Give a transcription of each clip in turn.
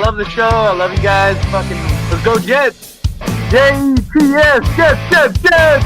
love the show. I love you guys. Fucking, let's go Jets. Jets, Jets.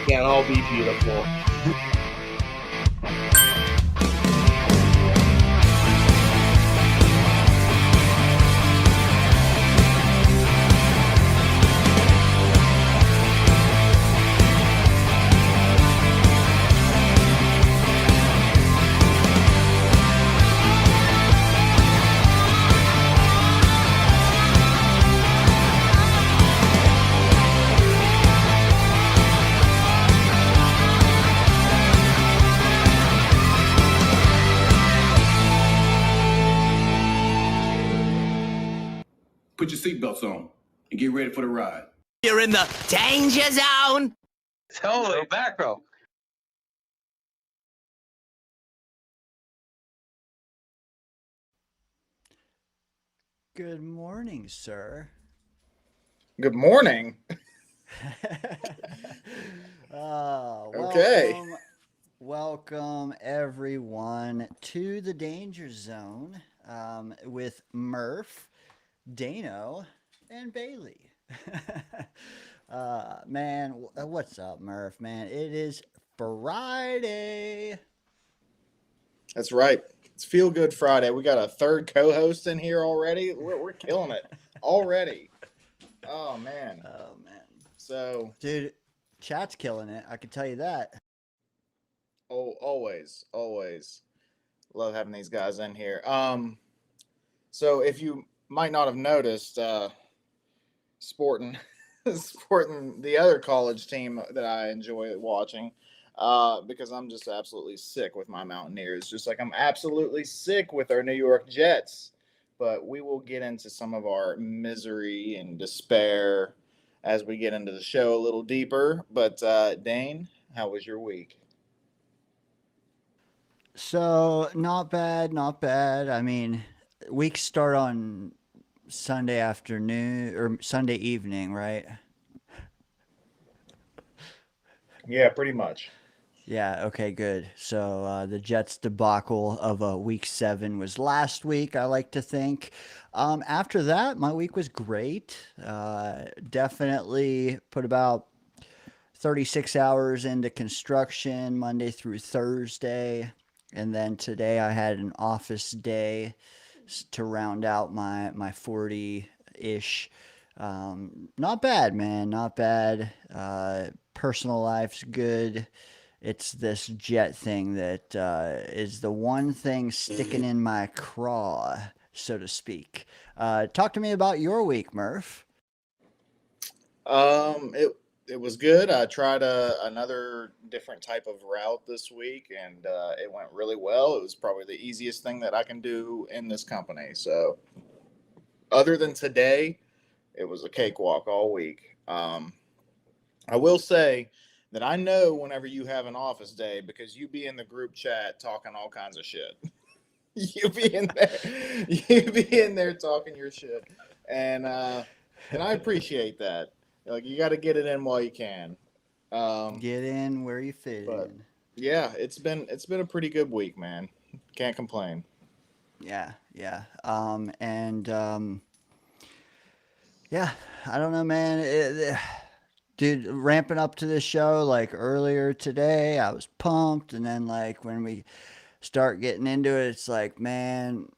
Can't all be beautiful. Put your seatbelts on and get ready for the ride. You're in the danger zone. Totally, back row. Good morning, sir. Good morning. Okay. Welcome everyone to the Danger Zone with Murph, Dano, and Bailey. Man, what's up, Murph? Man, it is Friday. That's right. It's Feel Good Friday. We got a third co-host in here already. We're killing it already. Oh man. So, dude, chat's killing it. I can tell you that. Oh, always love having these guys in here. So if you might not have noticed, sporting the other college team that I enjoy watching, because I'm just absolutely sick with my Mountaineers, just like I'm absolutely sick with our New York Jets. But we will get into some of our misery and despair as we get into the show a little deeper. But Dane, how was your week? So not bad. I mean, weeks start on Sunday afternoon or Sunday evening, right? Yeah, pretty much. Yeah, okay, good. So the Jets debacle of week 7 was last week, I like to think. After that, my week was great. Definitely put about 36 hours into construction Monday through Thursday. And then today I had an office day to round out my 40-ish. Not bad, man. Not bad. Personal life's good. It's this jet thing that is the one thing sticking in my craw, so to speak. Talk to me about your week, Murph. It was good. I tried another different type of route this week, and it went really well. It was probably the easiest thing that I can do in this company. So, other than today, it was a cakewalk all week. I will say that I know whenever you have an office day because you be in the group chat talking all kinds of shit. You be in there talking your shit, and I appreciate that. Like, you got to get it in while you can. Get in where you fit in. Yeah, it's been a pretty good week, man. Can't complain. Yeah. Yeah, I don't know, man. Dude, ramping up to this show like earlier today, I was pumped, and then like when we start getting into it, it's like, man,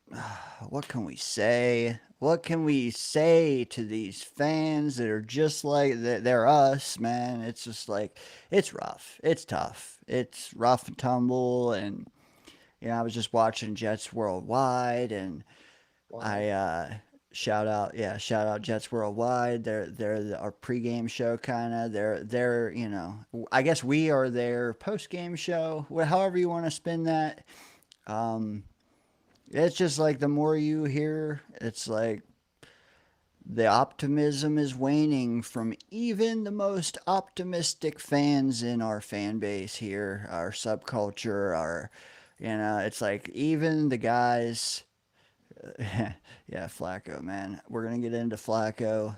what can we say? What can we say to these fans that are just like they're us, man? It's just like it's rough, it's tough, it's rough and tumble, and I was just watching Jets Worldwide, and I shout out Jets Worldwide. They're our pregame show kind of. They're I guess we are their postgame show. However you want to spin that. Um, it's just like the more you hear, it's like the optimism is waning from even the most optimistic fans in our fan base here, our subculture, our it's like even the guys. Yeah, Flacco, man. We're gonna get into Flacco.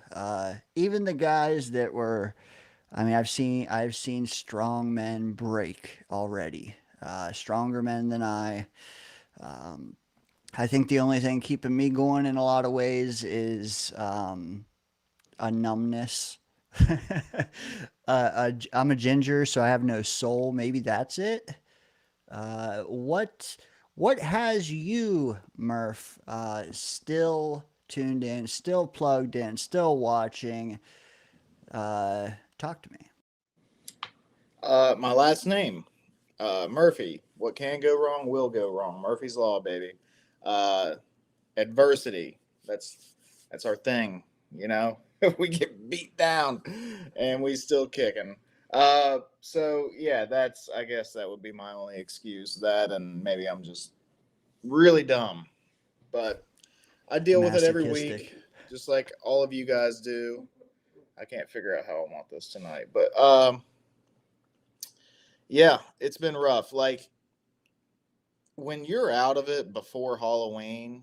Even the guys that were, I mean, I've seen strong men break already. Stronger men than I. Um, I think the only thing keeping me going in a lot of ways is a numbness. I'm a ginger, so I have no soul. Maybe that's it. What has you, Murph, still tuned in, still plugged in, still watching? Talk to me. My last name, Murphy. What can go wrong will go wrong. Murphy's Law, baby. Uh, Adversity. That's our thing. We get beat down, and we still kicking. So yeah, I guess that would be my only excuse. That, and maybe I'm just really dumb, but I deal with it every week, just like all of you guys do. I can't figure out how I want this tonight, but yeah, it's been rough. Like when you're out of it before Halloween.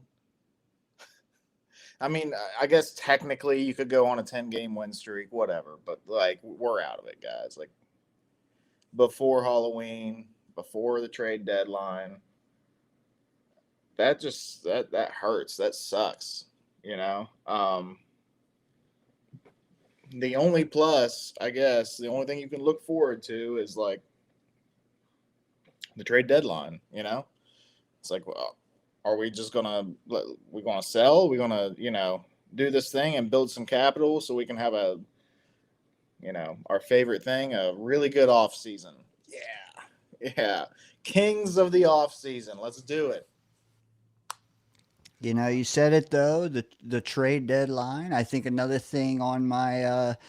I mean, I guess technically you could go on a 10-game win streak, whatever, but like we're out of it, guys. Like before Halloween, before the trade deadline, that hurts. That sucks, you know. The only plus, I guess, the only thing you can look forward to is like the trade deadline, It's like, well, are we just gonna sell? We're gonna do this thing and build some capital so we can have our favorite thing, a really good off season. Yeah, kings of the off season. Let's do it. You said it though, the trade deadline. I think another thing on my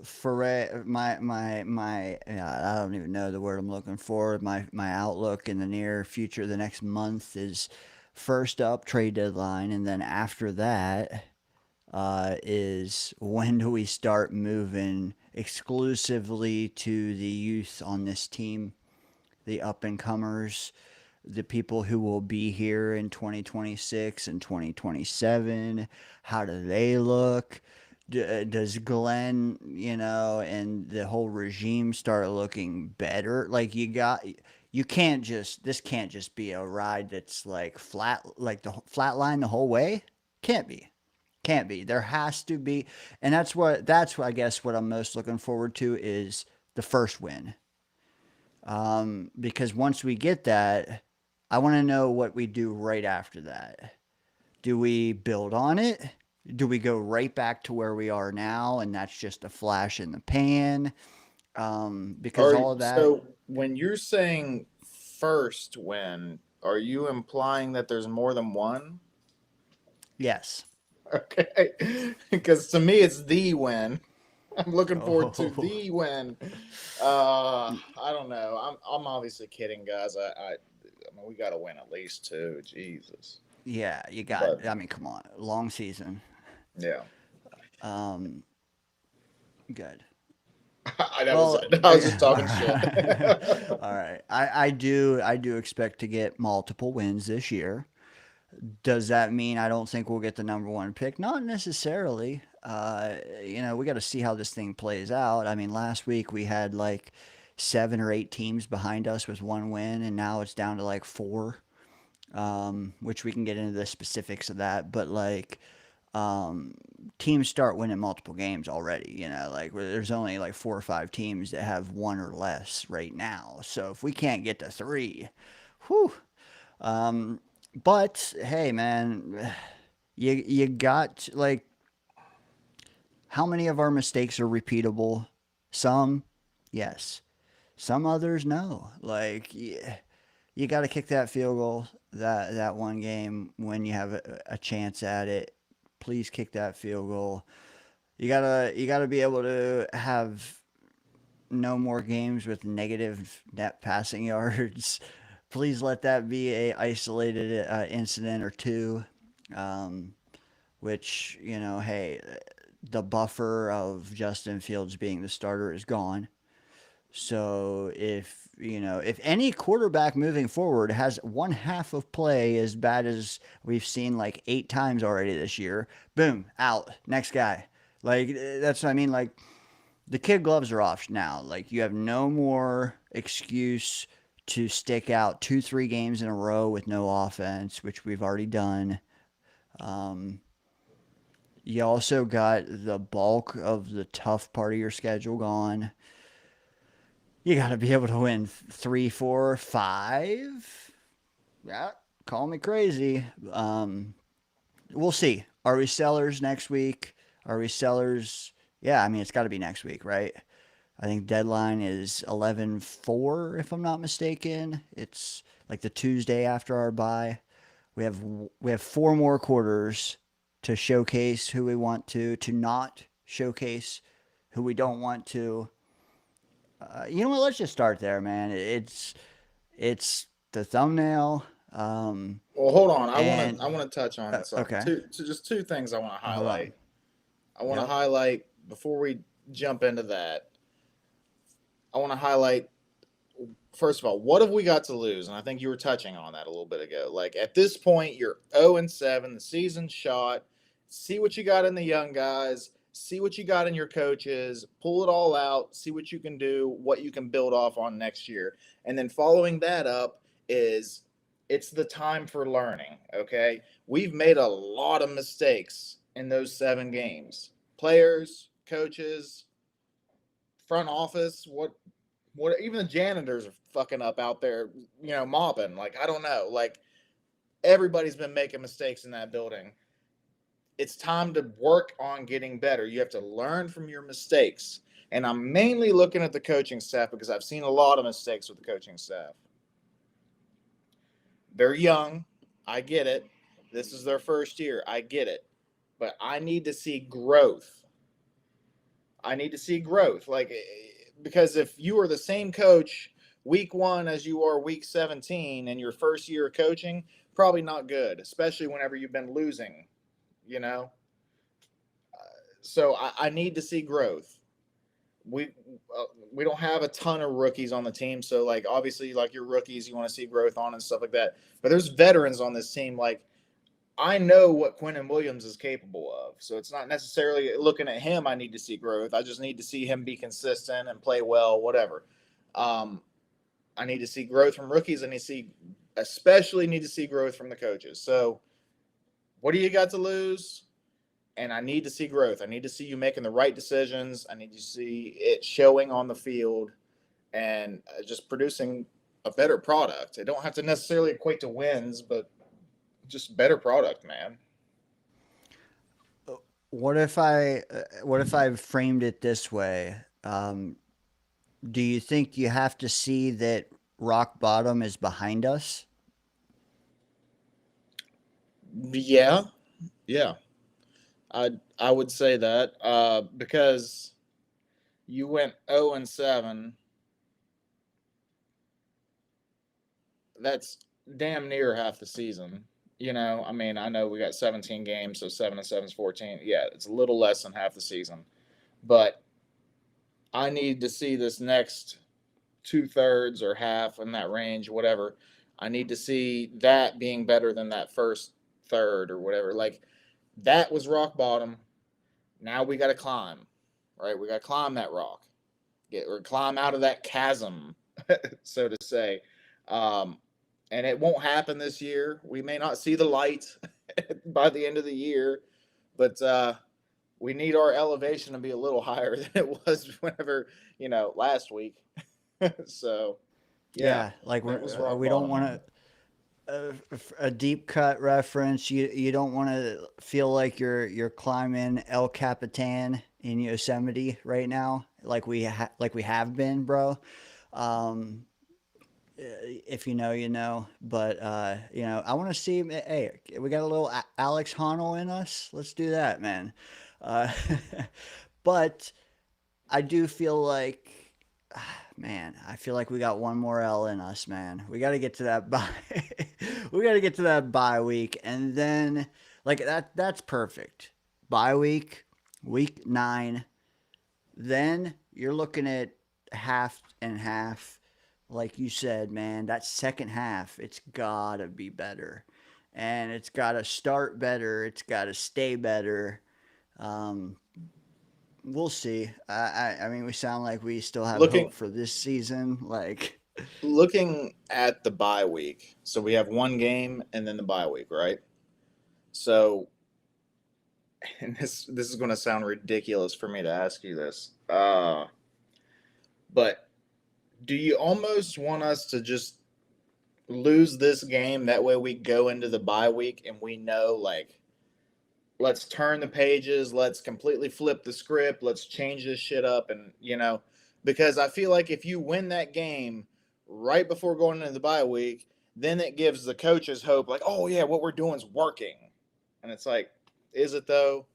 for my I don't even know the word I'm looking for. My outlook in the near future, the next month is first up trade deadline, and then after that is when do we start moving exclusively to the youth on this team, the up and comers, the people who will be here in 2026 and 2027. How do they look? Does Glenn, and the whole regime start looking better? Like this can't just be a ride that's like flat, like the flat line the whole way. Can't be. Can't be. There has to be. And that's what I guess what I'm most looking forward to is the first win. Because once we get that, I want to know what we do right after that. Do we build on it? Do we go right back to where we are now, and that's just a flash in the pan? Because all of that. So when you're saying first win, are you implying that there's more than one? Yes. Okay. Because to me, it's the win. I'm looking forward to the win. I don't know. I'm obviously kidding, guys. I mean, we got to win at least two. Jesus. Yeah, you got. I mean, come on, long season. Yeah. Good. I was just talking shit. All right. I do expect to get multiple wins this year. Does that mean I don't think we'll get the number one pick? Not necessarily. We got to see how this thing plays out. I mean, last week we had like 7 or 8 teams behind us with one win, and now it's down to like 4, which we can get into the specifics of that. But like, teams start winning multiple games already. You know, like there's only like 4 or 5 teams that have 1 or less right now. So if we can't get to 3, whew. But hey, man, you got like how many of our mistakes are repeatable? Some, yes. Some others, no. Like you got to kick that field goal that one game when you have a chance at it. Please kick that field goal. You gotta be able to have no more games with negative net passing yards. Please let that be a isolated incident or two, um, which hey, the buffer of Justin Fields being the starter is gone. So if any quarterback moving forward has one half of play as bad as we've seen like 8 times already this year, boom, out, next guy. Like that's what I mean. Like the kid gloves are off now. Like you have no more excuse to stick out 2-3 games in a row with no offense, which we've already done. Um, you also got the bulk of the tough part of your schedule gone. You got to be able to win 3, 4, 5. Yeah, call me crazy. We'll see. Are we sellers next week? Are we sellers? Yeah, I mean, it's got to be next week, right? I think deadline is 11/4, if I'm not mistaken. It's like the Tuesday after our bye. We have 4 more quarters to showcase who we want to not showcase who we don't want to. You know what? Let's just start there, man. It's the thumbnail. Well, hold on. And I want to touch on something. okay, Just two things I want to hold on. highlight. I want to Yep. highlight before we jump into that. I want to highlight first of all, what have we got to lose? And I think you were touching on that a little bit ago. Like at this point, you're 0-7, the season's shot. See what you got in the young guys. See what you got in your coaches. Pull it all out. See what you can do, what you can build off on next year. And then following that up is it's the time for learning. Okay, we've made a lot of mistakes in those 7 games. Players, coaches, front office, what even the janitors are fucking up out there, mopping. Like, I don't know. Like, everybody's been making mistakes in that building. It's time to work on getting better. You have to learn from your mistakes. And I'm mainly looking at the coaching staff because I've seen a lot of mistakes with the coaching staff. They're young. I get it. This is their first year. I get it. But I need to see growth. Like, because if you are the same coach week 1 as you are week 17 in your first year of coaching, probably not good, especially whenever you've been losing, So I need to see growth. We don't have a ton of rookies on the team, so like obviously like your rookies you want to see growth on and stuff like that. But there's veterans on this team. Like I know what Quinnen Williams is capable of, so it's not necessarily looking at him I need to see growth. I just need to see him be consistent and play well, whatever. I need to see growth from rookies. Especially need to see growth from the coaches. So what do you got to lose? And I need to see growth. I need to see you making the right decisions. I need to see it showing on the field and just producing a better product. It don't have to necessarily equate to wins, but just better product, man. What if I framed it this way? Do you think you have to see that rock bottom is behind us? Yeah. I would say that because you went 0-7. That's damn near half the season. I mean, I know we got 17 games, so 7-7 is 14. Yeah, it's a little less than half the season. But I need to see this next 2/3 or half in that range, whatever. I need to see that being better than that first third or whatever. Like, that was rock bottom. Now we got to climb, right? We got to climb that rock, or climb out of that chasm, so to say. And it won't happen this year. We may not see the light by the end of the year, But we need our elevation to be a little higher than it was whenever, last week. So, yeah, like that was rock we don't bottom. want to a deep cut reference. You don't want to feel like you're climbing El Capitan in Yosemite right now, like we have been, bro. Um, if you know, you know. But I want to see. Hey, we got a little Alex Honnold in us. Let's do that, man. Uh, but I do feel like, man, I feel like we got one more L in us, man. We got to get to that bye. We got to get to that bye week, and then like that. That's perfect. Bye week, week 9. Then you're looking at half and half. Like you said, man, that second half, it's gotta be better, and it's gotta start better. It's gotta stay better. Um, we'll see. I mean, we sound like we still have Looking hope for this season. Like, looking at the bye week, so we have one game and then the bye week, right? So, and this is going to sound ridiculous for me to ask you this, but do you almost want us to just lose this game? That way we go into the bye week and we know, like, let's turn the pages, let's completely flip the script, let's change this shit up, and because I feel like if you win that game right before going into the bye week, then it gives the coaches hope, like, oh yeah, what we're doing is working. And it's like, is it though?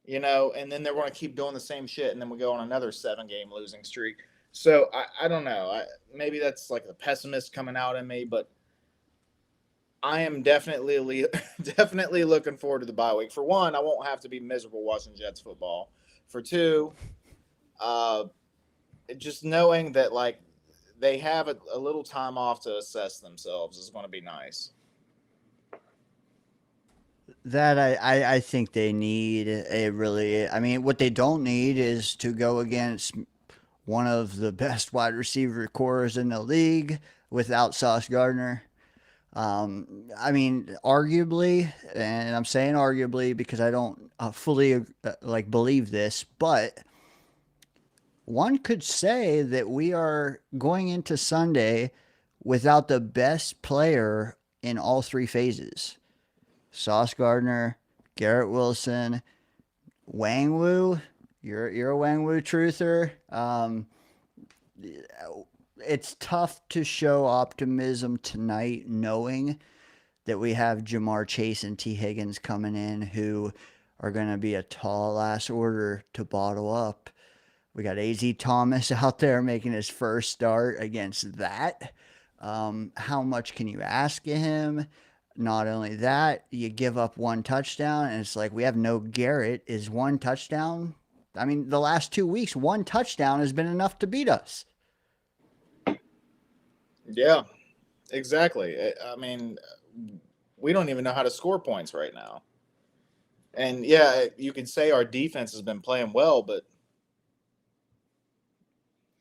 And then they're going to keep doing the same shit, and then we go on another 7-game losing streak. So I don't know. Maybe that's like the pessimist coming out in me, but I am definitely looking forward to the bye week. For one, I won't have to be miserable watching Jets football. For two, just knowing that like they have a little time off to assess themselves is going to be nice. that I think they need a really. I mean, what they don't need is to go against one of the best wide receiver cores in the league without Sauce Gardner. I mean, arguably, and I'm saying arguably because I don't fully like believe this, but one could say that we are going into Sunday without the best player in all 3 phases. Sauce Gardner, Garrett Wilson, Wang Wu. You're a Wang Wu truther. It's tough to show optimism tonight knowing that we have Jamar Chase and T. Higgins coming in who are going to be a tall ass order to bottle up. We got A.Z. Thomas out there making his first start against that. How much can you ask of him? Not only that, you give up 1 touchdown, and it's like we have no Garrett. Is 1 touchdown? I mean, the last 2 weeks, 1 touchdown has been enough to beat us. Yeah, exactly. I mean, we don't even know how to score points right now. And yeah, you could say our defense has been playing well, but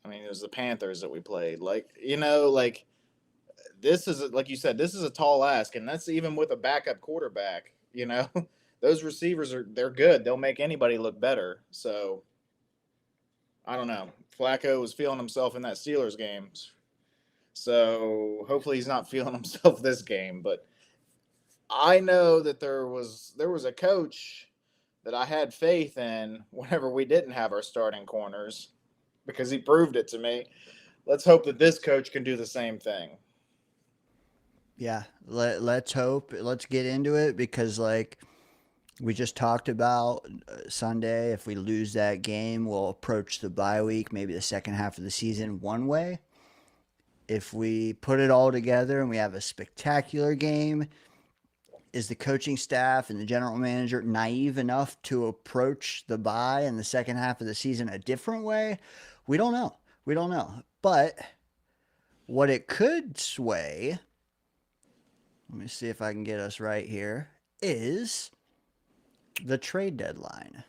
I mean, it was the Panthers that we played. Like, like this is, like you said, this is a tall ask, and that's even with a backup quarterback. Those receivers they're good. They'll make anybody look better. So I don't know. Flacco was feeling himself in that Steelers game. So hopefully he's not feeling himself this game. But I know that there was a coach that I had faith in whenever we didn't have our starting corners, because he proved it to me. Let's hope that this coach can do the same thing. Yeah, let's hope. Let's get into it because, like we just talked about, Sunday, if we lose that game, we'll approach the bye week, maybe the second half of the season, one way. If we put it all together and we have a spectacular game, is the coaching staff and the general manager naive enough to approach the bye in the second half of the season a different way? We don't know. We don't know. But what it could sway, let me see if I can get us right here, is the trade deadline.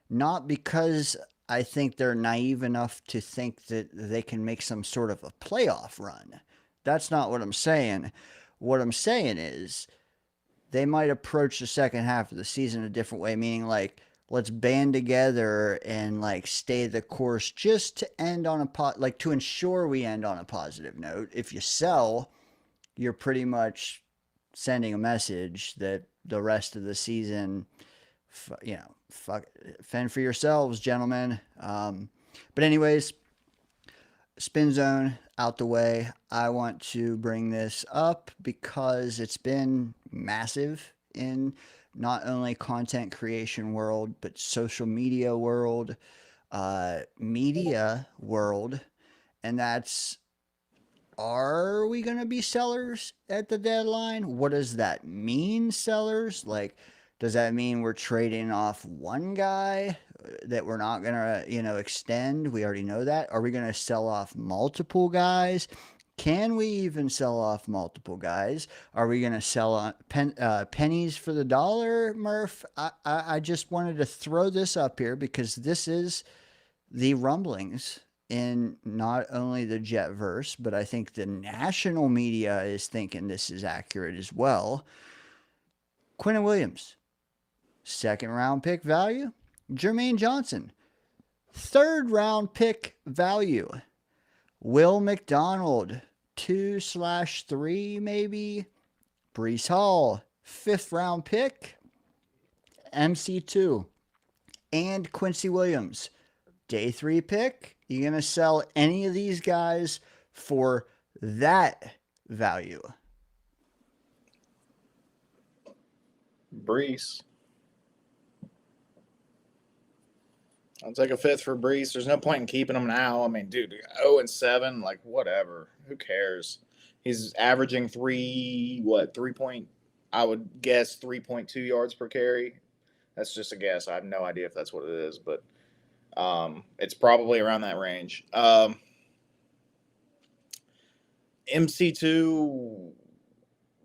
Not because I think they're naive enough to think that they can make some sort of a playoff run. That's not what I'm saying. What I'm saying is they might approach the second half of the season a different way, meaning like, let's band together and like stay the course just to end on like to ensure we end on a positive note. If you sell, you're pretty much sending a message that the rest of the season, fend for yourselves, gentlemen. But anyways, spin zone out the way. I want to bring this up because it's been massive in not only content creation world, but social media world, media world. And that's, are we going to be sellers at the deadline? What does that mean, sellers? Like, does that mean we're trading off one guy that we're not going to, extend? We already know that. Are we going to sell off multiple guys? Can we even sell off multiple guys? Are we going to sell on pennies for the dollar, Murph? I just wanted to throw this up here because this is the rumblings in not only the Jetverse, but I think the national media is thinking this is accurate as well. Quinnen Williams, second round pick value. Jermaine Johnson, third round pick value. Will McDonald, 2/3 maybe. Breece Hall, 5th round pick. MC2. And Quincy Williams, day 3 pick. You going to sell any of these guys for that value? Breece. I'll take a 5th for Breece. There's no point in keeping him now. I mean, dude, 0-7, like whatever. Who cares? He's averaging 3 point, I would guess 3.2 yards per carry. That's just a guess. I have no idea if that's what it is, but it's probably around that range. MC2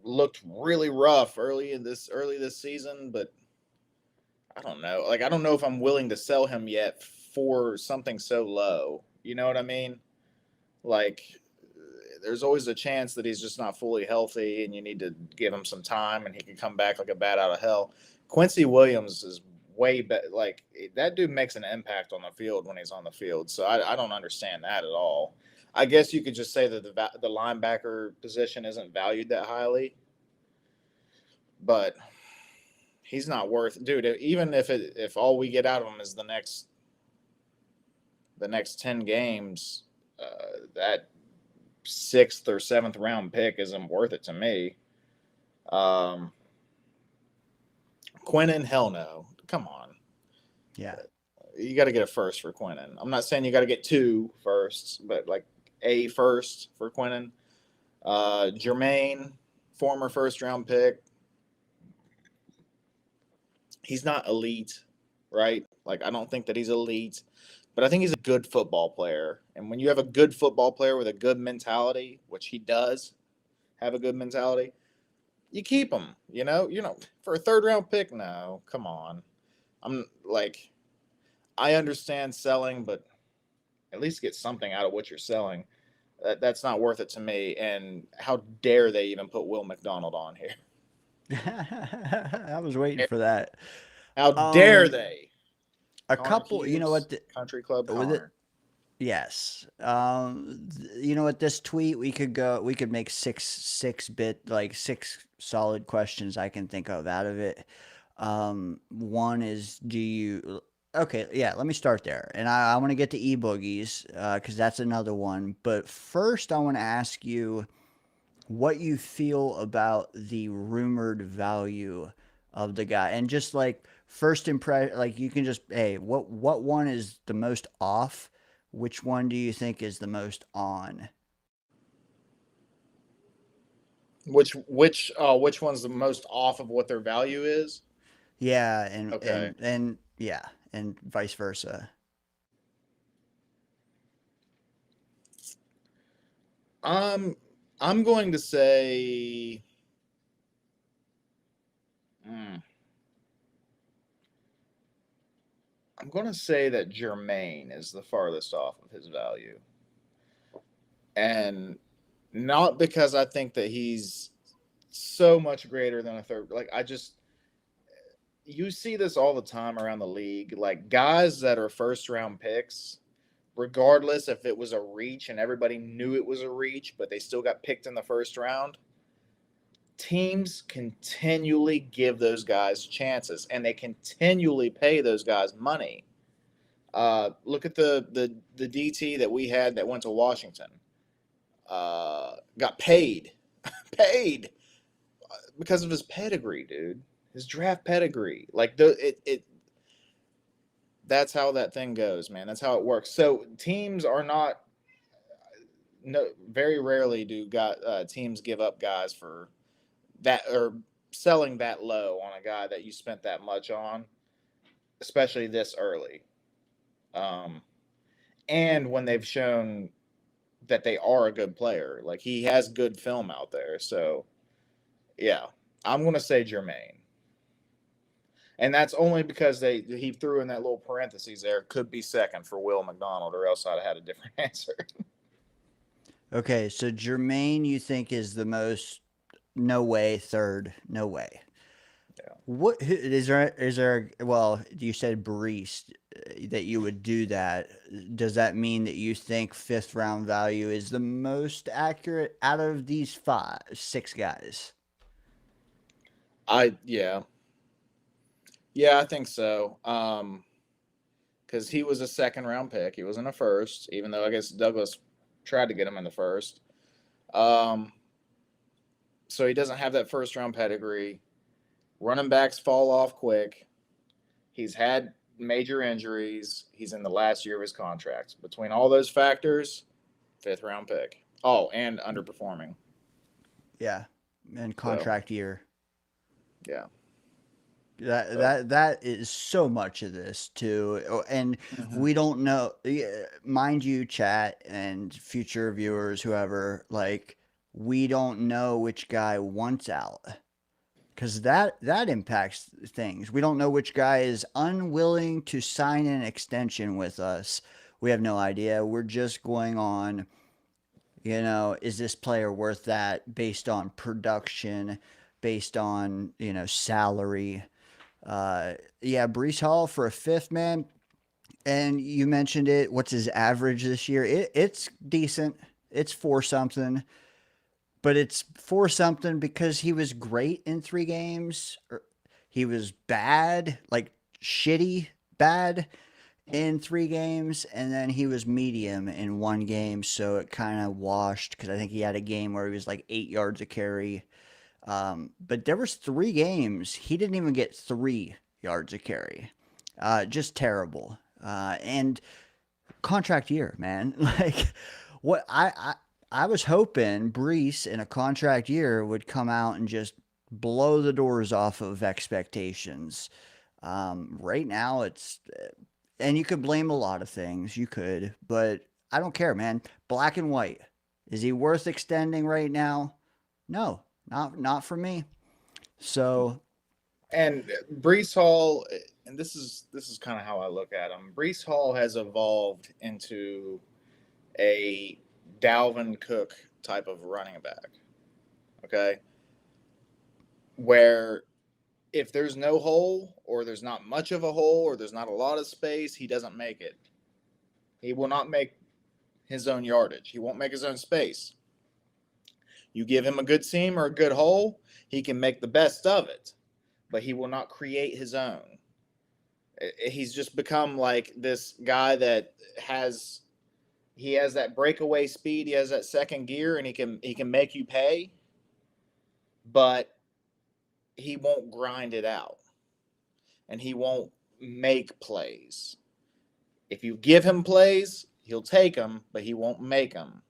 looked really rough early this season, but I don't know. Like, I don't know if I'm willing to sell him yet for something so low. You know what I mean? Like, there's always a chance that he's just not fully healthy, and you need to give him some time, and he can come back like a bat out of hell. Quincy Williams is way better. Like, that dude makes an impact on the field when he's on the field. So I don't understand that at all. I guess you could just say that the linebacker position isn't valued that highly, but he's not worth, dude. Even if all we get out of him is the next 10 games, that 6th or 7th round pick isn't worth it to me. Quinnen, hell no. Come on. Yeah. You got to get a first for Quinnen. I'm not saying you got to get 2 firsts, but like a first for Quinnen. Jermaine, former 1st round pick. He's not elite, right? Like, I don't think that he's elite, but I think he's a good football player. And when you have a good football player with a good mentality, which he does have a good mentality, you keep him, for a 3rd round pick. No, come on. I understand selling, but at least get something out of what you're selling. That's not worth it to me. And how dare they even put Will McDonald on here? I was waiting for that. How dare they? A Connor couple, Hughes, you know what? Country Club With Connor. Yes. You know what? This tweet, we could make six solid questions I can think of out of it. One is, okay, yeah, let me start there. And I want to get to e-boogies, because that's another one. But first, I want to ask you what you feel about the rumored value of the guy. And just like first impression, like you can just, hey, what one is the most off? Which one do you think is the most on? Which one's the most off of what their value is? Yeah, and Okay. and yeah, and vice versa. I'm going to say I'm going to say that Jermaine is the farthest off of his value. And not because I think that he's so much greater than a third. Like you see this all the time around the league. Like guys that are first round picks, regardless if it was a reach and everybody knew it was a reach, but they still got picked in the first round. Teams continually give those guys chances, and they continually pay those guys money. Look at the DT that we had that went to Washington. Got paid because of his pedigree, dude. His draft pedigree. Like that's how that thing goes, man. That's how it works. So teams are not very rarely do teams give up guys for that, or selling that low on a guy that you spent that much on, especially this early. And when they've shown that they are a good player, like he has good film out there. So yeah, I'm going to say Jermaine. And that's only because he threw in that little parentheses there. Could be second for Will McDonald, or else I'd have had a different answer. Okay, so Jermaine, you think is the most? No way. Third, no way. Yeah. What is there? Is there? Well, you said Brees that you would do that. Does that mean that you think fifth round value is the most accurate out of these 6 guys? Yeah, I think so. Because he was a second round pick. He wasn't a first, even though I guess Douglas tried to get him in the first. So he doesn't have that first round pedigree. Running backs fall off quick. He's had major injuries. He's in the last year of his contract. Between all those factors, fifth round pick. Oh, and underperforming. Yeah, and contract year. Yeah. That is so much of this too, and we don't know. Mind you, chat and future viewers, whoever, like, we don't know which guy wants out, because that impacts things. We don't know which guy is unwilling to sign an extension with us. We have no idea. We're just going on, is this player worth that based on production, based on, salary. Yeah, Brees Hall for a fifth, man. And you mentioned it. What's his average this year? It's decent. It's 4-something. But it's 4-something because he was great in 3 games. Or he was bad, like shitty bad in 3 games. And then he was medium in 1 game. So it kind of washed, because I think he had a game where he was like 8 yards a carry. But there was 3 games he didn't even get 3 yards a carry. Just terrible. And contract year, man. Like, what I was hoping Brees in a contract year would come out and just blow the doors off of expectations. Right now it's, and you could blame a lot of things, you could, but I don't care, man. Black and white. Is he worth extending right now? No. Not for me. So, and Brees Hall, and this is kind of how I look at him. Brees Hall has evolved into a Dalvin Cook type of running back. Okay, where if there's no hole, or there's not much of a hole, or there's not a lot of space, he doesn't make it. He will not make his own yardage. He won't make his own space. You give him a good seam or a good hole, he can make the best of it, but he will not create his own. He's just become like this guy that has that breakaway speed, he has that second gear, and he can make you pay, but he won't grind it out, and he won't make plays. If you give him plays, he'll take them, but he won't make them,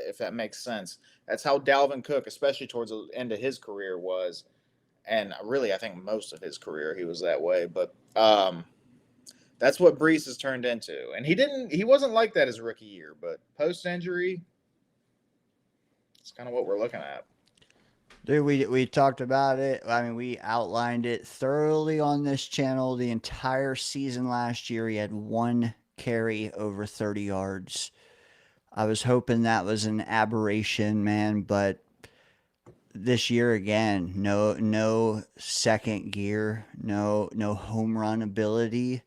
if that makes sense. That's how Dalvin Cook, especially towards the end of his career, was. And really, I think most of his career he was that way. But that's what Brees has turned into. And he wasn't like that his rookie year, but post-injury, it's kind of what we're looking at. Dude, we talked about it. I mean, we outlined it thoroughly on this channel. The entire season last year, he had 1 carry over 30 yards. I was hoping that was an aberration, man, but this year again, no second gear, no home run ability,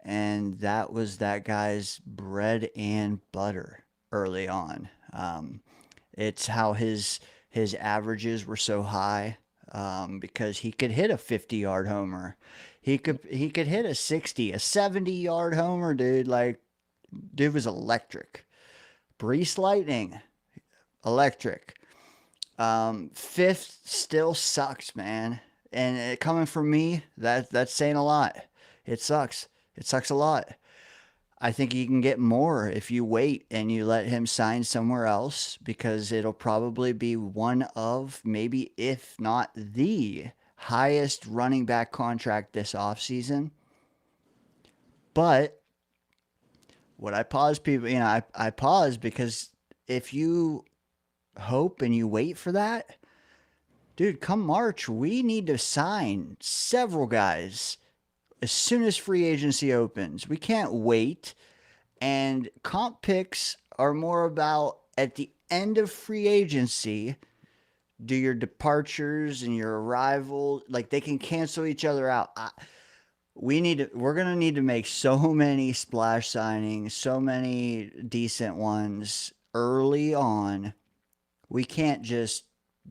and that was that guy's bread and butter early on. It's how his averages were so high, because he could hit a 50-yard homer. He could hit a 60, a 70-yard homer, dude. Like, dude was electric. Brees Lightning, electric. Fifth still sucks, man. And coming from me, that's saying a lot. It sucks. It sucks a lot. I think you can get more if you wait and you let him sign somewhere else, because it'll probably be one of, maybe if not the highest running back contract this offseason. But what I pause people, I pause because if you hope and you wait for that, dude, come March, we need to sign several guys as soon as free agency opens. We can't wait. And comp picks are more about at the end of free agency, do your departures and your arrival, like they can cancel each other out. We're going to need to make so many splash signings, so many decent ones early on. We can't just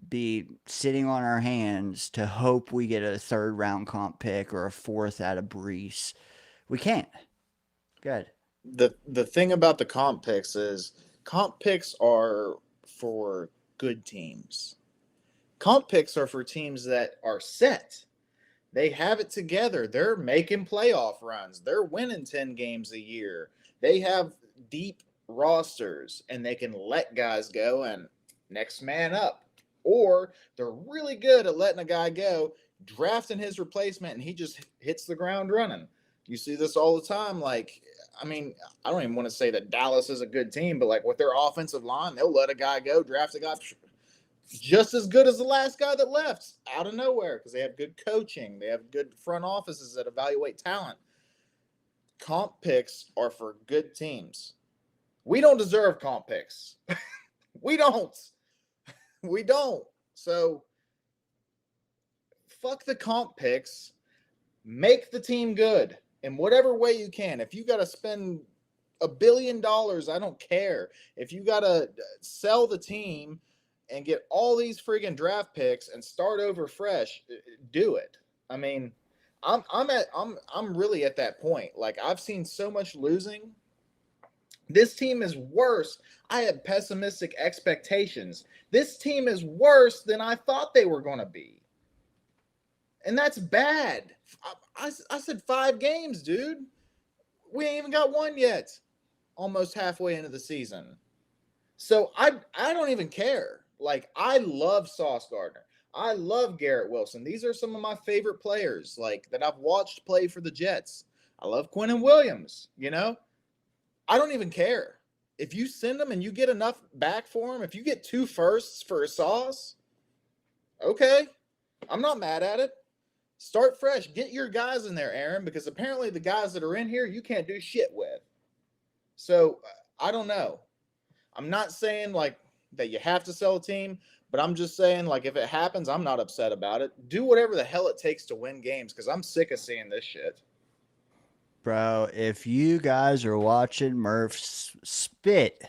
be sitting on our hands to hope we get a third round comp pick or a fourth out of Brees. We can't. Good. The thing about the comp picks is comp picks are for good teams. Comp picks are for teams that are set. They have it together. They're making playoff runs. They're winning 10 games a year. They have deep rosters, and they can let guys go and next man up. Or they're really good at letting a guy go, drafting his replacement, and he just hits the ground running. You see this all the time. Like, I mean, I don't even want to say that Dallas is a good team, but like with their offensive line, they'll let a guy go, draft a guy just as good as the last guy that left out of nowhere because they have good coaching. They have good front offices that evaluate talent. Comp picks are for good teams. We don't deserve comp picks. We don't. We don't. So fuck the comp picks. Make the team good in whatever way you can. If you got to spend $1 billion, I don't care. If you got to sell the team and get all these friggin' draft picks and start over fresh, do it. I mean, I'm really at that point. Like, I've seen so much losing. This team is worse. I had pessimistic expectations. This team is worse than I thought they were going to be. And that's bad. I said 5 games, dude. We ain't even got one yet. Almost halfway into the season. So I don't even care. Like, I love Sauce Gardner. I love Garrett Wilson. These are some of my favorite players, like, that I've watched play for the Jets. I love Quinnen Williams, you know? I don't even care. If you send them and you get enough back for them, if you get 2 firsts for a Sauce, okay. I'm not mad at it. Start fresh. Get your guys in there, Aaron, because apparently the guys that are in here, you can't do shit with. So, I don't know. I'm not saying, like, that you have to sell a team, but I'm just saying, like, if it happens, I'm not upset about it. Do whatever the hell it takes to win games, because I'm sick of seeing this shit. Bro, if you guys are watching Murph spit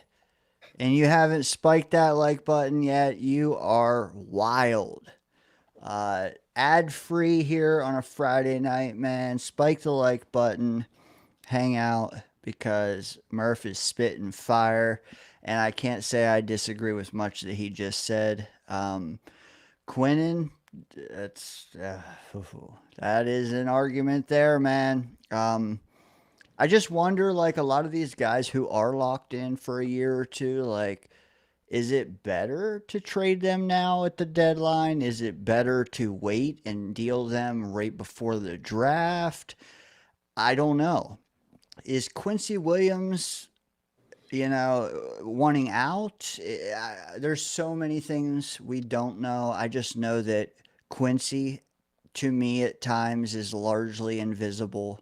and you haven't spiked that like button yet, you are wild. Ad free here on a Friday night, man. Spike the like button, hang out, because Murph is spitting fire, and I can't say I disagree with much that he just said. Quinnen, that is an argument there, man. I just wonder, like, a lot of these guys who are locked in for a year or two, like, is it better to trade them now at the deadline? Is it better to wait and deal them right before the draft? I don't know. Is Quincy Williams, wanting out? There's so many things we don't know. I just know that Quincy, to me, at times is largely invisible.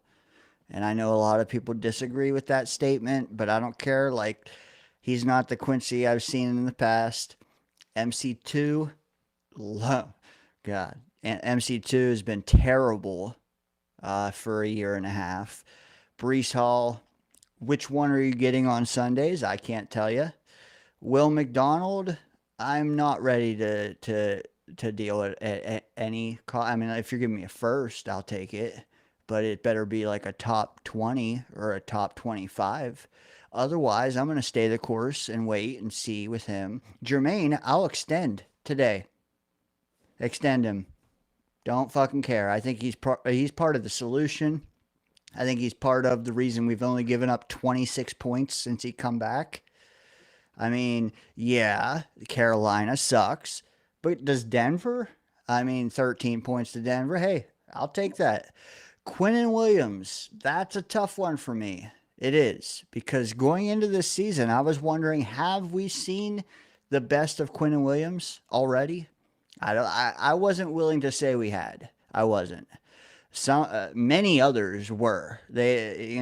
And I know a lot of people disagree with that statement, but I don't care. Like, he's not the Quincy I've seen in the past. MC2, God, and MC2 has been terrible for a year and a half. Brees Hall, which one are you getting on Sundays? I can't tell you. Will McDonald, I'm not ready to deal at any cost. I mean, if you're giving me a first, I'll take it, but it better be like a top 20 or a top 25. Otherwise, I'm going to stay the course and wait and see with him. Jermaine, I'll extend today. Extend him. Don't fucking care. I think he's part of the solution. I think he's part of the reason we've only given up 26 points since he come back. I mean, yeah, Carolina sucks, but does Denver? I mean, 13 points to Denver. Hey, I'll take that. Quinnen Williams, that's a tough one for me. It is, because going into this season, I was wondering, have we seen the best of Quinnen Williams already? I wasn't willing to say we had. I wasn't. Some many others were. They,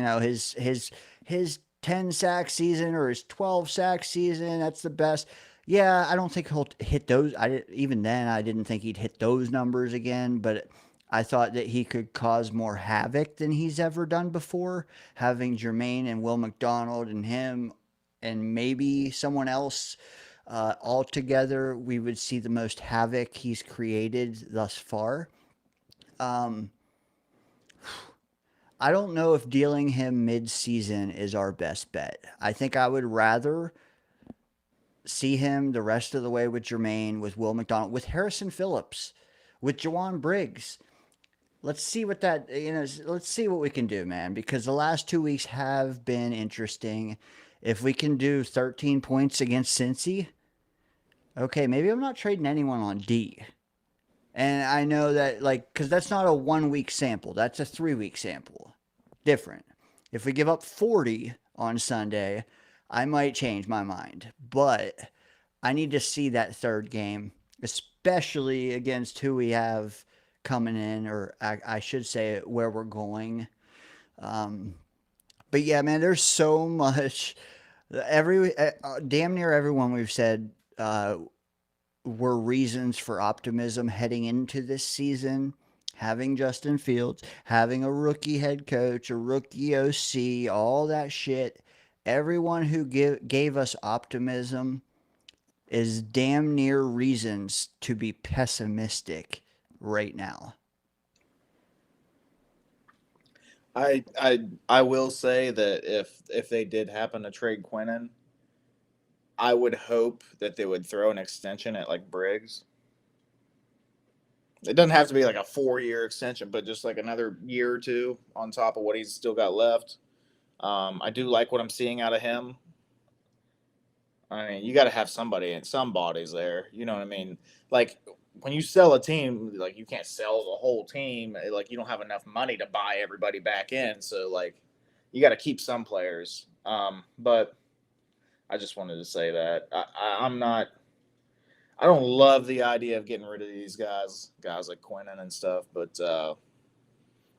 his 10 sack season or his 12 sack season, that's the best. Yeah, I don't think he'll hit those. Even then, I didn't think he'd hit those numbers again, but I thought that he could cause more havoc than he's ever done before, having Jermaine and Will McDonald and him and maybe someone else all together. We would see the most havoc he's created thus far. I don't know if dealing him mid-season is our best bet. I think I would rather see him the rest of the way with Jermaine, with Will McDonald, with Harrison Phillips, with Jawan Briggs. Let's see what let's see what we can do, man, because the last 2 weeks have been interesting. If we can do 13 points against Cincy, okay, maybe I'm not trading anyone on D. And I know that, because that's not a 1 week sample, that's a 3 week sample. Different. If we give up 40 on Sunday, I might change my mind. But I need to see that third game, especially against who we have coming in, or I should say where we're going. But yeah, man, there's so much. Damn near everyone we've said were reasons for optimism heading into this season. Having Justin Fields, having a rookie head coach, a rookie OC, all that shit. Everyone who gave us optimism is damn near reasons to be pessimistic right now. I will say that if they did happen to trade Quinnen, I would hope that they would throw an extension at like Briggs. It doesn't have to be like a 4-year extension, but just like another year or two on top of what he's still got left. I do like what I'm seeing out of him. I mean, you got to have somebody and some bodies there. You know what I mean? Like when you sell a team, like you can't sell the whole team. Like you don't have enough money to buy everybody back in. So like you got to keep some players. But I just wanted to say that I'm not. I don't love the idea of getting rid of these guys like Quinnen and stuff. But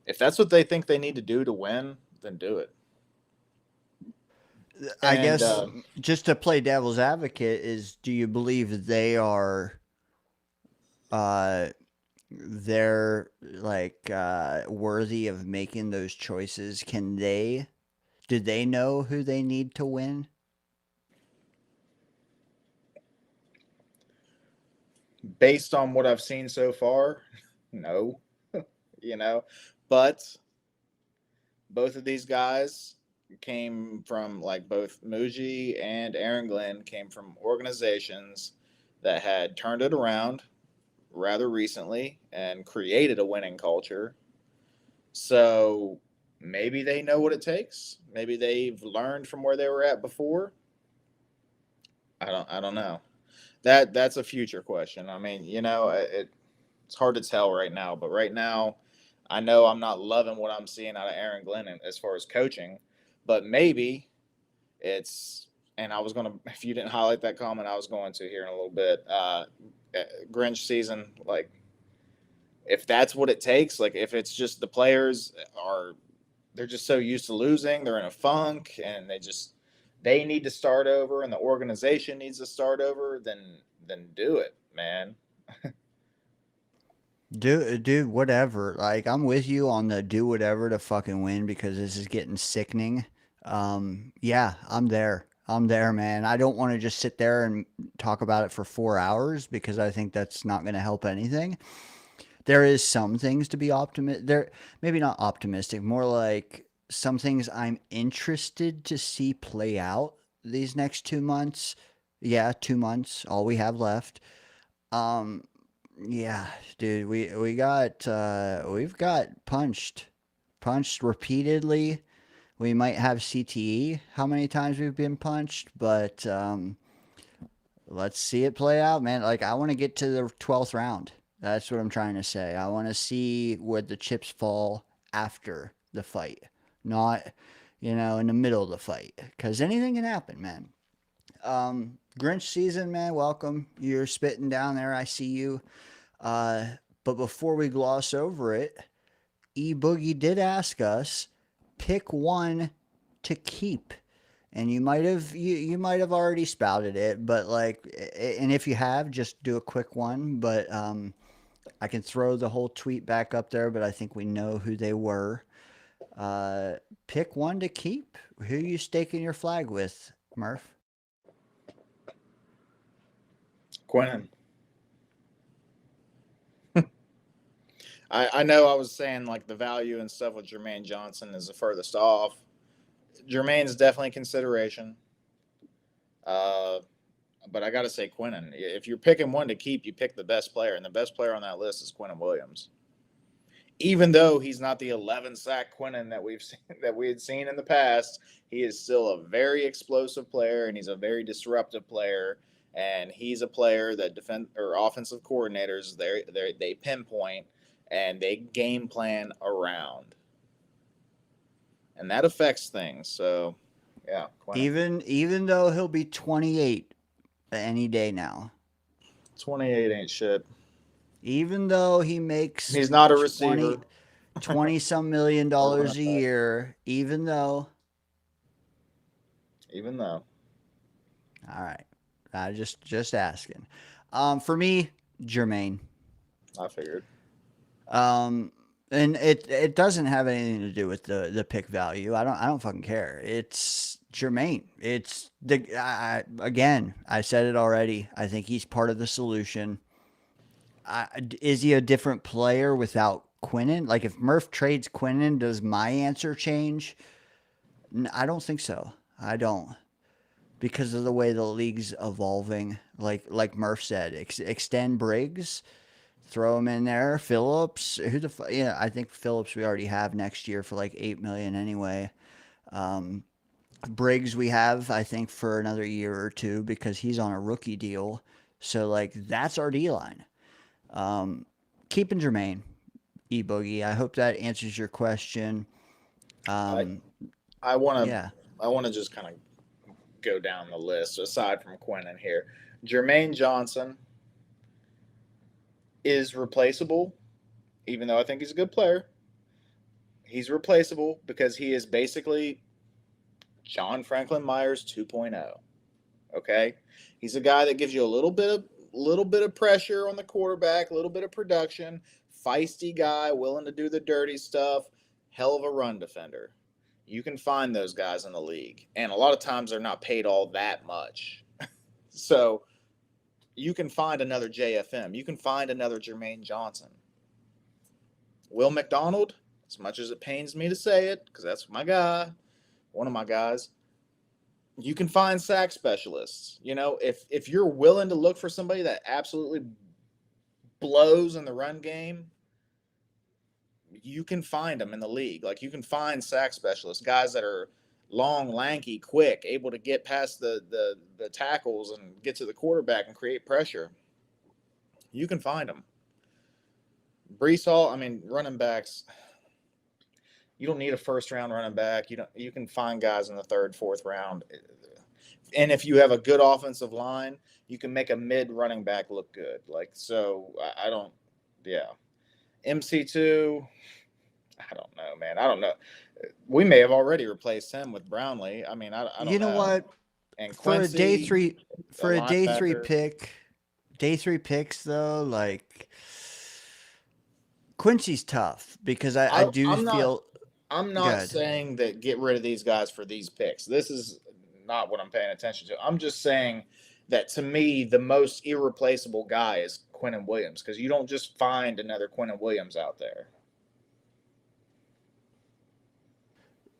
if that's what they think they need to do to win, then do it. I guess just to play devil's advocate is, do you believe they are they're worthy of making those choices? Do they know who they need to win? Based on what I've seen so far, no. But both of these guys came from, like, both Muji and Aaron Glenn came from organizations that had turned it around rather recently and created a winning culture. So maybe they know what it takes. Maybe they've learned from where they were at before. I don't know. That's a future question. I mean, it's hard to tell right now, but right now I know I'm not loving what I'm seeing out of Aaron Glenn as far as coaching, but maybe it's, and I was going to, if you didn't highlight that comment, I was going to here in a little bit, Grinch season, like if that's what it takes, like if it's just the players they're just so used to losing, they're in a funk and they need to start over and the organization needs to start over, then do it, man. Dude, whatever. Like, I'm with you on the do whatever to fucking win because this is getting sickening. Yeah, I'm there. I'm there, man. I don't want to just sit there and talk about it for 4 hours because I think that's not going to help anything. There is some things to be optimistic. There, maybe not optimistic, more like some things I'm interested to see play out these next 2 months. Yeah, 2 months, all we have left. Um, yeah, dude, we've got punched repeatedly. We might have CTE how many times we've been punched, but let's see it play out, man. Like, I want to get to the 12th round. That's what I'm trying to say. I want to see where the chips fall after the fight, not, in the middle of the fight, because anything can happen, man. Grinch season, man, welcome. You're spitting down there. I see you. But before we gloss over it, E Boogie did ask us pick one to keep, and you might have already spouted it, but like, and if you have, just do a quick one. But I can throw the whole tweet back up there, but I think we know who they were. Pick one to keep. Who you staking your flag with, Murph? Quentin. I know I was saying like the value and stuff with Jermaine Johnson is the furthest off. Jermaine's definitely consideration. But I got to say Quentin. If you're picking one to keep, you pick the best player, and the best player on that list is Quentin Williams. Even though he's not the 11 sack Quentin that we had seen in the past, he is still a very explosive player, and he's a very disruptive player. And he's a player that offensive coordinators they pinpoint and they game plan around, and that affects things. So, yeah, Quentin. Even though he'll be 28 any day now, 28 ain't shit. Even though he's not a receiver, 20 some $1 million a year, even though. All right. Just asking. For me, Jermaine. I figured. And it doesn't have anything to do with the pick value. I don't fucking care. It's Jermaine. It's again, I said it already. I think he's part of the solution. Is he a different player without Quinnen? Like, if Murph trades Quinnen, does my answer change? I don't think so. I don't. Because of the way the league's evolving, like Murph said, extend Briggs, throw him in there. Phillips, I think Phillips we already have next year for like $8 million anyway. Briggs we have, I think, for another year or two because he's on a rookie deal. So like that's our D line. Keeping Jermaine, E Boogie. I hope that answers your question. I want to just kind of go down the list aside from Quentin here. Jermaine Johnson is replaceable, even though I think he's a good player. He's replaceable because he is basically John Franklin Myers 2.0. Okay, he's a guy that gives you a little bit of pressure on the quarterback, a little bit of production, feisty guy, willing to do the dirty stuff, hell of a run defender. You can find those guys in the league, and a lot of times they're not paid all that much. So you can find another JFM. You can find another Jermaine Johnson. Will McDonald, as much as it pains me to say it, because that's my guy, one of my guys, you can find sack specialists. If you're willing to look for somebody that absolutely blows in the run game, you can find them in the league. Like, you can find sack specialists, guys that are long, lanky, quick, able to get past the tackles and get to the quarterback and create pressure. You can find them. Breece Hall, running backs, you don't need a first-round running back. You can find guys in the third, fourth round. And if you have a good offensive line, you can make a mid-running back look good. MC2, I don't know, man. I don't know. We may have already replaced him with Brownlee. I don't know. You know what? And for Quincy, a day 3 day 3 pick, day 3 picks though, like Quincy's tough because I do I'm feel I'm not good. saying that get rid of these guys for these picks. This is not what I'm paying attention to. I'm just saying that to me, the most irreplaceable guy is Quinnen Williams because you don't just find another Quinnen Williams out there.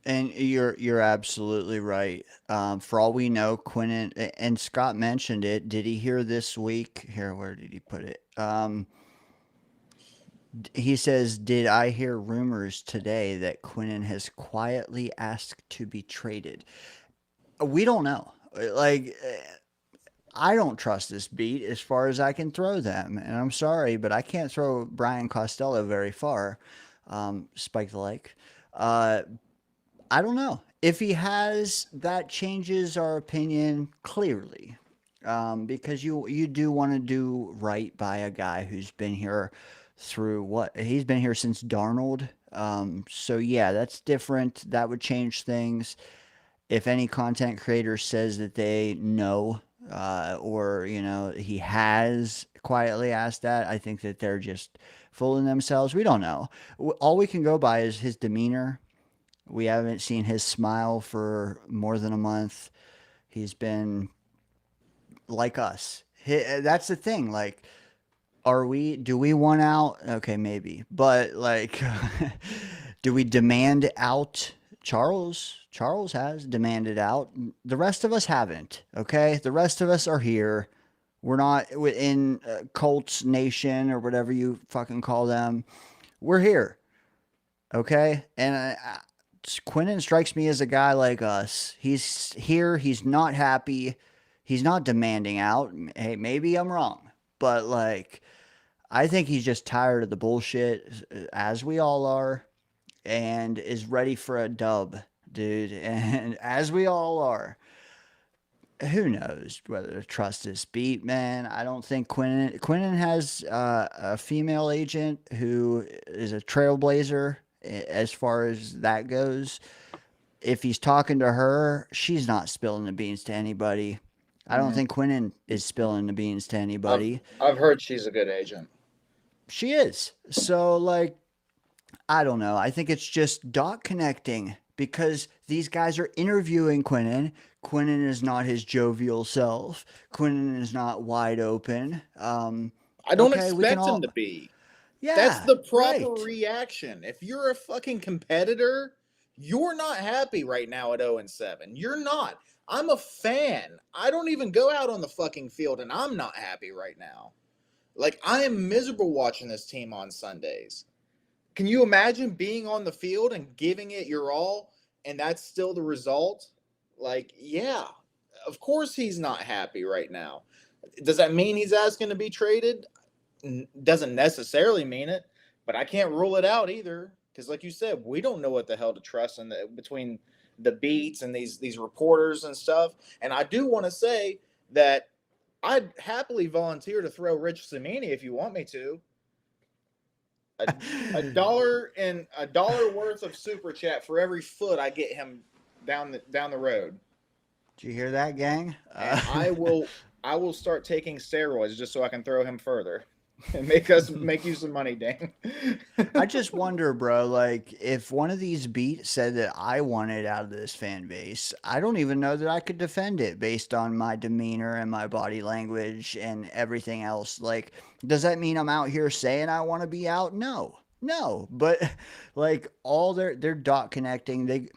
And you're absolutely right. For all we know, Quinnen and Scott mentioned it. Did he hear this week? Here, where did he put it? He says, "Did I hear rumors today that Quinnen has quietly asked to be traded?" We don't know. Like, I don't trust this beat as far as I can throw them, and I'm sorry, but I can't throw Brian Costello very far. Spike the Lake. I don't know. If he has, that changes our opinion clearly. Because you do want to do right by a guy who's been here through what? He's been here since Darnold. So yeah, that's different. That would change things. If any content creator says that they know, or he has quietly asked that, I think that they're just fooling themselves. We don't know. All we can go by is his demeanor. We haven't seen his smile for more than a month. He's been like us. That's the thing. Like, do we want out? Okay, maybe. But, like, do we demand out? Charles has demanded out. The rest of us haven't. Okay? The rest of us are here. We're not in Colts Nation or whatever you fucking call them. We're here. Okay? And Quinnen strikes me as a guy like us. He's here. He's not happy. He's not demanding out. Hey, maybe I'm wrong. But, like, I think he's just tired of the bullshit, as we all are, and is ready for a dub, dude. And as we all are. Who knows whether to trust this beat, man. I don't think Quinnen has a female agent who is a trailblazer as far as that goes. If he's talking to her, she's not spilling the beans to anybody. I don't think Quinnen is spilling the beans to anybody. I've heard she's a good agent. She is. So, like, I don't know. I think it's just dot connecting because these guys are interviewing Quinnen. Quinnen is not his jovial self. Quinnen is not wide open. I don't expect him to be. Yeah, that's the proper right. reaction. If you're a fucking competitor, you're not happy right now at 0-7. You're not. I'm a fan. I don't even go out on the fucking field, and I'm not happy right now. Like, I am miserable watching this team on Sundays. Can you imagine being on the field and giving it your all, and that's still the result? Like, yeah, of course he's not happy right now. Does that mean he's asking to be traded? Doesn't necessarily mean it, but I can't rule it out either. Because, like you said, we don't know what the hell to trust between the beats and these reporters and stuff. And I do want to say that I'd happily volunteer to throw Rich Cimini if you want me to. a dollar worth of super chat for every foot I get him down the road. Did you hear that, gang? And I will start taking steroids just so I can throw him further and make you some money, Dane. I just wonder, bro, like, if one of these beats said that I wanted out of this fan base, I don't even know that I could defend it based on my demeanor and my body language and everything else. Like, does that mean I'm out here saying I want to be out? No. But, like, all they're dot connecting.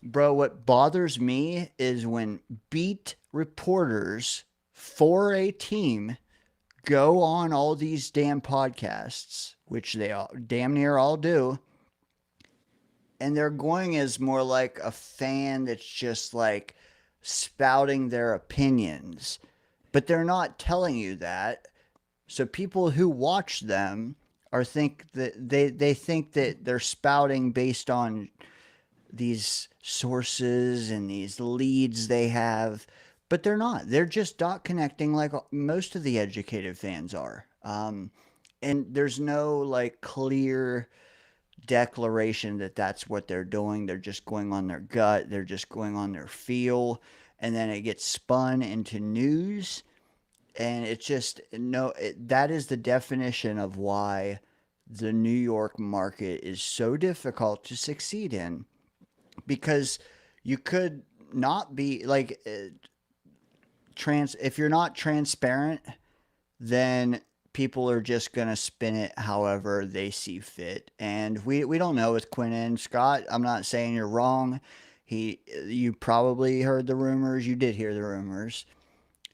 Bro, what bothers me is when beat reporters for a team go on all these damn podcasts, which they all, damn near all do, and they're going as more like a fan that's just like spouting their opinions, but they're not telling you that. So people who watch them think that they think that they're spouting based on these sources and these leads they have. But they're not. They're just dot connecting like most of the educated fans are. And there's no like clear declaration that that's what they're doing. They're just going on their gut. They're just going on their feel. And then it gets spun into news. And it's just, that is the definition of why the New York market is so difficult to succeed in because you could not be like if you're not transparent, then people are just going to spin it however they see fit. And we don't know with Quinnen. Scott, I'm not saying you're wrong. You probably heard the rumors. You did hear the rumors.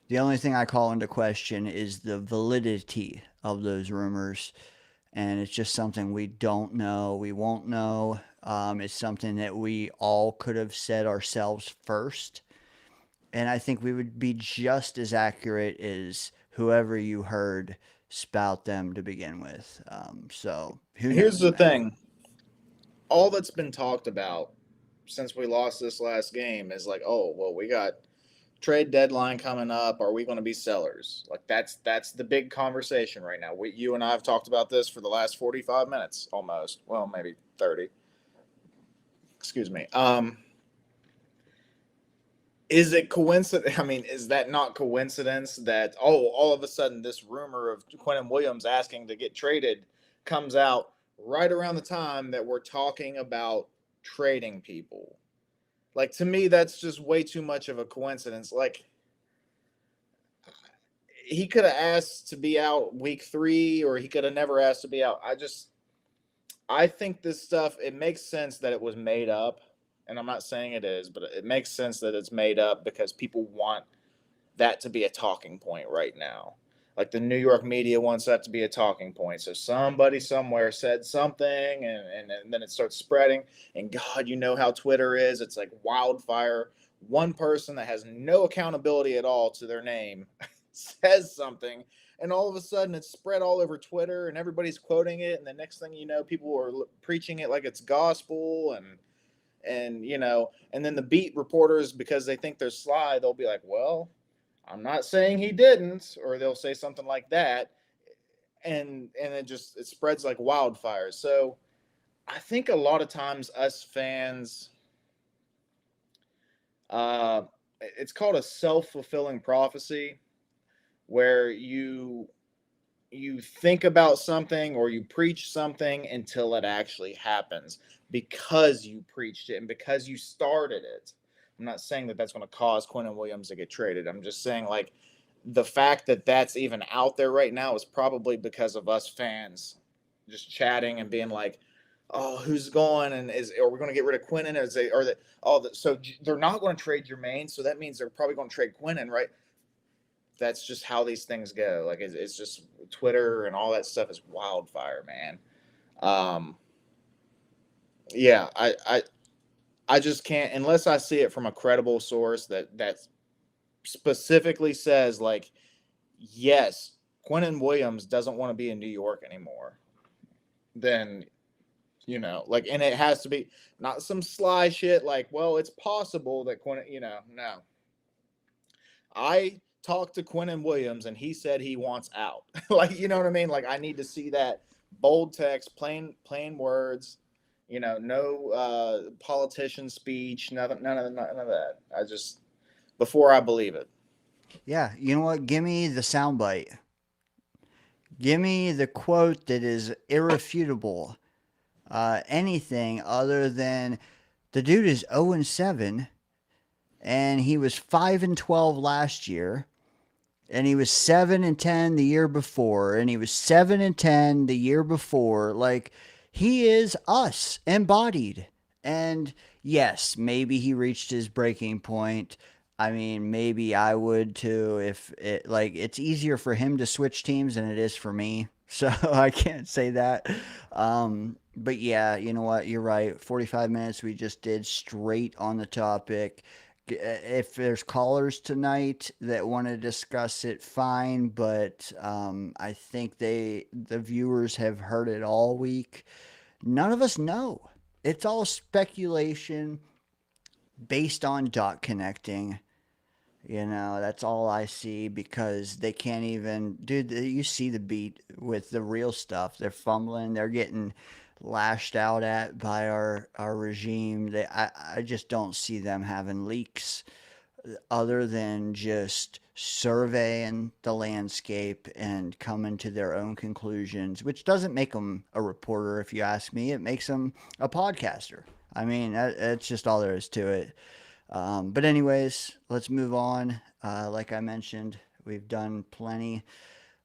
The only thing I call into question is the validity of those rumors. And it's just something we don't know. We won't know. It's something that we all could have said ourselves first. And I think we would be just as accurate as whoever you heard spout them to begin with. So Here's knows, the thing. All that's been talked about since we lost this last game is like, oh, well, we got trade deadline coming up. Are we going to be sellers? Like that's the big conversation right now. You and I have talked about this for the last 45 minutes almost. Well, maybe 30. Excuse me. Is it coincidence? I mean, is that not coincidence that, all of a sudden this rumor of Quinnen Williams asking to get traded comes out right around the time that we're talking about trading people? Like, to me, that's just way too much of a coincidence. Like, he could have asked to be out week 3, or he could have never asked to be out. I think this stuff, it makes sense that it was made up. And I'm not saying it is, but it makes sense that it's made up because people want that to be a talking point right now. Like the New York media wants that to be a talking point. So somebody somewhere said something and then it starts spreading. And God, you know how Twitter is. It's like wildfire. One person that has no accountability at all to their name says something. And all of a sudden it's spread all over Twitter and everybody's quoting it. And the next thing you know, people are preaching it like it's gospel and then the beat reporters, because they think they're sly, they'll be like, well, I'm not saying he didn't, or they'll say something like that. And it spreads like wildfire. So I think a lot of times us fans, it's called a self-fulfilling prophecy, where you think about something or you preach something until it actually happens because you preached it and because you started it. I'm not saying that that's going to cause Quinnen Williams to get traded. I'm just saying, like, the fact that that's even out there right now is probably because of us fans just chatting and being like, oh, who's going, and are we going to get rid of Quinnen? So they're not going to trade Jermaine, so that means they're probably going to trade Quinnen, right? That's just how these things go. Like, it's just Twitter and all that stuff is wildfire, man. Yeah, I just can't, unless I see it from a credible source that specifically says, like, yes, Quinnen Williams doesn't want to be in New York anymore. Then, like, and it has to be not some sly shit like, well, it's possible that Quinnen, no. I talked to Quinnen Williams and he said he wants out. Like, you know what I mean? Like, I need to see that bold text, plain words, no politician speech, none of that. Before I believe it. Yeah, you know what? Give me the soundbite. Give me the quote that is irrefutable. Anything other than the dude is 0-7, and he was 5-12 last year, and he was 7-10 the year before, and he was 7-10 the year before. Like, he is us embodied. And yes, maybe he reached his breaking point. I mean, maybe I would too if it's easier for him to switch teams than it is for me. So I can't say that. But yeah, you know what? You're right. 45 minutes we just did straight on the topic. If there's callers tonight that want to discuss it, fine. But I think the viewers have heard it all week. None of us know. It's all speculation based on dot connecting. That's all I see, because they can't even, dude, you see the beat with the real stuff. They're fumbling. They're getting lashed out at by our regime. I just don't see them having leaks. other than just surveying the landscape and coming to their own conclusions, which doesn't make them a reporter, if you ask me. It makes them a podcaster. I mean, that's just all there is to it. But anyways, let's move on. Like I mentioned, we've done plenty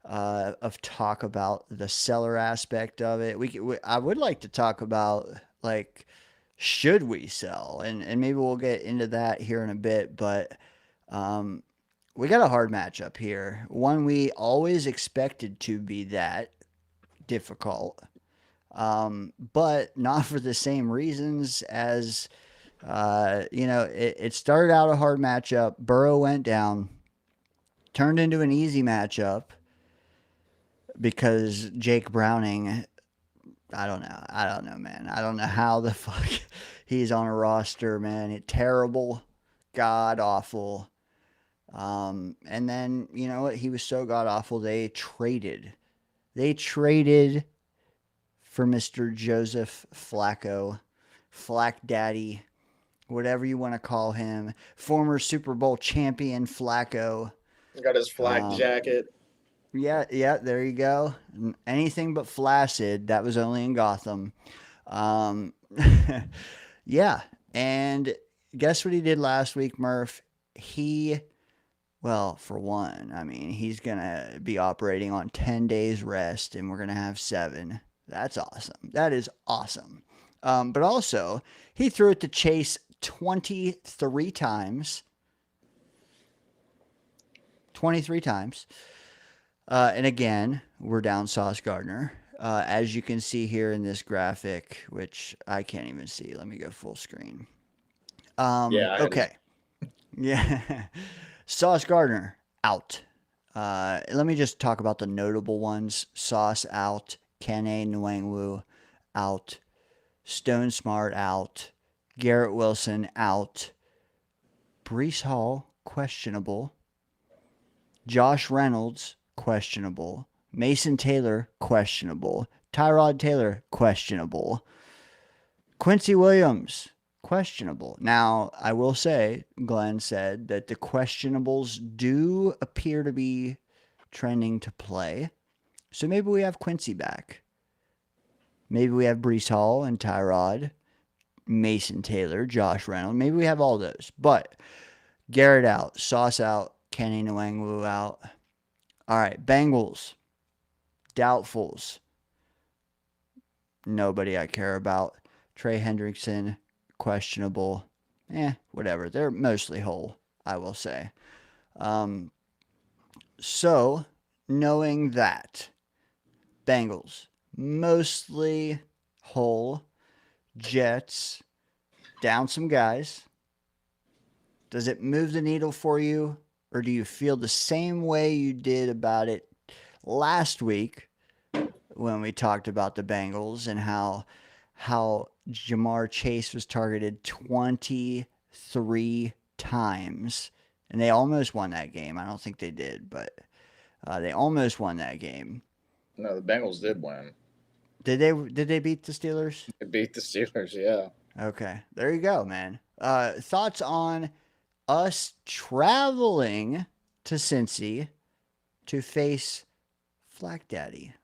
of talk about the seller aspect of it. I would like to talk about, like, should we sell? And maybe we'll get into that here in a bit, but we got a hard matchup here. One we always expected to be that difficult, but not for the same reasons as, it started out a hard matchup. Burrow went down, turned into an easy matchup because Jake Browning, I don't know, man. I don't know how the fuck he's on a roster, man. Terrible, god awful. And then, you know what? He was so god awful, they traded for Mr. Joseph Flacco, Flack Daddy, whatever you want to call him, former Super Bowl champion Flacco. Got his flak jacket. Yeah, there you go. Anything but flaccid. That was only in Gotham. Yeah, and guess what he did last week, Murph? Well, for one, I mean, he's going to be operating on 10 days rest, and we're going to have 7. That's awesome. That is awesome. But also, he threw it to Chase 23 times. 23 times. And again, we're down Sauce Gardner. As you can see here in this graphic, which I can't even see. Let me go full screen. Okay. Yeah. Sauce Gardner, out. Let me just talk about the notable ones. Sauce, out. Kene Nwangwu, out. Stone Smart, out. Garrett Wilson, out. Breece Hall, questionable. Josh Reynolds, questionable. Mason Taylor, questionable. Tyrod Taylor, questionable. Quincy Williams, questionable. Now, I will say, Glenn said that the questionables do appear to be trending to play. So maybe we have Quincy back. Maybe we have Breece Hall and Tyrod, Mason Taylor, Josh Reynolds. Maybe we have all those. But Garrett out, Sauce out, Kenny Nwangwu out. All right, Bengals, doubtfuls. Nobody I care about. Trey Hendrickson, questionable. Whatever. They're mostly whole, I will say. So, knowing that, Bengals, mostly whole. Jets, down some guys. Does it move the needle for you? Or do you feel the same way you did about it last week when we talked about the Bengals and how Jamar Chase was targeted 23 times, and they almost won that game? I don't think they did, but they almost won that game. No, the Bengals did win. Did they beat the Steelers? They beat the Steelers, yeah. Okay, there you go, man. Thoughts on us traveling to Cincy to face Flack Daddy?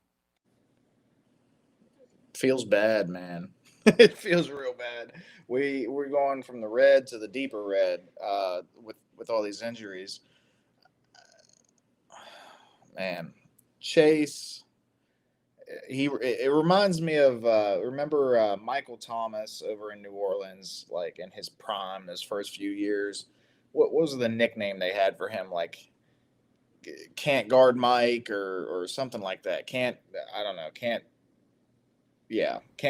Feels bad, man. It feels real bad. We're going from the red to the deeper red with all these injuries. Man, Chase. It reminds me of remember Michael Thomas over in New Orleans, like in his prime, his first few years. What was the nickname they had for him? Like, can't guard Mike or something like that. Can't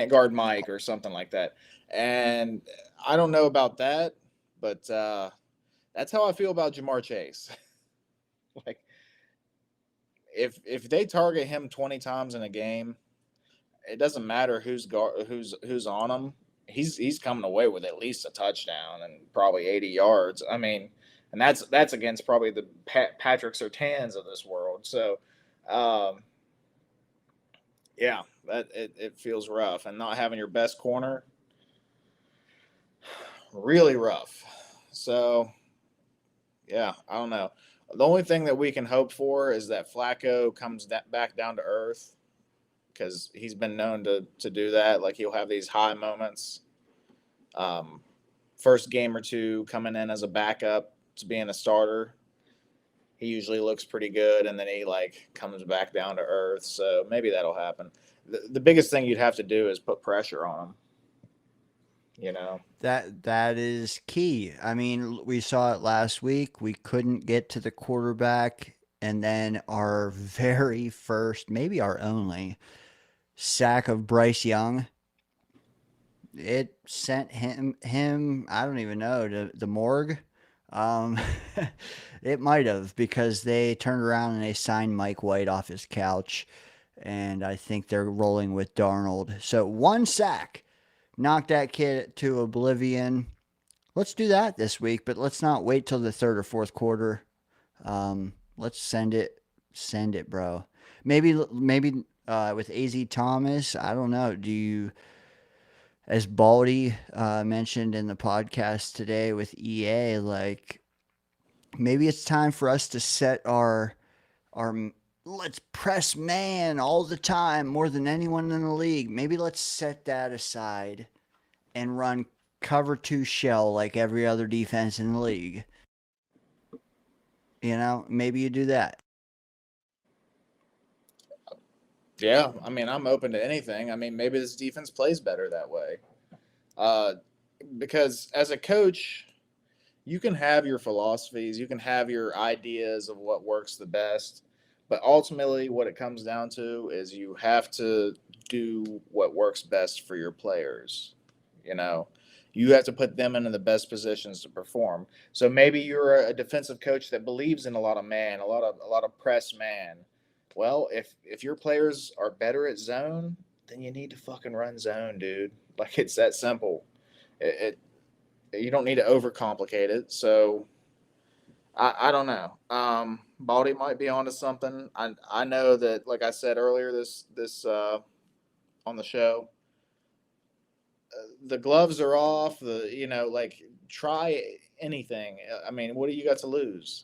guard Mike or something like that. And I don't know about that, but that's how I feel about Jamar Chase. Like, if they target him 20 times in a game, it doesn't matter who's on him. He's coming away with at least a touchdown and probably 80 yards. I mean, and that's against probably the Patrick Surtains of this world. So, yeah, it feels rough, and not having your best corner, really rough. So, Yeah, I don't know. The only thing that we can hope for is that Flacco comes back down to earth, because he's been known to do that. Like, he'll have these high moments. Um, First game or two coming in as a backup to being a starter, he usually looks pretty good, and then he like comes back down to earth. So maybe that'll happen. The biggest thing you'd have to do is put pressure on him. You know. That is key. I mean, we saw it last week. We couldn't get to the quarterback, and then our very first, maybe our only sack of Bryce Young, it sent him I don't even know, to the morgue. Um, it might have, because they turned around and they signed Mike White off his couch, and I think they're rolling with Darnold. So one sack knocked that kid to oblivion. Let's do that this week, but let's not wait till the third or fourth quarter. Let's send it, bro. Maybe with AZ Thomas, I don't know. Do you, as Baldy mentioned in the podcast today with EA, like, maybe it's time for us to set our let's press man all the time more than anyone in the league. Maybe let's set that aside and run cover 2 shell like every other defense in the league. You know, maybe you do that. Yeah, I mean, I'm open to anything. I mean, maybe this defense plays better that way. Because as a coach, you can have your philosophies, you can have your ideas of what works the best, but ultimately what it comes down to is you have to do what works best for your players. You know, you have to put them into the best positions to perform. So maybe you're a defensive coach that believes in a lot of man, a lot of press man. Well, if your players are better at zone, then you need to fucking run zone, dude. Like, it's that simple. You don't need to overcomplicate it. So I don't know. Baldy might be onto something. I know that, like I said earlier, this on the show, the gloves are off. Like, try anything. I mean, what do you got to lose?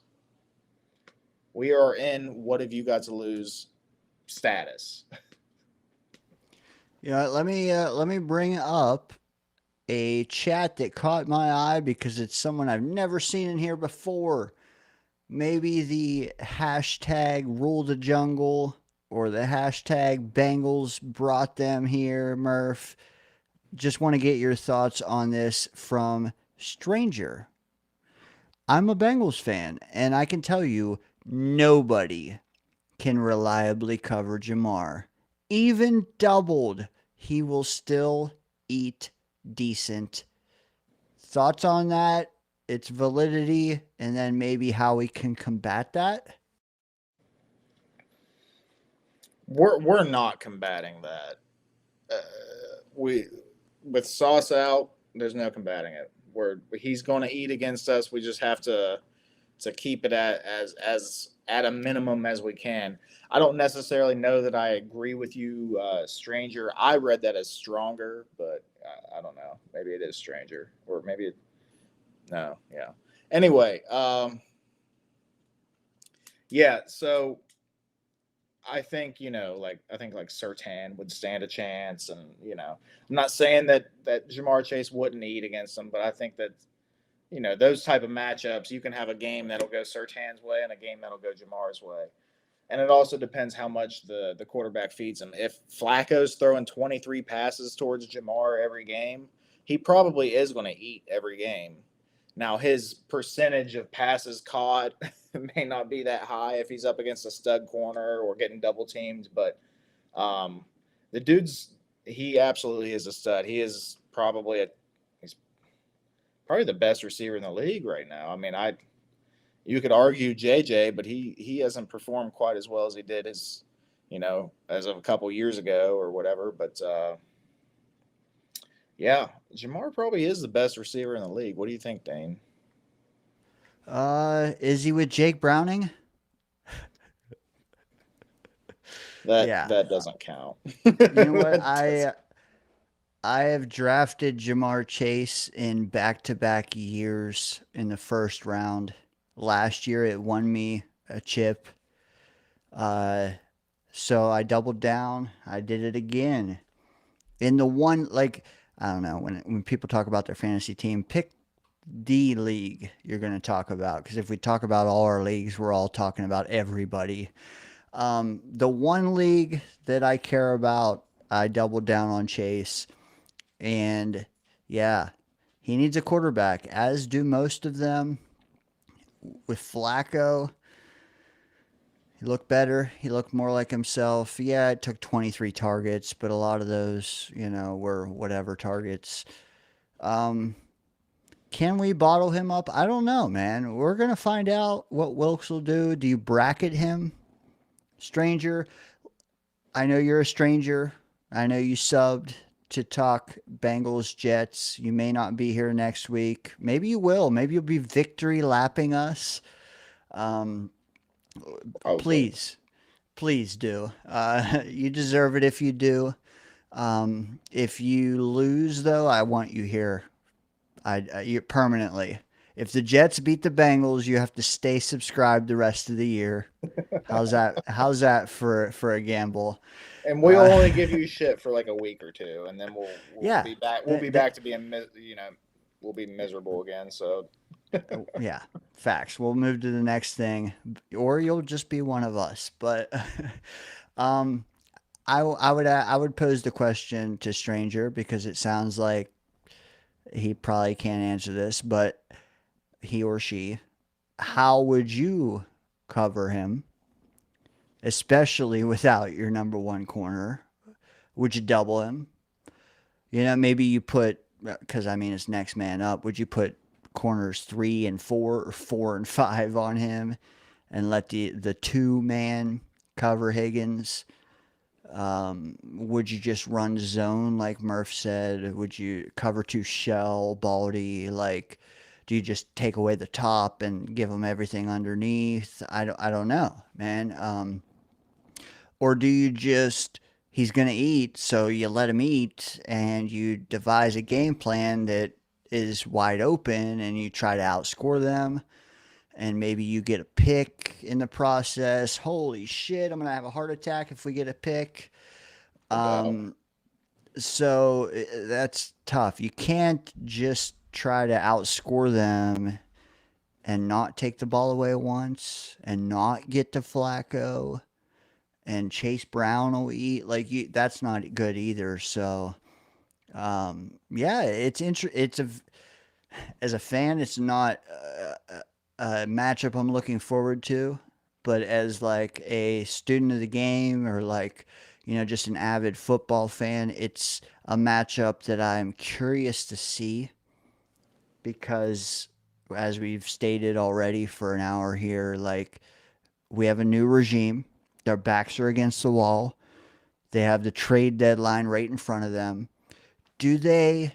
We are in what have you got to lose status. Yeah, let me bring up a chat that caught my eye because it's someone I've never seen in here before. Maybe the hashtag rule the jungle or the hashtag Bengals brought them here, Murph. Just want to get your thoughts on this from Stranger. I'm a Bengals fan, and I can tell you nobody can reliably cover Jamar. Even doubled, he will still eat decent. Thoughts on that? Its validity, and then maybe how we can combat that? We're not combating that. We with Sauce out, there's no combating it. He's going to eat against us. We just have to keep it at a minimum as we can. I don't necessarily know that I agree with you, Stranger. I read that as stronger, but I don't know. Maybe it is Stranger, or maybe no. Yeah. Anyway, yeah. So I think like Surtain would stand a chance, and I'm not saying that Jamar Chase wouldn't eat against them, but I think that those type of matchups, you can have a game that'll go Surtain's way and a game that'll go Jamar's way. And it also depends how much the quarterback feeds him. If Flacco's throwing 23 passes towards Jamar every game, he probably is going to eat every game. Now, his percentage of passes caught may not be that high if he's up against a stud corner or getting double teamed, but the he absolutely is a stud. He's probably the best receiver in the league right now. I mean, you could argue JJ, but he hasn't performed quite as well as he did as of a couple years ago or whatever. But yeah, Jamar probably is the best receiver in the league. What do you think, Dane? Is he with Jake Browning? That doesn't count. You know what? I have drafted Jamar Chase in back-to-back years in the first round. last year. It won me a chip. So I doubled down. I did it again. In the one, like, I don't know, when people talk about their fantasy team, pick the league you're going to talk about. Because if we talk about all our leagues, we're all talking about everybody. The one league that I care about, I doubled down on Chase. And yeah, he needs a quarterback, as do most of them. With Flacco, he looked better. He looked more like himself. Yeah, it took 23 targets, but a lot of those, were whatever targets. Can we bottle him up? I don't know, man. We're going to find out what Wilkes will do. Do you bracket him? Stranger, I know you're a stranger. I know you subbed to talk Bengals Jets. You may not be here next week. Maybe you will. Maybe you'll be victory lapping us. Please do. You deserve it if you do. If you lose, though, I want you here. You permanently. If the Jets beat the Bengals, you have to stay subscribed the rest of the year. How's that? How's that for a gamble? And we'll only give you shit for like a week or two, and then we'll Yeah. be back. We'll be back to being we'll be miserable again. So Yeah, facts. We'll move to the next thing, or you'll just be one of us. But I would pose the question to Stranger, because it sounds like he probably can't answer this, but he or she, how would you cover him, especially without your number one corner? Would you double him? Maybe you put, because I mean it's next man up. Would you put corners 3 and 4 or 4 and 5 on him, and let the 2-man cover Higgins? Would you just run zone like Murph said? Would you cover 2 shell Baldy? Like, do you just take away the top and give him everything underneath? I don't know, man. Or do you just, he's gonna eat, so you let him eat, and you devise a game plan that is wide open, and you try to outscore them, and maybe you get a pick in the process. Holy shit, I'm gonna have a heart attack if we get a pick. So that's tough. You can't just try to outscore them and not take the ball away once, and not get to Flacco, and Chase Brown will eat. Like, that's not good either. So yeah, as a fan, it's not a matchup I'm looking forward to, but as like a student of the game, or like, just an avid football fan, it's a matchup that I'm curious to see, because as we've stated already for an hour here, like, we have a new regime. Their backs are against the wall. They have the trade deadline right in front of them. Do they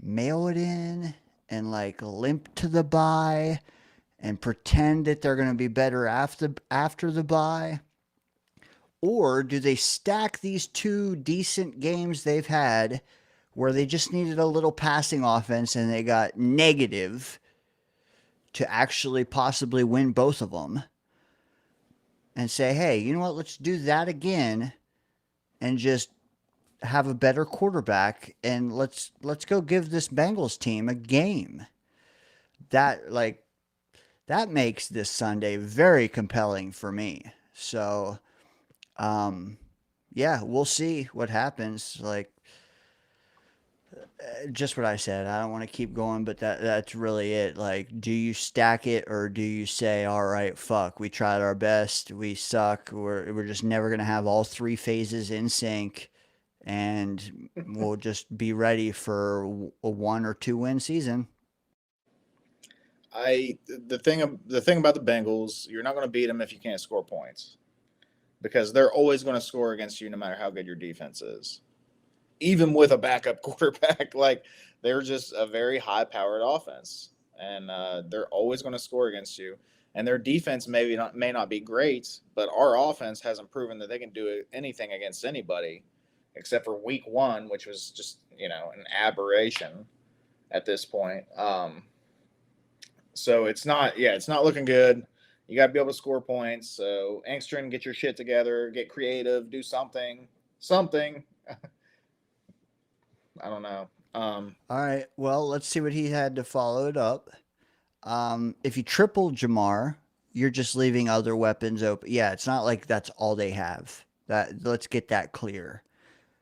mail it in and like limp to the bye and pretend that they're going to be better after the bye? Or do they stack these 2 decent games they've had, where they just needed a little passing offense and they got negative, to actually possibly win both of them, and say, hey, you know what, let's do that again and just have a better quarterback, and let's go give this Bengals team a game? That makes this Sunday very compelling for me. So yeah, we'll see what happens. Like, just what I said. I don't want to keep going, but that's really it. Like, do you stack it, or do you say, all right, fuck, we tried our best, we suck, we're just never going to have all 3 phases in sync, and we'll just be ready for a 1 or 2 win season? The thing about the Bengals, you're not going to beat them if you can't score points, because they're always going to score against you no matter how good your defense is. Even with a backup quarterback, like, they're just a very high-powered offense, and they're always going to score against you. And their defense may not be great, but our offense hasn't proven that they can do anything against anybody, except for week 1, which was just an aberration at this point. So it's not looking good. You got to be able to score points. So Engstrom, get your shit together, get creative, do something. I don't know. All right. Well, let's see what he had to follow it up. If you triple Jamar, you're just leaving other weapons open. Yeah, it's not like that's all they have. Let's get that clear.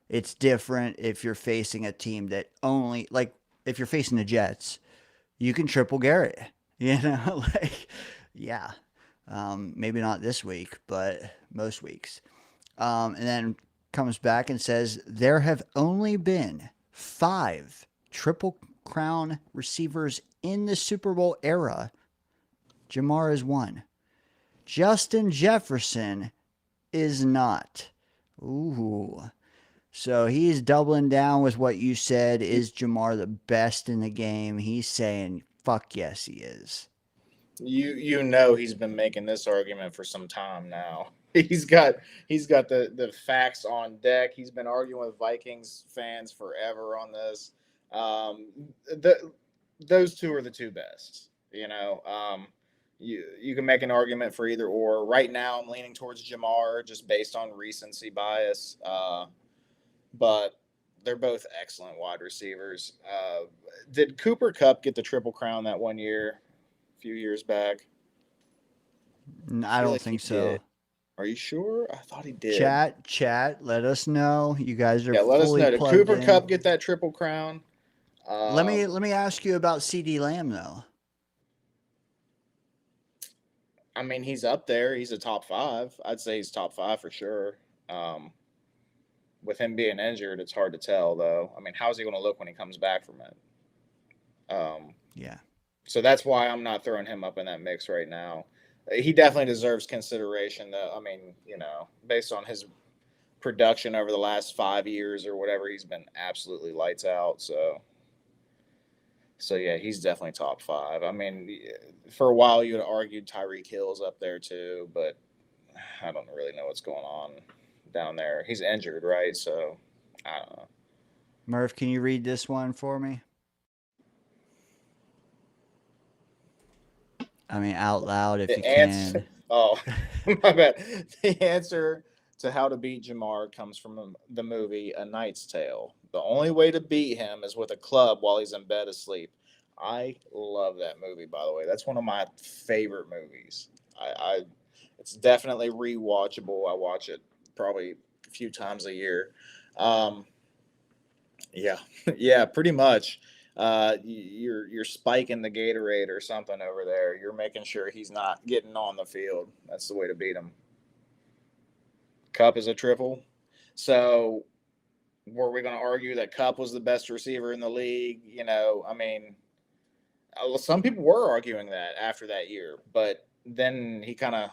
It's different if you're facing a team that only, like, if you're facing the Jets, you can triple Garrett. You know, like, yeah. Maybe not this week, but most weeks. And then comes back and says there have only been 5 Triple Crown receivers in the Super Bowl era. Jamar is one. Justin Jefferson is not. Ooh. So he's doubling down with what you said. Is Jamar the best in the game? He's saying, fuck yes, he is. You know he's been making this argument for some time now. He's got the facts on deck. He's been arguing with Vikings fans forever on this. Those two are the two best. You know, you can make an argument for either or. Right now, I'm leaning towards Jamar just based on recency bias. But they're both excellent wide receivers. Did Cooper Kupp get the Triple Crown that one year, a few years back? I don't think so. Did. Are you sure? I thought he did. Chat, let us know. You guys are let us fully know. Did plugged Cooper in. Kupp get that Triple Crown? Let me ask you about CD Lamb though. I mean, he's up there. He's a top 5. I'd say he's top 5 for sure. With him being injured, it's hard to tell though. I mean, how's he going to look when he comes back from it? Yeah. So that's why I'm not throwing him up in that mix right now. He definitely deserves consideration, though. I mean, you know, based on his production over the last 5 years or whatever, he's been absolutely lights out. So yeah, he's definitely top 5. I mean, for a while you had argued Tyreek Hill's up there too, but I don't really know what's going on down there. He's injured, right? So I don't know. Murph, can you read this one for me? I mean, out loud if you can. Oh, my bad. The answer to how to beat Jamar comes from the movie A Knight's Tale. The only way to beat him is with a club while he's in bed asleep. I love that movie, by the way. That's one of my favorite movies. It's definitely rewatchable. I watch it probably a few times a year. Yeah, pretty much. You're spiking the Gatorade or something over there. You're making sure he's not getting on the field. That's the way to beat him. Kupp is a triple. So were we going to argue that Kupp was the best receiver in the league? You know, I mean, some people were arguing that after that year, but then he kind of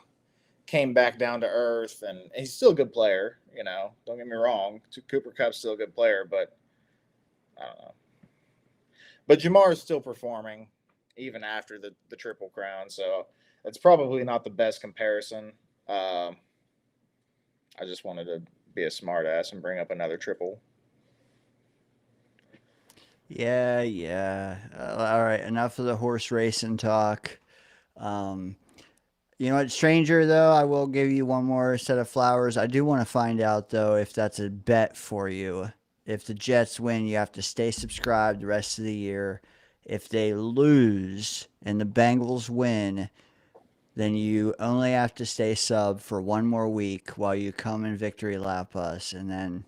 came back down to earth, and he's still a good player. You know, don't get me wrong. Cooper Kupp's still a good player, but I don't know. But Jamar is still performing even after the Triple Crown, so it's probably not the best comparison. I just wanted to be a smart ass and bring up another triple. Yeah. All right, enough of the horse racing talk. You know what, stranger, though, I will give you one more set of flowers. I do want to find out, though, if that's a bet for you. If the Jets win, you have to stay subscribed the rest of the year. If they lose and the Bengals win, then you only have to stay sub for one more week while you come and victory lap us, and then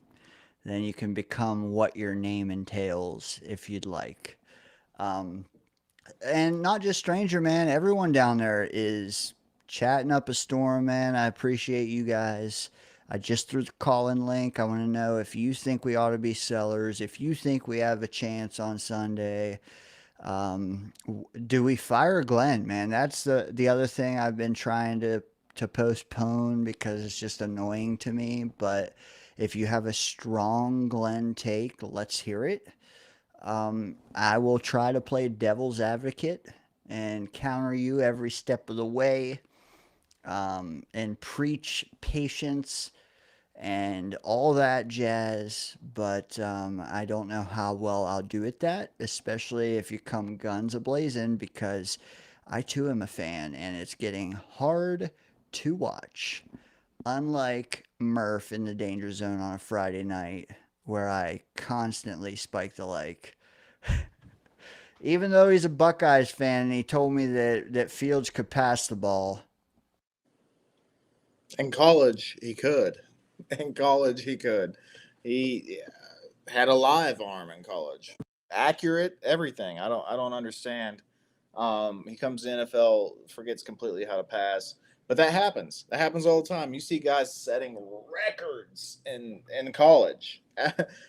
you can become what your name entails if you'd like. And not just stranger, man. Everyone down there is chatting up a storm, man. I appreciate you guys. I just threw the call-in link. I want to know if you think we ought to be sellers, if you think we have a chance on Sunday. Do we fire Glenn, man? That's the other thing I've been trying to postpone because it's just annoying to me. But if you have a strong Glenn take, let's hear it. I will try to play devil's advocate and counter you every step of the way, and preach patience and all that jazz, but I don't know how well I'll do at that, especially if you come guns a-blazing, because I too am a fan, and it's getting hard to watch. Unlike Murph in the Danger Zone on a Friday night, where I constantly spike the like. Even though he's a Buckeyes fan and he told me that Fields could pass the ball. In college, he could. In college, he could. He had a live arm in college. Accurate, everything. I don't understand. He comes to NFL, forgets completely how to pass. But that happens. That happens all the time. You see guys setting records in college.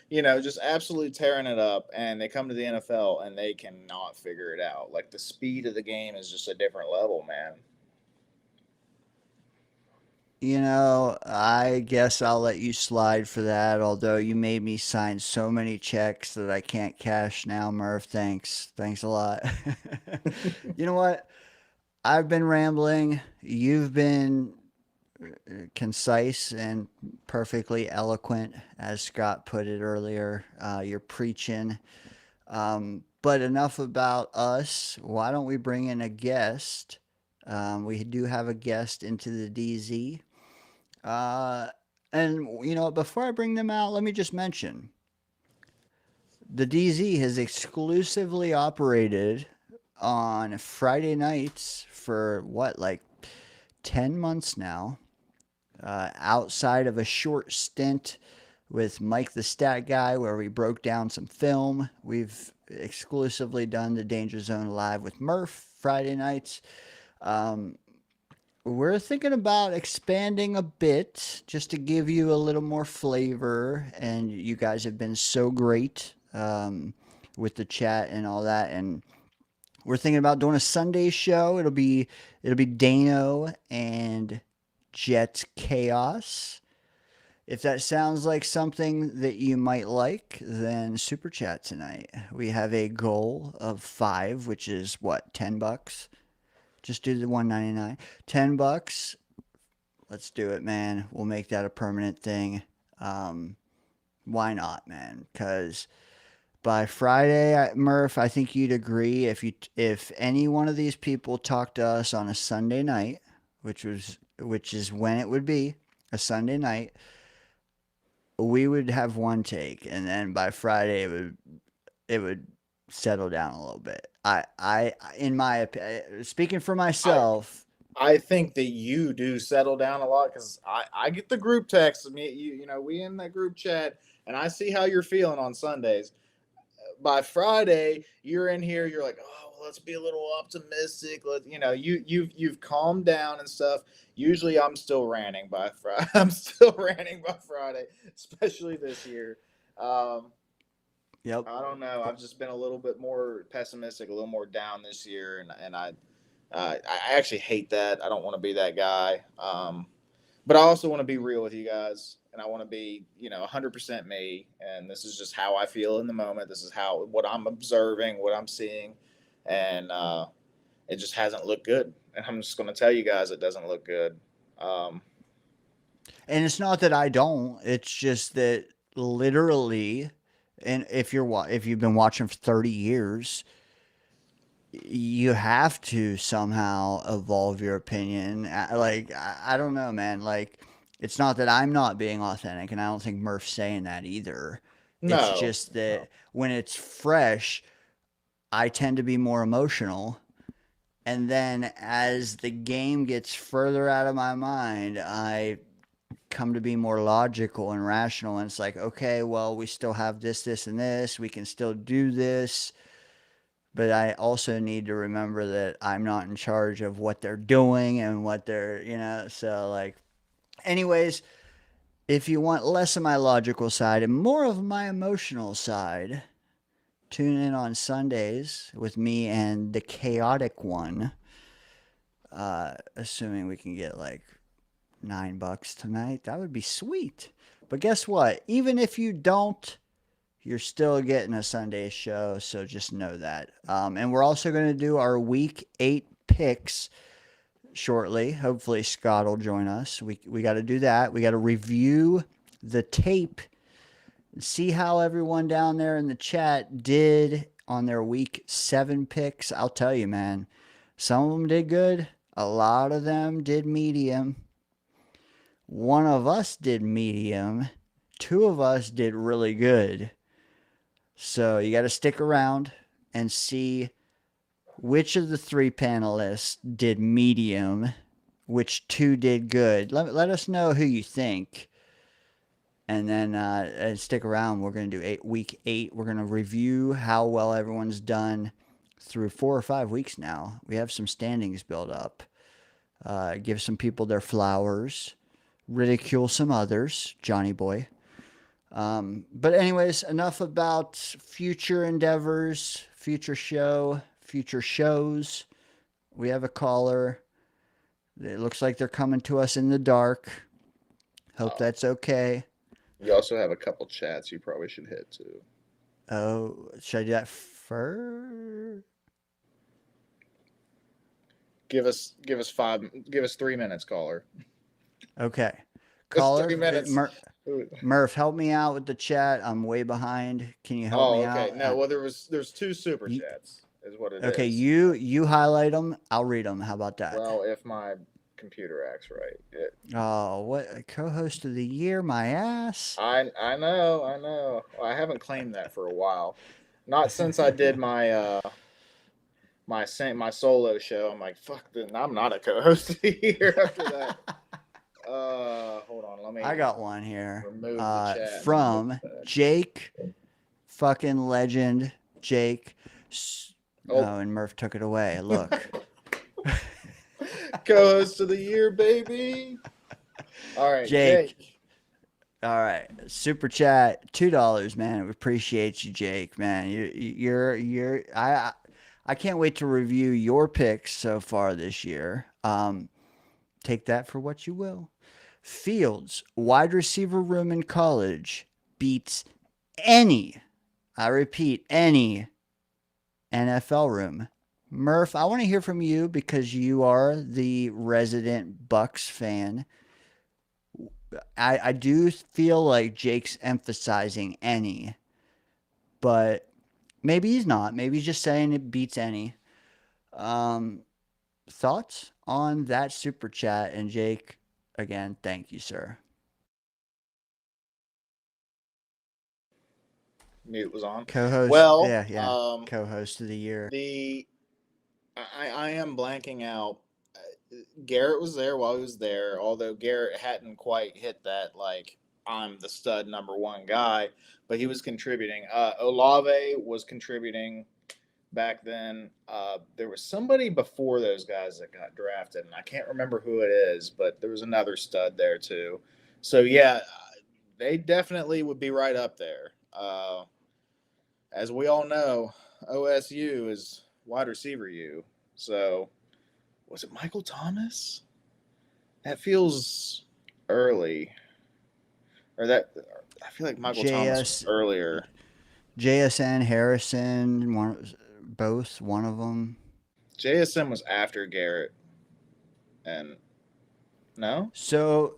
Just absolutely tearing it up, and they come to the NFL and they cannot figure it out. Like, the speed of the game is just a different level, man. I guess I'll let you slide for that, although you made me sign so many checks that I can't cash now, Murph. Thanks. Thanks a lot. You know what? I've been rambling. You've been concise and perfectly eloquent, as Scott put it earlier. You're preaching. But enough about us. Why don't we bring in a guest? We do have a guest into the DZ. And before I bring them out, let me just mention the DZ has exclusively operated on Friday nights for like 10 months now, outside of a short stint with Mike the Stat Guy where we broke down some film. We've exclusively done the Danger Zone live with Murph Friday nights. We're thinking about expanding a bit just to give you a little more flavor, and you guys have been so great with the chat and all that, and we're thinking about doing a Sunday show. It'll be Dano and Jet Chaos. If that sounds like something that you might like, then super chat tonight. We have a goal of 5, which is what, $10? Just do the $1.99. $10. Let's do it, man. We'll make that a permanent thing. Why not, man? Because by Friday, Murph, I think you'd agree if any one of these people talked to us on a Sunday night, which is when it would be a Sunday night, we would have one take, and then by Friday it would settle down a little bit. I in my opinion, speaking for myself, I think that you do settle down a lot because I get the group text. We in that group chat, and I see how you're feeling on Sundays. By Friday, you're in here. You're like, oh, well, let's be a little optimistic. You've calmed down and stuff. Usually, I'm still ranting by Friday. Especially this year. Yep. I don't know. I've just been a little bit more pessimistic, a little more down this year, and I actually hate that. I don't want to be that guy. But I also want to be real with you guys, and I want to be, 100% me. And this is just how I feel in the moment. This is what I'm observing, what I'm seeing, and it just hasn't looked good. And I'm just going to tell you guys, it doesn't look good. And it's not that I don't. It's just that literally. And if you've been watching for 30 years, you have to somehow evolve your opinion. I don't know, man. Like, it's not that I'm not being authentic, and I don't think Murph's saying that either. No. It's just that when it's fresh, I tend to be more emotional. And then as the game gets further out of my mind, I come to be more logical and rational, and it's like, okay, well, we still have this, and this, we can still do this, but I also need to remember that I'm not in charge of what they're doing and what they're, so like, anyways, if you want less of my logical side and more of my emotional side, tune in on Sundays with me and the chaotic one, assuming we can get like $9 tonight. That would be sweet. But guess what? Even if you don't, you're still getting a Sunday show, so just know that. And we're also going to do our week 8 picks shortly. Hopefully Scott will join us. We got to do that. We got to review the tape and see how everyone down there in the chat did on their week 7 picks. I'll tell you, man, Some of them did good. A lot of them did medium. One of us did medium. Two of us did really good. So you got to stick around and see which of the three panelists did medium, which two did good. Let us know who you think. And then stick around. We're going to do week 8. We're going to review how well everyone's done through 4 or 5 weeks now. We have some standings built up. Give some people their flowers. Ridicule some others. Johnny boy. But anyways, enough about future endeavors, future shows. We have a caller. It looks like they're coming to us in the dark. Hope that's okay. You also have a couple chats you probably should hit too. Oh, should I do that first? Give us 3 minutes, caller. Okay. Just Caller, 3 minutes. Murph, help me out with the chat. I'm way behind. Can you help me out? No, well there's 2 super chats is what it is. Okay, you highlight them. I'll read them. How about that? Well, if my computer acts right. Oh, what co-host of the year? My ass. I know. I haven't claimed that for a while. Not since I did my my solo show. I'm like, fuck, I'm not a co-host of the year after that. Hold on, I got one here. Remove the chat. From Jake, fucking legend, Jake. Oh, and Murph took it away. Look. Co-host of the year, baby. All right, Jake. All right, super chat, $2, man. We appreciate you, Jake, man. You're. I can't wait to review your picks so far this year. Take that for what you will. Fields, wide receiver room in college beats any, I repeat, any NFL room. Murph, I want to hear from you because you are the resident Bucks fan. I do feel like Jake's emphasizing any, but maybe he's not. Maybe he's just saying it beats any. Thoughts on that super chat? And Jake, again, thank you, sir. Mute was on. Co-host. Well, yeah. Co-host of the year. I am blanking out. Garrett was there while he was there, although Garrett hadn't quite hit that, like, I'm the stud number 1 guy, but he was contributing. Olave was contributing back then. There was somebody before those guys that got drafted, and I can't remember who it is, but there was another stud there too. So, yeah, they definitely would be right up there. As we all know, OSU is wide receiver U. So, was it Michael Thomas? That feels early. Or that, I feel like Michael Thomas was earlier. JSN, Harrison, one of them. JSN was after Garrett. And no? So,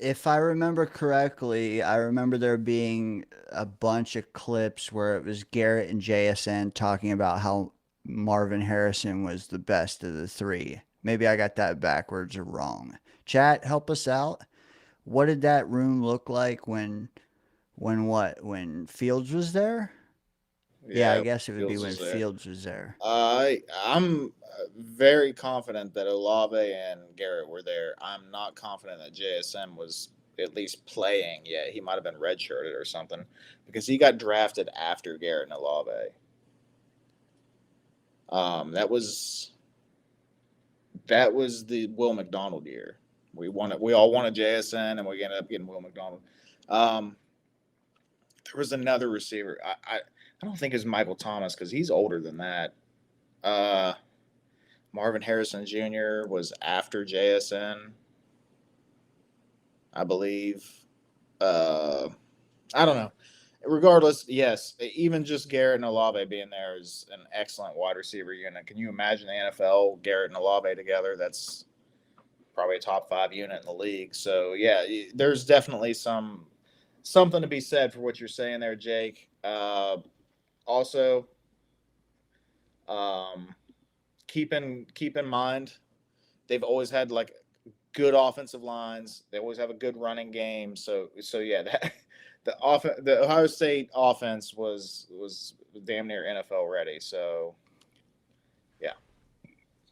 if I remember correctly, I remember there being a bunch of clips where it was Garrett and JSN talking about how Marvin Harrison was the best of the 3. Maybe I got that backwards or wrong. Chat, help us out. What did that room look like when Fields was there? Yeah, I guess it would be when Fields was there. I'm very confident that Olave and Garrett were there. I'm not confident that JSN was at least playing yet. He might have been redshirted or something because he got drafted after Garrett and Olave. That was the Will McDonald year. We all wanted JSN, and we ended up getting Will McDonald. There was another receiver. I don't think it's Michael Thomas because he's older than that. Marvin Harrison Jr. was after JSN, I believe. I don't know. Regardless, yes, even just Garrett and Olave being there is an excellent wide receiver unit. Can you imagine the NFL, Garrett and Olave together? That's probably a top 5 unit in the league. So, yeah, there's definitely something to be said for what you're saying there, Jake. Also, keep in mind, they've always had like good offensive lines. They always have a good running game. So yeah, the Ohio State offense was damn near NFL ready. So yeah.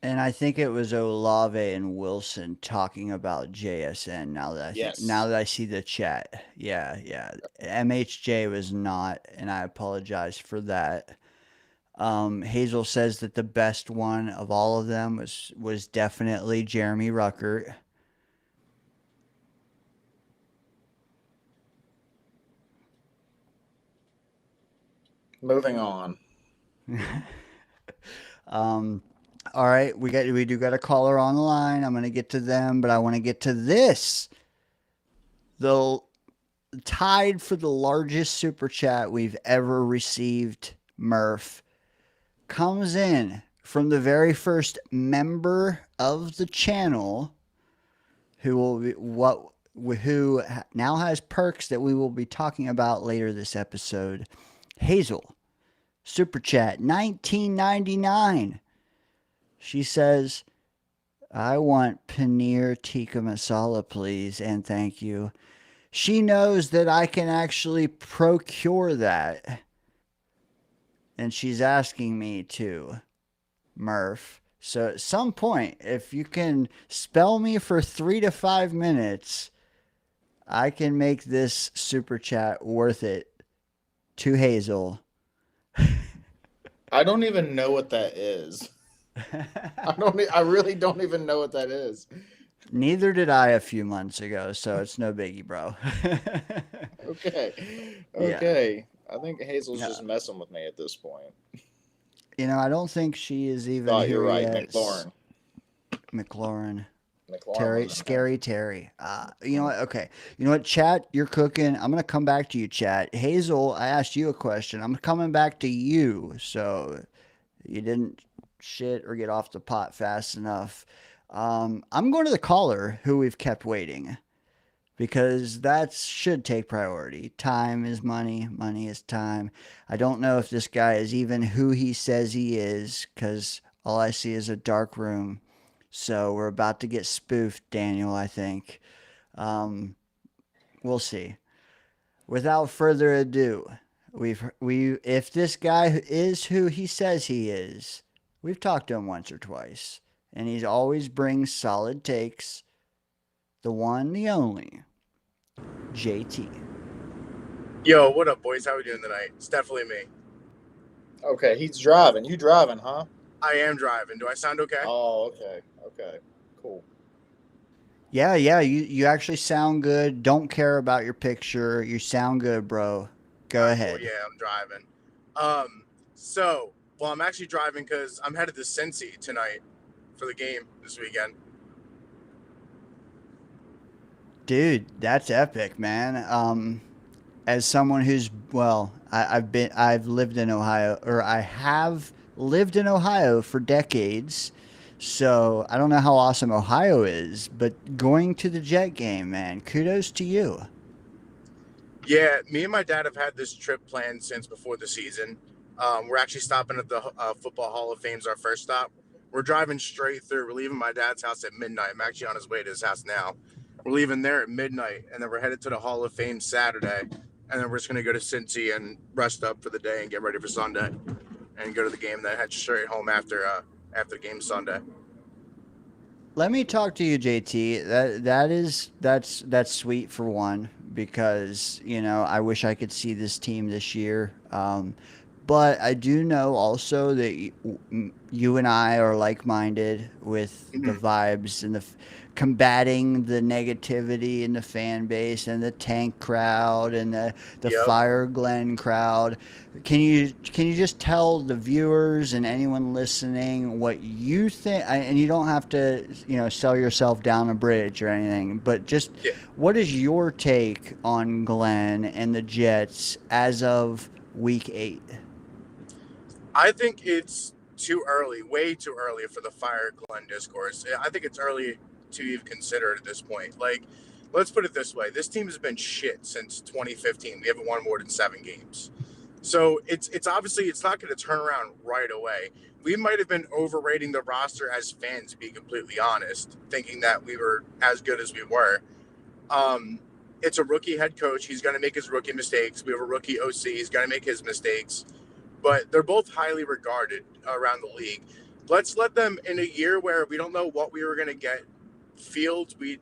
And I think it was Olave and Wilson talking about JSN. Now that I see the chat, yeah. MHJ was not, and I apologize for that. Hazel says that the best one of all of them was definitely Jeremy Ruckert. Moving on. All right, we do got a caller on the line. I'm gonna get to them, but I want to get to this. The tied for the largest super chat we've ever received, Murph, comes in from the very first member of the channel, who now has perks that we will be talking about later this episode. Hazel, super chat 1999. She says, I want paneer tikka masala, please, and thank you. She knows that I can actually procure that. And she's asking me to, Murph. So at some point, if you can spell me for 3 to 5 minutes, I can make this super chat worth it to Hazel. I don't even know what that is. I really don't even know what that is. Neither did I a few months ago, so it's no biggie, bro. Okay. Yeah. I think Hazel's just messing with me at this point. You know, I don't think she is even. Oh, you're right, yet. McLaurin. Terry, scary Terry. You know what? Okay. You know what, chat? You're cooking. I'm gonna come back to you, chat. Hazel, I asked you a question. I'm coming back to you. So you didn't shit or get off the pot fast enough. I'm going to the caller who we've kept waiting, because that should take priority. Time is money. Money is time. I don't know if this guy is even who he says he is, because all I see is a dark room. So we're about to get spoofed, Daniel, I think. We'll see. Without further ado, if this guy is who he says he is, we've talked to him once or twice, and he always brings solid takes. The one, the only, JT. Yo, what up, boys? How we doing tonight? It's definitely me. Okay, he's driving. You driving, huh? I am driving. Do I sound okay? Oh, okay. Okay, cool. Yeah, you actually sound good. Don't care about your picture. You sound good, bro. Go ahead. Cool. Yeah, I'm driving. I'm actually driving because I'm headed to Cincy tonight for the game this weekend. Dude, that's epic, man. As someone who's, I've lived in Ohio, or I have lived in Ohio for decades. So I don't know how awesome Ohio is, but going to the Jet game, man, kudos to you. Yeah, me and my dad have had this trip planned since before the season. We're actually stopping at the Football Hall of Fame's our first stop. We're driving straight through. We're leaving my dad's house at midnight. I'm actually on his way to his house now. We're leaving there at midnight, and then we're headed to the Hall of Fame Saturday, and then we're just going to go to Cincy and rest up for the day and get ready for Sunday and go to the game, and then head straight home after the game Sunday. Let me talk to you, JT. That's sweet for one, because, you know, I wish I could see this team this year. But I do know also that you and I are like-minded with the vibes and the combating the negativity in the fan base and the Tank crowd and the Fire Glen crowd. Can you just tell the viewers and anyone listening what you think? And you don't have to, you know, sell yourself down a bridge or anything, but just what is your take on Glenn and the Jets as of week 8? I think it's too early, way too early for the Fire Glenn discourse. I think it's early to even consider it at this point. Like, let's put it this way. This team has been shit since 2015. We haven't won more than 7 games. So it's obviously it's not going to turn around right away. We might have been overrating the roster as fans, to be completely honest, thinking that we were as good as we were. It's a rookie head coach. He's going to make his rookie mistakes. We have a rookie OC. He's going to make his mistakes. But they're both highly regarded around the league. Let's let them, in a year where we don't know what we were going to get, Fields, we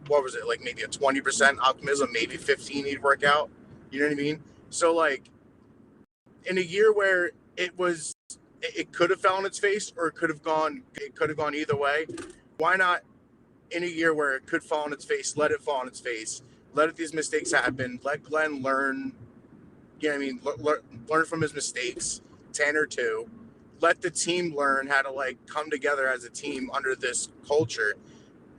what was it, like maybe a 20% optimism, maybe 15 he'd work out. You know what I mean? So, like, in a year where it could have fell on its face, or it could have gone either way, why not, in a year where it could fall on its face, let it fall on its face, let these mistakes happen, let Glenn learn, you know what I mean, learn from his mistakes, 10 or 2, let the team learn how to, like, come together as a team under this culture,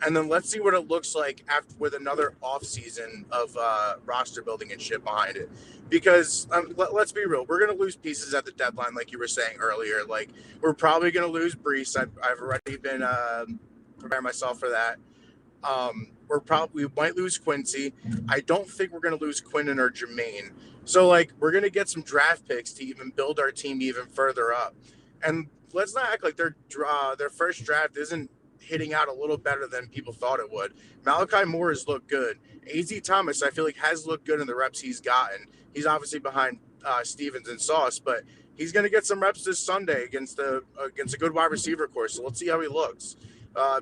and then let's see what it looks like after, with another off season of roster building and shit behind it. Because let's be real, we're going to lose pieces at the deadline, like you were saying earlier. Like, we're probably going to lose Brees. I've already been preparing myself for that. We might lose Quincy. I don't think we're going to lose Quinnen or Jermaine. So, like, we're going to get some draft picks to even build our team even further up. And let's not act like their first draft isn't hitting out a little better than people thought it would. Malachi Moore has looked good. A.Z. Thomas, I feel like, has looked good in the reps he's gotten. He's obviously behind Stevens and Sauce, but he's going to get some reps this Sunday against a good wide receiver course. So let's see how he looks.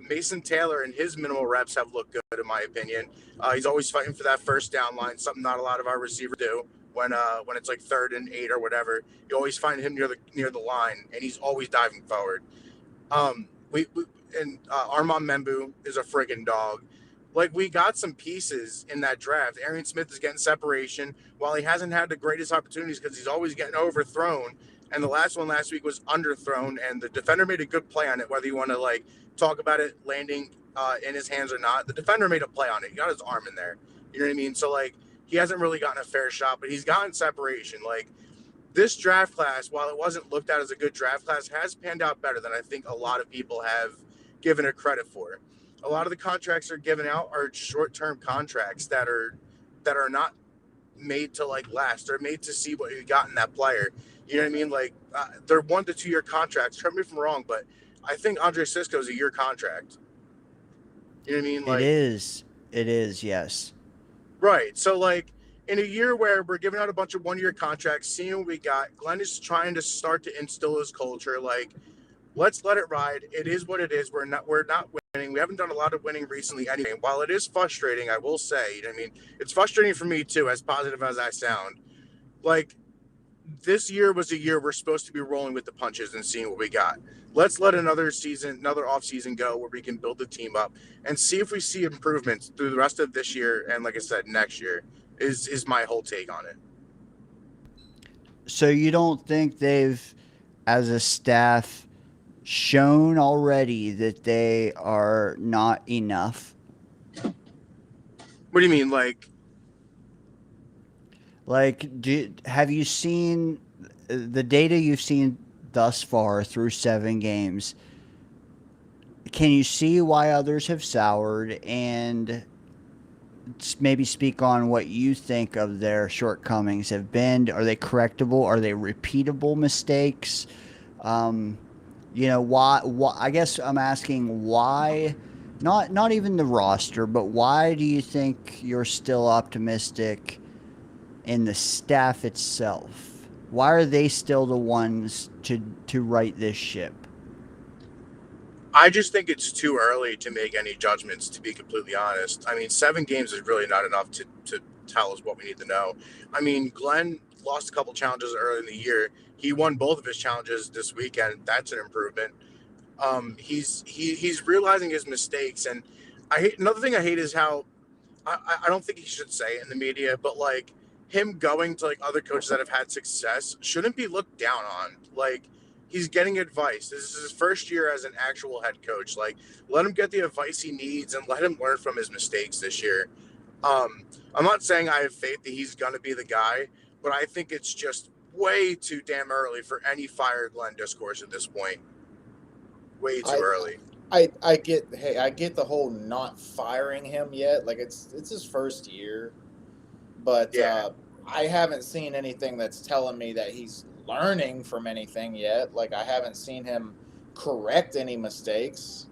Mason Taylor and his minimal reps have looked good, in my opinion. He's always fighting for that first down line, something not a lot of our receivers do. When it's like 3rd and 8 or whatever, you always find him near the line, and he's always diving forward. Armand Membu is a friggin' dog. Like, we got some pieces in that draft. Arian Smith is getting separation while he hasn't had the greatest opportunities because he's always getting overthrown. And the last one last week was underthrown, and the defender made a good play on it, whether you want to, like, talk about it landing in his hands or not. The defender made a play on it. He got his arm in there. You know what I mean? So, like, he hasn't really gotten a fair shot, but he's gotten separation. Like, this draft class, while it wasn't looked at as a good draft class, has panned out better than I think a lot of people have given it credit for. A lot of the contracts are given out are short-term contracts that are not made to, like, last. They're made to see what you got in that player. You know what I mean? Like, they're 1 to 2 year contracts. Correct me if I'm wrong, but I think Andre Sisco is a year contract. You know what I mean? Like, It is, yes. Right. So, like, in a year where we're giving out a bunch of 1 year contracts, seeing what we got, Glenn is trying to start to instill his culture. Like, let's let it ride. It is what it is. We're not winning. We haven't done a lot of winning recently anyway. While it is frustrating, I will say, you know what I mean, it's frustrating for me too, as positive as I sound. Like, this year was a year we're supposed to be rolling with the punches and seeing what we got. Let's let another off season go where we can build the team up and see if we see improvements through the rest of this year. And like I said, next year is my whole take on it. So you don't think they've, as a staff, shown already that they are not enough? What do you mean? Have you seen the data you've seen thus far through 7 games? Can you see why others have soured, and maybe speak on what you think of their shortcomings have been? Are they correctable? Are they repeatable mistakes? Why? I guess I'm asking why. Not even the roster, but why do you think you're still optimistic in the staff itself? Why are they still the ones to right this ship? I just think it's too early to make any judgments, to be completely honest. I mean, 7 games is really not enough to tell us what we need to know. I mean, Glenn lost a couple challenges early in the year. He won both of his challenges this weekend. That's an improvement. He's realizing his mistakes, and another thing I hate is how I don't think he should say it in the media, but, like, him going to, like, other coaches that have had success shouldn't be looked down on. Like, he's getting advice. This is his first year as an actual head coach. Like, let him get the advice he needs and let him learn from his mistakes this year. I'm not saying I have faith that he's going to be the guy, but I think it's just way too damn early for any fire Glenn discourse at this point. Way too early. I get the whole not firing him yet. Like, it's his first year, but Yeah. I haven't seen anything that's telling me that he's learning from anything yet. Like, I haven't seen him correct any mistakes.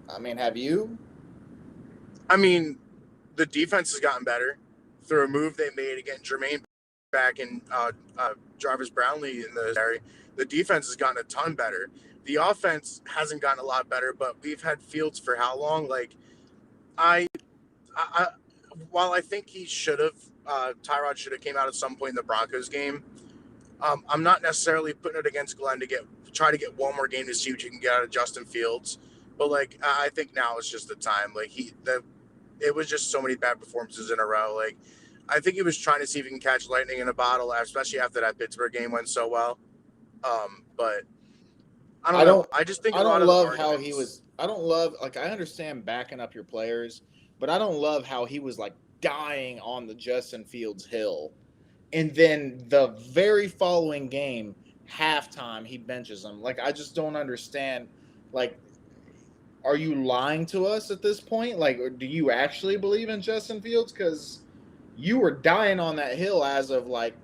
I mean, have you? I mean, the defense has gotten better through a move they made against Jermaine back in Jarvis Brownlee in the area. The defense has gotten a ton better. The offense hasn't gotten a lot better, but we've had Fields for how long? Like, I while I think he should have, Tyrod should have came out at some point in the Broncos game. I'm not necessarily putting it against Glenn to try to get one more game to see what you can get out of Justin Fields, but like I think now is just the time. Like it was just so many bad performances in a row. Like I think he was trying to see if he can catch lightning in a bottle, especially after that Pittsburgh game went so well. But I don't know. I just think I don't love how he was. I don't love, like, I understand backing up your players, but I don't love how he was like dying on the Justin Fields hill. And then the very following game, halftime, he benches him. Like, I just don't understand. Like, are you lying to us at this point? Like, do you actually believe in Justin Fields? Because you were dying on that hill as of like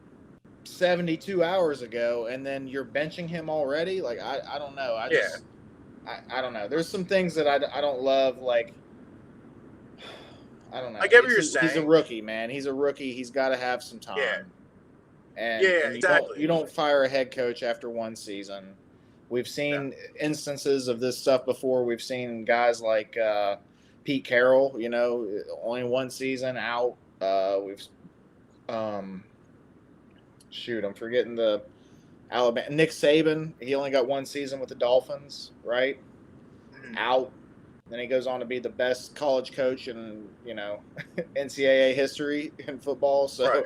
72 hours ago, and then you're benching him already. Like, I don't know. I don't know. There's some things that I don't love. Like, I don't know. I get what you're saying. He's a rookie, man. He's a rookie. He's got to have some time. Yeah. And Exactly. You don't fire a head coach after one season. We've seen instances of this stuff before. We've seen guys like Pete Carroll, only one season out. I'm forgetting the Alabama. Nick Saban, he only got one season with the Dolphins, right? Out. Then he goes on to be the best college coach in, NCAA history in football. So right.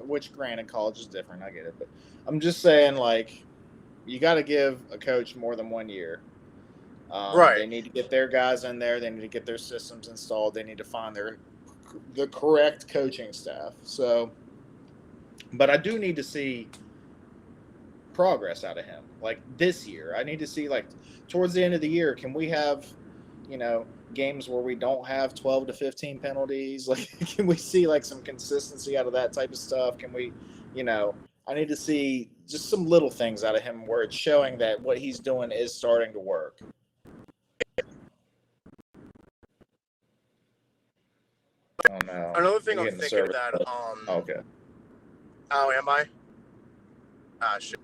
Which granted college is different. I get it. But I'm just saying, like, you got to give a coach more than 1 year. Right. They need to get their guys in there. They need to get their systems installed. They need to find the correct coaching staff. So, but I do need to see progress out of him. Like this year, I need to see, like, towards the end of the year, can we have, games where we don't have 12 to 15 penalties? Like, can we see like some consistency out of that type of stuff? Can we, I need to see just some little things out of him where it's showing that what he's doing is starting to work. Oh no. Another thing I'm thinking of that. Okay. Oh, am I? Ah, shit.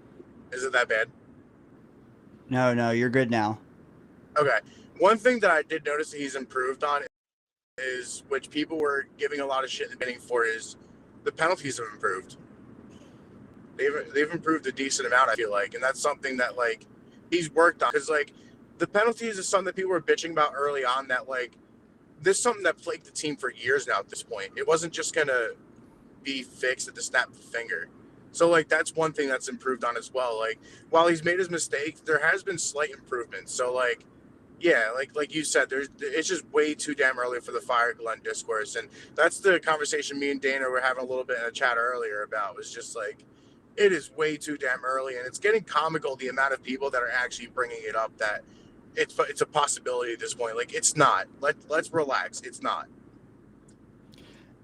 Is it that bad? No, you're good now. Okay. One thing that I did notice that he's improved on is, which people were giving a lot of shit in the beginning for, is the penalties have improved. They've improved a decent amount, I feel like, and that's something that, like, he's worked on. Because, like, the penalties is something that people were bitching about early on, that, like, this is something that plagued the team for years now at this point. It wasn't just going to be fixed at the snap of the finger. So, like, that's one thing that's improved on as well. Like, while he's made his mistakes, there has been slight improvements. So, like, yeah, like you said, it's just way too damn early for the fire Glenn discourse. And that's the conversation me and Dana were having a little bit in a chat earlier about, was just like, it is way too damn early. And it's getting comical, the amount of people that are actually bringing it up, that it's a possibility at this point. Like, it's not. Let's relax. It's not.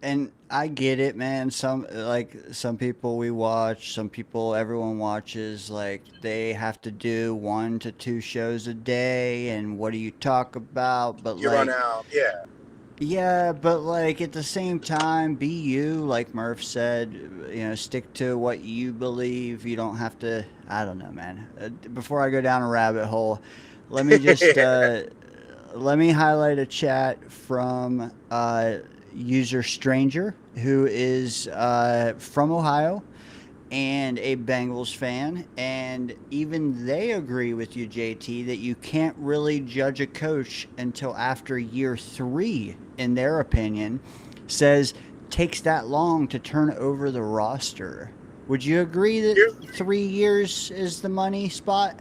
And I get it, man. Some people we watch, everyone watches, like, they have to do 1 to 2 shows a day, and what do you talk about? But you run out, yeah. Yeah, but, like, at the same time, be you, like Murph said, stick to what you believe. You don't have to, I don't know, man. Before I go down a rabbit hole, let me just, let me highlight a chat from, user Stranger, who is from Ohio and a Bengals fan, and even they agree with you, JT, that you can't really judge a coach until after year 3, in their opinion. Says takes that long to turn over the roster. Would you agree that 3 years is the money spot?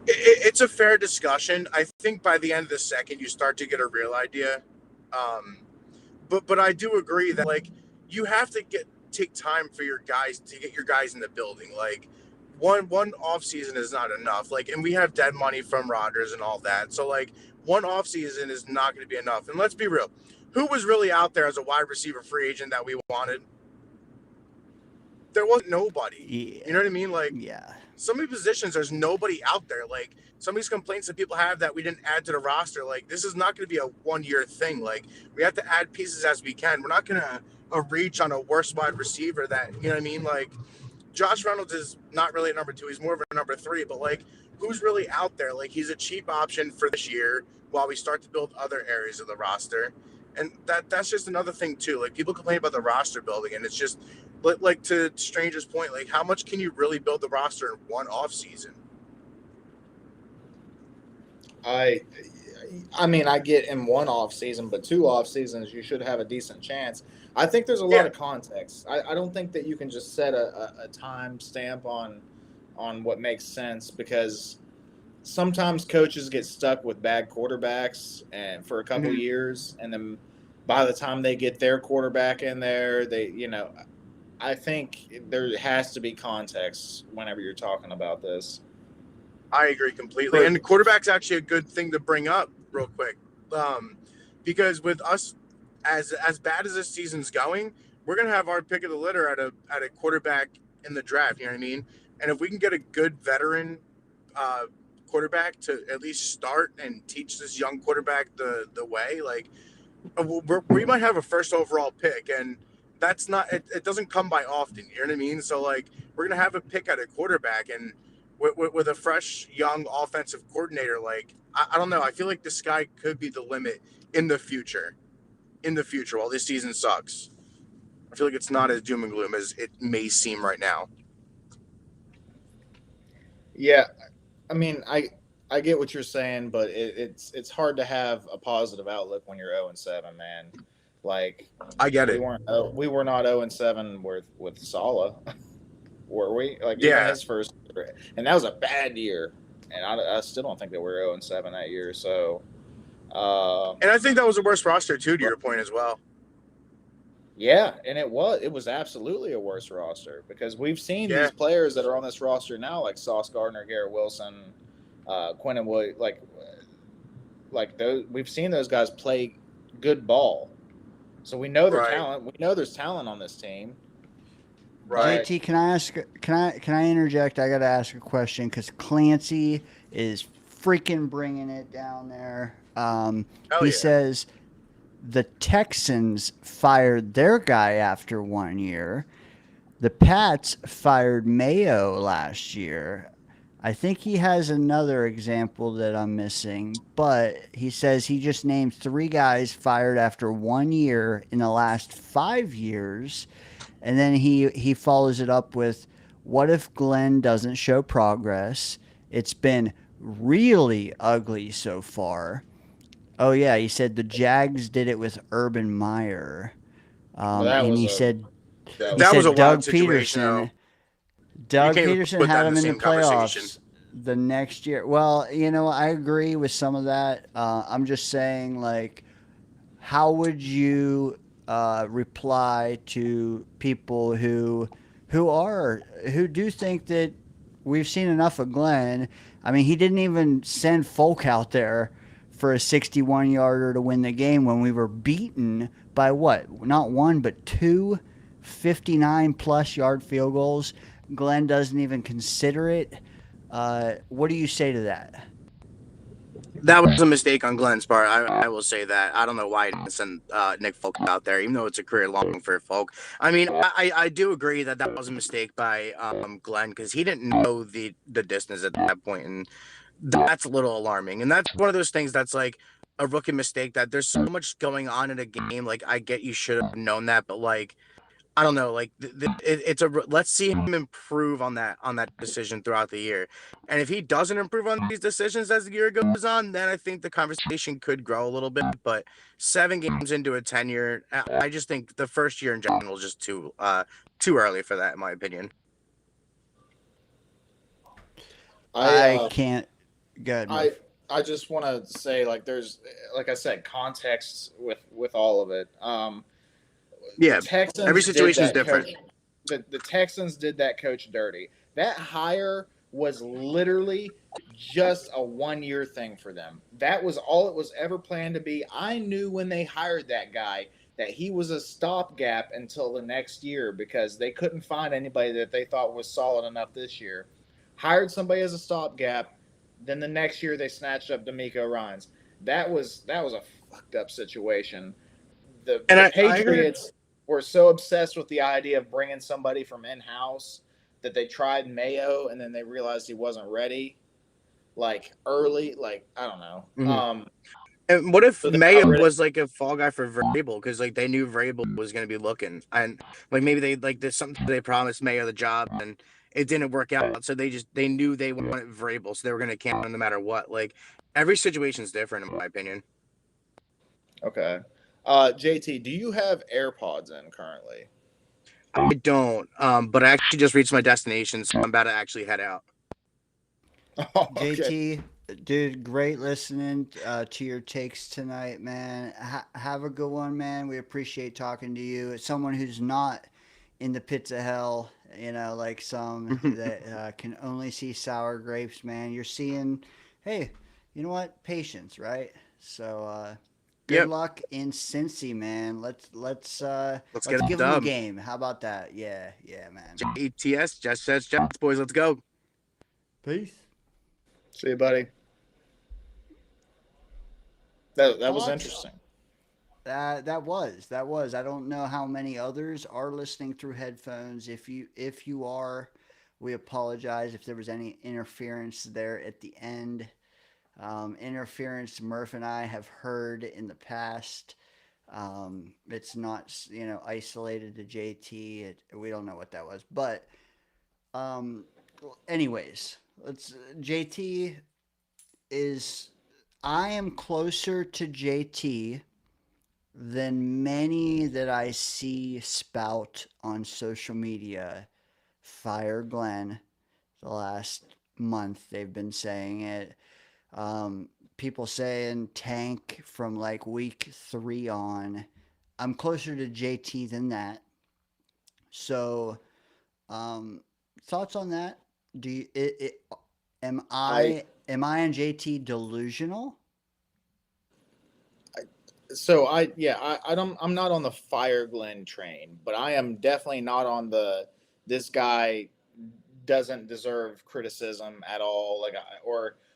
It's a fair discussion. I think by the end of the second, you start to get a real idea. But I do agree that, like, you have to take time for your guys to get your guys in the building. Like, one off season is not enough. Like, and we have dead money from Rodgers and all that. So, like, one off season is not going to be enough. And let's be real, who was really out there as a wide receiver free agent that we wanted? There wasn't nobody. Yeah. You know what I mean? Like, Yeah. so many positions, there's nobody out there. Like, some of these complaints that people have that we didn't add to the roster, like, this is not going to be a one-year thing. Like, we have to add pieces as we can. We're not going to reach on a worse wide receiver that, you know what I mean? Like, Josh Reynolds is not really a number 2. He's more of a number 3. But, like, who's really out there? Like, he's a cheap option for this year while we start to build other areas of the roster. And that's just another thing, too. Like, people complain about the roster building, and it's just, like to Stranger's point, like, how much can you really build the roster in one off season? I mean, I get in one off season, but 2 off seasons, you should have a decent chance. I think there's a lot of context. I don't think that you can just set a time stamp on what makes sense, because sometimes coaches get stuck with bad quarterbacks and for a couple years, and then by the time they get their quarterback in there, I think there has to be context whenever you're talking about this. I agree completely. And the quarterback's actually a good thing to bring up real quick. Because with us, as bad as this season's going, we're going to have our pick of the litter at a quarterback in the draft. You know what I mean? And if we can get a good veteran quarterback to at least start and teach this young quarterback the way, like, we might have a first overall pick, and that's not, it doesn't come by often, you know what I mean? So, like, we're going to have a pick at a quarterback, and with a fresh, young offensive coordinator, like, I don't know. I feel like the sky could be the limit in the future while this season sucks. I feel like it's not as doom and gloom as it may seem right now. Yeah. I mean, I get what you're saying, but it's hard to have a positive outlook when you're 0-7, man. Like, I get it. We were not 0-7 with Saleh, were we? Like, even his first year, and that was a bad year, and I still don't think that we're 0-7 that year. So, and I think that was a worse roster too, to your point as well. Yeah, and it was absolutely a worse roster, because we've seen these players that are on this roster now, like Sauce Gardner, Garrett Wilson, Quentin Williams, like those. We've seen those guys play good ball, so we know their talent. We know there's talent on this team. Right. JT, can I interject? I got to ask a question, because Clancy is freaking bringing it down there. He says the Texans fired their guy after 1 year. The Pats fired Mayo last year. I think he has another example that I'm missing, but he says he just named 3 guys fired after 1 year in the last 5 years. And then he follows it up with, what if Glenn doesn't show progress? It's been really ugly so far. Oh, yeah, he said the Jags did it with Urban Meyer. And he said that was a Doug wild situation. Peterson had him in the playoffs the next year. Well, I agree with some of that. I'm just saying, like, how would you reply to people who do think that we've seen enough of Glenn? I mean, he didn't even send Folk out there for a 61-yarder to win the game when we were beaten by what? Not 1, but 2 59-plus yard field goals. Glenn doesn't even consider it. What do you say to that? That was a mistake on Glenn's part. I will say that. I don't know why he didn't send Nick Folk out there, even though it's a career long for Folk. I mean, I do agree that was a mistake by Glenn, because he didn't know the distance at that point, and that's a little alarming. And that's one of those things that's like a rookie mistake, that there's so much going on in a game. Like, I get you should have known that, but, like, I don't know, like, let's see him improve on that decision throughout the year. And if he doesn't improve on these decisions as the year goes on, then I think the conversation could grow a little bit. But 7 games into a tenure, I just think the first year in general is just too early for that, in my opinion. I can't. Go ahead. I just want to say, like, there's, like I said, context with all of it. Every situation is different. The Texans did that coach dirty. That hire was literally just a 1-year thing for them. That was all it was ever planned to be. I knew when they hired that guy that he was a stopgap until the next year because they couldn't find anybody that they thought was solid enough this year. Hired somebody as a stopgap, then the next year they snatched up D'Amico Ryans. That was a fucked up situation. The Patriots were so obsessed with the idea of bringing somebody from in-house that they tried Mayo and then they realized he wasn't ready. Like early, like I don't know. Mhm. And what if So Mayo was like a fall guy for Vrabel because like they knew Vrabel was going to be looking, and like maybe they like there's something they promised Mayo the job and it didn't work out, so they knew they wanted Vrabel, so they were going to camp him no matter what. Like every situation's different in my opinion. Okay. JT, do you have AirPods in currently? I don't, but I actually just reached my destination, so I'm about to actually head out. Oh, okay. JT, dude, great listening to your takes tonight, man. Have a good one, man. We appreciate talking to you. As someone who's not in the pits of hell, you know, like some that can only see sour grapes, man. You're seeing, hey, you know what? Patience, right? So, good luck in Cincy, man. Let's get give a them a dub. game. How about that? Yeah, man. JETS, Just Says Jets, boys. Let's go. Peace. See you, buddy. That was interesting. That was. I don't know how many others are listening through headphones. If you are, we apologize if there was any interference there at the end. Interference Murph and I have heard in the past. It's not isolated to JT. We don't know what that was, but anyways, JT is. I am closer to JT than many that I see spout on social media. Fire Glenn. The last month they've been saying it. People saying tank from like week 3 on. I'm closer to JT than that. So, thoughts on that? Do you, am I and JT delusional? I'm not on the Fire Glenn train, but I am definitely not on the this guy doesn't deserve criticism at all, like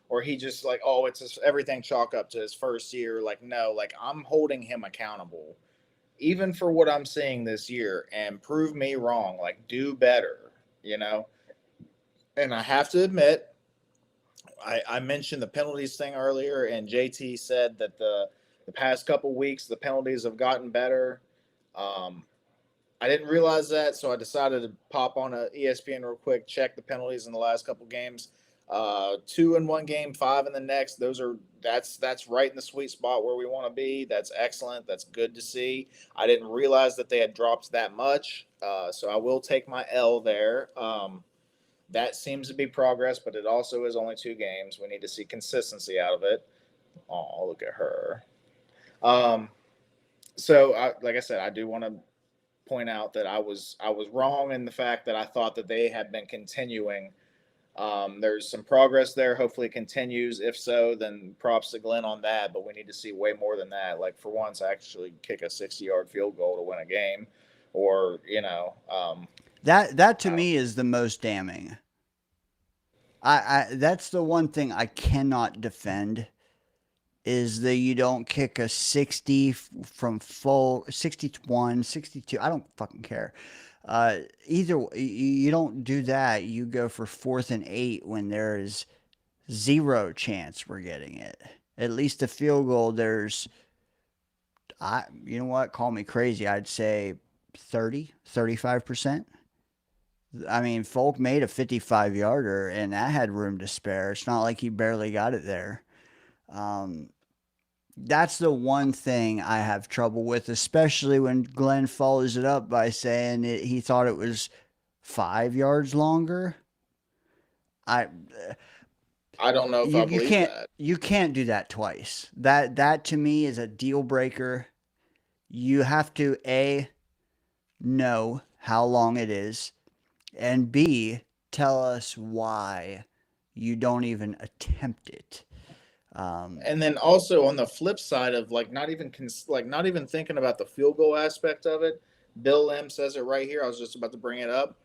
or he just like, oh, it's just everything chalk up to his first year. Like, no, like I'm holding him accountable even for what I'm seeing this year, and prove me wrong, like do better, you know. And I have to admit, I mentioned the penalties thing earlier, and JT said that the past couple weeks the penalties have gotten better. I didn't realize that, so I decided to pop on a ESPN real quick, check the penalties in the last couple games. 2 in one game, 5 in the next. That's right in the sweet spot where we want to be. That's excellent. That's good to see. I didn't realize that they had dropped that much, so I will take my L there. That seems to be progress, but it also is only 2 games. We need to see consistency out of it. Oh, look at her. Like I said, I do want to point out that I was wrong in the fact that I thought that they had been continuing. There's some progress there. Hopefully it continues. If so, then props to Glenn on that. But we need to see way more than that. Like for once, actually kick a 60-yard field goal to win a game, or that to me is the most damning. I that's the one thing I cannot defend is that you don't kick a 60 from full 61, 62. I don't fucking care. Either you don't do that. You go for 4th and 8 when there is 0 chance we're getting it. At least a field goal, you know what? Call me crazy. I'd say 35%. I mean, Folk made a 55-yarder, and that had room to spare. It's not like he barely got it there. That's the one thing I have trouble with, especially when Glenn follows it up by saying he thought it was 5 yards longer. I don't know if I believe that. You can't do that twice. That to me is a deal breaker. You have to A, know how long it is, and B, tell us why you don't even attempt it. And then also on the flip side of like not even thinking about the field goal aspect of it, Bill Lim says it right here. I was just about to bring it up.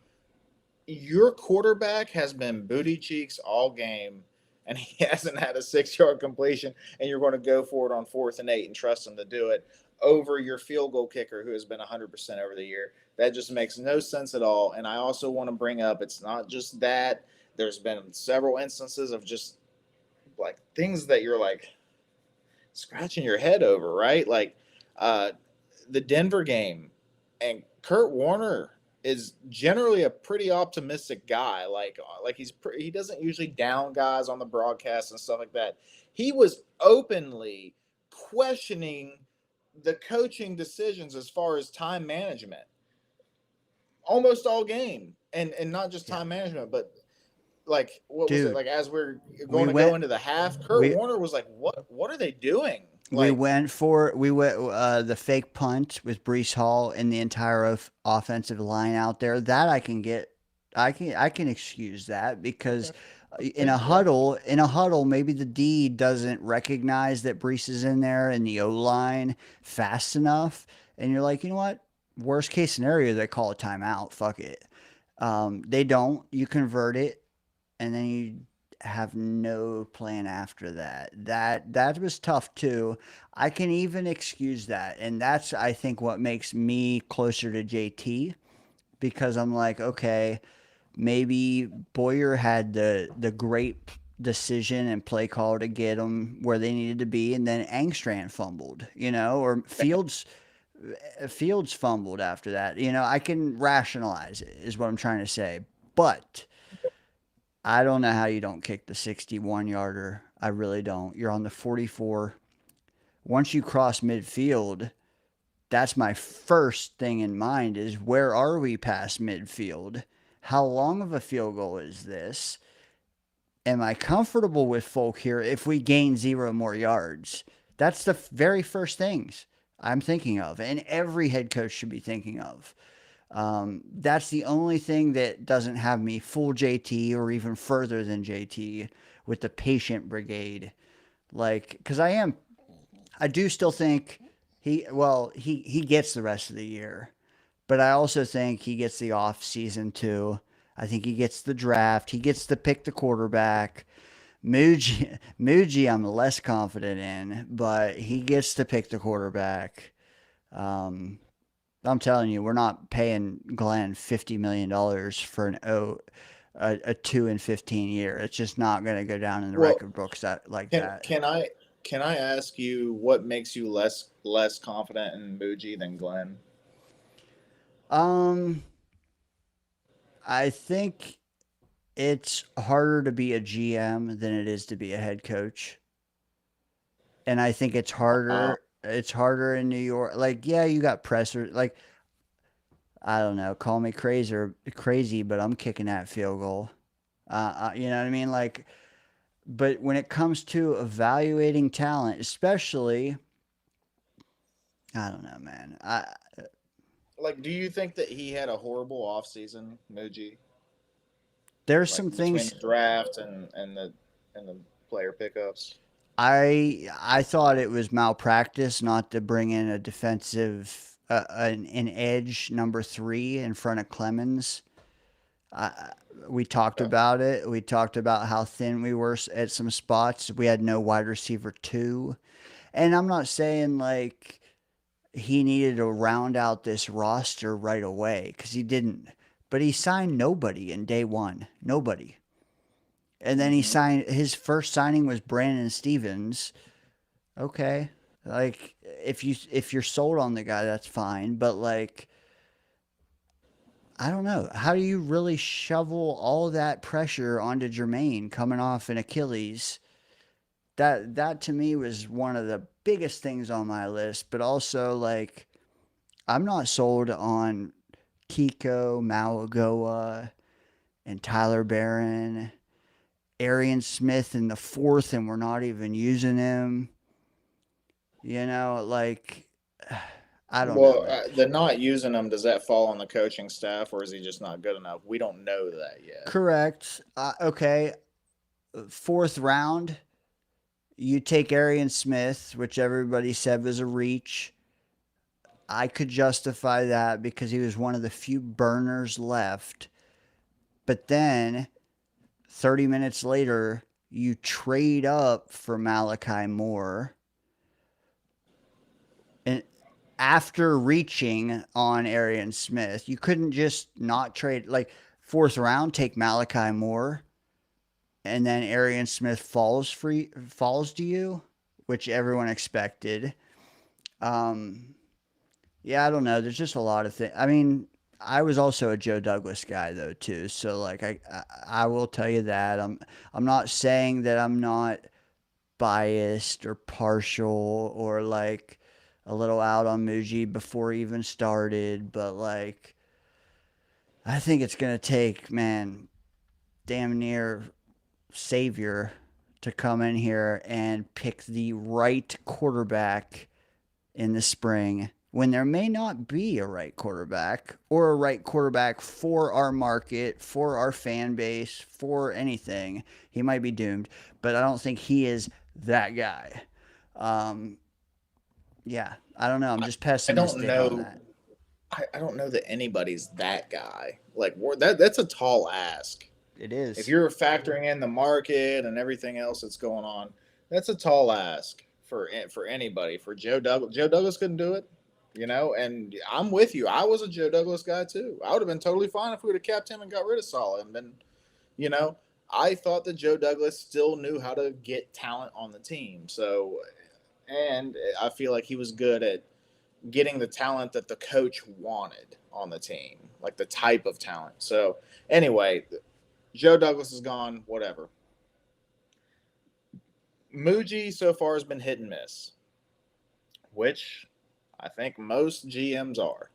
Your quarterback has been booty cheeks all game, and he hasn't had a 6-yard completion, and you're going to go for it on 4th and 8 and trust him to do it over your field goal kicker who has been 100% over the year. That just makes no sense at all. And I also want to bring up, it's not just that. There's been several instances of just like things that you're like scratching your head over, right? Like the Denver game, and Kurt Warner is generally a pretty optimistic guy. Like he doesn't usually down guys on the broadcast and stuff like that. He was openly questioning the coaching decisions as far as time management almost all game, and not just time management, but like what was it like as we're going to go into the half? Kurt Warner was like, "What are they doing?" We went the fake punt with Breece Hall and the entire offensive line out there. That I can excuse that because in a huddle, maybe the D doesn't recognize that Breece is in there and the O-line fast enough, and you're like, you know what? Worst case scenario, they call a timeout. Fuck it. They don't. You convert it, and then you have no plan after that. That was tough too. I can even excuse that, and that's I think what makes me closer to JT, because I'm like, okay, maybe Boyer had the great decision and play call to get them where they needed to be, and then Angstrand fumbled, or Fields fumbled after that. I can rationalize it, is what I'm trying to say, but I don't know how you don't kick the 61-yarder. I really don't. You're on the 44. Once you cross midfield, that's my first thing in mind is where are we past midfield? How long of a field goal is this? Am I comfortable with Folk here if we gain 0 more yards? That's the very first things I'm thinking of, and every head coach should be thinking of. That's the only thing that doesn't have me full JT or even further than JT with the patient brigade. Like, because I do still think he gets the rest of the year, but I also think he gets the off season too. I think he gets the draft. He gets to pick the quarterback. Muji, I'm less confident in, but he gets to pick the quarterback. I'm telling you, we're not paying Glenn $50 million for a 2-15 year. It's just not going to go down in the record books that. Can I ask you what makes you less confident in Muji than Glenn? I think it's harder to be a GM than it is to be a head coach, and I think it's harder. It's harder in New York. Like, yeah, you got pressure. Like, I don't know. Call me crazy, but I'm kicking that field goal. You know what I mean? Like, but when it comes to evaluating talent, especially, I don't know, man. Do you think that he had a horrible offseason, Muji? There's some things between the draft and the player pickups. I thought it was malpractice not to bring in a defensive an edge number 3 in front of Clemens. We talked about it. We talked about how thin we were at some spots. We had no wide receiver 2. And I'm not saying like he needed to round out this roster right away, because he didn't. But he signed nobody in day 1. Nobody. And then he signed, his first signing was Brandon Stevens. Okay. Like, if you're sold on the guy, that's fine. But like, I don't know. How do you really shovel all that pressure onto Jermaine coming off an Achilles? That to me was one of the biggest things on my list. But also, like, I'm not sold on Kiko, Malagoa, and Tyler Barron. Arian Smith in the 4th, and we're not even using him. Like, I don't know. Well, the not using him, does that fall on the coaching staff, or is he just not good enough? We don't know that yet. Correct. Okay. 4th round, you take Arian Smith, which everybody said was a reach. I could justify that because he was one of the few burners left. But then 30 minutes later, you trade up for Malachi Moore. And after reaching on Arian Smith, you couldn't just not trade. Like, 4th round, take Malachi Moore. And then Arian Smith falls to you, which everyone expected. Yeah, I don't know. There's just a lot of things. I mean, I was also a Joe Douglas guy though too. So like I will tell you that I'm not saying that I'm not biased or partial or like a little out on Muji before he even started, but like I think it's gonna take, man, damn near savior to come in here and pick the right quarterback in the spring when there may not be a right quarterback or a right quarterback for our market, for our fan base, for anything. He might be doomed, but I don't think he is that guy. Yeah, I don't know. I'm just pessimistic on that. I don't know that anybody's that guy. Like that's a tall ask. It is. If you're factoring in the market and everything else that's going on, that's a tall ask for anybody. For Joe Douglas, Joe Douglas couldn't do it, you know. And I'm with you. I was a Joe Douglas guy too. I would have been totally fine if we would have kept him and got rid of Saleh. And then, you know, I thought that Joe Douglas still knew how to get talent on the team. So, and I feel like he was good at getting the talent that the coach wanted on the team, like the type of talent. So, anyway, Joe Douglas is gone, whatever. Muji so far has been hit and miss, which I think most GMs are.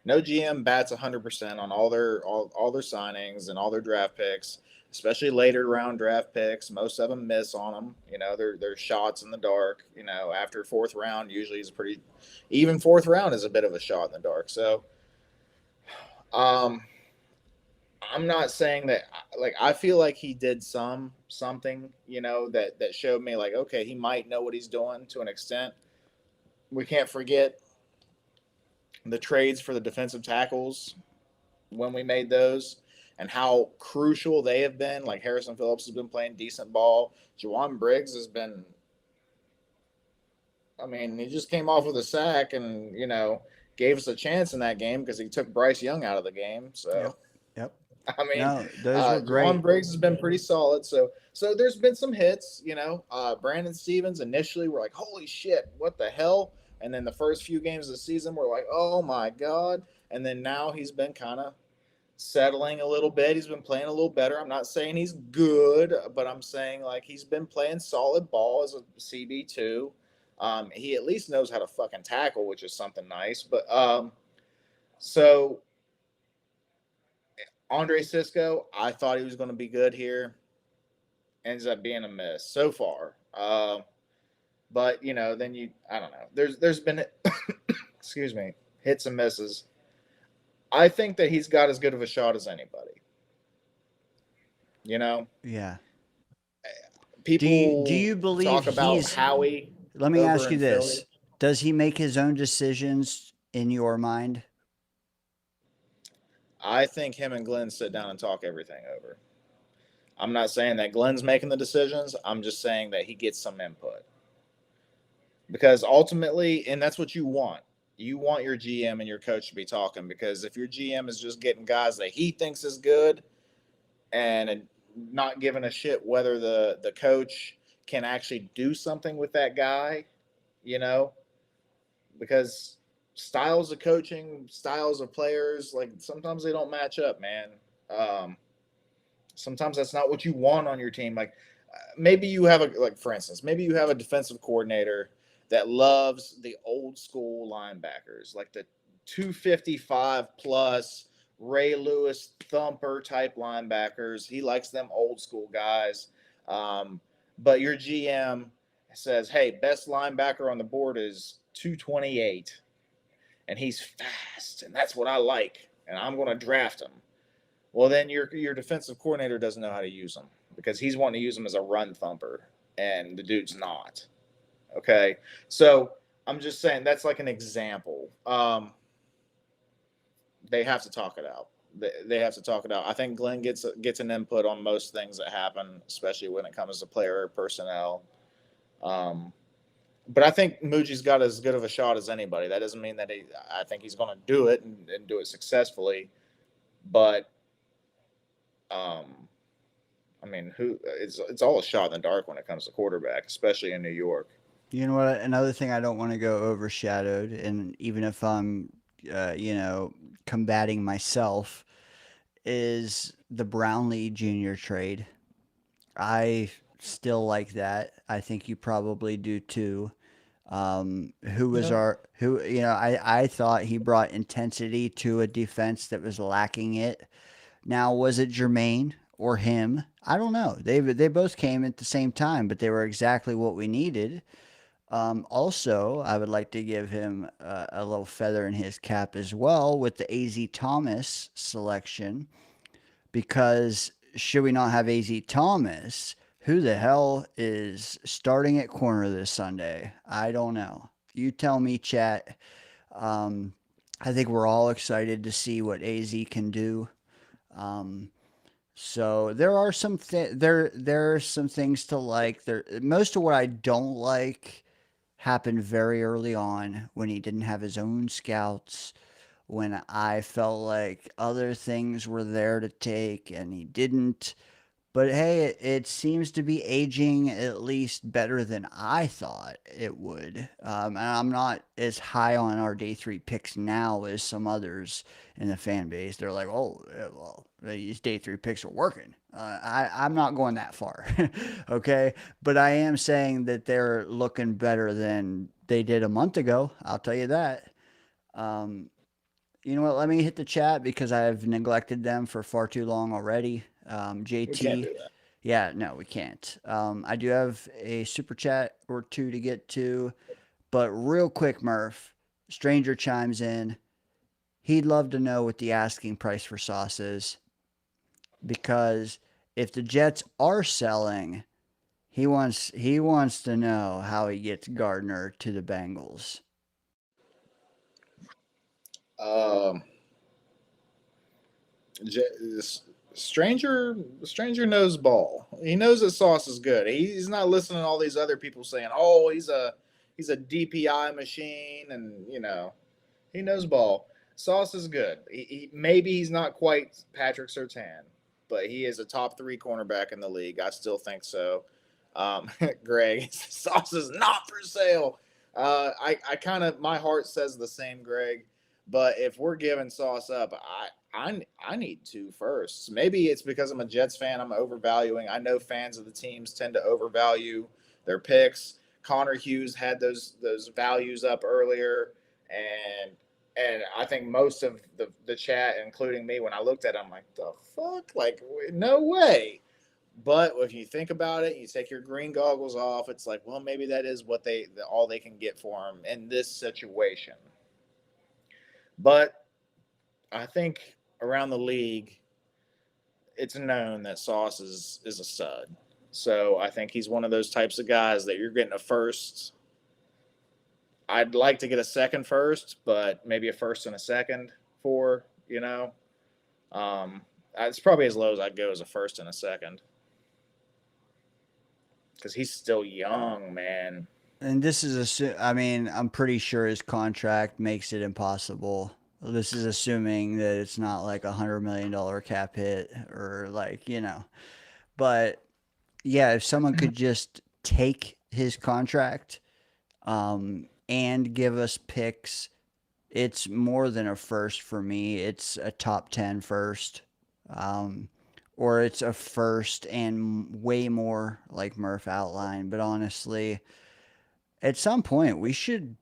No GM bats 100% on all their signings and all their draft picks, especially later round draft picks. Most of them miss on them. You know, they're shots in the dark. You know, after 4th round, usually is even 4th round is a bit of a shot in the dark. So, I'm not saying that, like, I feel like he did something, you know, that showed me like, okay, he might know what he's doing to an extent. We can't forget the trades for the defensive tackles when we made those and how crucial they have been. Like Harrison Phillips has been playing decent ball. Juwan Briggs has been, I mean, he just came off with a sack and, you know, gave us a chance in that game because he took Bryce Young out of the game. So, Yep. I mean, No, those were great. Juwan Briggs has been pretty solid. So there's been some hits, you know. Brandon Stevens initially were like, holy shit, what the hell? And then the first few games of the season were like, oh my God. And then now he's been kind of settling a little bit. He's been playing a little better. I'm not saying he's good, but I'm saying like he's been playing solid ball as a CB2. He at least knows how to fucking tackle, which is something nice. But so Andre Sisco, I thought he was going to be good here. Ends up being a miss so far. But you know, then I don't know. There's been excuse me, hits and misses. I think that he's got as good of a shot as anybody. You know? Yeah. People do you believe talk about Howie. Let me ask you this. Philly. Does he make his own decisions in your mind? I think him and Glenn sit down and talk everything over. I'm not saying that Glenn's making the decisions. I'm just saying that he gets some input. Because ultimately, and that's what you want. You want your GM and your coach to be talking, because if your GM is just getting guys that he thinks is good and not giving a shit whether the coach can actually do something with that guy, you know, because styles of coaching, styles of players, like sometimes they don't match up, man. Sometimes that's not what you want on your team. Like maybe you have for instance, maybe you have a defensive coordinator that loves the old school linebackers, like the 255 plus Ray Lewis thumper type linebackers. He likes them old school guys. But your GM says, hey, best linebacker on the board is 228 and he's fast and that's what I like and I'm going to draft him. Well, then your defensive coordinator doesn't know how to use them. because he's wanting to use him as a run thumper, and the dude's not. Okay, so I'm just saying that's like an example. They have to talk it out. They have to talk it out. I think Glenn gets an input on most things that happen, especially when it comes to player personnel. But I think Muji's got as good of a shot as anybody. That doesn't mean that I think he's going to do it and do it successfully. But, I mean, it's all a shot in the dark when it comes to quarterback, especially in New York. You know what? Another thing I don't want to go overshadowed, and even if I'm, combating myself, is the Brownlee Jr. trade. I still like that. I think you probably do too. I thought he brought intensity to a defense that was lacking it. Now, was it Jermaine or him? I don't know. They both came at the same time, but they were exactly what we needed. Also, I would like to give him a little feather in his cap as well with the AZ Thomas selection, because should we not have AZ Thomas, who the hell is starting at corner this Sunday? I don't know. You tell me, chat. I think we're all excited to see what AZ can do. So there are some there are some things to like. Most of what I don't like happened very early on when he didn't have his own scouts, when I felt like other things were there to take and he didn't. But hey, it seems to be aging at least better than I thought it would. And I'm not as high on our day 3 picks now as some others in the fan base. They're like, oh, well, these day 3 picks are working. I'm not going that far, okay? But I am saying that they're looking better than they did a month ago. I'll tell you that. You know what? Let me hit the chat because I've neglected them for far too long already. JT. We can't do that. Yeah, no, we can't. I do have a super chat or two to get to, but real quick, Murph, Stranger chimes in. He'd love to know what the asking price for Sauce is, because if the Jets are selling, he wants to know how he gets Gardner to the Bengals. Stranger knows ball. He knows that Sauce is good. He's not listening to all these other people saying, "Oh, he's a DPI machine," and he knows ball. Sauce is good. Maybe he's not quite Patrick Surtain, but he is a top 3 cornerback in the league. I still think so. Greg, Sauce is not for sale. I kind of, my heart says the same, Greg. But if we're giving Sauce up, I need 2 firsts. Maybe it's because I'm a Jets fan. I'm overvaluing. I know fans of the teams tend to overvalue their picks. Connor Hughes had those values up earlier, and I think most of the chat, including me, when I looked at it, I'm like, the fuck? Like, no way. But if you think about it, you take your green goggles off, it's like, well, maybe that is what all they can get for him in this situation. But I think around the league, it's known that Sauce is a stud. So I think he's one of those types of guys that you're getting a first. I'd like to get a second first, but maybe a first and a second for, it's probably as low as I'd go as a first and a second. Because he's still young, man. And this is I'm pretty sure his contract makes it impossible. This is assuming that it's not like $100 million cap hit or But yeah, if someone could just take his contract and give us picks, it's more than a first for me. It's a top 10 first. Or it's a first and way more, like Murph outlined. But honestly, at some point we should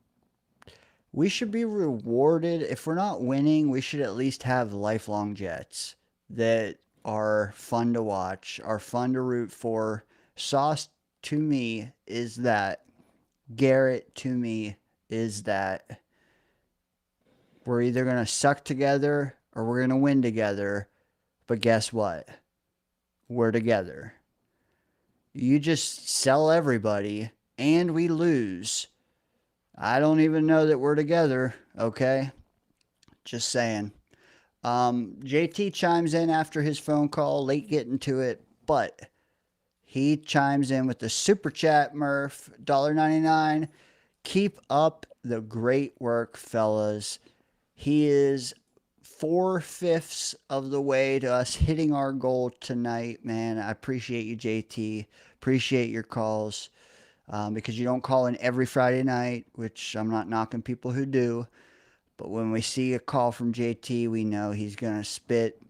be rewarded. If we're not winning, we should at least have lifelong Jets that are fun to watch, are fun to root for. Sauce to me is that. Garrett to me is that. We're either going to suck together or we're going to win together. But guess what? We're together. You just sell everybody and we lose. I don't even know that we're together, okay? Just saying. JT chimes in after his phone call, late getting to it, but he chimes in with the super chat, Murph, $1.99. Keep up the great work, fellas. He is 4/5 of the way to us hitting our goal tonight, man. I appreciate you, JT. Appreciate your calls, because you don't call in every Friday night, which I'm not knocking people who do. But when we see a call from JT, we know he's going to spit.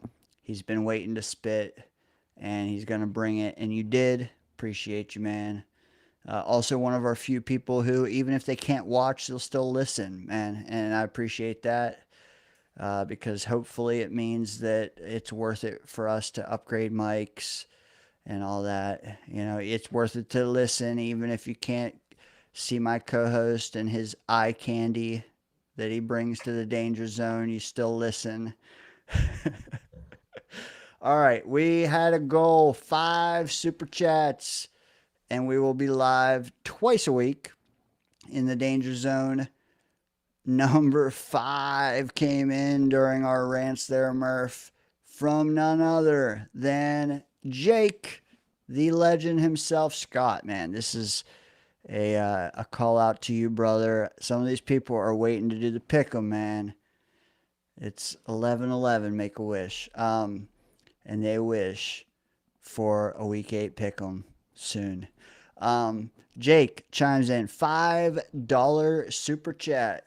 He's been waiting to spit, and he's going to bring it. And you did. Appreciate you, man. Also, one of our few people who, even if they can't watch, they'll still listen, man. And I appreciate that, because hopefully it means that it's worth it for us to upgrade mics and all that. You know, it's worth it to listen, even if you can't see my co-host and his eye candy that he brings to the danger zone. You still listen. All right, we had a goal, 5 super chats, and we will be live twice a week in the danger zone. Number 5 came in during our rants there, Murph, from none other than Jake, the legend himself. Scott, man, this is a call out to you, brother. Some of these people are waiting to do the pick'em, man. It's 11/11, make a wish. And they wish for a week 8 pick'em soon. Jake chimes in, $5 super chat,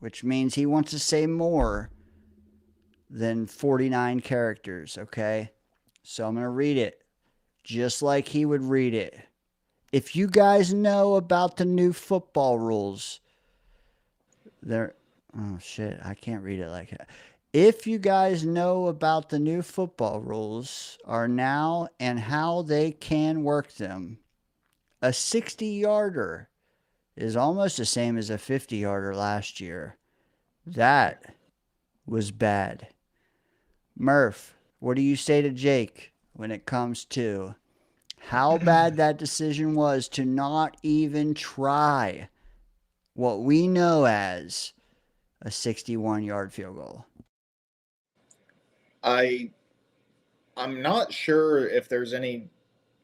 which means he wants to say more than 49 characters, okay? So I'm going to read it just like he would read it. If you guys know about the new football rules, oh shit, I can't read it like that. If you guys know about the new football rules are now and how they can work them, a 60-yarder is almost the same as a 50-yarder last year. That was bad. Murph, what do you say to Jake when it comes to how bad that decision was to not even try what we know as a 61-yard field goal? I'm not sure if there's any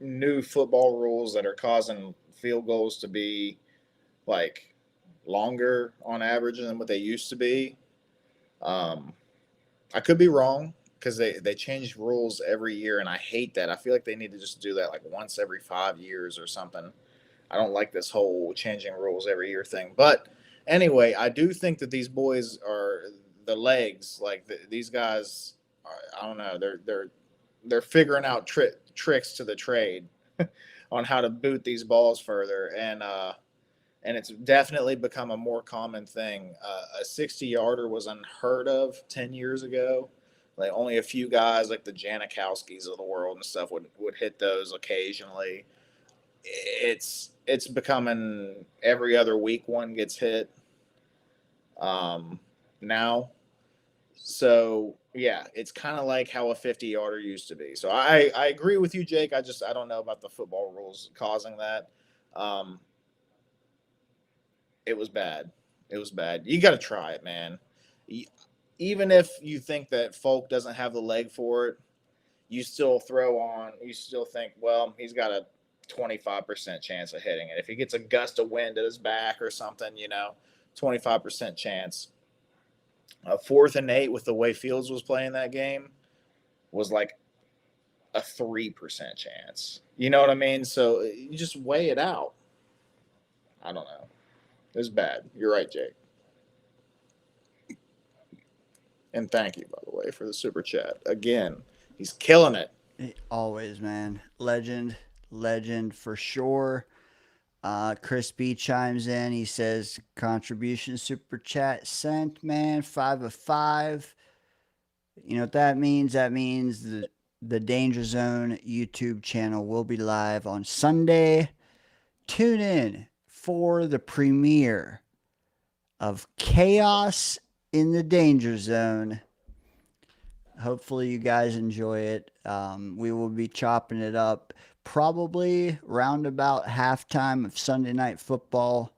new football rules that are causing field goals to be like longer on average than what they used to be. I could be wrong because they change rules every year, and I hate that. I feel like they need to just do that like once every 5 years or something. I don't like this whole changing rules every year thing. But anyway, I do think that these boys are the legs. Like these guys, I don't know. They're figuring out tricks to the trade on how to boot these balls further, and it's definitely become a more common thing. A 60-yarder was unheard of 10 years ago. Like only a few guys, like the Janikowskis of the world and stuff, would hit those occasionally. It's becoming every other week one gets hit now. So yeah, it's kind of like how a 50-yarder used to be. So I agree with you, Jake. I don't know about the football rules causing that. It was bad. It was bad. You got to try it, man. Even if you think that Folk doesn't have the leg for it, you still think, well, he's got a 25% chance of hitting it. If he gets a gust of wind at his back or something, 25% chance. 4th and 8 with the way Fields was playing that game was like a 3% chance. You know what I mean? So you just weigh it out. I don't know. It was bad. You're right, Jake. And thank you, by the way, for the super chat. Again, he's killing it. Always, man. Legend for sure. Chris B chimes in. He says, contribution super chat sent, man. 5 of 5. You know what that means? That means the Danger Zone YouTube channel will be live on Sunday. Tune in for the premiere of Chaos in the Danger Zone. Hopefully you guys enjoy it. We will be chopping it up probably round about halftime of Sunday Night Football.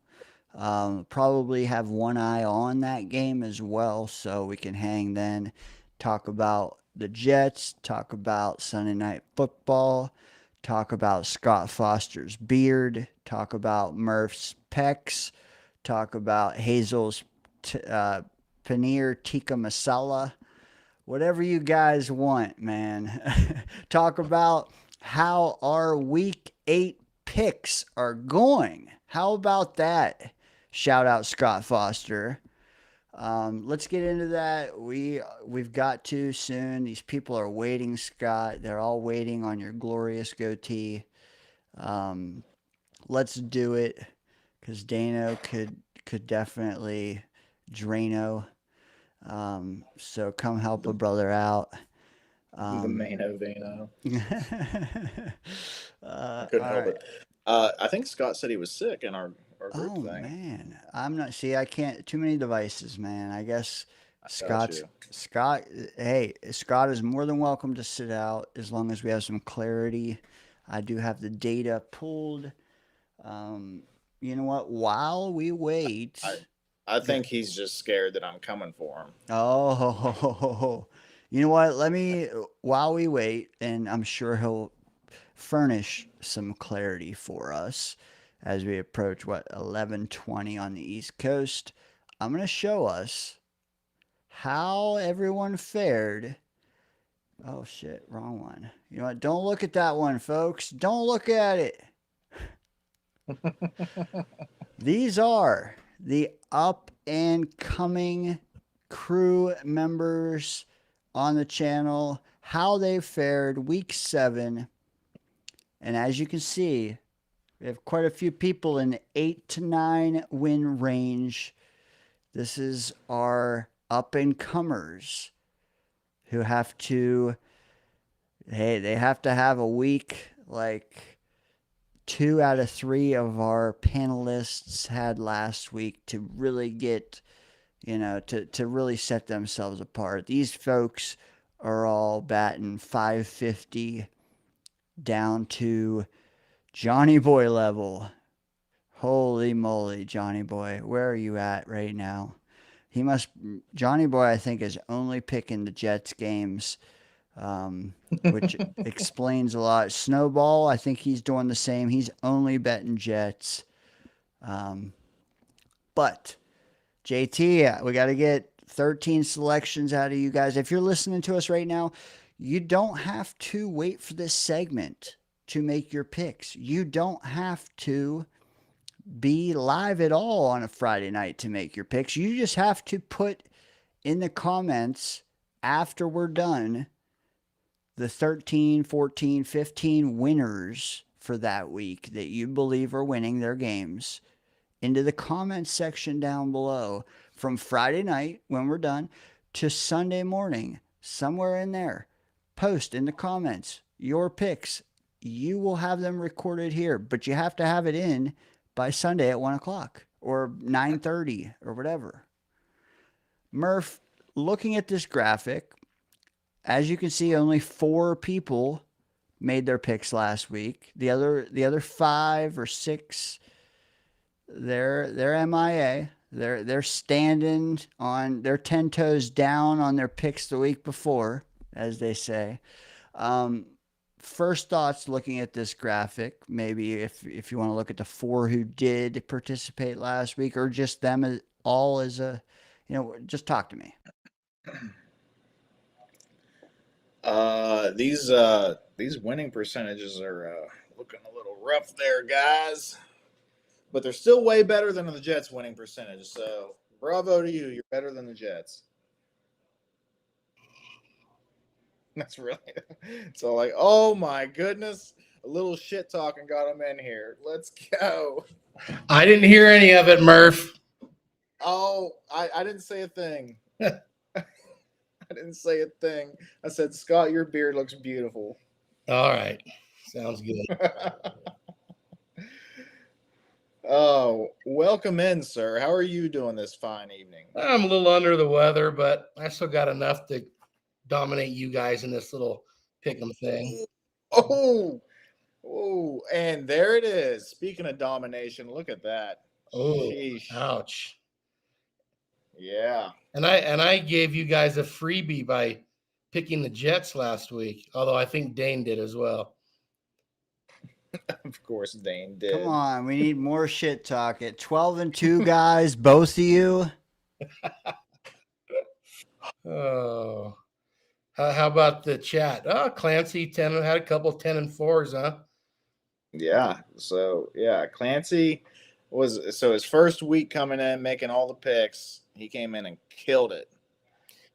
Probably have one eye on that game as well, so we can hang then, talk about the Jets, talk about Sunday Night Football, talk about Scott Foster's beard, talk about Murph's pecs, talk about Hazel's paneer tikka masala, whatever you guys want, man. Talk about how our week 8 picks are going. How about that? Shout out Scott Foster. Let's get into that. We've got to soon. These people are waiting, Scott. They're all waiting on your glorious goatee. Let's do it, because Dano could definitely Drano. So come help a brother out. The main Ovino. I Couldn't help it. I think Scott said he was sick in our group thing. Man, I'm not. See, I can't. Too many devices, man. I guess got Scott. Hey, Scott is more than welcome to sit out as long as we have some clarity. I do have the data pulled. You know what? While we wait, I think he's just scared that I'm coming for him. oh, you know what? While we wait, and I'm sure he'll furnish some clarity for us as we approach 11:20 on the East Coast. I'm going to show us how everyone fared. Oh shit, wrong one. You know what? Don't look at that one, folks. Don't look at it. These are the up and coming crew members on the channel, how they fared week 7. And as you can see, we have quite a few people in the 8 to 9 win range. This is our up and comers who have to, they have to have a week like 2 out of 3 of our panelists had last week to really get, to really set themselves apart. These folks are all batting 550 down to Johnny Boy level. Holy moly, Johnny Boy. Where are you at right now? Johnny Boy, I think, is only picking the Jets games, which explains a lot. Snowball, I think he's doing the same. He's only betting Jets. But JT, we got to get 13 selections out of you guys. If you're listening to us right now, you don't have to wait for this segment to make your picks. You don't have to be live at all on a Friday night to make your picks. You just have to put in the comments after we're done the 13, 14, 15 winners for that week that you believe are winning their games into the comments section down below from Friday night when we're done to Sunday morning, somewhere in there. Post in the comments your picks. You will have them recorded here, but you have to have it in by Sunday at 1 o'clock or 9:30 or whatever. Murph, looking at this graphic, as you can see, only 4 people made their picks last week. The other 5 or 6, they're MIA. They're standing on, they're 10 toes down on their picks the week before, as they say. First thoughts looking at this graphic, maybe if you want to look at the 4 who did participate last week, or just them all as a, just talk to me. These winning percentages are looking a little rough there, guys. But they're still way better than the Jets' winning percentage. So bravo to you. You're better than the Jets. That's really, so like, oh my goodness, a little shit talking got him in here. Let's go. I didn't hear any of it, Murph. Oh, I didn't say a thing. I didn't say a thing. I said, Scott, your beard looks beautiful. All right. Sounds good. Oh, welcome in, sir. How are you doing this fine evening? I'm a little under the weather, but I still got enough to dominate you guys in this little pick'em thing. Oh, Oh, and there it is. Speaking of domination, look at that. Oh, Sheesh. ouch. Yeah. And I gave you guys a freebie by picking the Jets last week, although I think Dane did as well. Of course, Dane did. Come on, we need more shit talk. At 12-2, guys, both of you. Oh, how about the chat? Oh, Clancy had a couple 10-4s, huh? Yeah. So yeah, Clancy was his first week coming in, making all the picks. He came in and killed it.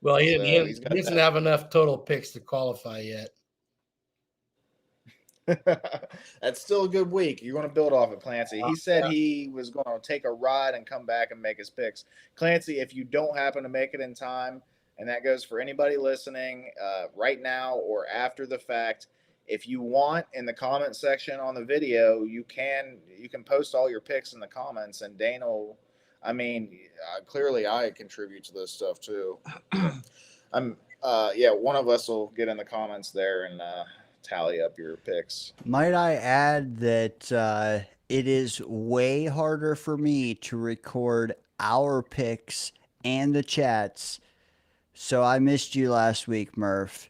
Well, he So he's got doesn't that. have enough total picks to qualify yet. That's still a good week. You're going to build off of Clancy. He said he was going to take a ride and come back and make his picks. Clancy, if you don't happen to make it in time, and that goes for anybody listening right now or after the fact, if you want, in the comment section on the video, you can post all your picks in the comments, and Dane will. I mean, clearly I contribute to this stuff too. One of us will get in the comments there and tally up your picks. Might I add that it is way harder for me to record our picks and the chats. So I missed you last week, Murph.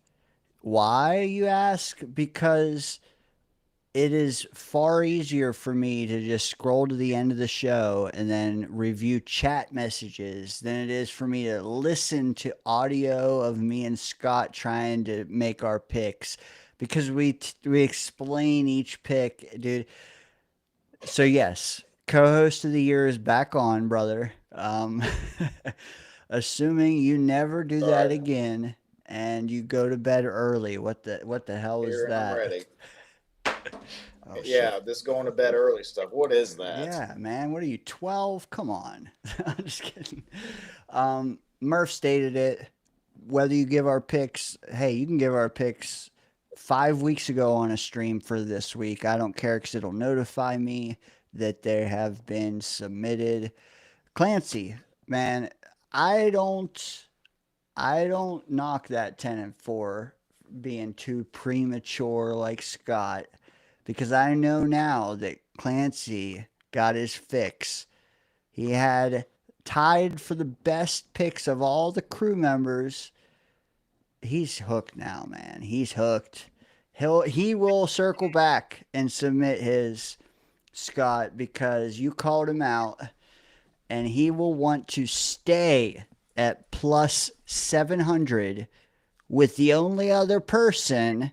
Why, you ask? Because it is far easier for me to just scroll to the end of the show and then review chat messages than it is for me to listen to audio of me and Scott trying to make our picks, because we explain each pick, dude. So yes, co-host of the year is back on, brother. Assuming you never do that again and you go to bed early. What the hell is Here, that? I'm ready. Oh, Yeah, shit. this going to bed early stuff. What is that? Yeah, man. What are you, 12? Come on. I'm just kidding. Murph stated it. Whether you give our picks, hey, you can give our picks 5 weeks ago on a stream for this week. I don't care, because it'll notify me that they have been submitted. Clancy, man, I don't knock that 10-4 being too premature like Scott, because I know now that Clancy got his fix. He had tied for the best picks of all the crew members. He's hooked now, man. He's hooked. He will circle back and submit his, Scott, because you called him out, and he will want to stay at plus 700 with the only other person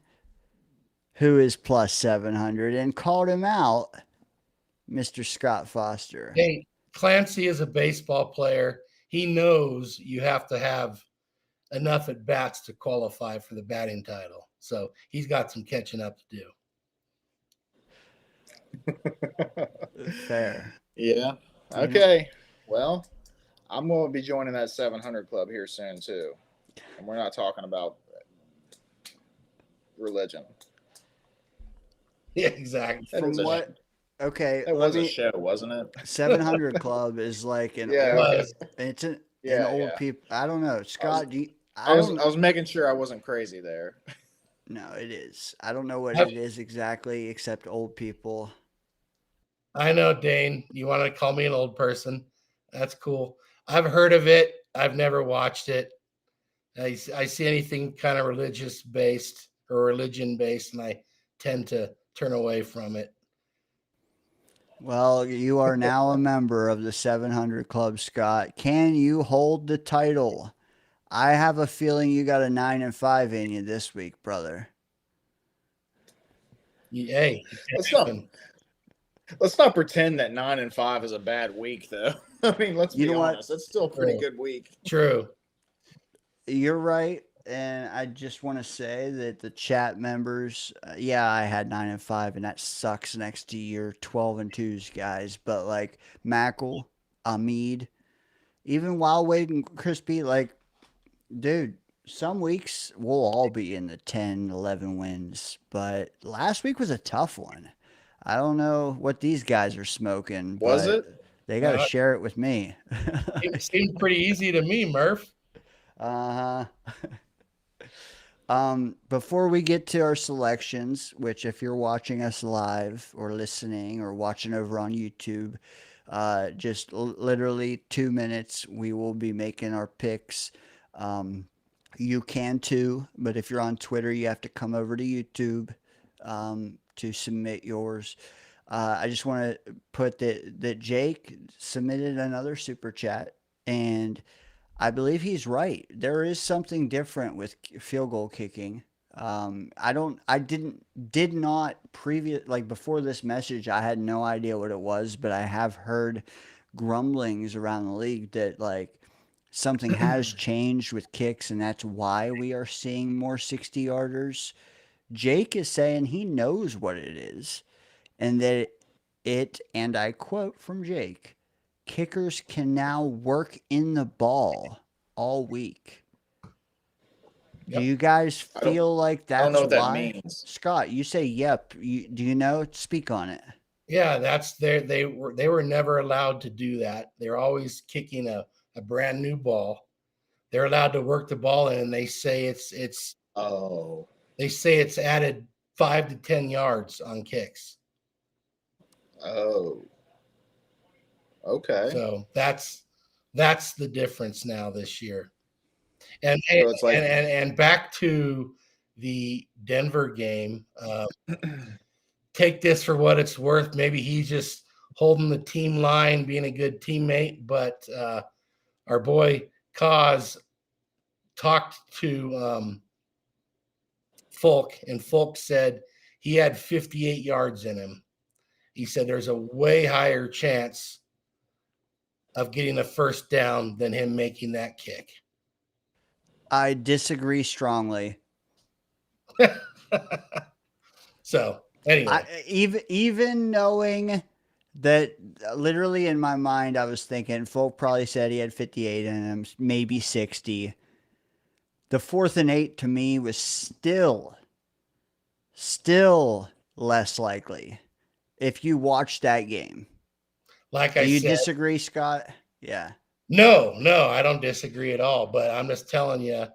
who is plus 700 and called him out, Mr. Scott Foster. Hey, Clancy is a baseball player. He knows you have to have enough at bats to qualify for the batting title. So he's got some catching up to do. Fair. Yeah. Okay. Well, I'm going to be joining that 700 club here soon too. And we're not talking about religion. Yeah, exactly. From what? Okay. It was a show, wasn't it? 700 Club is like an Yeah, old, okay. it's an Yeah, old yeah. people. I don't know. Scott, I was making sure I wasn't crazy there. No, it is. I don't know what I've- it is exactly, except old people. I know, Dane. You want to call me an old person? That's cool. I've heard of it. I've never watched it. I see anything kind of religious based or religion based, and I tend to turn away from it. Well, you are now a member of the 700 Club, Scott. Can you hold the title? I have a feeling you got a 9-5 in you this week, brother. Hey, Let's not pretend that 9-5 is a bad week, though. I mean, let's be honest. It's still a pretty good week. True. You're right. And I just want to say that the chat members, yeah, I had 9-5, and that sucks next to your 12-2s, guys. But like Mackle, Amid, even Wild Wade and Crispy, like, dude, some weeks we'll all be in the 10, 11 wins. But last week was a tough one. I don't know what these guys are smoking. Was but it? They got to share it with me. It seemed pretty easy to me, Murph. Uh-huh. Before we get to our selections, which if you're watching us live or listening or watching over on YouTube, just literally 2 minutes, we will be making our picks. You can too, but if you're on Twitter, you have to come over to YouTube to submit yours. I just want to put that Jake submitted another super chat, and I believe he's right. There is something different with field goal kicking. Did not like before this message, I had no idea what it was, but I have heard grumblings around the league that like something has changed with kicks, and that's why we are seeing more 60-yarders. Jake is saying he knows what it is, and that and I quote from Jake, kickers can now work in the ball all week. Yep. Do you guys feel like that's I don't know what that why? means. Scott, you say yep. Do you know? Speak on it. Yeah, they were never allowed to do that. They're always kicking a brand new ball. They're allowed to work the ball in, and they say it's added 5 to 10 yards on kicks. Oh. Okay. So that's the difference now this year. And So it's like- and back to the Denver game. Take this for what it's worth. Maybe he's just holding the team line, being a good teammate. But our boy Kaz talked to Folk, and Folk said he had 58 yards in him. He said there's a way higher chance of getting a first down than him making that kick. I disagree strongly. So anyway, even knowing that, literally in my mind, I was thinking Folk probably said he had 58 in him, maybe 60. The 4th and 8 to me was still less likely if you watch that game. like I Do you said, disagree, Scott? Yeah. No, I don't disagree at all. But I'm just telling you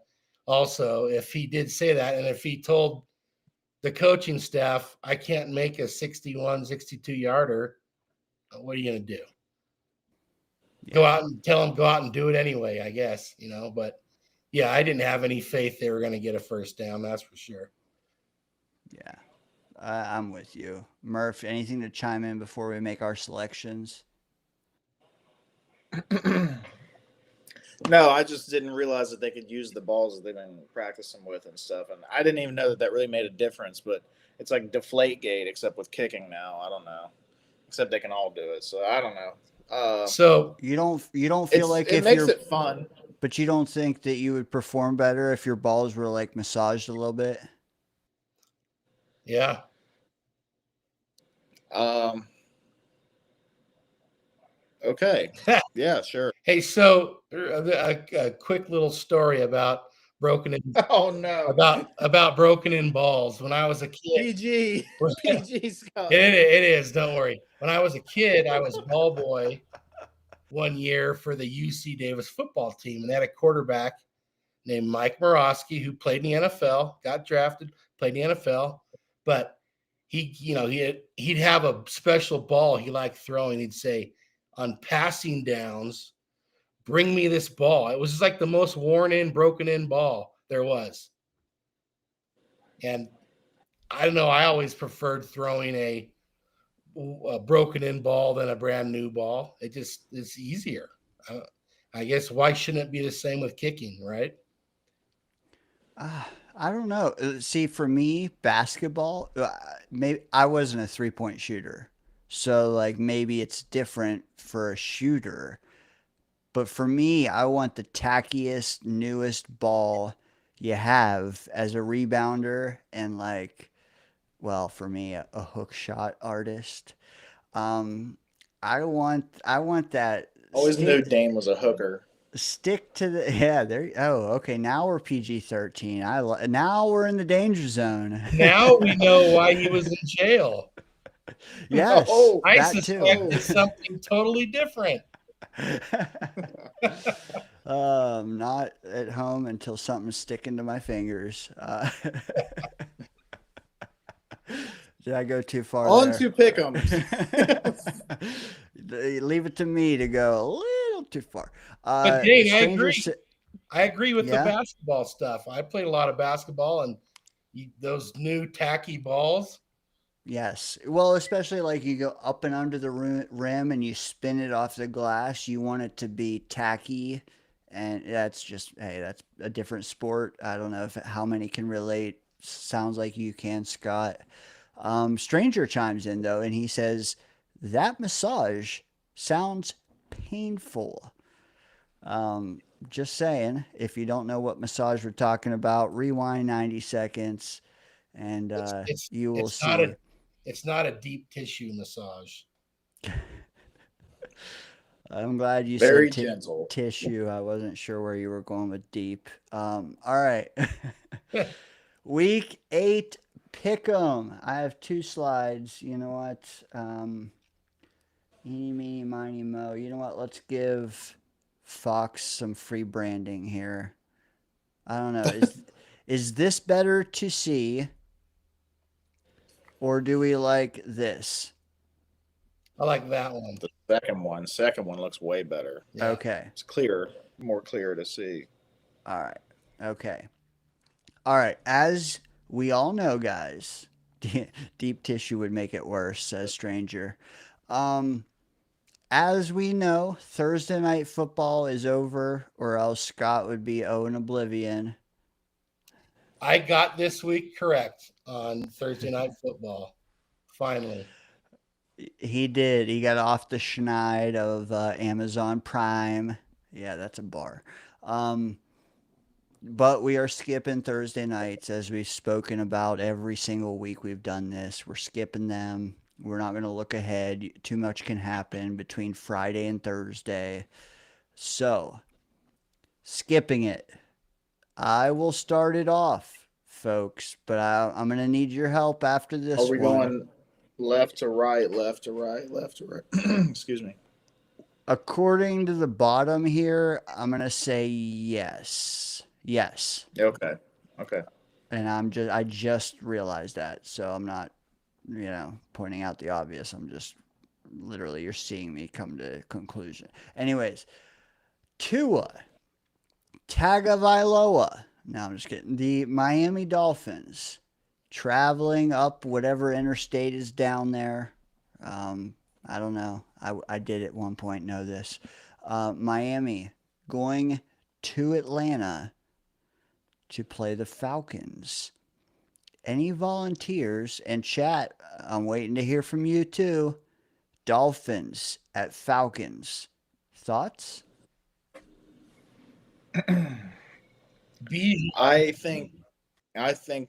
also, if he did say that, and if he told the coaching staff, I can't make a 61, 62 yarder, what are you going to do? Yeah. Go out and tell them, go out and do it anyway, I guess, but yeah, I didn't have any faith they were going to get a first down. That's for sure. Yeah. I'm with you. Murph, anything to chime in before we make our selections? No, I just didn't realize that they could use the balls that they've been practicing with and stuff. And I didn't even know that really made a difference, but it's like Deflategate, except with kicking now. I don't know. Except they can all do it. So I don't know. So you don't feel like it makes it fun. But you don't think that you would perform better if your balls were like massaged a little bit? Yeah. Okay. Yeah, sure. Hey, so a quick little story about broken in. Oh no. About broken in balls. When I was a kid. PG Scott. It is. Don't worry. When I was a kid, I was ball boy one year for the UC Davis football team, and they had a quarterback named Mike Morosky who played in the NFL, got drafted, played in the NFL, but he'd have a special ball he liked throwing. He'd say, on passing downs, bring me this ball. It was just like the most worn in, broken in ball there was. And I don't know, I always preferred throwing a broken in ball than a brand new ball. It's easier. I guess why shouldn't it be the same with kicking, right? I don't know. See, for me, basketball, maybe I wasn't a 3-point shooter. So like maybe it's different for a shooter. But for me, I want the tackiest, newest ball you have as a rebounder and like, well, for me, a hook shot artist. I want that. Always knew Dane was a hooker. Stick to the there. Oh, okay. Now we're PG-13. Now we're in the danger zone. Now we know why he was in jail. Yes, I suspect it's something totally different. Not at home until something's sticking to my fingers. Did I go too far On there? to pick'ems. Leave it to me to go a little too far. But Dane, I Stranger agree. Sa- I agree with the Yeah? basketball stuff. I played a lot of basketball, and those new tacky balls. Yes. Well, especially like you go up and under the rim and you spin it off the glass, you want it to be tacky. And that's just, hey, that's a different sport. I don't know how many can relate. Sounds like you can, Scott. Stranger chimes in though, and he says, that massage sounds painful. Just saying, if you don't know what massage we're talking about, rewind 90 seconds and you will see. It's not a deep tissue massage. I'm glad you Very said gentle. tissue. I wasn't sure where you were going with deep. All right. Week 8 pick'em. I have 2 slides. You know what? Eeny, meeny, miny, mo. You know what? Let's give Fox some free branding here. I don't know. Is this better to see, or do we like this? I like that one. The second one looks way better. Yeah. Okay. It's clear, more clear to see. All right. Okay. All right. As we all know, guys, deep tissue would make it worse, says Stranger. As we know, Thursday night football is over, or else Scott would be in oblivion. I got this week correct on Thursday night football. Finally. He did. He got off the schneid of Amazon Prime. Yeah, that's a bar. But we are skipping Thursday nights, as we've spoken about every single week we've done this. We're skipping them. We're not going to look ahead. Too much can happen between Friday and Thursday. So, skipping it. I will start it off, folks, but I'm going to need your help after this Are we one. going left to right, left to right, left to right? Excuse me. According to the bottom here, I'm going to say yes. Yes. Okay. And I just realized that. So I'm not, pointing out the obvious. I'm just literally, you're seeing me come to a conclusion. Anyways, Tua Tagovailoa. No, I'm just kidding. The Miami Dolphins traveling up whatever interstate is down there. I don't know. I did at one point know this. Miami going to Atlanta to play the Falcons. Any volunteers? And chat, I'm waiting to hear from you too. Dolphins at Falcons. Thoughts? I think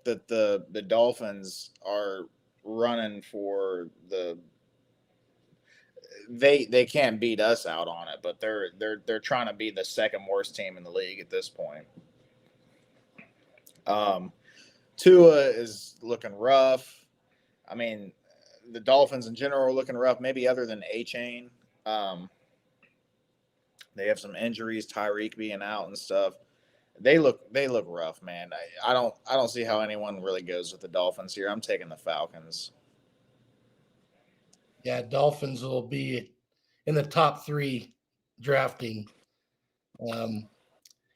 that the Dolphins are running for they can't beat us out on it, but they're trying to be the second worst team in the league at this point. Tua is looking rough. I mean, the Dolphins in general are looking rough, maybe other than A-Chain. They have some injuries, Tyreek being out and stuff. They look rough, man. I don't see how anyone really goes with the Dolphins here. I'm taking the Falcons. Yeah, Dolphins will be in the top 3 drafting.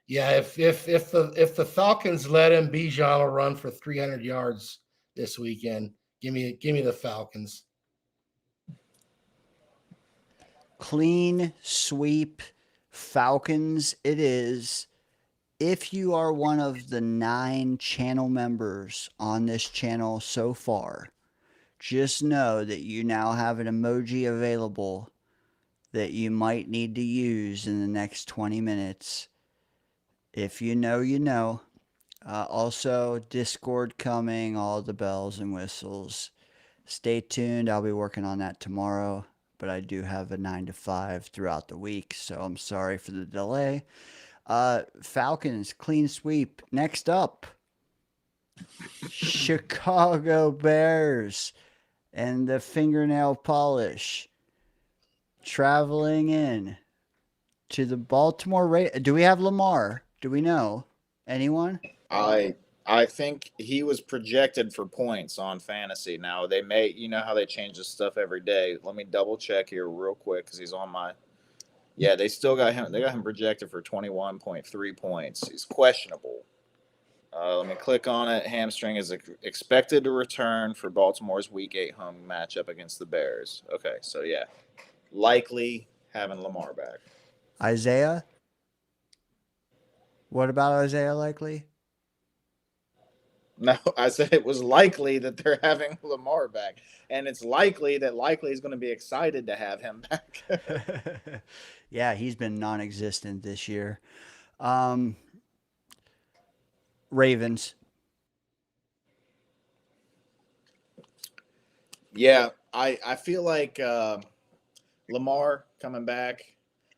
Yeah, if the Falcons let him, Bijan will run for 300 yards this weekend. Give me the Falcons. Clean sweep Falcons it is. If you are one of the 9 channel members on this channel so far, just know that you now have an emoji available that you might need to use in the next 20 minutes. If you know, you know. Also, Discord coming, all the bells and whistles. Stay tuned. I'll be working on that tomorrow, but I do have a 9 to 5 throughout the week, so I'm sorry for the delay. Falcons, clean sweep. Next up, Chicago Bears and the fingernail polish traveling in to the Baltimore Ravens. Do we have Lamar? Do we know? Anyone? I think he was projected for points on fantasy. Now they may, you know how they change this stuff every day. Let me double check here real quick because he's on my. Yeah, they still got him. They got him projected for 21.3 points. He's questionable. Let me click on it. Hamstring is expected to return for Baltimore's Week 8 home matchup against the Bears. Okay, so yeah, likely having Lamar back. Isaiah? What about Isaiah likely? No, I said it was likely that they're having Lamar back, and it's likely that likely is going to be excited to have him back. Yeah, he's been non-existent this year. Ravens. Yeah, I feel like Lamar coming back,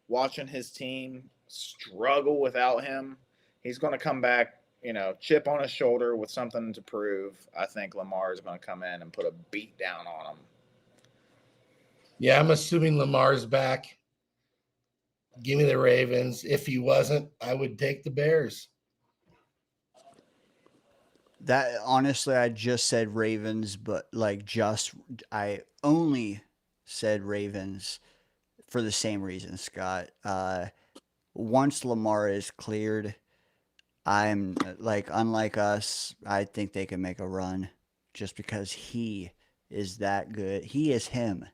watching his team struggle without him, he's going to come back, you know, chip on his shoulder with something to prove. I think Lamar is going to come in and put a beat down on him. Yeah, I'm assuming Lamar's back. Give me the Ravens. If he wasn't, I would take the Bears. That honestly, I just said Ravens, but I only said Ravens for the same reason, Scott. Once Lamar is cleared, I'm like, unlike us, I think they can make a run just because he is that good. He is him.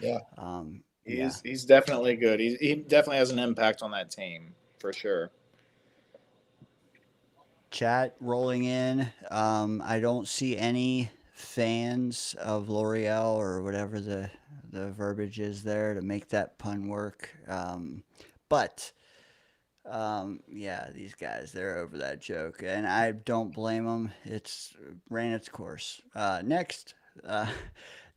Yeah. He's definitely good. He definitely has an impact on that team for sure. Chat rolling in. I don't see any fans of L'Oreal or whatever the verbiage is there to make that pun work. But yeah, these guys, they're over that joke, and I don't blame them. It's ran its course. Next,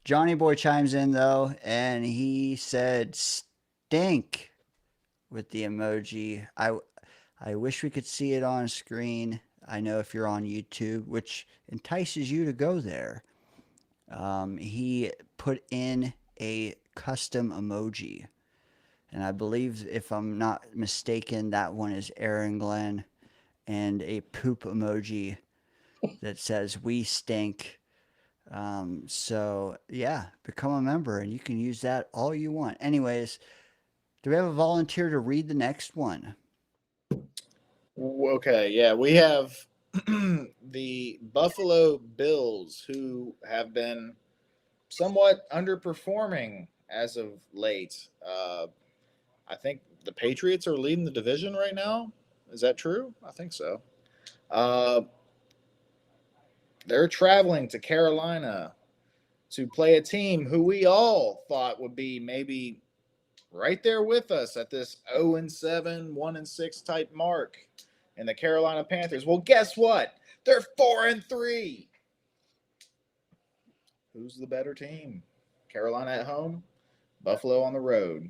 Johnny Boy chimes in though, and he said stink with the emoji. I wish we could see it on screen. I know if you're on YouTube, which entices you to go there. He put in a custom emoji. And I believe, if I'm not mistaken, that one is Aaron Glenn, and a poop emoji that says "We stink." So yeah, become a member, and you can use that all you want. Anyways, do we have a volunteer to read the next one? Okay, yeah, we have the Buffalo Bills, who have been somewhat underperforming as of late. I think the Patriots are leading the division right now. Is that true? I think so. They're traveling to Carolina to play a team who we all thought would be maybe right there with us at this 0-7, 1-6 type mark in the Carolina Panthers. Well, guess what? They're 4-3. Who's the better team? Carolina at home, Buffalo on the road.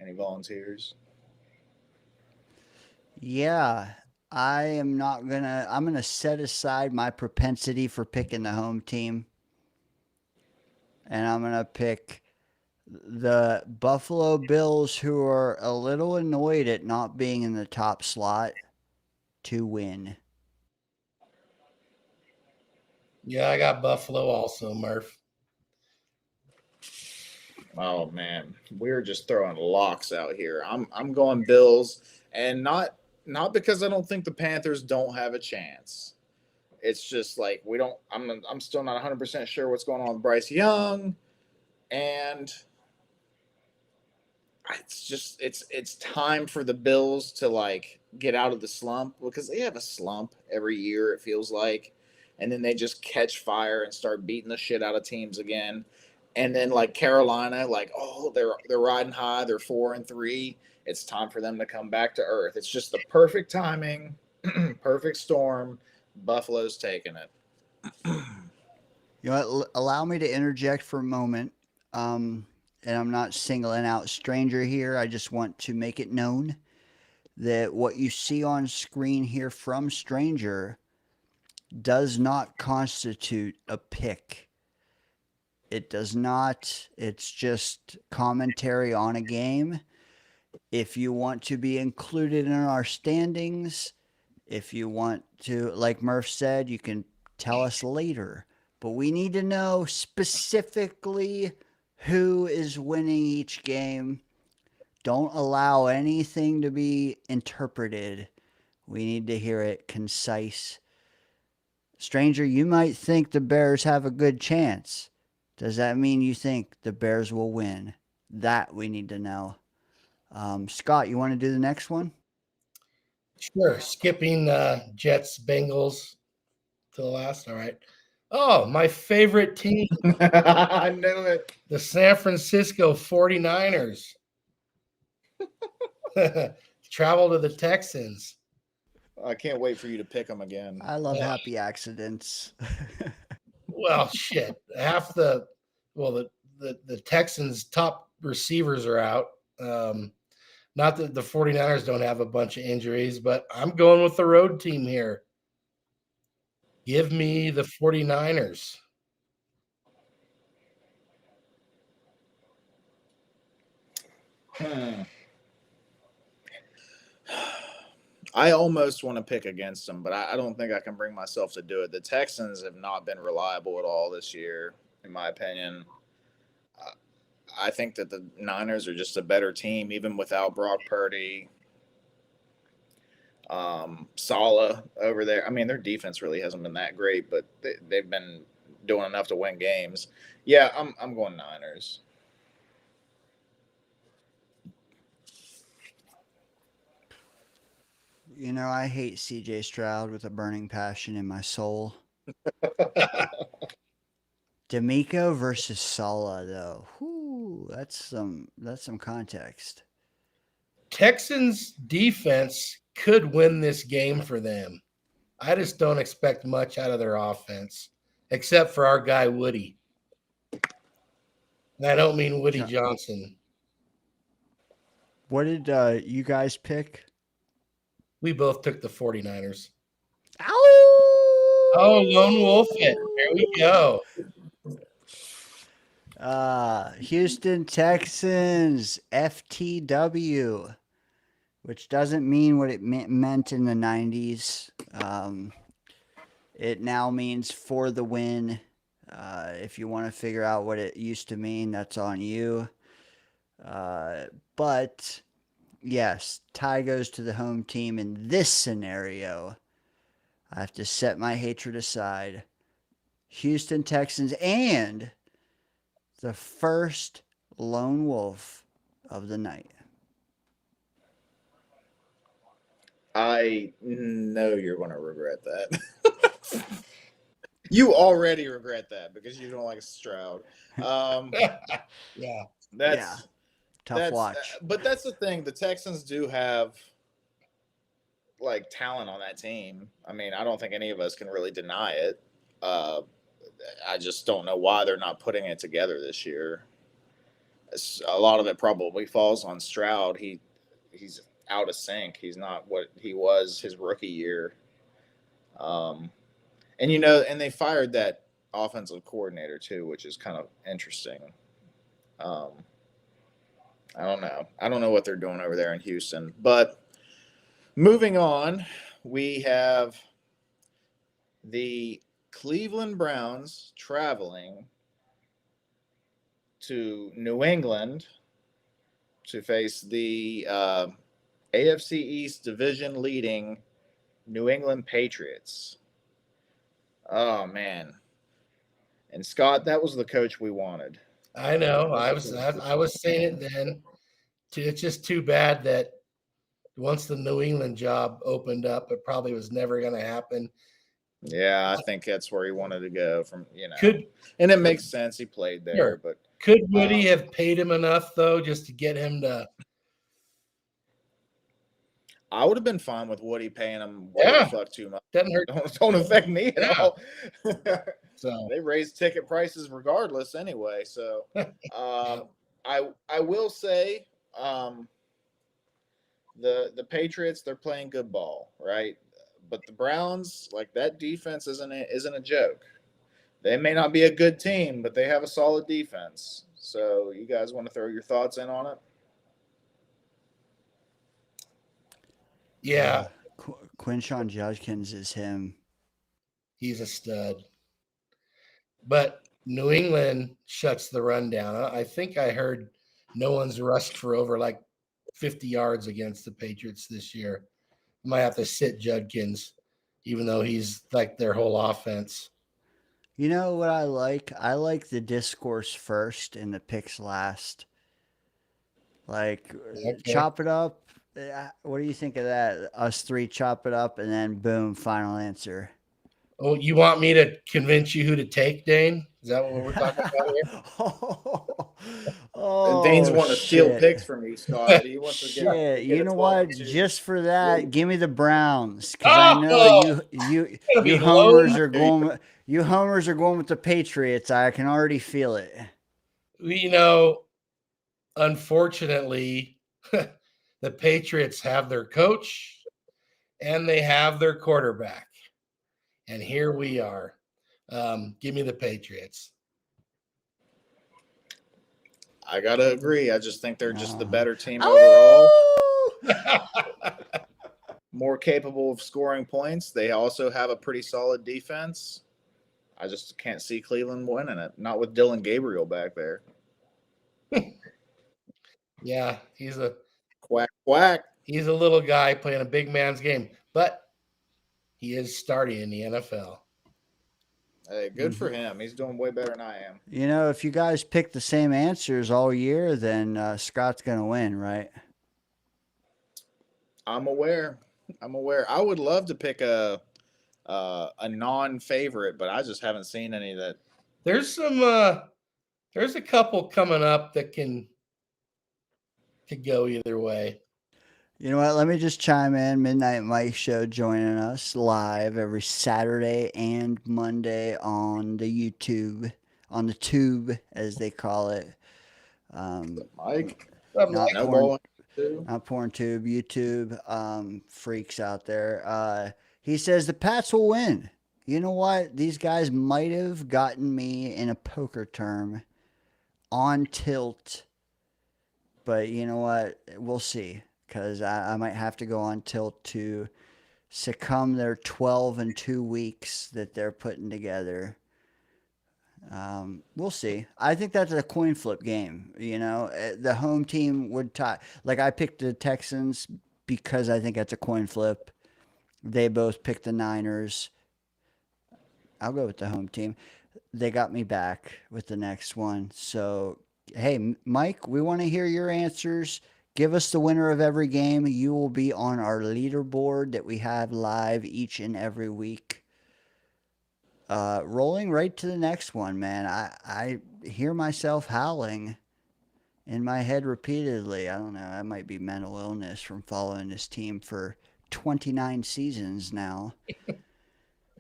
Any volunteers? Yeah, I'm gonna set aside my propensity for picking the home team, and I'm gonna pick the Buffalo Bills, who are a little annoyed at not being in the top slot, to win. Yeah, I got Buffalo also, Murph. Oh man, we're just throwing locks out here. I'm going Bills, and not because I don't think the Panthers don't have a chance. It's just like we don't. I'm still not 100% sure what's going on with Bryce Young, and it's time for the Bills to like get out of the slump, because they have a slump every year, it feels like, and then they just catch fire and start beating the shit out of teams again. And then like Carolina, like, oh, they're riding high, they're 4-3. It's time for them to come back to earth. It's just the perfect timing, perfect storm. Buffalo's taking it. You know what? Allow me to interject for a moment. And I'm not singling out Stranger here. I just want to make it known that what you see on screen here from Stranger does not constitute a pick. It does not. It's just commentary on a game. If you want to be included in our standings, if you want to, like Murph said, you can tell us later. But we need to know specifically who is winning each game. Don't allow anything to be interpreted. We need to hear it concise. Stranger, you might think the Bears have a good chance. Does that mean you think the Bears will win? That we need to know. Scott, you want to do the next one? Sure. Skipping Jets, Bengals to the last. All right. Oh, my favorite team, I knew it. the San Francisco 49ers. Travel to the Texans. I can't wait for you to pick them again. I love happy accidents. Well, shit. Half the Texans' top receivers are out. Not that the 49ers don't have a bunch of injuries, but I'm going with the road team here. Give me the 49ers. I almost want to pick against them, but I don't think I can bring myself to do it. The Texans have not been reliable at all this year, in my opinion. I think that the Niners are just a better team, even without Brock Purdy. Saleh over there. I mean, their defense really hasn't been that great, but they've been doing enough to win games. Yeah, I'm going Niners. You know, I hate CJ Stroud with a burning passion in my soul. D'Amico versus Saleh, though. Whew, that's some context. Texans defense could win this game for them. I just don't expect much out of their offense, except for our guy Woody. And I don't mean Woody Johnson. What did you guys pick? We both took the 49ers. Ow! Oh, Lone Wolf it. There we go. Houston Texans, FTW, which doesn't mean what it meant in the 90s. It now means for the win. If you want to figure out what it used to mean, that's on you. But yes, tie goes to the home team in this scenario. I have to set my hatred aside. Houston Texans and the first lone wolf of the night. I know you're going to regret that. You already regret that because you don't like Stroud. Yeah. Tough watch. But that's the thing. The Texans do have like talent on that team. I mean, I don't think any of us can really deny it. I just don't know why they're not putting it together this year. A lot of it probably falls on Stroud. He's out of sync. He's not what he was his rookie year. And they fired that offensive coordinator too, which is kind of interesting. I don't know. I don't know what they're doing over there in Houston. But moving on, we have the Cleveland Browns traveling to New England to face the AFC East division leading New England Patriots. Oh, man. And Scott, that was the coach we wanted. I know. I was saying it then. It's just too bad that once the New England job opened up, it probably was never going to happen. Yeah, I think that's where he wanted to go from, and it makes sense. He played there, Sure. But could Woody have paid him enough though, just to get him to? I would have been fine with Woody paying him the fuck too much. Doesn't hurt. Don't affect me at all. So they raised ticket prices regardless anyway. So I will say the Patriots, they're playing good ball, right? But the Browns, like that defense isn't a joke. They may not be a good team, but they have a solid defense. So you guys want to throw your thoughts in on it? Yeah, Quinshawn Judkins is him. he's a stud. But New England shuts the run down. I think I heard no one's rushed for over like 50 yards against the Patriots this year. Might have to sit Judkins, even though he's like their whole offense. You know what I like? I like the discourse first and the picks last. Like, Okay. chop it up. What do you think of that? Us three chop it up and then boom, final answer. Oh, you want me to convince you who to take, Dane? Is that what we're talking about here? Oh, Dane's wanting to steal shit. picks from me, Scott. He wants to get Shit, you a know 12 what? and 2. Just for that, give me the Browns because I know Oh! you be homers low. are going. You homers are going with the Patriots. I can already feel it. You know, unfortunately, the Patriots have their coach and they have their quarterback. And here we are. Give me the Patriots. I gotta agree. I just think they're just the better team Oh! overall. More capable of scoring points. They also have a pretty solid defense. I just can't see Cleveland winning it. Not with Dylan Gabriel back there. Yeah, he's a Quack, quack. he's a little guy playing a big man's game, but he is starting in the NFL. Hey, good for him. He's doing way better than I am. You know, if you guys pick the same answers all year, then Scott's gonna win, right? I'm aware. I would love to pick a non-favorite, but I just haven't seen any that. There's a couple coming up that could go either way. You know what? Let me just chime in. Midnight Mike Show joining us live every Saturday and Monday on the YouTube, on the tube as they call it. Mike, Not no porn, ball. not porn tube, YouTube freaks out there. He says the Pats will win. You know what? These guys might have gotten me in a poker term on tilt, but you know what? We'll see. Because I might have to go on tilt to succumb their 12 and 2 weeks that they're putting together. We'll see. I think that's a coin flip game. You know, the home team would tie. Like I picked the Texans because I think that's a coin flip. They both picked the Niners. I'll go with the home team. They got me back with the next one. So, hey, Mike, we want to hear your answers. Give us the winner of every game. You will be on our leaderboard that we have live each and every week. Rolling right to the next one, man. I hear myself howling in my head repeatedly. I don't know. That might be mental illness from following this team for 29 seasons now.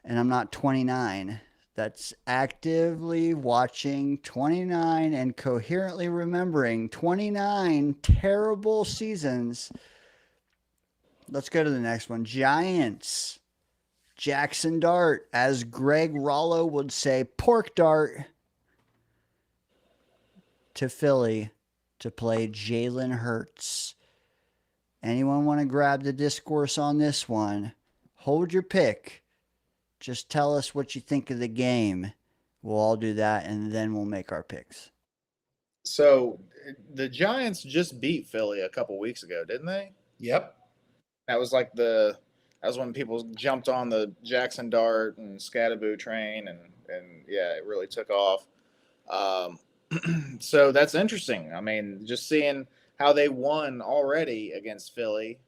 And I'm not 29. That's actively watching 29 and coherently remembering 29 terrible seasons. Let's go to the next one. Giants. Jackson Dart, as Greg Rollo would say, pork dart to Philly to play Jalen Hurts. Anyone want to grab the discourse on this one? Hold your pick. Just tell us what you think of the game. We'll all do that, and then we'll make our picks. So the Giants just beat Philly a couple weeks ago, didn't they? Yep. That was like that was when people jumped on the Jackson Dart and Scattaboo train, and yeah, it really took off. So that's interesting. I mean, just seeing how they won already against Philly.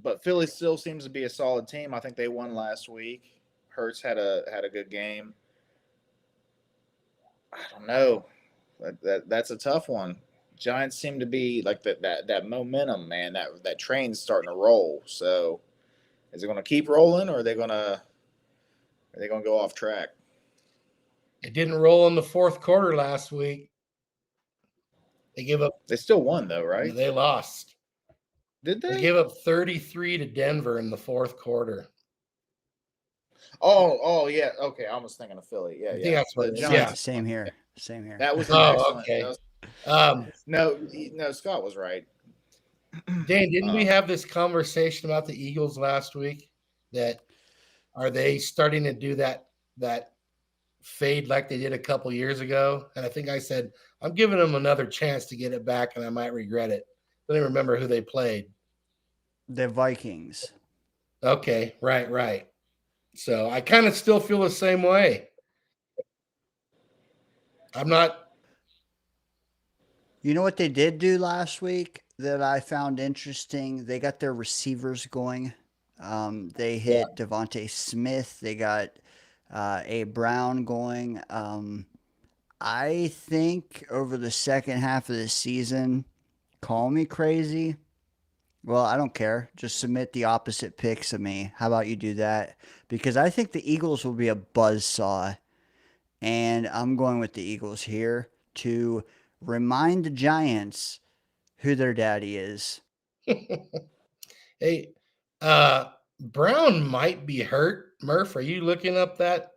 But Philly still seems to be a solid team. I think they won last week. Hurts had a good game. I don't know. That's a tough one. Giants seem to be like that momentum, man. That train's starting to roll. So, is it going to keep rolling, or are they going to go off track? It didn't roll in the fourth quarter last week. They gave up. They still won though, right? They lost. Did they? They gave up 33 to Denver in the fourth quarter. Oh, yeah. Okay, I was thinking of Philly. Yeah, I think yeah. that's what The it is. Same, Yeah. Giants. same here. Same here. That was an Oh, excellent. okay. That Um, was, no, Scott was right. Dane, didn't we Uh, have this conversation about the Eagles last week? That are they starting to do that fade like they did a couple years ago? And I think I said I'm giving them another chance to get it back, and I might regret it. I don't remember who they played. The Vikings. Okay, right. So I kind of still feel the same way. I'm not. You know what they did do last week that I found interesting? They got their receivers going. They hit Devontae Smith. They got A. Brown going. I think over the second half of the season, call me crazy. Well, I don't care. Just submit the opposite picks of me. How about you do that? Because I think the Eagles will be a buzzsaw. And I'm going with the Eagles here to remind the Giants who their daddy is. Hey, Brown might be hurt. Murph, are you looking up that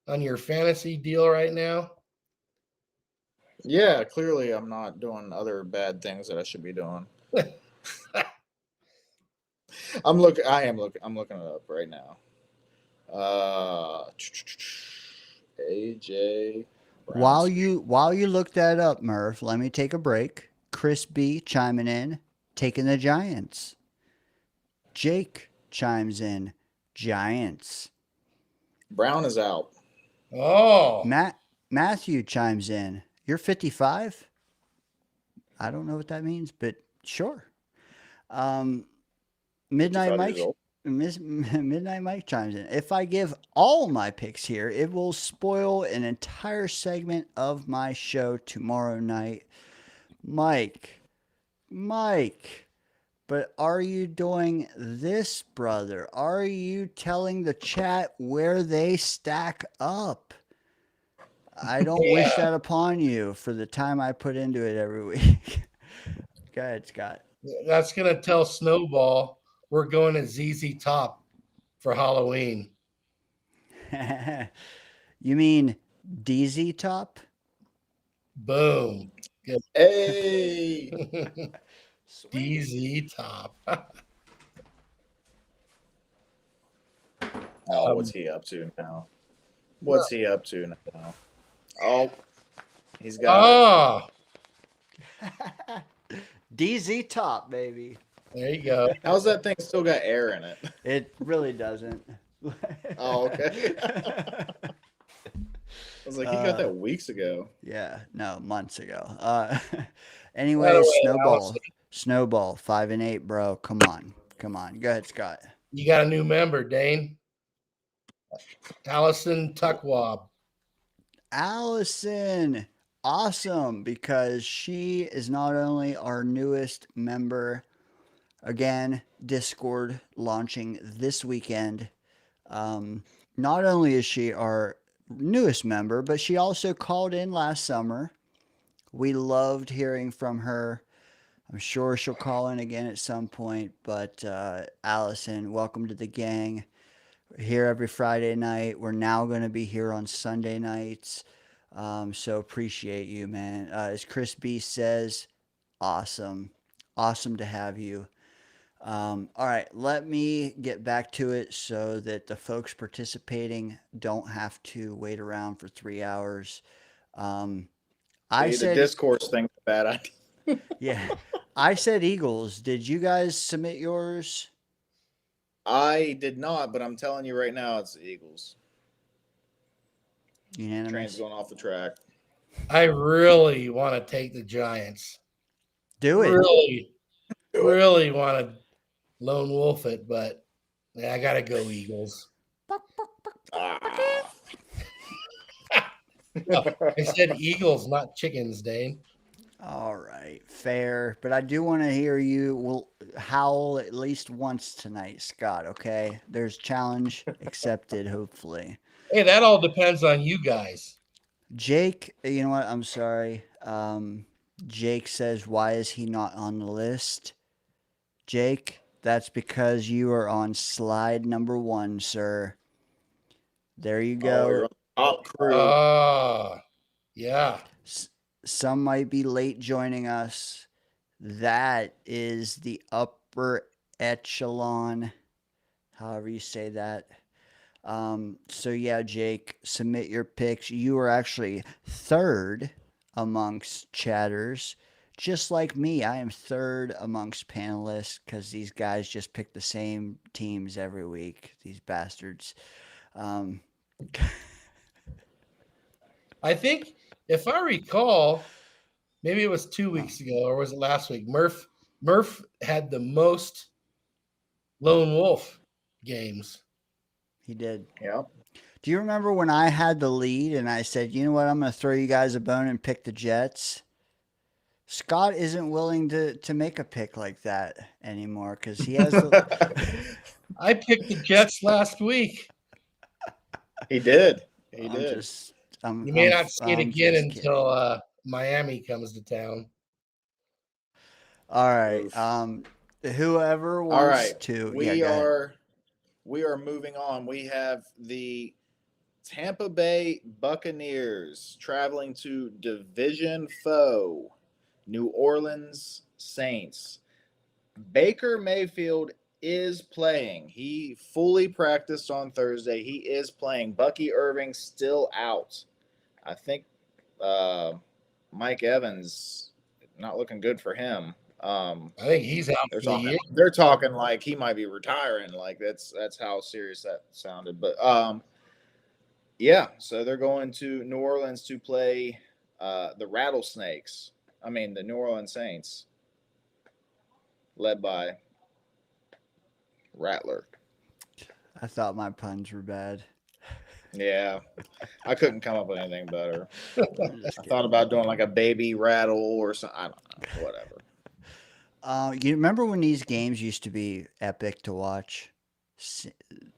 on your fantasy deal right now? yeah, clearly I'm not doing other bad things that I should be doing. I am looking. I'm looking it up right now. AJ. While you look that up, Murph, let me take a break. Chris B chiming in, taking the Giants. Jake chimes in, Giants. Brown is out. Oh, Matthew chimes in, you're 55? I don't know what that means, but sure. Midnight 55 Mike years old. Midnight Mike chimes in. If I give all my picks here, it will spoil an entire segment of my show tomorrow night. Mike, but are you doing this, brother? Are you telling the chat where they stack up? I don't wish that upon you for the time I put into it every week. Go ahead, Scott. that's gonna tell Snowball we're going to ZZ Top for Halloween. You mean DZ Top? Boom. Good. Hey. DZ Top. Oh, what's he up to now? What's he up to now? Oh, he's got DZ Top, baby. There you go. it. How's that thing still got air in it? It really doesn't. Oh, okay. I was like, he got that weeks ago. Yeah, no, months ago. By Anyway, the way, Snowball, 5-8, bro. Come on. Go ahead, Scott. You got a new member, Dane. Allison Tuckwab. Allison, awesome, because she is not only our newest member, again, Discord launching this weekend. Not only is she our newest member, but she also called in last summer. We loved hearing from her. I'm sure she'll call in again at some point, but Allison, welcome to the gang. We're here every Friday night. We're now going to be here on Sunday nights. So appreciate you, man. As Chris B says, awesome. Awesome to have you. All right, let me get back to it so that the folks participating don't have to wait around for 3 hours. I The said discourse thing, bad idea. Yeah. I said Eagles. Did you guys submit yours? I did not, but I'm telling you right now, it's the Eagles. Unanimous. Train's going off the track. I really want to take the Giants. Do it. Really want to lone wolf it, but I got to go Eagles. Ah. I said Eagles, not chickens, Dane. All right. Fair. But I do want to hear you howl at least once tonight, Scott, okay? There's challenge accepted, hopefully. Hey, that all depends on you guys. Jake, you know what? I'm sorry. Jake says, why is he not on the list? Jake, that's because you are on slide number 1, sir. There you Oh, you're go. on the top crew. Oh, yeah. Some might be late joining us. That is the upper echelon, however you say that. So yeah, Jake, submit your picks. You are actually third amongst chatters. Just like me, I am third amongst panelists because these guys just pick the same teams every week. These bastards. Um, I think if I recall, maybe it was 2 weeks ago or was it last week? Murph had the most lone wolf games. he did. Yep. Do you remember when I had the lead and I said, you know what, I'm going to throw you guys a bone and pick the Jets? Scott isn't willing to make a pick like that anymore because he has the. I picked the Jets last week. He did. He I'm did. just. I'm, You may I'm, not see it I'm again just until Miami comes to town. All right. Oof. Whoever All wants right. to. We go ahead. are moving on. We have the Tampa Bay Buccaneers traveling to division foe, New Orleans Saints. Baker Mayfield is playing. He fully practiced on Thursday. He is playing. Bucky Irving still out. I think Mike Evans not looking good for him. I think he's out for the year. They're talking like he might be retiring. Like that's how serious that sounded. But yeah, so they're going to New Orleans to play the Rattlesnakes. I mean the New Orleans Saints, led by Rattler. I thought my puns were bad. Yeah, I couldn't come up with anything better. I'm just I kidding. thought about doing like a baby rattle or something. I don't know, whatever. You remember when these games used to be epic to watch?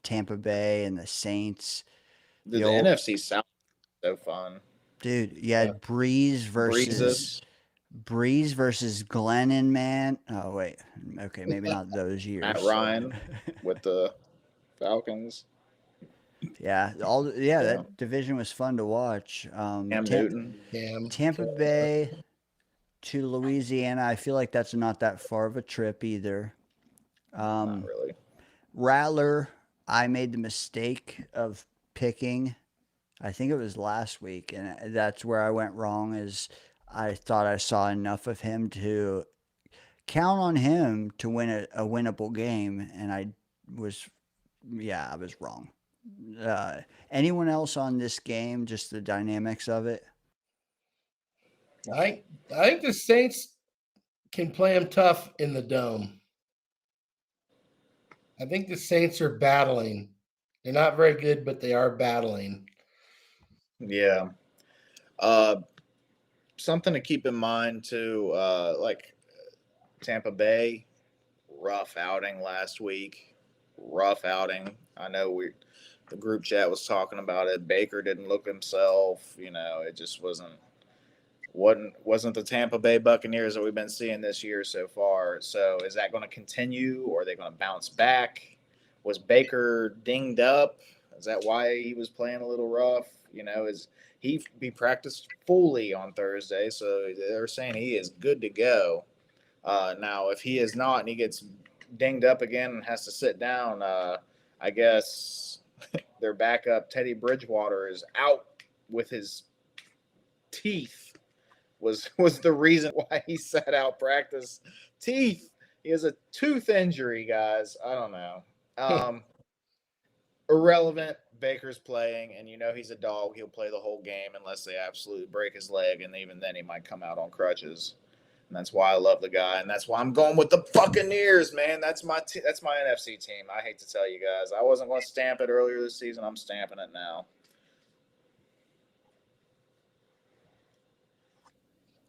Tampa Bay and the Saints. The old- NFC South is so fun. Dude, you had Breeze versus Glennon, man. Oh wait, okay, maybe not those years. Matt Ryan with the Falcons. Yeah, that division was fun to watch. Cam Newton. Tampa Bay to Louisiana. I feel like that's not that far of a trip either. Not really. Rattler, I made the mistake of picking. I think it was last week, and that's where I went wrong. Is I thought I saw enough of him to count on him to win a winnable game, and I was wrong. Anyone else on this game? Just the dynamics of it. I think the Saints can play them tough in the dome. I think the Saints are battling. They're not very good, but they are battling. Yeah. Something to keep in mind too, like Tampa Bay, rough outing last week. Rough outing. I know the group chat was talking about it. Baker didn't look himself. You know, it just wasn't the Tampa Bay Buccaneers that we've been seeing this year so far. So is that going to continue, or are they going to bounce back? Was Baker dinged up? Is that why he was playing a little rough? You know, he practiced fully on Thursday, so they're saying he is good to go. Now, if he is not and he gets dinged up again and has to sit down, I guess their backup Teddy Bridgewater is out with his teeth. Was the reason why he sat out practice. Teeth. He has a tooth injury, guys. I don't know. Irrelevant. Baker's playing, and you know he's a dog. He'll play the whole game unless they absolutely break his leg, and even then he might come out on crutches. And that's why I love the guy, and that's why I'm going with the Buccaneers, man. That's my NFC team. I hate to tell you guys, I wasn't going to stamp it earlier this season. I'm stamping it now.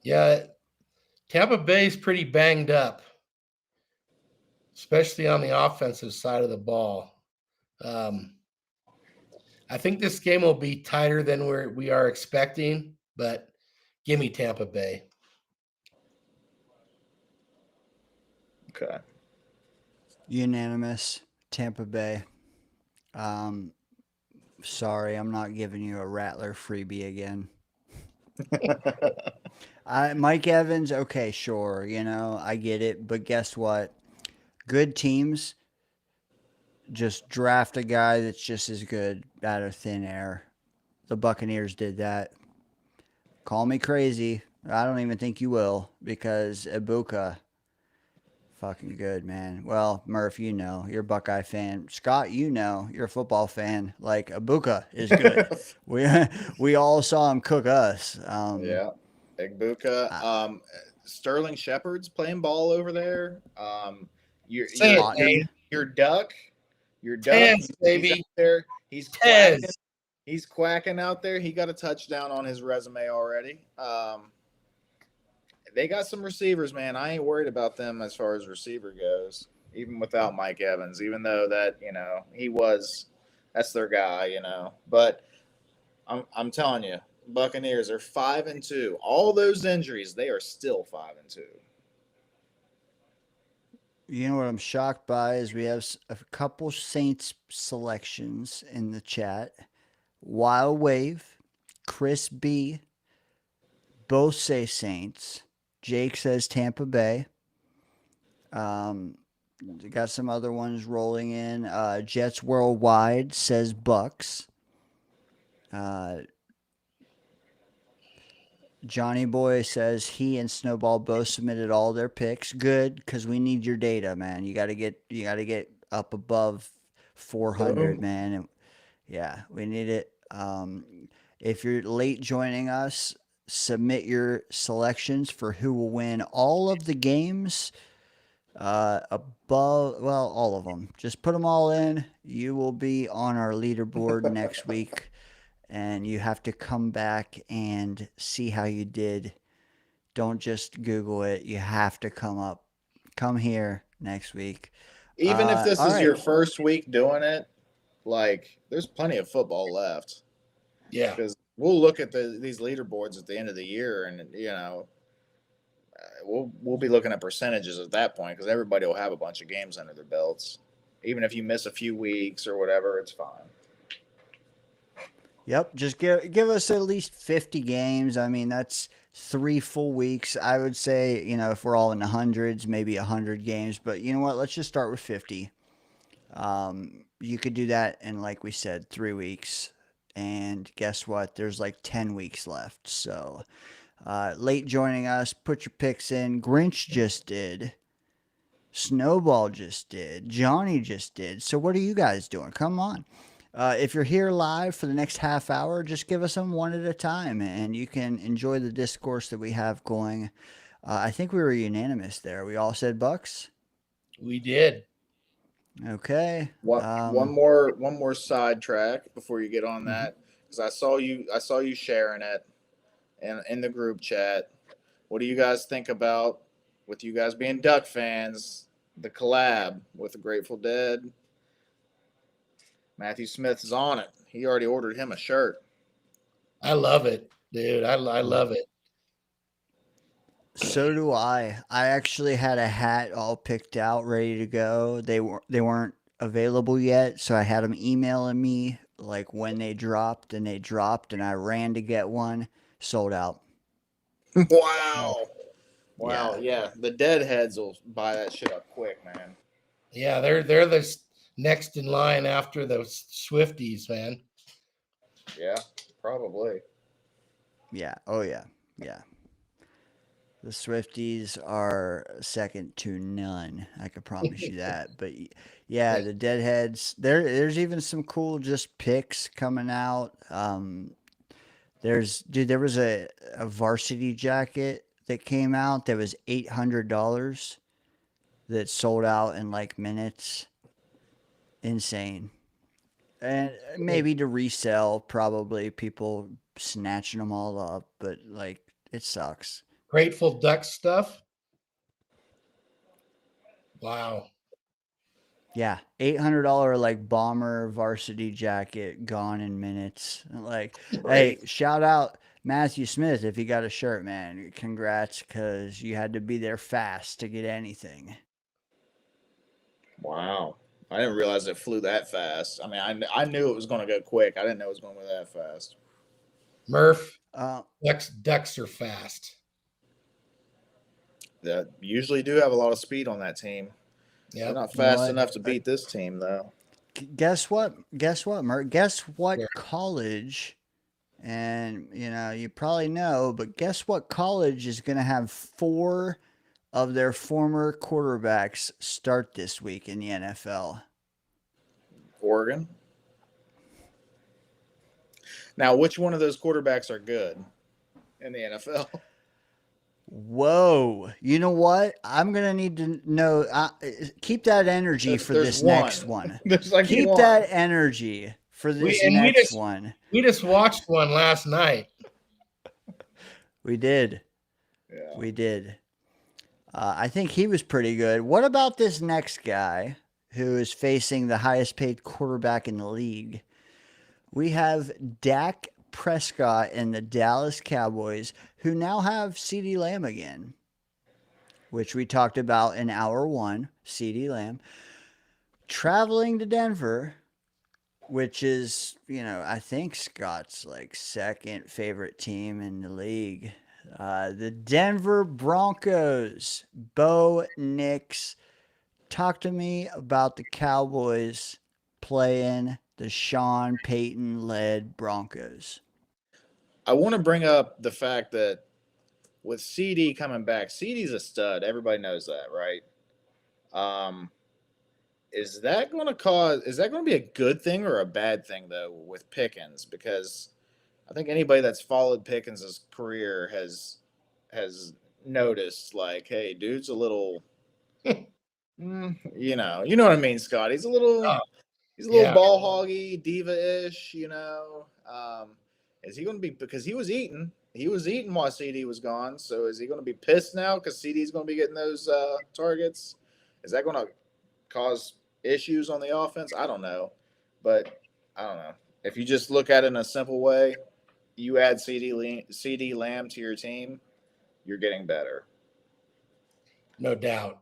Yeah, Tampa Bay's pretty banged up, especially on the offensive side of the ball. I think this game will be tighter than we are expecting, but give me Tampa Bay. Okay. Unanimous, Tampa Bay. Sorry, I'm not giving you a Rattler freebie again. Mike Evans, okay, sure, I get it, but guess what? Good teams just draft a guy that's just as good out of thin air. The Buccaneers did that. Call me crazy. I don't even think you will because Ibuka, fucking good, man. Well, Murph, you're a Buckeye fan. Scott, you're a football fan. Like Ibuka is good. we all saw him cook us. Yeah, Igbuka. Sterling Shepard's playing ball over there. Your Say your it, your Dane. your duck, your duck. Tez, He's baby. out there. He's Tez. quacking. He's quacking out there. He got a touchdown on his resume already. They got some receivers, man. I ain't worried about them as far as receiver goes, even without Mike Evans. Even though that that's their guy, But I'm telling you, Buccaneers are 5-2. All those injuries, they are still 5-2. You know what I'm shocked by is we have a couple Saints selections in the chat. Wild Wave, Chris B, both say Saints. Jake says Tampa Bay. Got some other ones rolling in. Jets Worldwide says Bucks. Johnny Boy says he and Snowball both submitted all their picks. Good, because we need your data, man. You gotta get up above 400, man. And yeah, we need it. If you're late joining us, submit your selections for who will win all of the games. All of them. Just put them all in. You will be on our leaderboard next week. And you have to come back and see how you did. Don't just Google it. You have to come here next week. Even if this is your right. first week doing it, there's plenty of football left. Yeah. Because we'll look at these leaderboards at the end of the year, and we'll be looking at percentages at that point because everybody will have a bunch of games under their belts. Even if you miss a few weeks or whatever, it's fine. Yep, just give us at least 50 games. I mean, that's 3 full weeks. I would say, if we're all in the hundreds, maybe 100 games. But you know what? Let's just start with 50. You could do that in, like we said, 3 weeks. And guess what? There's like 10 weeks left. So, late joining us, put your picks in. Grinch just did. Snowball just did. Johnny just did. So what are you guys doing? Come on. If you're here live for the next half hour, just give us them one at a time, and you can enjoy the discourse that we have going. I think we were unanimous there. We all said Bucks. We did. Okay. One more sidetrack before you get on that, because I saw you sharing it in the group chat. What do you guys think about, with you guys being Duck fans, the collab with the Grateful Dead? Matthew Smith is on it. He already ordered him a shirt. I love it, dude. I love it. So do I. I actually had a hat all picked out, ready to go. They weren't available yet, so I had them emailing me like when they dropped, and I ran to get one. Sold out. Wow. Yeah. The Deadheads will buy that shit up quick, man. Yeah, they're the next in line after those Swifties, man. Yeah, probably. Yeah. Oh yeah. Yeah. The Swifties are second to none. I could promise you that. But yeah, the Deadheads. There's even some cool just picks coming out. There was a varsity jacket that came out that was $800 that sold out in like minutes. Insane. And maybe to resell, probably people snatching them all up, but like it sucks. Grateful Duck stuff. Wow. Yeah, $800 like bomber varsity jacket gone in minutes. Like, hey, shout out Matthew Smith if you got a shirt, man. Congrats, because you had to be there fast to get anything. Wow. I didn't realize it flew that fast. I mean, I knew it was going to go quick. I didn't know it was going to go that fast. Murph, Uh, ducks are fast. That usually do have a lot of speed on that team. They're Yep. not You know fast what? enough to beat this team, though. Guess what? Guess what, Mert? Guess what Yeah. college? And you probably know, but guess what college is going to have 4 of their former quarterbacks start this week in the NFL? Oregon. Now, which one of those quarterbacks are good in the NFL? Whoa. You know what? I'm going to need to know. Keep that energy for There's this one. next one. There's like Keep one. that energy for this next one. We just watched one last night. We did. Yeah. We did. I think he was pretty good. What about this next guy who is facing the highest paid quarterback in the league? We have Dak Prescott and the Dallas Cowboys, who now have CeeDee Lamb again, which we talked about in hour 1. CeeDee Lamb traveling to Denver, which is, I think Scott's like second favorite team in the league. The Denver Broncos. Bo Nix, talk to me about the Cowboys playing the Sean Payton-led Broncos. I want to bring up the fact that with CD coming back, CD's a stud. Everybody knows that, right? Is that going to be a good thing or a bad thing, though, with Pickens? Because I think anybody that's followed Pickens' career has noticed, like, hey, dude's a little, you know what I mean, Scott. He's a little ball hoggy, diva-ish, Is he going to be, because he was eating while CD was gone. So is he going to be pissed now because CD's going to be getting those targets? Is that going to cause issues on the offense? I don't know. But I don't know. If you just look at it in a simple way, you add CD Lamb to your team, you're getting better. No doubt.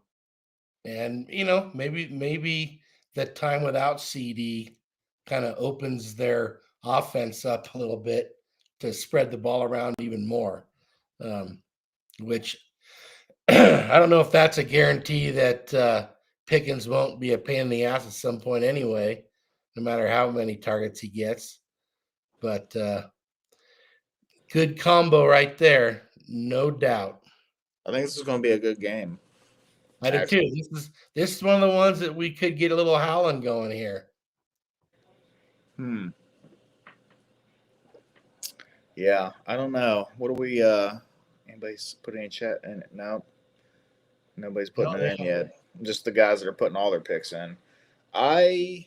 And, maybe that time without CD kind of opens their offense up a little bit to spread the ball around even more, which I don't know if that's a guarantee that Pickens won't be a pain in the ass at some point anyway, no matter how many targets he gets. But good combo right there, no doubt. I think this is going to be a good game. I do too. This is one of the ones that we could get a little howling going here. Yeah, I don't know. What do we anybody's put any chat in it? No. Nobody's putting it in yet. Just the guys that are putting all their picks in. I'm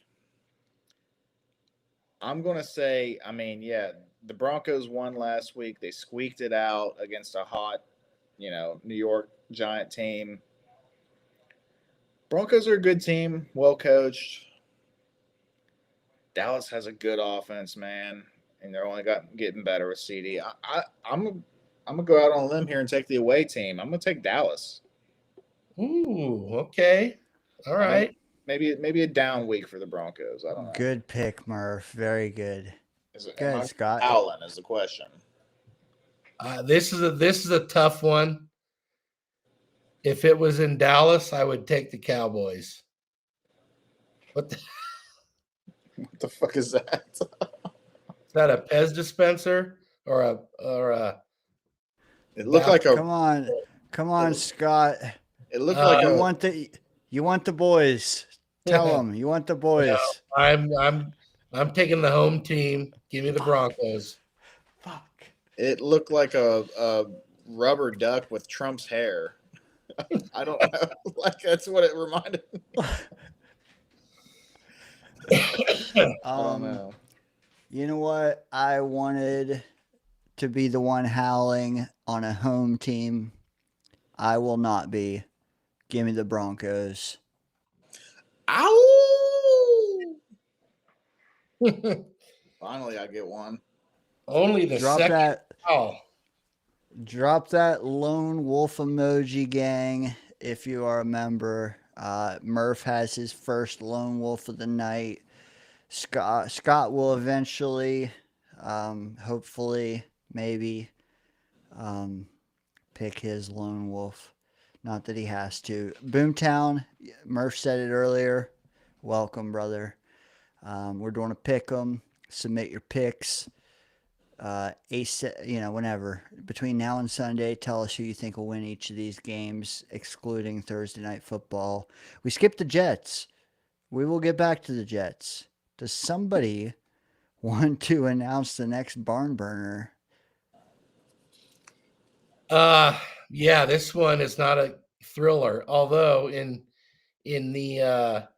gonna say, the Broncos won last week. They squeaked it out against a hot, New York Giant team. Broncos are a good team, well coached. Dallas has a good offense, man, and they're only getting better with CD. I'm gonna go out on a limb here and take the away team. I'm gonna take Dallas. Ooh, okay, all right. Maybe a down week for the Broncos. I don't know. Good pick, Murph. Very good. Good, Scott. Howling is the question. This is a tough one. If it was in Dallas, I would take the Cowboys. What the fuck is that? Is that a Pez dispenser or a? It looked like a. Come on, Scott. It looked like you want the boys. Tell them you want the boys. No, I'm taking the home team. Give me the Broncos. Fuck. It looked like a rubber duck with Trump's hair. I don't know. Like that's what it reminded me. I don't know. You know what? I wanted to be the one howling on a home team. I will not be. Give me the Broncos. Ow! Finally, I get one. Only the second. Drop that lone wolf emoji, gang, if you are a member. Murph has his first lone wolf of the night. Scott will eventually, hopefully, maybe, pick his lone wolf. Not that he has to. Boomtown, Murph said it earlier. Welcome, brother. We're doing a pick 'em. Submit your picks. Whenever between now and Sunday, tell us who you think will win each of these games, excluding Thursday night football. We skipped the Jets. We will get back to the Jets. Does somebody want to announce the next barn burner? Yeah, this one is not a thriller, although in the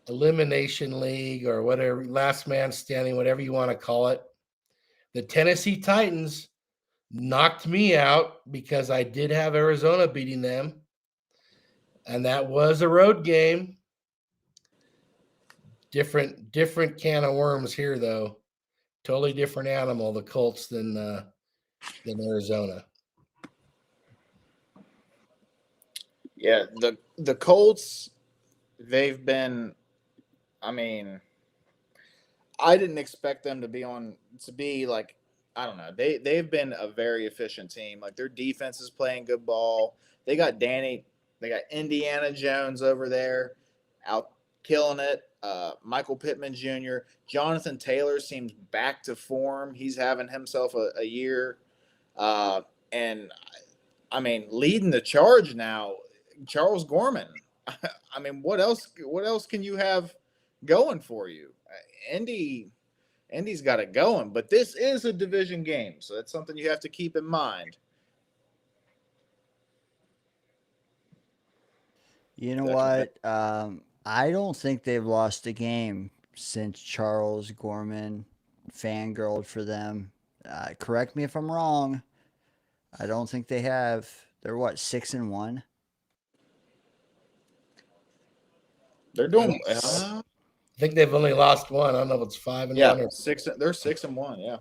elimination league or whatever, last man standing, whatever you want to call it, the Tennessee Titans knocked me out because I did have Arizona beating them, and that was a road game. Different can of worms here, though. Totally different animal, the Colts, than Arizona. Yeah, the Colts, they've been. I mean, I didn't expect them to be like, I don't know. They've been a very efficient team. Like their defense is playing good ball. They got Indiana Jones over there out killing it. Michael Pittman Jr. Jonathan Taylor seems back to form. He's having himself a year. And I mean, leading the charge now, Charles Gorman. I mean, what else can you have going for you? Indy's got it going, but this is a division game, so that's something you have to keep in mind. You know what? I don't think they've lost a game since Charles Gorman fangirled for them. Correct me if I'm wrong. I don't think they have. They're what, 6-1? They're doing. I think they've only lost one. I don't know if it's 5-1 or 6. They're 6-1. Yeah,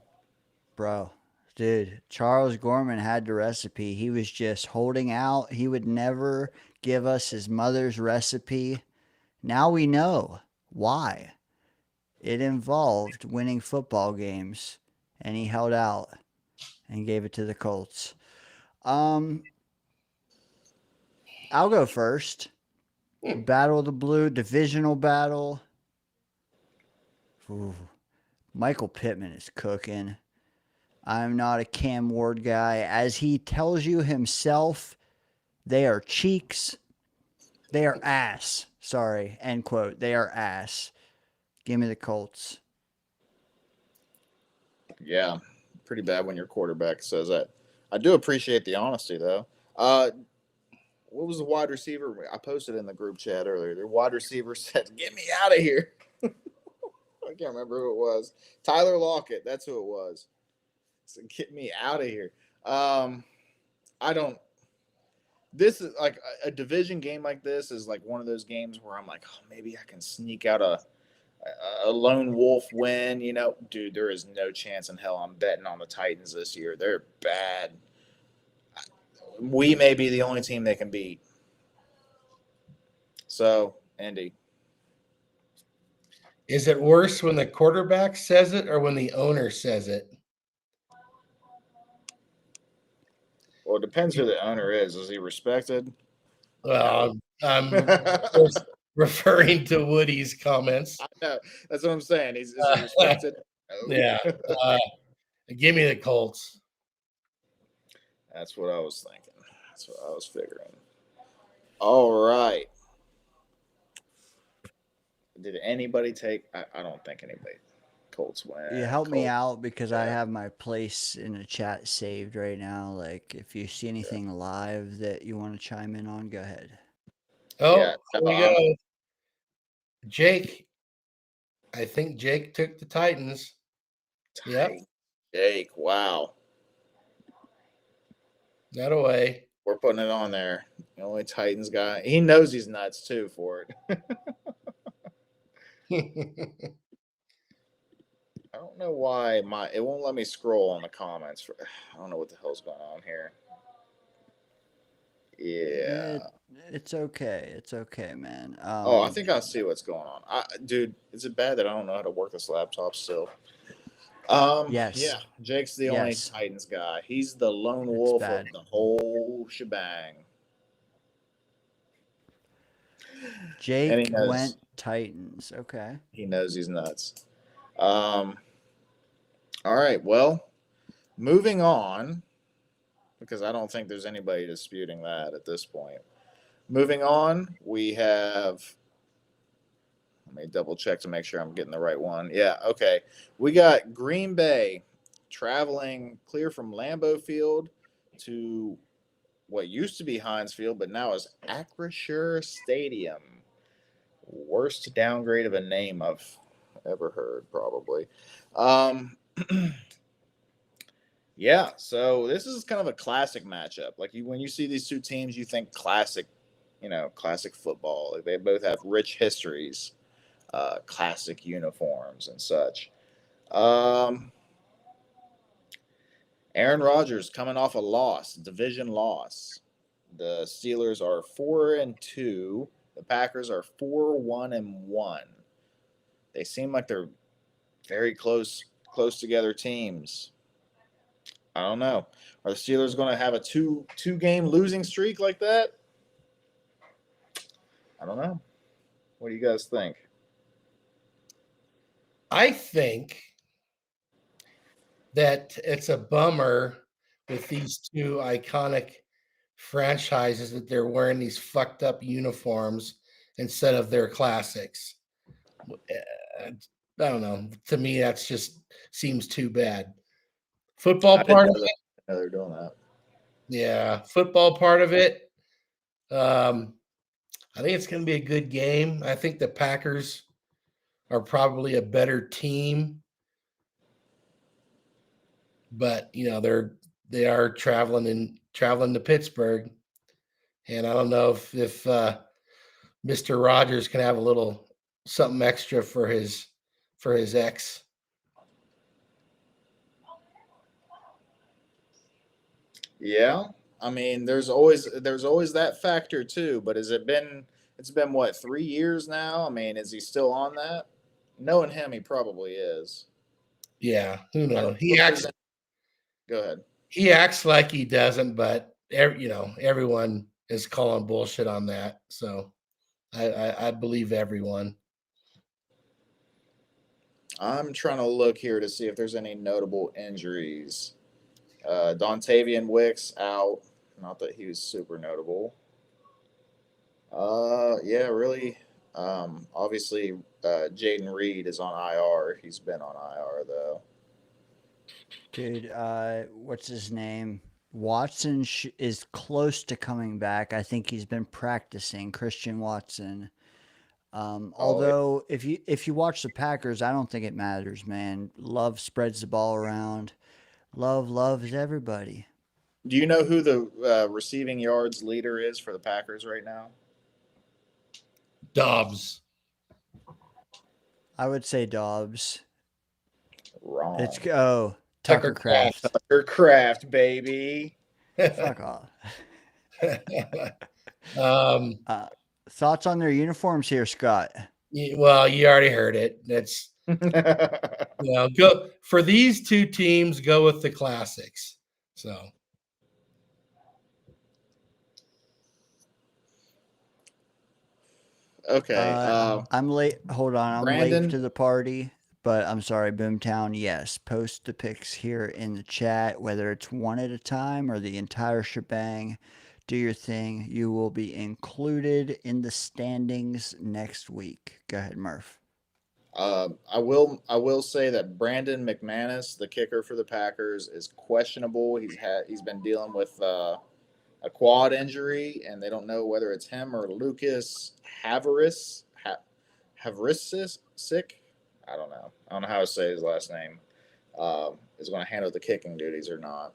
Bro, dude, Charles Gorman had the recipe. He was just holding out. He would never give us his mother's recipe. Now we know why. It involved winning football games, and he held out and gave it to the Colts. I'll go first. Battle of the Blue, divisional battle. Ooh. Michael Pittman is cooking. I'm not a Cam Ward guy. As he tells you himself, they are cheeks. They are ass. Sorry, end quote. They are ass. Give me the Colts. Yeah, pretty bad when your quarterback says that. I do appreciate the honesty, though. What was the wide receiver? I posted in the group chat earlier. The wide receiver said, "Get me out of here." I can't remember who it was. Tyler Lockett. That's who it was. So get me out of here. I don't. This is like a division game like this is like one of those games where I'm like, oh, maybe I can sneak out a lone wolf win. You know, dude, there is no chance in hell I'm betting on the Titans this year. They're bad. We may be the only team they can beat. So, Andy. Is it worse when the quarterback says it or when the owner says it? Well, it depends who the owner is. Is he respected? Well, I'm referring to Woody's comments. I know. That's what I'm saying. Is he respected? Yeah. Give me the Colts. That's what I was thinking. That's what I was figuring. All right. Did anybody take? I don't think anybody. Colts win. You help me out because I have my place in the chat saved right now. Like, if you see anything live that you want to chime in on, go ahead. Oh, here we go. Jake. I think Jake took the Titans. Yep. Jake, wow. That away. We're putting it on there. The only Titans guy. He knows he's nuts too for it. I don't know why it won't let me scroll on the comments. I don't know what the hell's going on here. Yeah. It's okay. It's okay, man. Oh, I think I see what's going on. Dude, is it bad that I don't know how to work this laptop still? Yes. Yeah, Jake's the only Yes. Titans guy. He's the lone It's wolf bad. of the whole shebang. And Jake went Titans. Okay. he knows he's nuts. All right, well, moving on, because I don't think there's anybody disputing that at this point. Moving on, we have. Let me double check to make sure I'm getting the right one. Yeah, okay. We got Green Bay traveling clear from Lambeau Field to what used to be Heinz Field, but now is Acrisure Stadium. Worst downgrade of a name I've ever heard, probably. Yeah, so this is kind of a classic matchup. Like when you see these two teams, you think classic, classic football. Like they both have rich histories, classic uniforms and such. Aaron Rodgers coming off a loss, division loss. The Steelers are 4-2. The Packers are 4-1-1. They seem like they're very close together teams. I don't know. Are the Steelers going to have a two game losing streak like that? I don't know. What do you guys think? I think that it's a bummer with these two iconic franchises that they're wearing these fucked up uniforms instead of their classics. I don't know. To me, that's just seems too bad. Football part of it. They're doing that. Yeah, football part of it. I think it's going to be a good game. I think the Packers are probably a better team, but they are traveling to Pittsburgh, and I don't know if Mr. Rogers can have a little something extra for his ex. Yeah, I mean, there's always that factor too. But it's been what, 3 years now? I mean, is he still on that? Knowing him, he probably is. Yeah, who knows? Go ahead. He acts like he doesn't, but everyone is calling bullshit on that. So I believe everyone. I'm trying to look here to see if there's any notable injuries. Dontavian Wicks out. Not that he was super notable. Yeah, really. Obviously, Jaden Reed is on IR. He's been on IR though. Dude, what's his name? Watson is close to coming back. I think he's been practicing. Christian Watson. Although if you watch the Packers, I don't think it matters, man. Love spreads the ball around. Love loves everybody. Do you know who the receiving yards leader is for the Packers right now? Dobbs. I would say Dobbs. Wrong. It's Tucker Kraft. Tucker Kraft, baby. Fuck off. Thoughts on their uniforms here, Scott? Well, you already heard it. That's go for these two teams. Go with the classics. So. Okay. I'm late. Hold on. I'm Brandon? late to the party, but I'm sorry, Boomtown. Yes. Post the pics here in the chat, whether it's one at a time or the entire shebang. Do your thing. You will be included in the standings next week. Go ahead, Murph. I will say that Brandon McManus, the kicker for the Packers, is questionable. He's been dealing with a quad injury, and they don't know whether it's him or Lucas Havarisis. I don't know. I don't know how to say his last name. Is going to handle the kicking duties or not.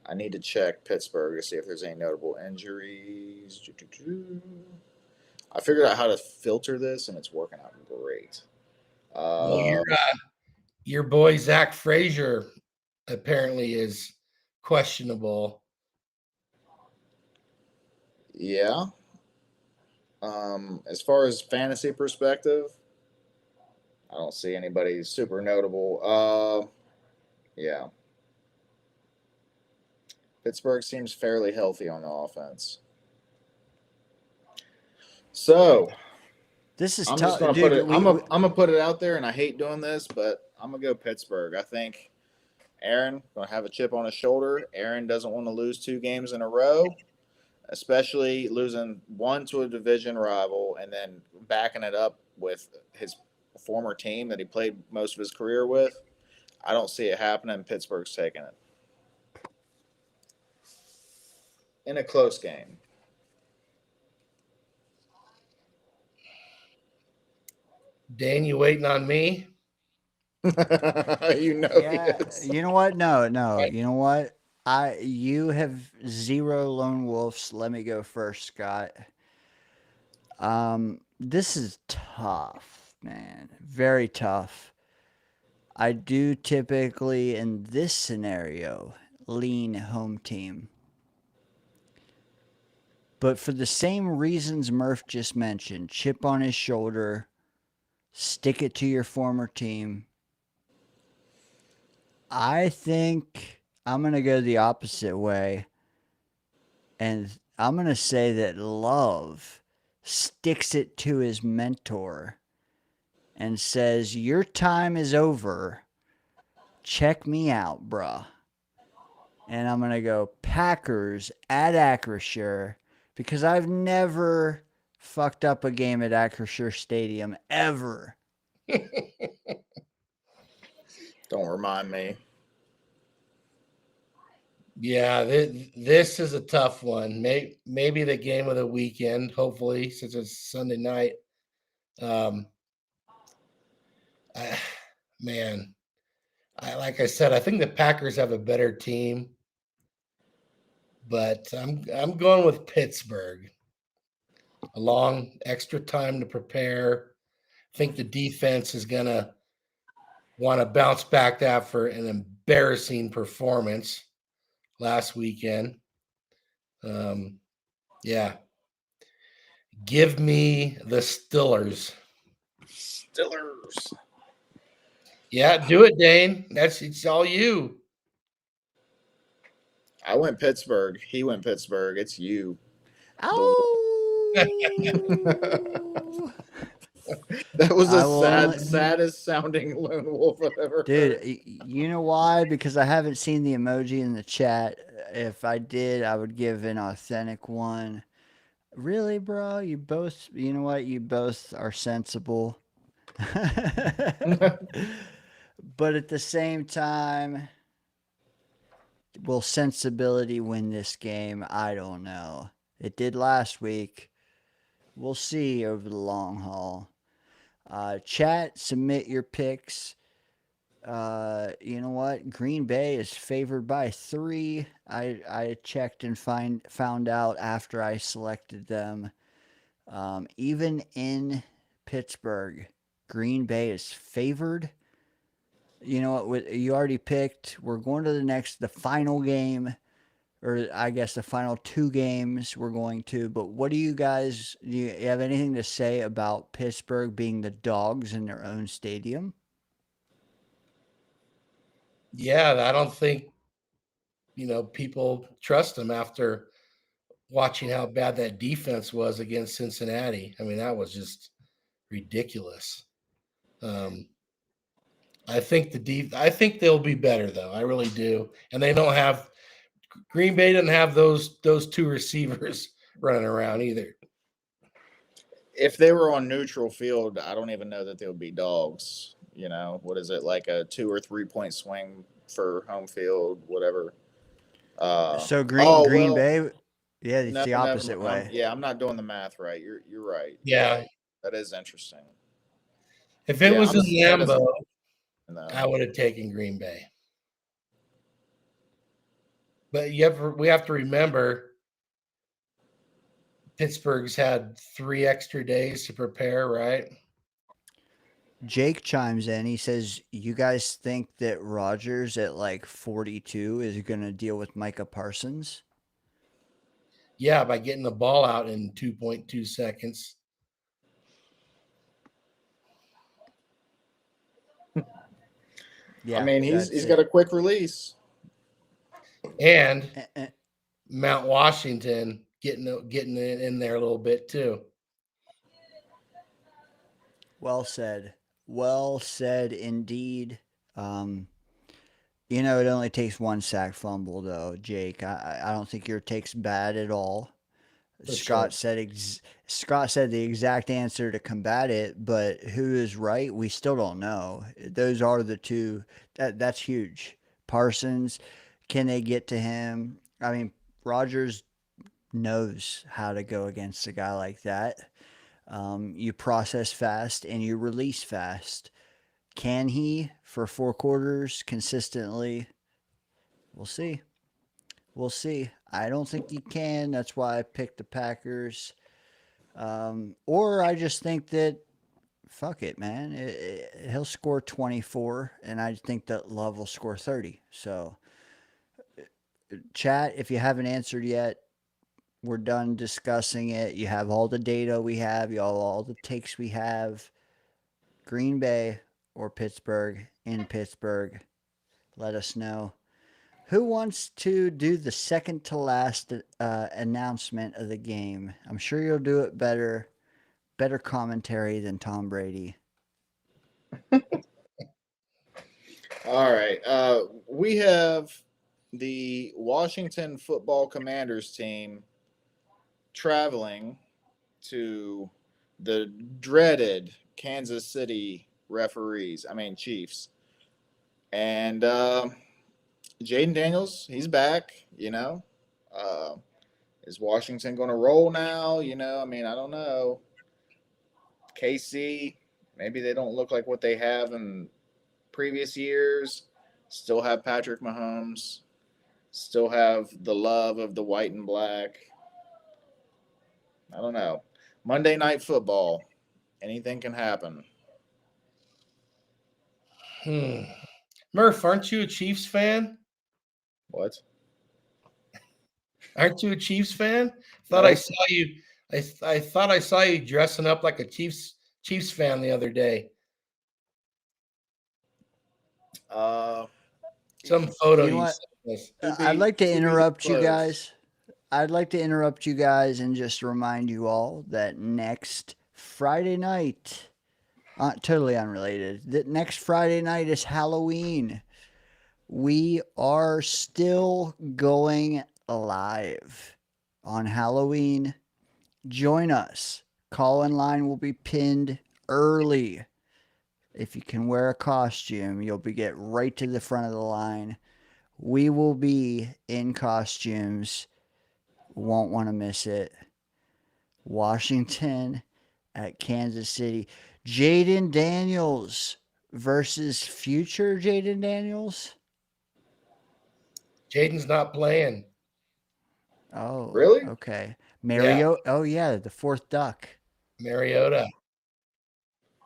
I need to check Pittsburgh to see if there's any notable injuries. I figured out how to filter this, and it's working out great. Well, your boy Zach Frazier apparently is questionable. Yeah. As far as fantasy perspective, I don't see anybody super notable. Yeah. Pittsburgh seems fairly healthy on the offense. So This is I'm just tough, gonna put dude. it. I'm gonna put it out there, and I hate doing this, but I'm gonna go Pittsburgh. I think Aaron gonna have a chip on his shoulder. Aaron doesn't want to lose 2 games in a row, especially losing one to a division rival and then backing it up with his former team that he played most of his career with. I don't see it happening. Pittsburgh's taking it in a close game. Dane, you waiting on me? You know, Yeah, yes. you know what? No. You know what? You have 0 lone wolves. Let me go first, Scott. This is tough, man. Very tough. I do typically in this scenario lean home team. But for the same reasons Murph just mentioned, chip on his shoulder, stick it to your former team. I think I'm going to go the opposite way. And I'm going to say that Love sticks it to his mentor and says, "Your time is over. Check me out, bruh." And I'm going to go Packers at Acrisure because I've never fucked up a game at Acrisure Stadium ever. Don't remind me. Yeah, this is a tough one. Maybe the game of the weekend, hopefully, since it's Sunday night. Man, like I said, I think the Packers have a better team, but I'm going with Pittsburgh. A long extra time to prepare. I think the defense is gonna want to bounce back after an embarrassing performance last weekend. Yeah. Give me the Stillers. Stillers. Yeah, do it, Dane. It's all you. I went Pittsburgh. He went Pittsburgh. It's you. Ow! That was I the will saddest sounding lone wolf I've ever Dude, heard. you know why? Because I haven't seen the emoji in the chat. If I did, I would give an authentic one. Really, bro? You both, you know what? You both are sensible. But at the same time, will sensibility win this game? I don't know. It did last week. We'll see over the long haul. Chat, submit your picks. You know what? Green Bay is favored by 3. I checked and found out after I selected them. Even in Pittsburgh, Green Bay is favored. You know what? You already picked. We're going to the final game, or I guess the final 2 games we're going to. But what do you guys? Do you have anything to say about Pittsburgh being the dogs in their own stadium? Yeah, I don't think people trust them after watching how bad that defense was against Cincinnati. I mean, that was just ridiculous. I think they'll be better though. I really do. And they don't have Green Bay doesn't have those 2 receivers running around either. If they were on neutral field, I don't even know that they would be dogs. You know, what is it, like a 2 or 3 point swing for home field, whatever. So Green well, Bay, yeah, it's no, the opposite way. I'm not doing the math right. You're right. Yeah. That is interesting. If it was in Lambeau, No. I would have taken Green Bay. But we have to remember Pittsburgh's had 3 extra days to prepare, right? Jake chimes in. He says, "You guys think that Rodgers at like 42 is going to deal with Micah Parsons?" Yeah, by getting the ball out in 2.2 seconds. Yeah, I mean, that's he's it. got a quick release. And Eh, Mount Washington getting it in there a little bit too. Well said. Well said indeed. You know, it only takes one sack fumble, though, Jake. I don't think your take's bad at all. For Scott sure. said Scott said the exact answer to combat it, but who is right? We still don't know. Those are the two. That's huge. Parsons, can they get to him? I mean, Rogers knows how to go against a guy like that. You process fast and you release fast. Can he for 4 quarters consistently? We'll see. We'll see. I don't think he can. That's why I picked the Packers. Or I just think that fuck it, man. He'll score 24, and I think that Love will score 30. So, chat, if you haven't answered yet, we're done discussing it. You have all the data we have, you all the takes we have. Green Bay or Pittsburgh in Pittsburgh. Let us know. Who wants to do the second to last announcement of the game? I'm sure you'll do it better. Better commentary than Tom Brady. All right. We have the Washington Football Commanders team traveling to the dreaded Kansas City Chiefs. And Jaden Daniels, he's back, you know. Uh, is Washington going to roll now? I don't know. KC, maybe they don't look like what they have in previous years. Still have Patrick Mahomes. Still have the love of the white and black. I don't know. Monday Night Football. Anything can happen. Murph, aren't you a Chiefs fan? What? Aren't you a Chiefs fan? Thought No. I saw you. I thought I saw you dressing up like a Chiefs fan the other day. Some photo You know you what? sent us. I'd like to interrupt you close. guys. I'd like to interrupt you guys and just remind you all that next Friday night, totally unrelated, that next Friday night is Halloween. We are still going live on Halloween. Join us. Call in line will be pinned early. If you can wear a costume, you'll get right to the front of the line. We will be in costumes. Won't want to miss it. Washington at Kansas City. Jaden Daniels versus future Jaden Daniels. Jaden's not playing. Oh, Really? okay. Mario. Yeah. Oh, yeah, the fourth duck. Mariota.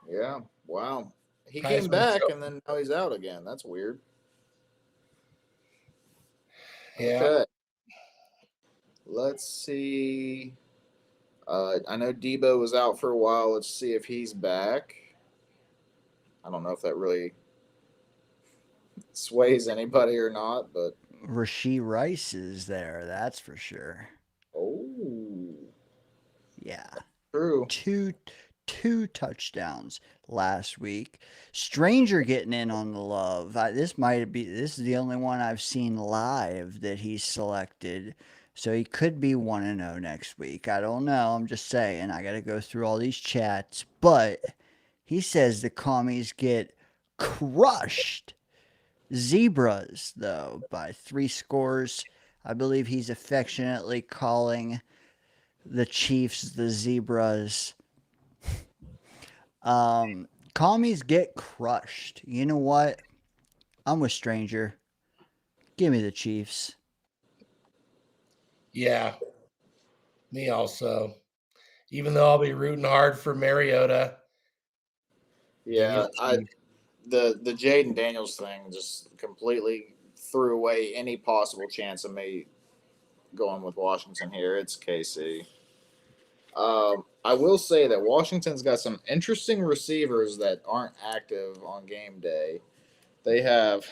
Yeah. Wow. He Heisman came back Trophy. and then now he's out again. That's weird. Yeah. Okay. Let's see. I know Debo was out for a while. Let's see if he's back. I don't know if that really sways anybody or not, but Rashee Rice is there. That's for sure. oh, Yeah. true. Two touchdowns last week. Stranger getting in on the love. This is the only one I've seen live that he's selected. So he could be 1-0 next week. I don't know. I'm just saying. I got to go through all these chats. But he says the commies get crushed. Zebras, though, by 3 scores. I believe he's affectionately calling the Chiefs the Zebras. Commies get crushed. You know what? I'm with Stranger. Give me the Chiefs. Yeah. Me also. Even though I'll be rooting hard for Mariota. Yeah, the Jaden Daniels thing just completely threw away any possible chance of me going with Washington here. It's KC. I will say that Washington's got some interesting receivers that aren't active on game day. They have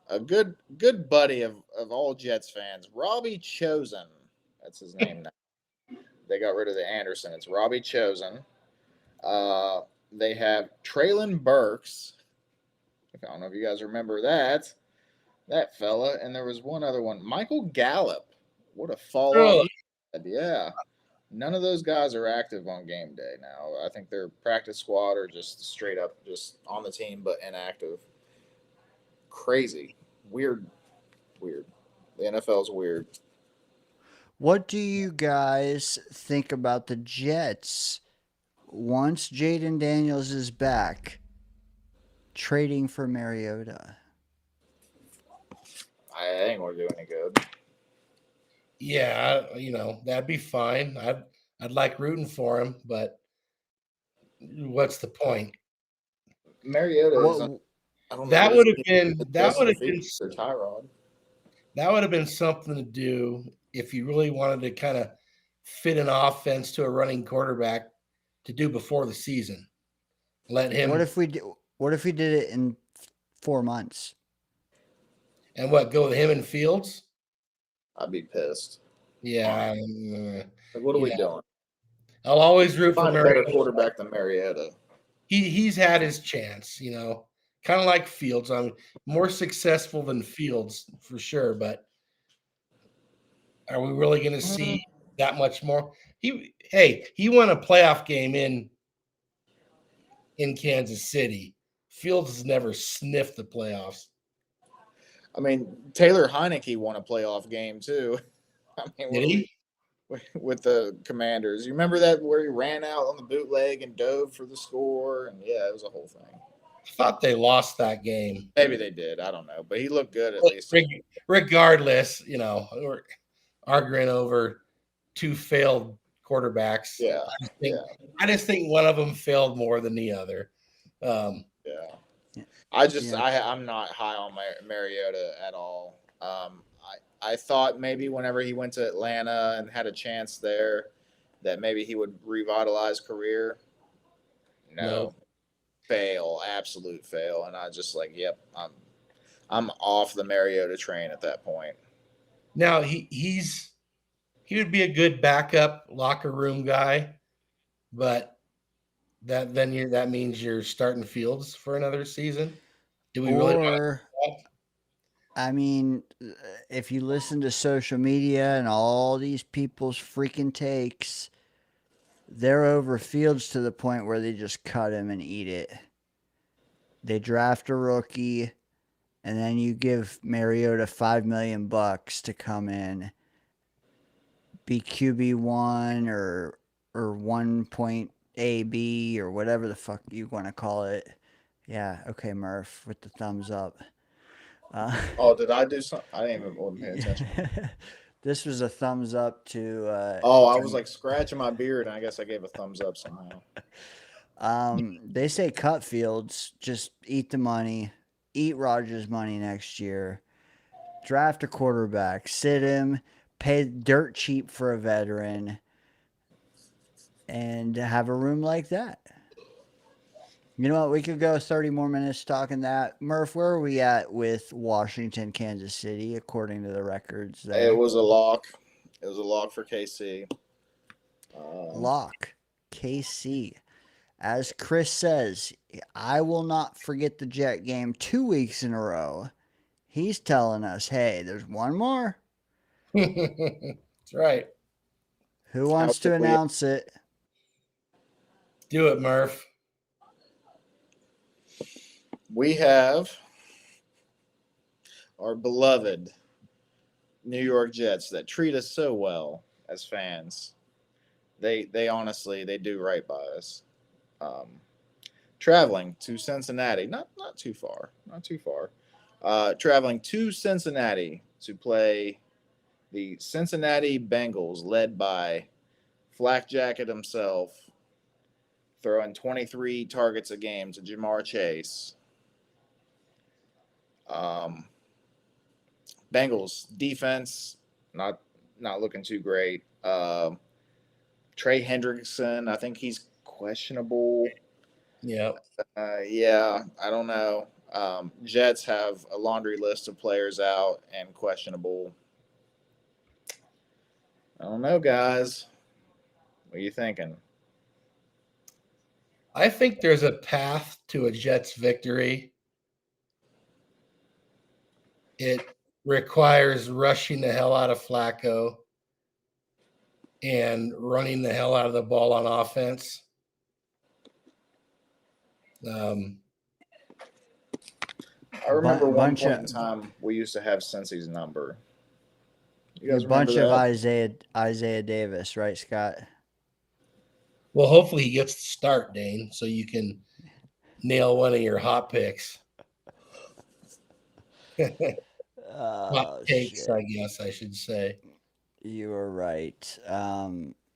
a good buddy of all Jets fans, Robbie Chosen. That's his name now. They got rid of the Anderson. It's Robbie Chosen. They have Traylon Burks. I don't know if you guys remember that fella. And there was one other one, Michael Gallup. What a fall off. Yeah. None of those guys are active on game day now. I think they're practice squad or just straight up just on the team but inactive. Crazy. Weird. The NFL's weird. What do you guys think about the Jets once Jaden Daniels is back trading for Mariota? I ain't going to do any good. Yeah, that'd be fine. I'd like rooting for him, but what's the point? Mariota is. I don't know. That would have been Tyrod. That would have been something to do if you really wanted to kind of fit an offense to a running quarterback to do before the season. Let him. What if we did it in 4 months? And what, go with him and Fields? I'd be pissed. Yeah. What are we doing? I'll always root for Find a better quarterback than Mariota. He's had his chance, kind of like Fields. I'm more successful than Fields for sure, but are we really going to see that much more? He won a playoff game in Kansas City. Fields has never sniffed the playoffs. I mean, Taylor Heineke won a playoff game too. I mean, did he? With the Commanders. You remember that where he ran out on the bootleg and dove for the score? And yeah, it was a whole thing. I thought they lost that game. Maybe they did. I don't know. But he looked good at least. Regardless, we're arguing over two failed quarterbacks. Yeah. I just think one of them failed more than the other. I'm not high on Mariota at all. I thought maybe whenever he went to Atlanta and had a chance there that maybe he would revitalize career. No. Fail, absolute fail. And I just I'm off the Mariota train at that point. Now he would be a good backup locker room guy, but that means you're starting Fields for another season. Do we really want to? I mean, if you listen to social media and all these people's freaking takes, they're over Fields to the point where they just cut him and eat it. They draft a rookie, and then you give Mariota $5 million to come in, be QB1 or 1.AB or whatever the fuck you want to call it. Yeah, okay, Murph, with the thumbs up. Did I do something? I didn't even pay attention. This was a thumbs up to. I was scratching my beard, and I guess I gave a thumbs up somehow. They say cut Fields, just eat the money, eat Rodgers' money next year, draft a quarterback, sit him, pay dirt cheap for a veteran, and have a room like that. You know what? We could go 30 more minutes talking that. Murph, where are we at with Washington, Kansas City, according to the records? There? It was a lock. It was a lock for KC. Lock. KC. As Chris says, I will not forget the Jet game 2 weeks in a row. He's telling us, hey, there's one more. That's right. Who wants to announce it? Do it, Murph. We have our beloved New York Jets that treat us so well as fans. They honestly, they do right by us. Traveling to Cincinnati, not too far. Traveling to Cincinnati to play the Cincinnati Bengals, led by Flak Jacket himself, throwing 23 targets a game to Jamar Chase. Bengals defense, not not looking too great. Trey Hendrickson, I think he's questionable. Yeah. Yeah, I don't know. Jets have a laundry list of players out and questionable. I don't know, guys. What are you thinking? I think there's a path to a Jets victory. It requires rushing the hell out of Flacco and running the hell out of the ball on offense. I remember one bunch point of in time we used to have Cincy's number. You a guys remember bunch of that? Isaiah Davis, right, Scott? Well, hopefully he gets to start, Dane, so you can nail one of your hot picks. Hot takes, Shit. I guess I should say. You are right.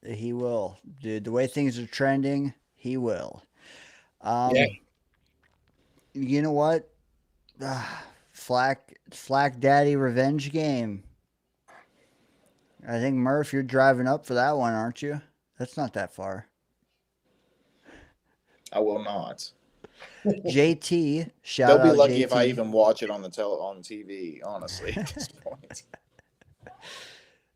He will, dude. The way things are trending, he will. Yeah. You know what? Flack Daddy revenge game. I think Murph, you're driving up for that one, aren't you? That's not that far. I will not. JT, shout They'll be out lucky JT. if I even watch it on on TV. Honestly, at this point.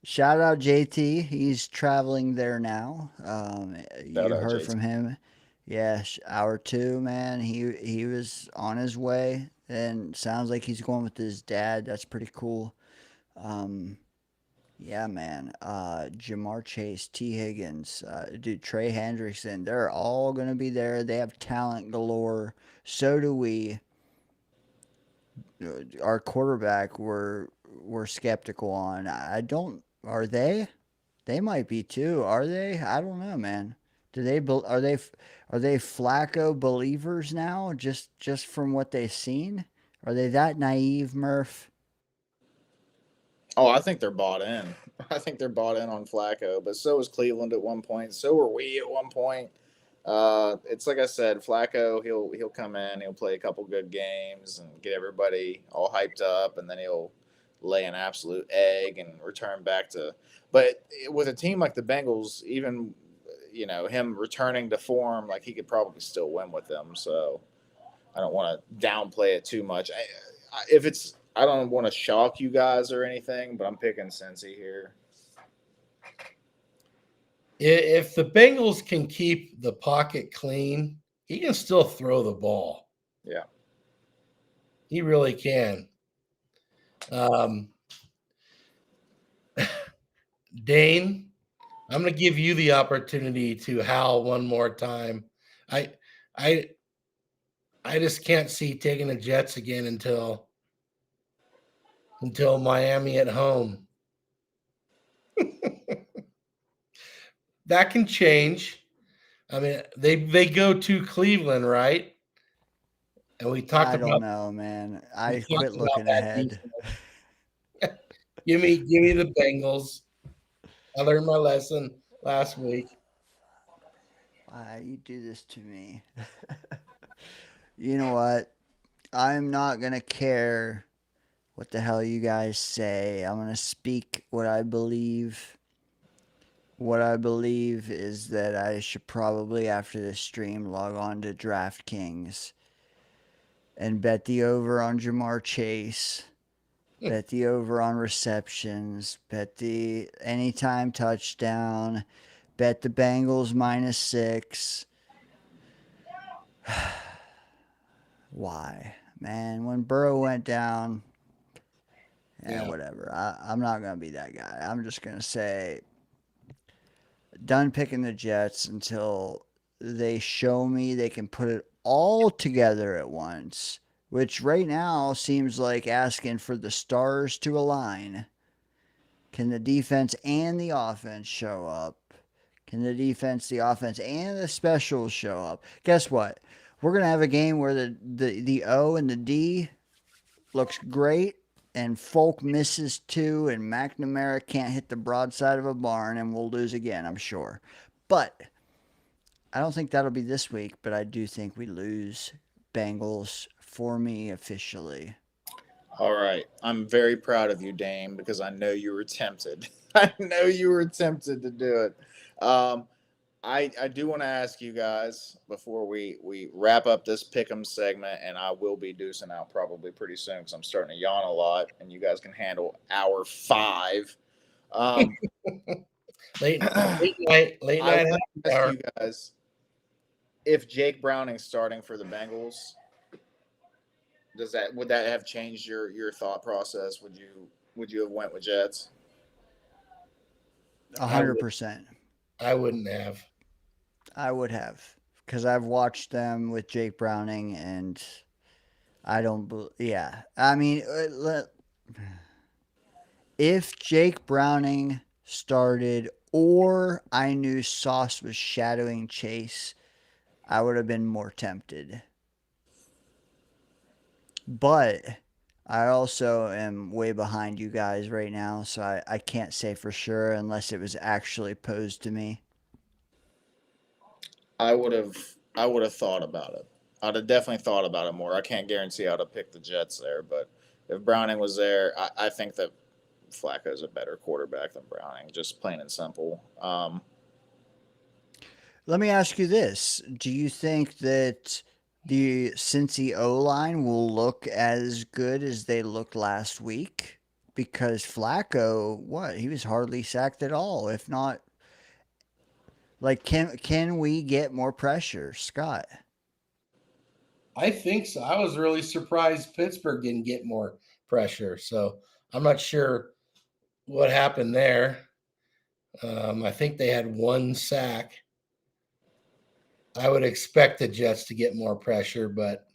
Shout out JT. He's traveling there now. You Shout out heard JT. from him. Yeah, hour 2, man. He was on his way, and sounds like he's going with his dad. That's pretty cool. Yeah, man. Jamar Chase, T. Higgins, dude, Trey Hendrickson. They're all gonna be there. They have talent galore. So do we. Our quarterback, we're skeptical on. I don't. Are they? They might be too. Are they? I don't know, man. Are they Flacco believers now? Just from what they've seen, are they that naive, Murph? Oh, I think they're bought in. I think they're bought in on Flacco, but so was Cleveland at one point. So were we at one point. It's like I said, Flacco. He'll come in. He'll play a couple good games and get everybody all hyped up, and then he'll lay an absolute egg and return back to. But with a team like the Bengals, even him returning to form, like he could probably still win with them. So I don't want to downplay it too much. I don't want to shock you guys or anything, but I'm picking Cincy here. If the Bengals can keep the pocket clean, he can still throw the ball. Yeah. He really can. Dane, I'm going to give you the opportunity to howl one more time. I just can't see taking the Jets again until Miami at home. That can change. I mean, they go to Cleveland, right? And we talked I about. don't know, man. I quit looking ahead. Give me the Bengals. I learned my lesson last week. Why you do this to me? You know what? I'm not gonna care what the hell you guys say. I'm gonna speak what I believe. What I believe is that I should probably, after this stream, log on to DraftKings and bet the over on Jamar Chase, bet the over on receptions, bet the anytime touchdown, bet the Bengals -6. Why? Man, when Burrow went down, whatever. I'm not going to be that guy. I'm just going to say, done picking the Jets until they show me they can put it all together at once, which right now seems like asking for the stars to align. Can the defense and the offense show up? Can the defense, the offense, and the specials show up? Guess what? We're going to have a game where the O and the D looks great, and Folk misses 2, and McNamara can't hit the broadside of a barn, and we'll lose again, I'm sure. But I don't think that'll be this week, but I do think we lose. Bengals for me officially. All right. I'm very proud of you, Dame, because I know you were tempted. I know you were tempted to do it. I do want to ask you guys before we wrap up this pick'em segment, and I will be deucing out probably pretty soon because I'm starting to yawn a lot, and you guys can handle hour 5. Late I night want to ask hour. you guys if Jake Browning's starting for the Bengals. Would that have changed your thought process? Would you have went with Jets? 100%. I wouldn't have. I would have, because I've watched them with Jake Browning, and I don't. Yeah, I mean, if Jake Browning started, or I knew Sauce was shadowing Chase, I would have been more tempted. But I also am way behind you guys right now, so I can't say for sure unless it was actually posed to me. I would have thought about it. I'd have definitely thought about it more. I can't guarantee I'd have picked the Jets there, but if Browning was there, I think that Flacco's a better quarterback than Browning, just plain and simple. Let me ask you this. Do you think that the Cincy O-line will look as good as they looked last week? Because Flacco, he was hardly sacked at all. If not, like, can we get more pressure, Scott? I think so. I was really surprised Pittsburgh didn't get more pressure. So I'm not sure what happened there. I think they had 1 sack. I would expect the Jets to get more pressure, but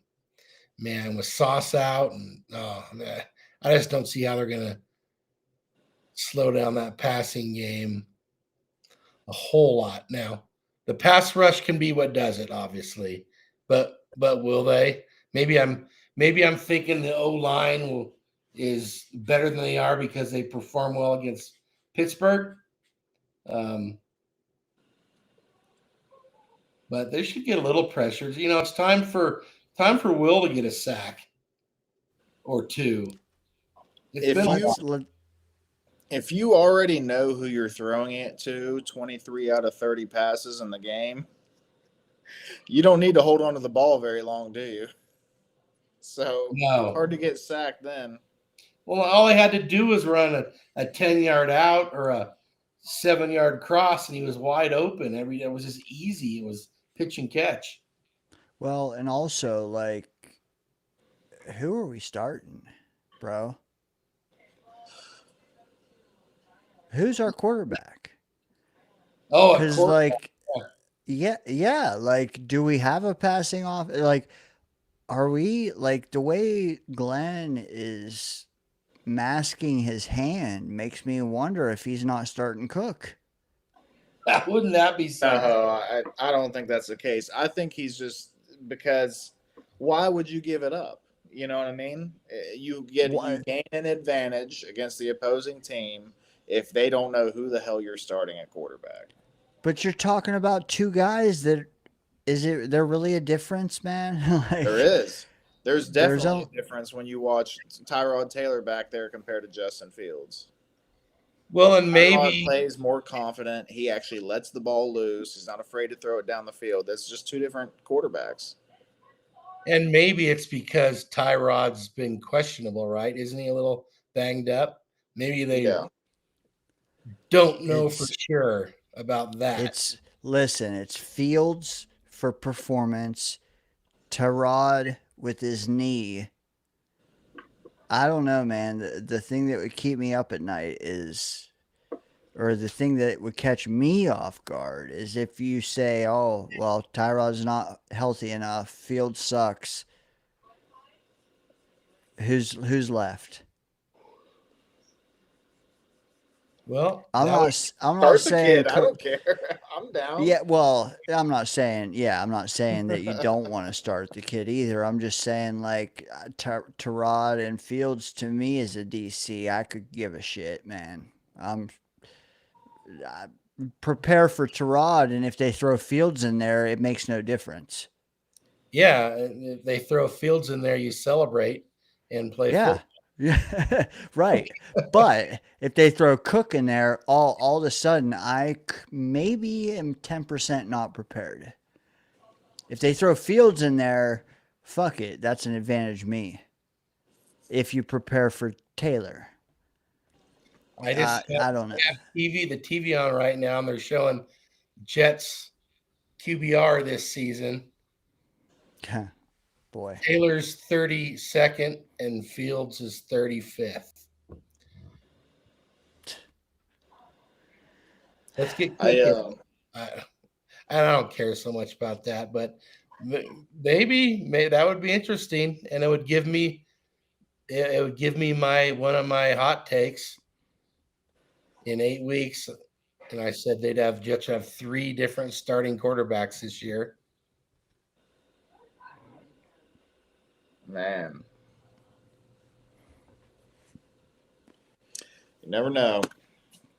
man, with Sauce out, and man, I just don't see how they're going to slow down that passing game a whole lot. Now, the pass rush can be what does it, obviously, but will they? Maybe I'm thinking the O-line is better than they are because they perform well against Pittsburgh. But they should get a little pressure. You know, it's time for Will to get a sack or 2. If you already know who you're throwing it to, 23 out of 30 passes in the game, you don't need to hold on to the ball very long, do you? So no. It's hard to get sacked then. Well, all he had to do was run a 10-yard out or a 7-yard cross, and he was wide open. It was just easy. It was pitch and catch. Well, and also, like, who are we starting, bro? Who's our quarterback? Oh, because like, yeah, like, do we have a passing off? Like, are we, like, the way Glenn is masking his hand makes me wonder if he's not starting Cook. Wouldn't that be sad? I don't think that's the case. I think he's just, because why would you give it up? You know what I mean? You gain an advantage against the opposing team if they don't know who the hell you're starting at quarterback. But you're talking about 2 guys that there really a difference, man? Like, there is. There's definitely a difference when you watch Tyrod Taylor back there compared to Justin Fields. Well, and maybe Tyrod plays more confident. He actually lets the ball loose. He's not afraid to throw it down the field. That's just 2 different quarterbacks. And maybe it's because Tyrod's been questionable, right? Isn't he a little banged up? Maybe they don't know for sure about that. It's Fields for performance, Tyrod with his knee. I don't know, man. The thing that would keep me up at night is, or the thing that would catch me off guard is if you say, oh, well, Tyrod's not healthy enough, Fields sucks. Who's left? Well, I'm not saying kid. I don't care. I'm down. Yeah, well, I'm not saying that you don't want to start the kid either. I'm just saying, like, Tyrod and Fields to me is a DC. I could give a shit, man. I prepare for Tyrod, and if they throw Fields in there, it makes no difference. Yeah, if they throw Fields in there, you celebrate and play football. Yeah, right. But if they throw Cook in there, all of a sudden maybe am 10% not prepared. If they throw Fields in there, fuck it, that's an advantage me. If you prepare for Taylor, I just I don't know. have the TV on right now, and they're showing Jets QBR this season. Boy, Taylor's 32nd and Fields is 35th. Let's get Cook. I don't care so much about that, but maybe that would be interesting, and it would give me my one of my hot takes in 8 weeks. And I said Jets have 3 different starting quarterbacks this year. Man, you never know.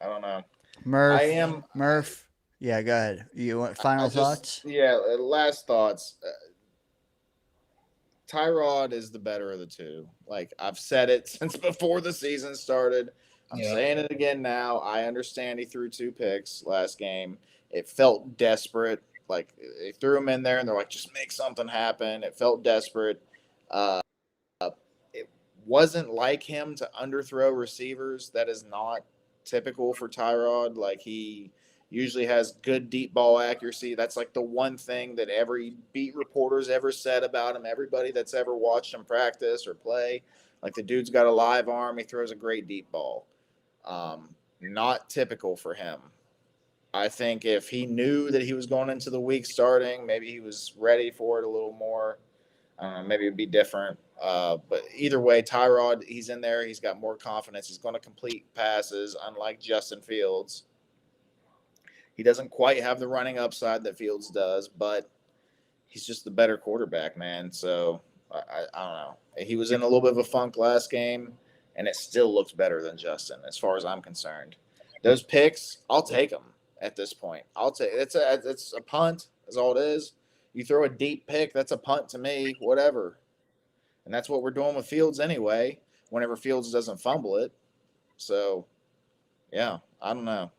I don't know. Murph. Yeah, go ahead. You want final thoughts? Yeah, last thoughts. Tyrod is the better of the two. Like, I've said it since before the season started. I'm saying it again now. I understand he threw 2 picks last game. It felt desperate. Like, they threw him in there, and they're like, just make something happen. It felt desperate. It wasn't like him to underthrow receivers. That is not typical for Tyrod. Like, he usually has good deep ball accuracy. That's like the one thing that every beat reporter's ever said about him. Everybody that's ever watched him practice or play, like, the dude's got a live arm. He throws a great deep ball. Not typical for him. I think if he knew that he was going into the week starting, maybe he was ready for it a little more. Maybe it'd be different. But either way, Tyrod, he's in there. He's got more confidence. He's going to complete passes, unlike Justin Fields. He doesn't quite have the running upside that Fields does, but he's just the better quarterback, man. So I don't know. He was in a little bit of a funk last game, and it still looks better than Justin, as far as I'm concerned. Those picks, I'll take them at this point. I'll take it's a punt, is all it is. You throw a deep pick, that's a punt to me, whatever. And that's what we're doing with Fields anyway, whenever Fields doesn't fumble it. So, yeah, I don't know.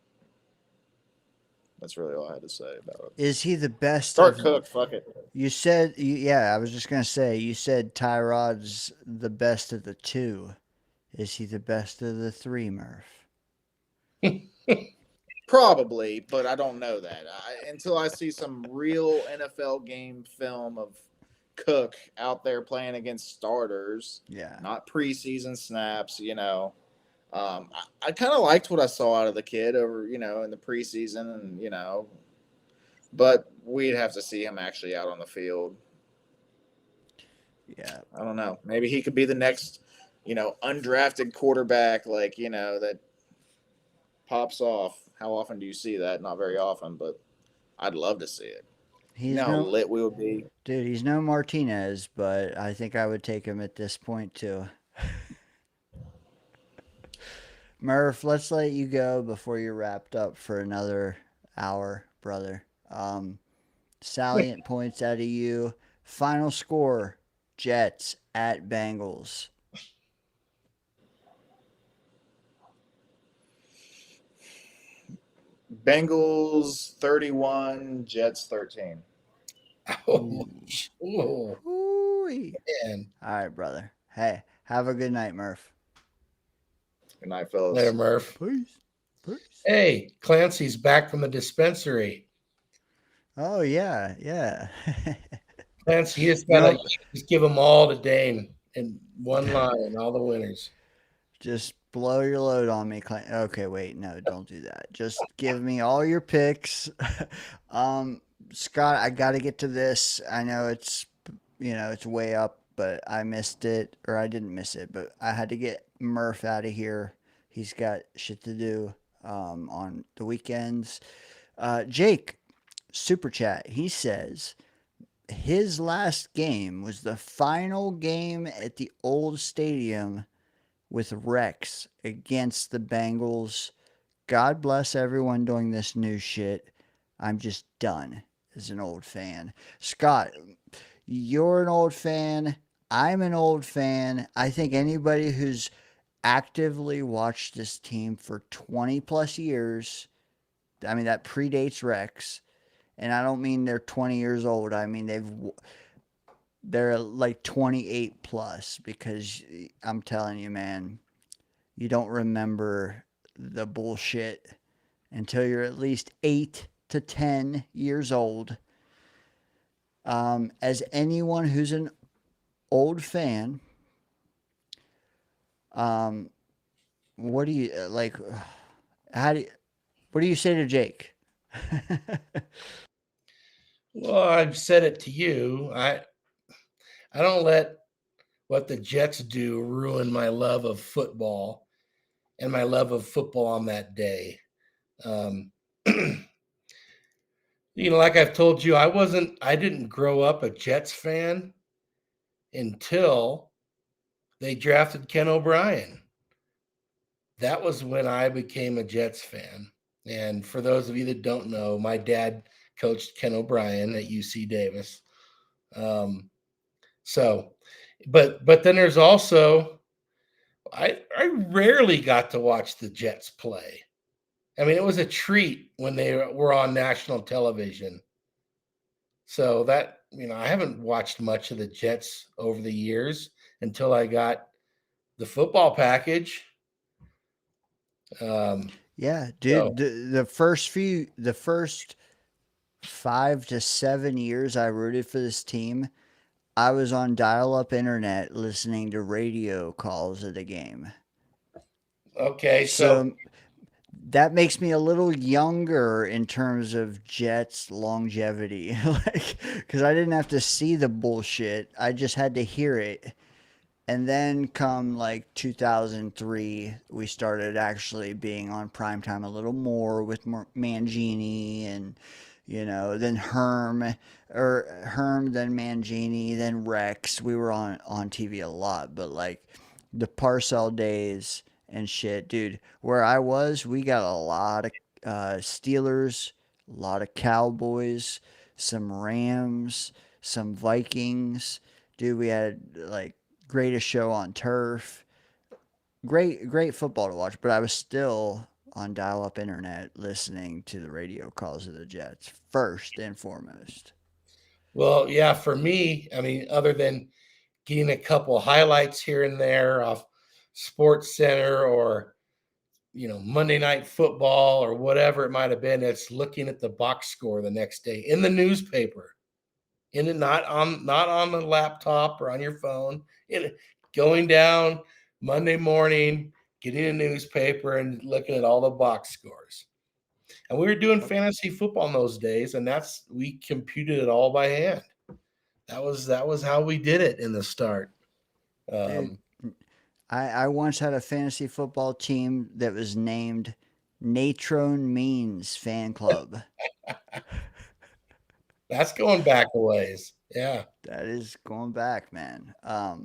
That's really all I had to say about it. Is he the best? Start Cook, fuck it. You said, yeah, I was just going to say, you said Tyrod's the best of the 2. Is he the best of the 3, Murph? Probably, but I don't know that. Until I see some real NFL game film of Cook out there playing against starters, not preseason snaps, I kind of liked what I saw out of the kid over, in the preseason, and, but we'd have to see him actually out on the field. Yeah. I don't know. Maybe he could be the next, undrafted quarterback, that pops off. How often do you see that? Not very often, but I'd love to see it. How lit we would be. Dude, he's no Martinez, but I think I would take him at this point too. Murph, let's let you go before you're wrapped up for another hour, brother. Salient points out of you. Final score, Jets at Bengals. Bengals 31, Jets 13. Oh, man. All right, brother. Hey, have a good night, Murph. Good night, fellas. Later, Murph. Peace. Hey, Clancy's back from the dispensary. Oh, yeah. Clancy, just gotta just give them all to Dane in one line, all the winners. Just blow your load on me, Clancy. Okay, wait, no, don't do that. Just give me all your picks. Scott, I got to get to this. I know it's way up, but I missed it, or I didn't miss it, but I had to get Murph out of here. He's got shit to do on the weekends. Jake, super chat. He says his last game was the final game at the old stadium with Rex against the Bengals. God bless everyone doing this new shit. I'm just done as an old fan. Scott, you're an old fan. I'm an old fan. I think anybody who's actively watched this team for 20 plus years, I mean, that predates Rex. And I don't mean they're 20 years old. I mean, they're like 28 plus, because I'm telling you, man, you don't remember the bullshit until you're at least 8 to 10 years old. As anyone who's an old fan, um, what do you like? How do you, what do you say to Jake? Well, I've said it to you. I don't let what the Jets do ruin my love of football and my love of football on that day. Um, like I've told you, I didn't grow up a Jets fan until they drafted Ken O'Brien. That was when I became a Jets fan. And for those of you that don't know, my dad coached Ken O'Brien at UC Davis. So, but then there's also, I rarely got to watch the Jets play. I mean, it was a treat when they were on national television. So that, I haven't watched much of the Jets over the years until I got the football package. Yeah, So, dude. The first 5 to 7 years I rooted for this team, I was on dial-up internet listening to radio calls of the game. okay, So that makes me a little younger in terms of Jets longevity, like, because I didn't have to see the bullshit. I just had to hear it. And then come like 2003, we started actually being on primetime a little more with Mangini and, then Herm, then Mangini, then Rex. We were on TV a lot, but like the Parcell days and shit, dude. Where I was, we got a lot of Steelers, a lot of Cowboys, some Rams, some Vikings. Dude, we had like greatest show on turf. Great football to watch, but I was still on dial-up internet listening to the radio calls of the Jets first and foremost. well, yeah, for me, other than getting a couple highlights here and there off Sports Center or Monday Night Football or whatever it might have been, it's looking at the box score the next day in the newspaper, not on the laptop or on your phone, going down Monday morning, getting a newspaper and looking at all the box scores. And we were doing fantasy football in those days, and we computed it all by hand. That was how we did it in the start. Dude, I once had a fantasy football team that was named Natrone Means Fan Club. That's going back a ways. Yeah. That is going back, man. Yeah.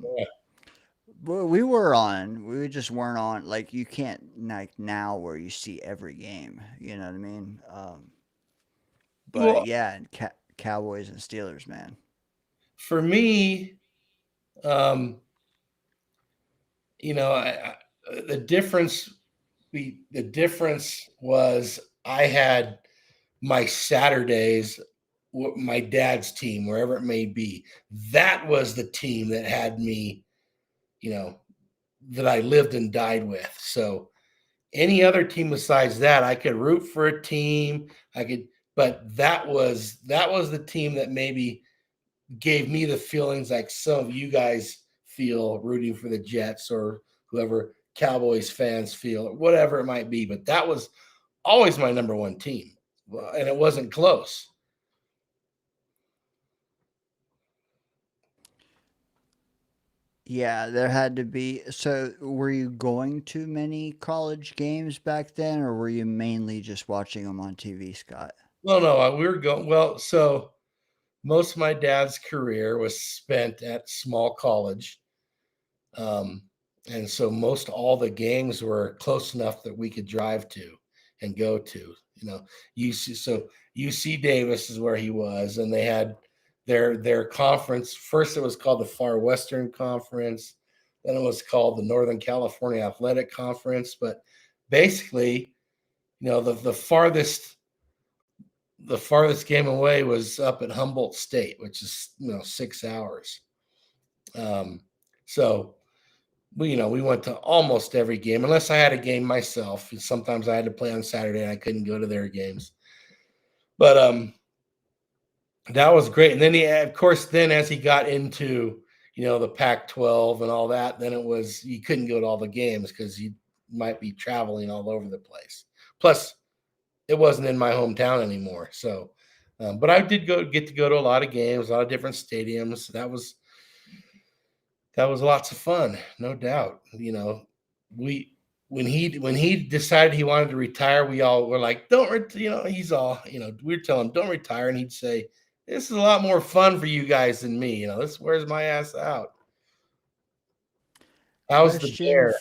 But we just weren't on, like, you can't, like, now where you see every game, you know what I mean? But Well, yeah, and Cowboys and Steelers, man. for me, um, the difference was I had my Saturdays, my dad's team, wherever it may be. That was the team that had me, that I lived and died with. So any other team besides that, I could root for a team. But that was the team that maybe gave me the feelings like some of you guys feel rooting for the Jets or whoever Cowboys fans feel, or whatever it might be. But that was always my number one team, and it wasn't close. Yeah, there had to be. So, were you going to many college games back then, or were you mainly just watching them on TV, Scott? No, we were going. Well, so most of my dad's career was spent at small college. And so most all the games were close enough that we could drive to and go to, UC. So UC Davis is where he was, and they had their conference. First, it was called the Far Western Conference. Then it was called the Northern California Athletic Conference. But basically, the farthest game away was up at Humboldt State, which is 6 hours. So we went to almost every game, unless I had a game myself. Sometimes I had to play on Saturday and I couldn't go to their games. But that was great. And then of course, as he got into the Pac-12 and all that, then it was you couldn't go to all the games because you might be traveling all over the place. Plus, it wasn't in my hometown anymore. So, but I did get to go to a lot of games, a lot of different stadiums. That was lots of fun, no doubt. When he decided he wanted to retire, we all were like, he's all, we were telling him, don't retire. And he'd say, this is a lot more fun for you guys than me. This wears my ass out. How's the bear?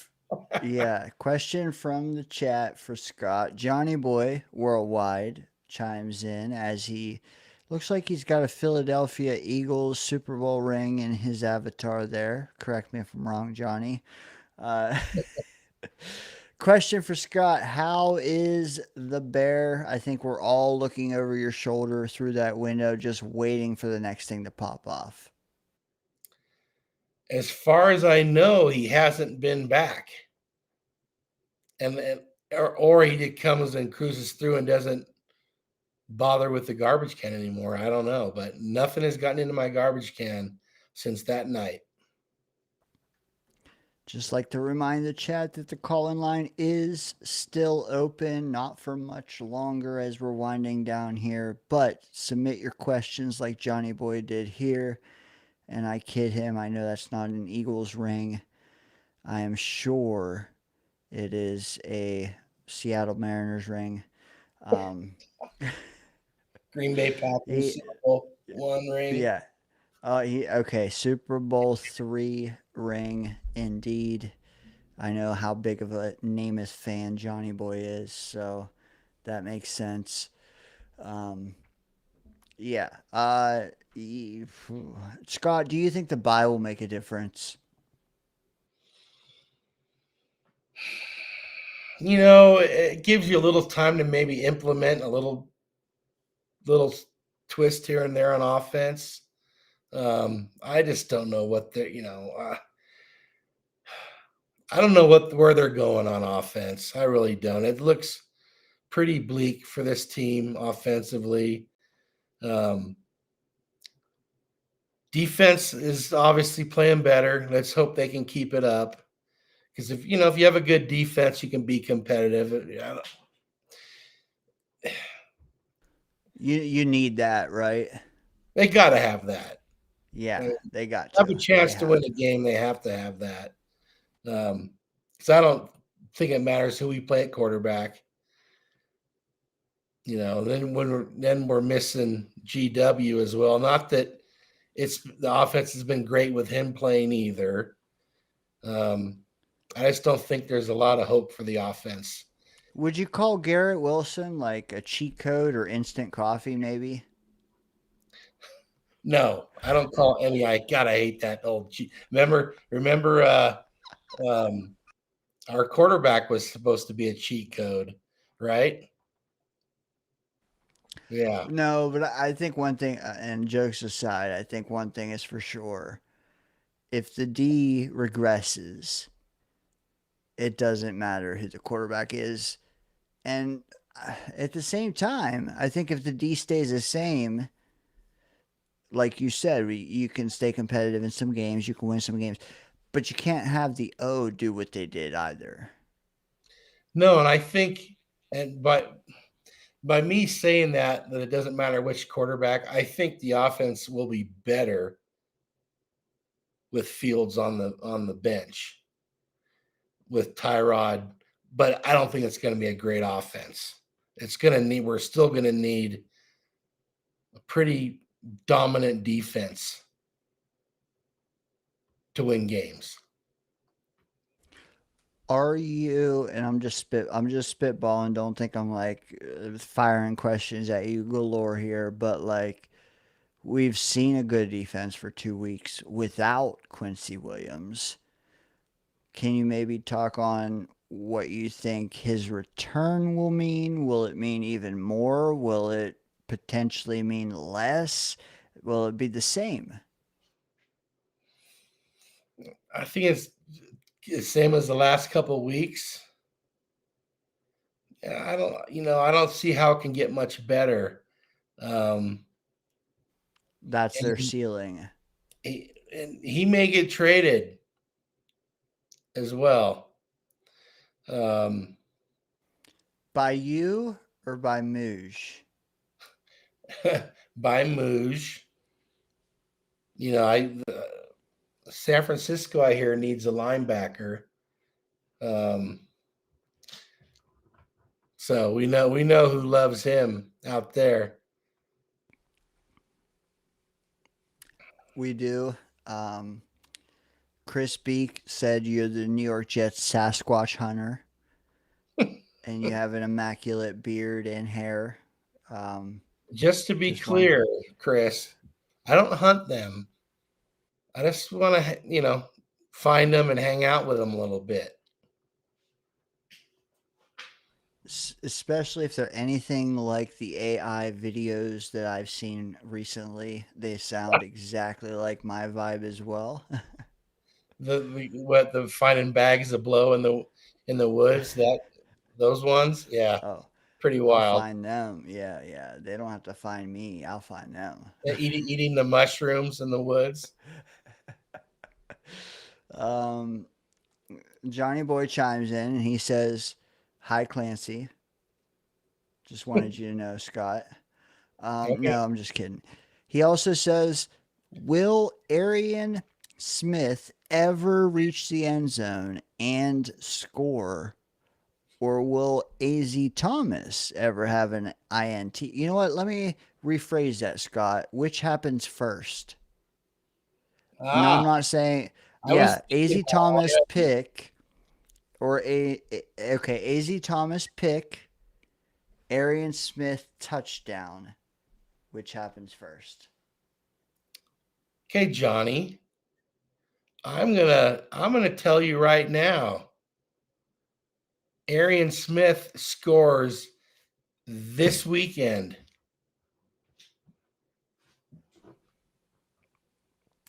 Yeah. Question from the chat for Scott. Johnny Boy Worldwide chimes in as he looks like he's got a Philadelphia Eagles Super Bowl ring in his avatar there. Correct me if I'm wrong, Johnny. Question for Scott. How is the bear? I think we're all looking over your shoulder through that window, just waiting for the next thing to pop off. As far as I know, he hasn't been back. Or he comes and cruises through and doesn't bother with the garbage can anymore. I don't know, but nothing has gotten into my garbage can since that night. Just like to remind the chat that the call-in line is still open, not for much longer as we're winding down here, but submit your questions like Johnny Boy did here. And I kid him, I know that's not an Eagles ring. I am sure it is a Seattle Mariners ring. Green Bay Packers Super Bowl one ring. Yeah. Okay, Super Bowl III ring indeed. I know how big of a Namath fan Johnny Boy is, so that makes sense. Yeah. Scott, do you think the bye will make a difference? It gives you a little time to maybe implement a little twist here and there on offense. I just don't know what they're, I don't know where they're going on offense. I really don't. It looks pretty bleak for this team offensively. Defense is obviously playing better. Let's hope they can keep it up. Because if you have a good defense, you can be competitive. You need that, right? They got to have that. Yeah, they got to have a chance to win a game. They have to have that. Because I don't think it matters who we play at quarterback. Then we're missing GW as well. Not that the offense has been great with him playing either. I just don't think there's a lot of hope for the offense. Would you call Garrett Wilson like a cheat code or instant coffee, maybe? No, I don't call any. I hate that old cheat. Remember, our quarterback was supposed to be a cheat code, right? Yeah. No, but I think one thing, and jokes aside, I think one thing is for sure. If the D regresses, it doesn't matter who the quarterback is. And at the same time, I think if the D stays the same, like you said, you can stay competitive in some games, you can win some games, but you can't have the O do what they did either. No, and I think, by me saying that it doesn't matter which quarterback, I think the offense will be better with Fields on the bench with Tyrod, but I don't think it's going to be a great offense. We're still going to need a pretty dominant defense to win games. Are you, and I'm just spitballing, don't think I'm like firing questions at you galore here, but like, we've seen a good defense for 2 weeks without Quincy Williams. Can you maybe talk on what you think his return will mean? Will it mean even more? Will it potentially mean less? Will it be the same? I think it's the same as the last couple of weeks. I don't see how it can get much better. That's And their ceiling. he may get traded as well. By you or by Mooge? By MURPHH. San Francisco, I hear, needs a linebacker. So we know who loves him out there. We do. Chris Beek said you're the New York Jets Sasquatch hunter, and you have an immaculate beard and hair. Just to be Just clear, Chris, I don't hunt them. I just want to, find them and hang out with them a little bit. Especially if they're anything like the AI videos that I've seen recently. They sound exactly like my vibe as well. The finding bags of blow in the woods, those ones, yeah, Oh, pretty I'll wild. find them. Yeah. They don't have to find me. I'll find them. Eating the mushrooms in the woods. Johnny Boy chimes in and he says, "Hi, Clancy. Just wanted you to know, Scott." Okay. No, I'm just kidding. He also says, "Will Arian Smith ever reach the end zone and score? Or will AZ Thomas ever have an INT?" You know what? Let me rephrase that, Scott. Which happens first? No, I'm not saying. Yeah, AZ Thomas pick or AZ Thomas pick, Arian Smith touchdown. Which happens first? Okay, Johnny. I'm gonna tell you right now. Arian Smith scores this weekend.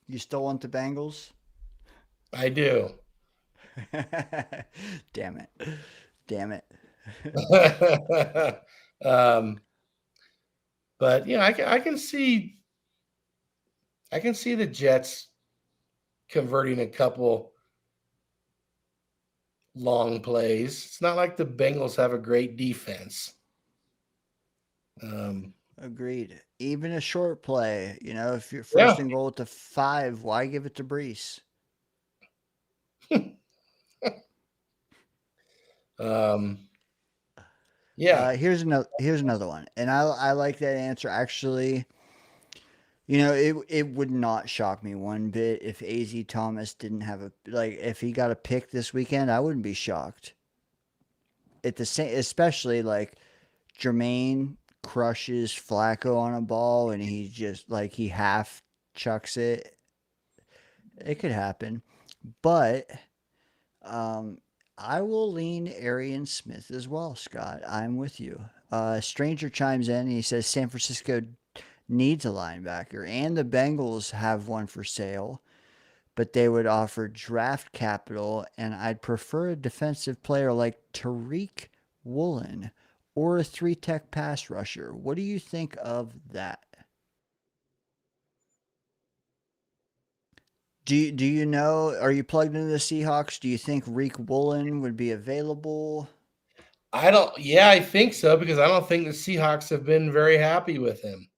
You still want the Bengals? I do. Damn it. But I can see the Jets converting a couple long plays. It's not like the Bengals have a great defense. Agreed. Even a short play, if you're first and goal at the 5, why give it to Brees? Here's another one, and I like that answer actually. It would not shock me one bit if AZ Thomas didn't have if he got a pick this weekend. I wouldn't be shocked. At the same, especially like Jermaine crushes Flacco on a ball and he just he half chucks it. It could happen, but I will lean Arian Smith as well, Scott. I'm with you. Stranger chimes in and he says San Francisco needs a linebacker, and the Bengals have one for sale, but they would offer draft capital, and I'd prefer a defensive player like Tariq Woolen or a 3-tech pass rusher. What do you think of that? Do you know, are you plugged into the Seahawks? Do you think Tariq Woolen would be available? I think so, because I don't think the Seahawks have been very happy with him.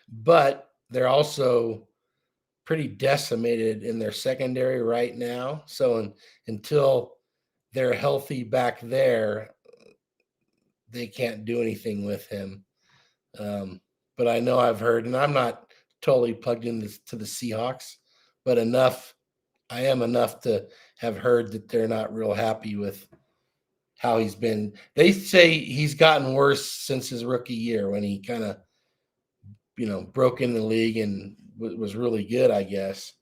But they're also pretty decimated in their secondary right now. So until they're healthy back there, they can't do anything with him. But I know I've heard, and I'm not totally plugged into the Seahawks, but I am enough to have heard that they're not real happy with how he's been. They say he's gotten worse since his rookie year when he kind of broke in the league and was really good, I guess.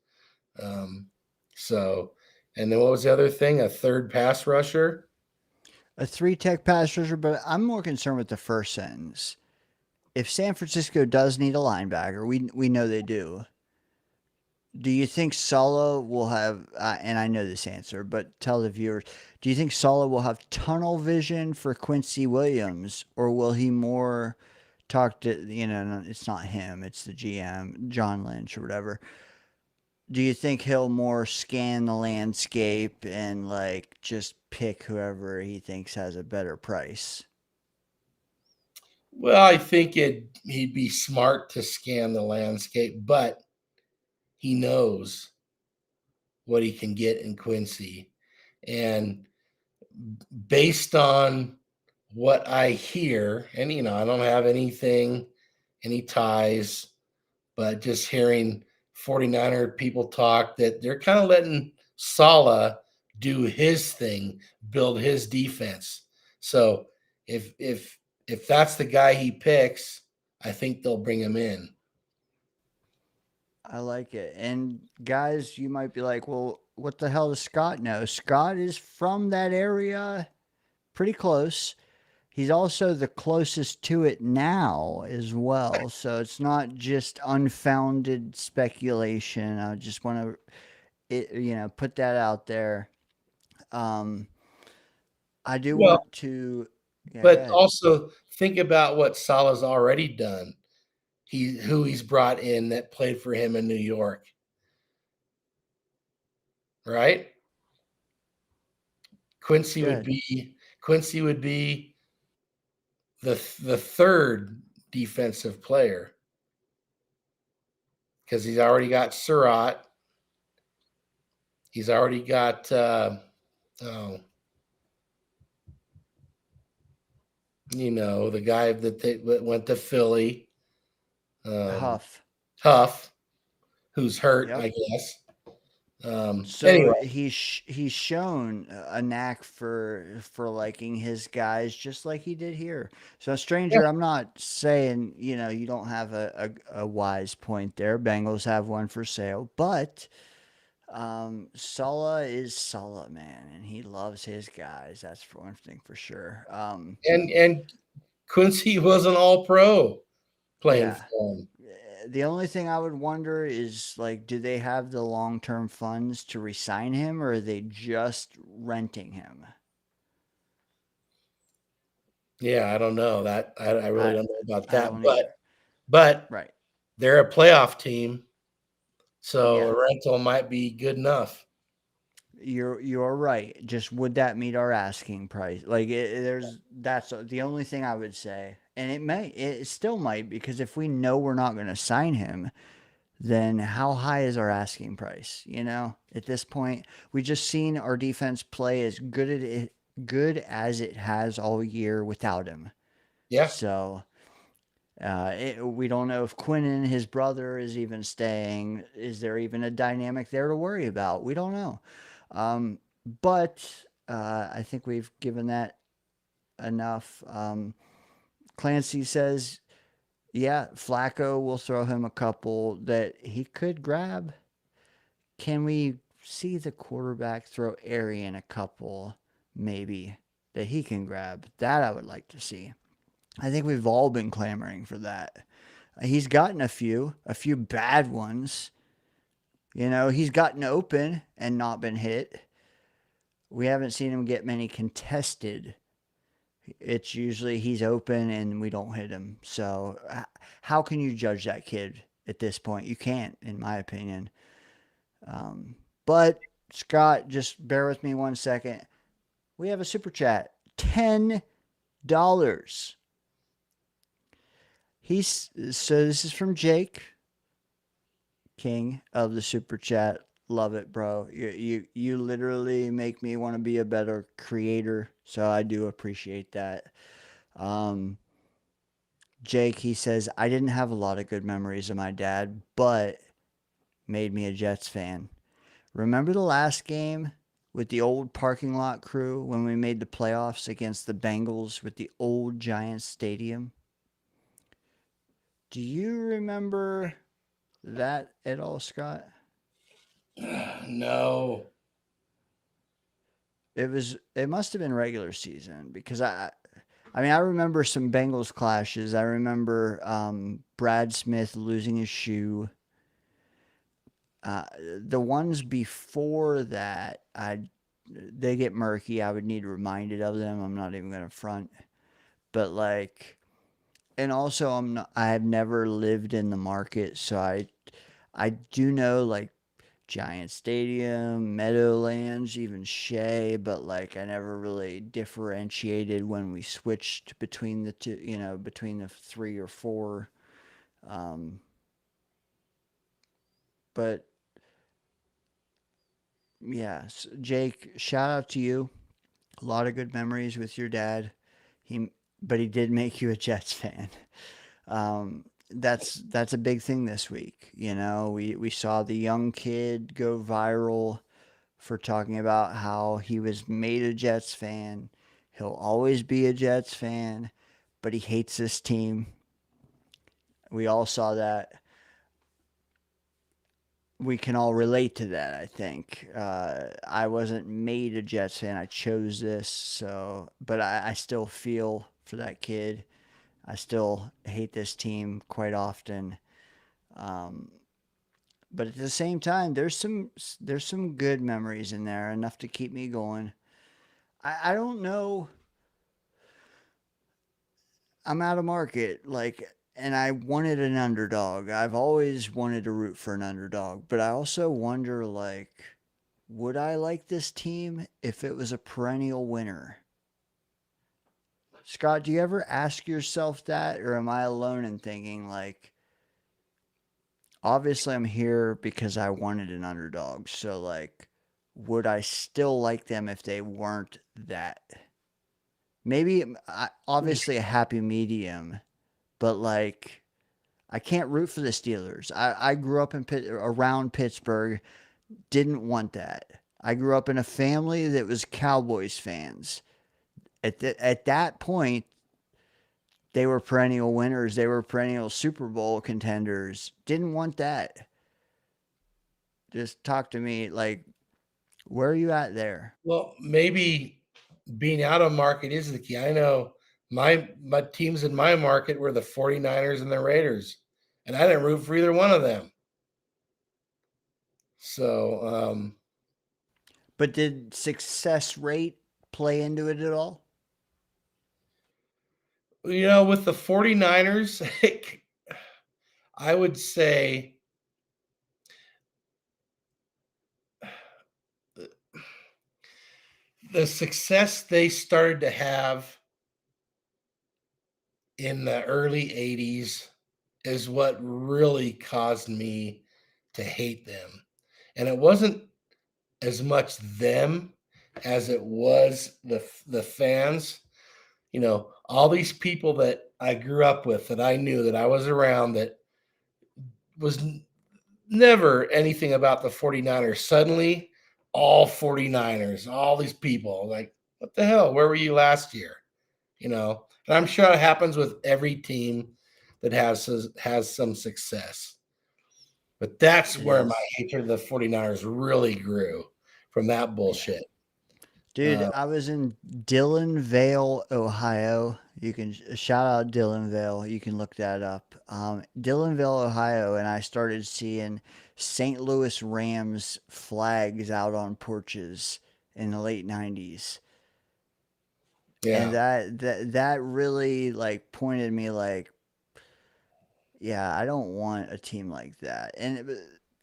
So, and then what was the other thing? A third pass rusher? A 3 tech pass rusher, but I'm more concerned with the first sentence. If San Francisco does need a linebacker, we know they do. Do you think Sala will have, and I know this answer, but tell the viewers, do you think Sala will have tunnel vision for Quincy Williams, or will he more talk to, it's not him, it's the GM, John Lynch or whatever. Do you think he'll more scan the landscape and like just pick whoever he thinks has a better price? Well, I think he'd be smart to scan the landscape, but he knows what he can get in Quincy. And based on what I hear, and I don't have any ties, but just hearing 49er people talk, that they're kind of letting Saleh do his thing, build his defense. So if that's the guy he picks, I think they'll bring him in. I like it. And guys, you might be like, well, what the hell does Scott know? Scott is from that area, pretty close. He's also the closest to it now as well. So it's not just unfounded speculation. I just want to, put that out there. I do want to. Yeah, but also think about what Salah's already done. Who he's brought in that played for him in New York. Right? Quincy would be the third defensive player, because he's already got Surratt. He's already got the guy that went to Philly, Huff, who's hurt, yep. I guess. So anyway. he's shown a knack for liking his guys just like he did here. So stranger, yeah. I'm not saying you don't have a wise point there. Bengals have one for sale, but Saleh is Saleh, man, and he loves his guys. That's for one thing for sure. And Quincy was an All-Pro playing for him. The only thing I would wonder is, like, do they have the long-term funds to re-sign him, or are they just renting him? Yeah, I don't know that. I really don't know about that. But right, they're a playoff team, so a rental might be good enough. You're right. Just would that meet our asking price? Like that's the only thing I would say. And it still might, because if we know we're not going to sign him, then how high is our asking price? At this point, we just seen our defense play as good as it has all year without him. Yeah. So we don't know if Quinnen, his brother, is even staying. Is there even a dynamic there to worry about? We don't know. But I think we've given that enough. Clancy says, yeah, Flacco will throw him a couple that he could grab. Can we see the quarterback throw Arian a couple, maybe, that he can grab? That I would like to see. I think we've all been clamoring for that. He's gotten a few bad ones. He's gotten open and not been hit. We haven't seen him get many contested. It's usually he's open and we don't hit him. So how can you judge that kid at this point? You can't, in my opinion. But Scott, just bear with me 1 second. We have a super chat. $10. So this is from Jake King of the super chat. Love it, bro. You literally make me want to be a better creator, so I do appreciate that. Jake, he says, I didn't have a lot of good memories of my dad, but made me a Jets fan. Remember the last game with the old parking lot crew when we made the playoffs against the Bengals with the old Giants stadium? Do you remember that at all, Scott? No. It must have been regular season because I mean, I remember some Bengals clashes. I remember Brad Smith losing his shoe. The ones before that, they get murky. I would need reminded of them. I'm not even gonna front, but like, and also I have never lived in the market, so I do know like Giant Stadium, Meadowlands, even Shea, but like I never really differentiated when we switched between the two, between the three or four. Um, but yeah, Jake, shout out to you. A lot of good memories with your dad. But he did make you a Jets fan. That's a big thing this week. We saw the young kid go viral for talking about how he was made a Jets fan. He'll always be a Jets fan, but he hates this team. We all saw that. We can all relate to that, I think. I wasn't made a Jets fan. I chose this, but I still feel for that kid. I still hate this team quite often. Um, but at the same time, there's some good memories in there, enough to keep me going. I don't know. I'm out of market, and I wanted an underdog. I've always wanted to root for an underdog, but I also wonder, would I like this team if it was a perennial winner? Scott, do you ever ask yourself that, or am I alone in thinking obviously I'm here because I wanted an underdog, so would I still like them if they weren't that? Maybe obviously a happy medium, but I can't root for the Steelers. I grew up around Pittsburgh, didn't want that. I grew up in a family that was Cowboys fans. At that point, they were perennial winners. They were perennial Super Bowl contenders. Didn't want that. Just talk to me. Where are you at there? Well, maybe being out of market is the key. I know my teams in my market were the 49ers and the Raiders, and I didn't root for either one of them. So, but did success rate play into it at all? with the 49ers, I would say the success they started to have in the early 80s is what really caused me to hate them. And it wasn't as much them as it was the fans. All these people that I grew up with, that I knew, that I was around, that was never anything about the 49ers. Suddenly, all 49ers, all these people, what the hell? Where were you last year? And I'm sure it happens with every team that has some success. But that's where my hatred of the 49ers really grew, from that bullshit. Dude, I was in Dillonvale, Ohio. You can shout out Dillonvale. You can look that up. Dillonvale, Ohio, and I started seeing St. Louis Rams flags out on porches in the late 90s. Yeah. And that really pointed me yeah, I don't want a team like that. And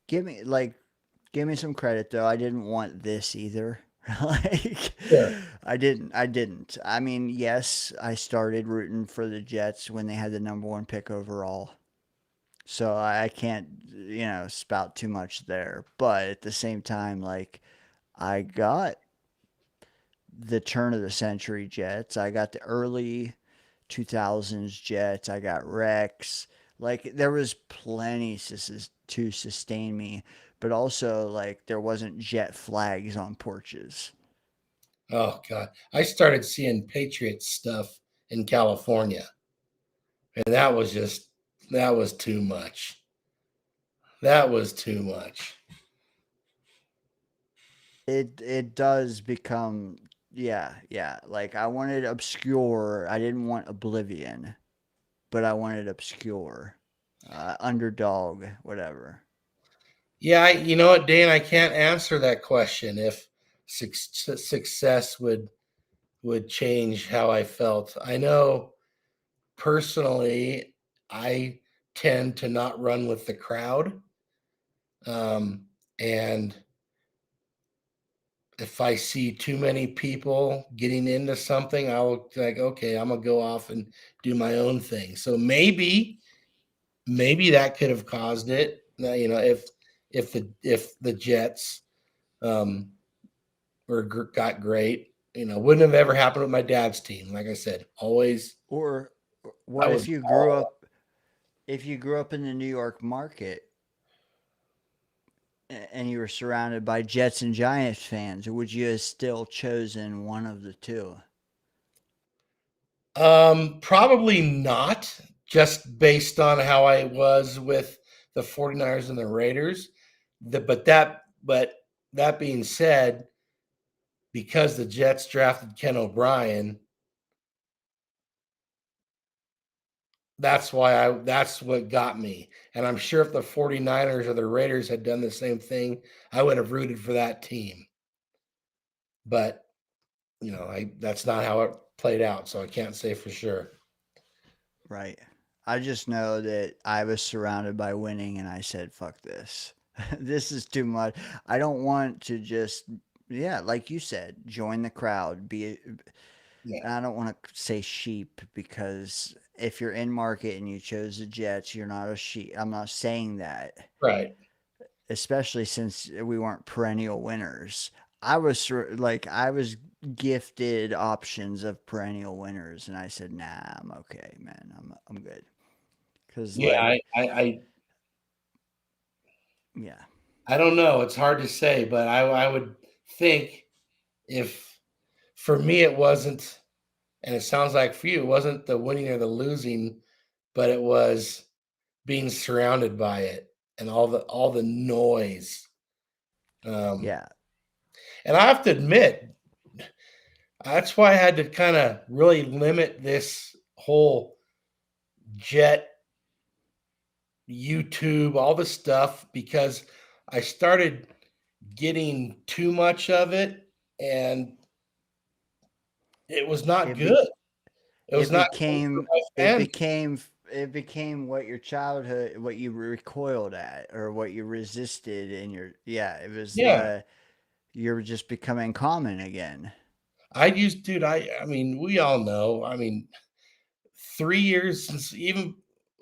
give me some credit though. I didn't want this either. Sure. I didn't. I mean, yes, I started rooting for the Jets when they had the number 1 pick overall. So I can't, spout too much there. But at the same time, I got the turn of the century Jets. I got the early 2000s Jets. I got Rex. There was plenty to sustain me, but also there wasn't Jet flags on porches. Oh God, I started seeing Patriots stuff in California, and that was just That was too much. That was too much. It does become, yeah, yeah. Like I wanted obscure. I didn't want oblivion, but I wanted obscure, underdog, whatever. Yeah, you know what, Dane? I can't answer that question if success would change how I felt. I know personally, I tend to not run with the crowd, and if I see too many people getting into something, I'll like, okay, I'm gonna go off and do my own thing. So maybe that could have caused it. You know, if the Jets got great, you know, wouldn't have ever happened with my dad's team. Like I said, always Or I what was if you grew all up? If you grew up in the New York market and you were surrounded by Jets and Giants fans, would you have still chosen one of the two? Probably not, just based on how I was with the 49ers and the Raiders. But that being said, because the Jets drafted Ken O'Brien, that's what got me. And I'm sure if the 49ers or the Raiders had done the same thing, I would have rooted for that team. But, you know, that's not how it played out, so I can't say for sure. Right. I just know that I was surrounded by winning and I said, fuck this. This is too much. I don't want to just, yeah, like you said, join the crowd. Yeah. I don't want to say sheep because if you're in market and you chose the Jets, you're not a sheep. I'm not saying that, Right. especially since we weren't perennial winners. I was gifted options of perennial winners, and I said, "Nah, I'm okay, man. I'm good." Because Yeah, yeah, I don't know. It's hard to say, but I would think if for me it wasn't, and it sounds like for you, it wasn't the winning or the losing, but it was being surrounded by it and all the noise. Um, yeah, and I have to admit, that's why I had to kind of really limit this whole jet YouTube, all this stuff, because I started getting too much of it, and it was not it be, good. It was it not good for became my it family. became it became what your childhood, what you recoiled at, or what you resisted in your, yeah. It was Yeah, you're just becoming common again. dude. I mean, we all know. I mean, 3 years since even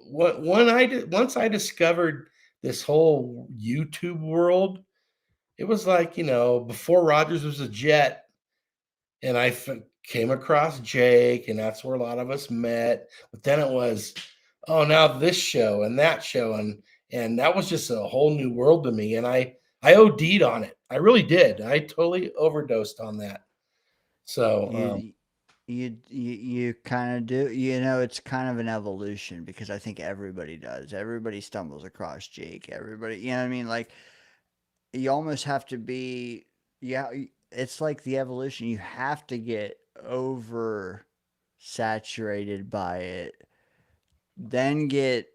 once I discovered this whole YouTube world, it was like, you know, before Rogers was a Jet, and came across Jake, and that's where a lot of us met. But then it was, oh, now this show and that show, and that was just a whole new world to me. And I OD'd on it. I really did. I totally overdosed on that. So You you kind of do, it's kind of an evolution because I think everybody does. Everybody stumbles across Jake. Everybody, you know what I mean? Like you almost have to be, yeah, it's like the evolution. You have to get over saturated by it, then get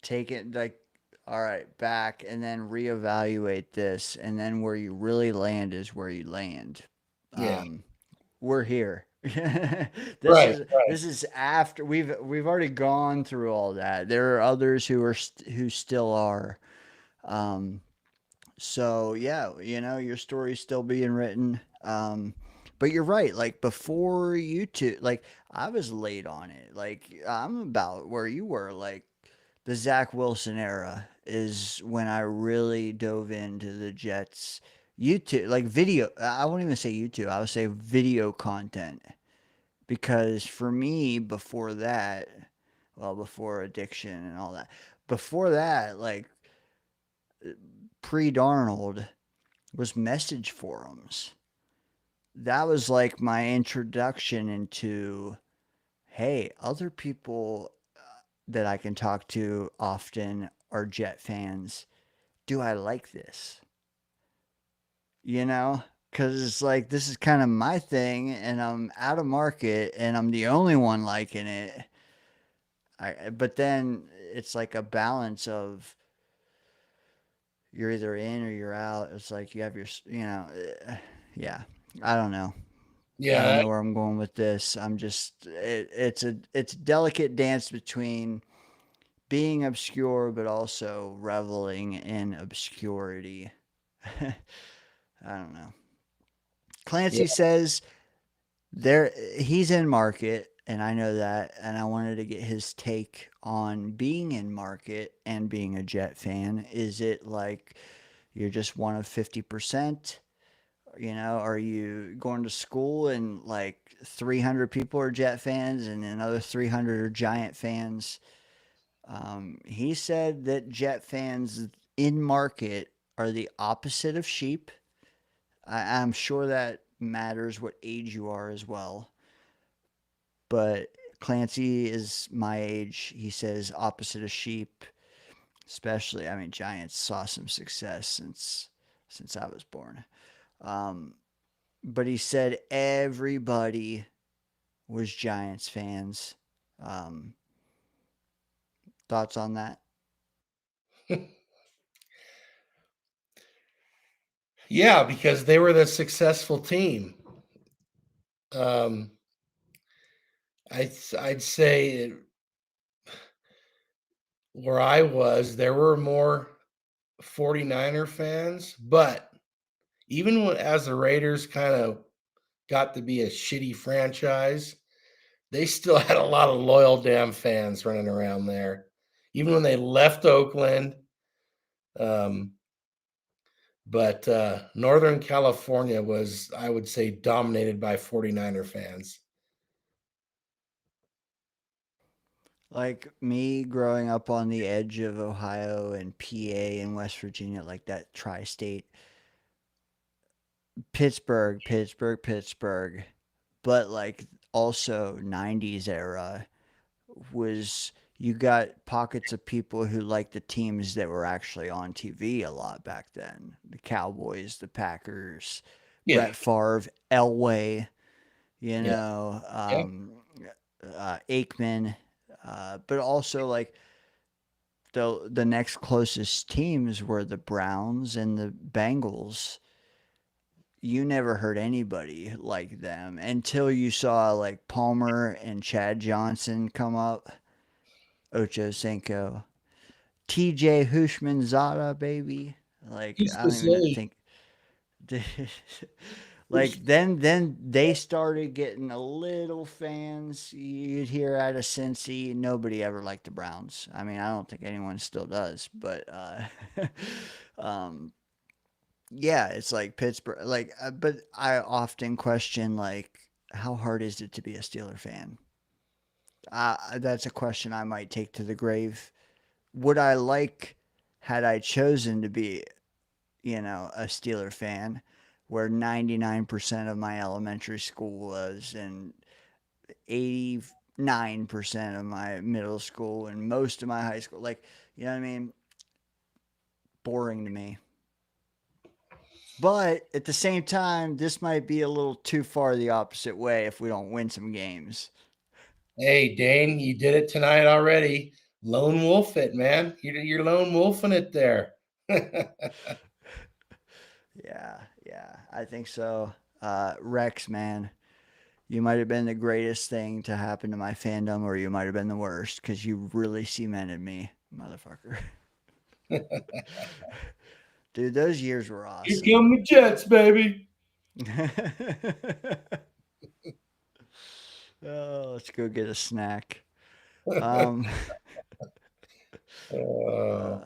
taken, like, all right, back, and then reevaluate this, and then where you really land is where you land. yeah, We're here. this right, is right, this is after we've already gone through all that. There are others who still are. Um, so yeah, your story's still being written. But you're right. Like before you two, like I was late on it. Like I'm about where you were. Like the Zach Wilson era is when I really dove into the Jets. YouTube, like video. I won't even say YouTube. I would say video content because for me, before that, well, before addiction and all that, before that, like pre Darnold, was message forums. That was like my introduction into, hey, other people that I can talk to often are Jet fans. Do I like this? You know? Because it's like, this is kind of my thing, and I'm out of market, and I'm the only one liking it. But then it's like a balance of you're either in or you're out. It's like you have your, yeah. I don't know. I don't Yeah, know where I'm going with this. I'm just it's a delicate dance between being obscure but also reveling in obscurity. I don't know. yeah, Clancy says there he's in market, and I know that, and I wanted to get his take on being in market and being a Jet fan. Is it like you're just one of 50%? You know, are you going to school and like 300 people are Jet fans and another 300 are Giant fans? He said that Jet fans in market are the opposite of sheep. I'm sure that matters what age you are as well. But Clancy is my age. He says opposite of sheep, especially. I mean, Giants saw some success since I was born. Um, but he said everybody was Giants fans. Um, Thoughts on that? yeah, because they were the successful team. Um, I'd say where I was, there were more 49er fans, but even as the Raiders kind of got to be a shitty franchise, they still had a lot of loyal damn fans running around there. Even when they left Oakland, um, but Northern California was, I would say, dominated by 49er fans. Like me growing up on the edge of Ohio and PA and West Virginia, like that tri state, Pittsburgh, Pittsburgh, Pittsburgh, but like also 90s era was you got pockets of people who liked the teams that were actually on TV a lot back then. The Cowboys, the Packers, Yeah, Brett Favre, Elway, you yeah, know, yeah, Aikman, but also like the next closest teams were the Browns and the Bengals. You never heard anybody like them until you saw like Palmer and Chad Johnson come up, Ocho Cinco, TJ Hushman Zada, baby. Like Who's I to don't even say? think. Like then they started getting a little fans. You'd hear out of Cincy. Nobody ever liked the Browns. I mean, I don't think anyone still does, but um, yeah, it's like Pittsburgh. Like, but I often question like, how hard is it to be a Steeler fan? That's a question I might take to the grave. Would I like had I chosen to be, a Steeler fan, where 99% of my elementary school was, and 89% of my middle school, and most of my high school? Like, you know what I mean? Boring to me. But at the same time, this might be a little too far the opposite way if we don't win some games. Hey, Dane, you did it tonight already. Lone wolf it, man. You're lone wolfing it there. Yeah, I think so. Rex, man, you might have been the greatest thing to happen to my fandom, or you might have been the worst because you really cemented me, motherfucker. Dude, those years were Here awesome. come the Jets, baby. Oh, let's go get a snack. Um, Uh, uh,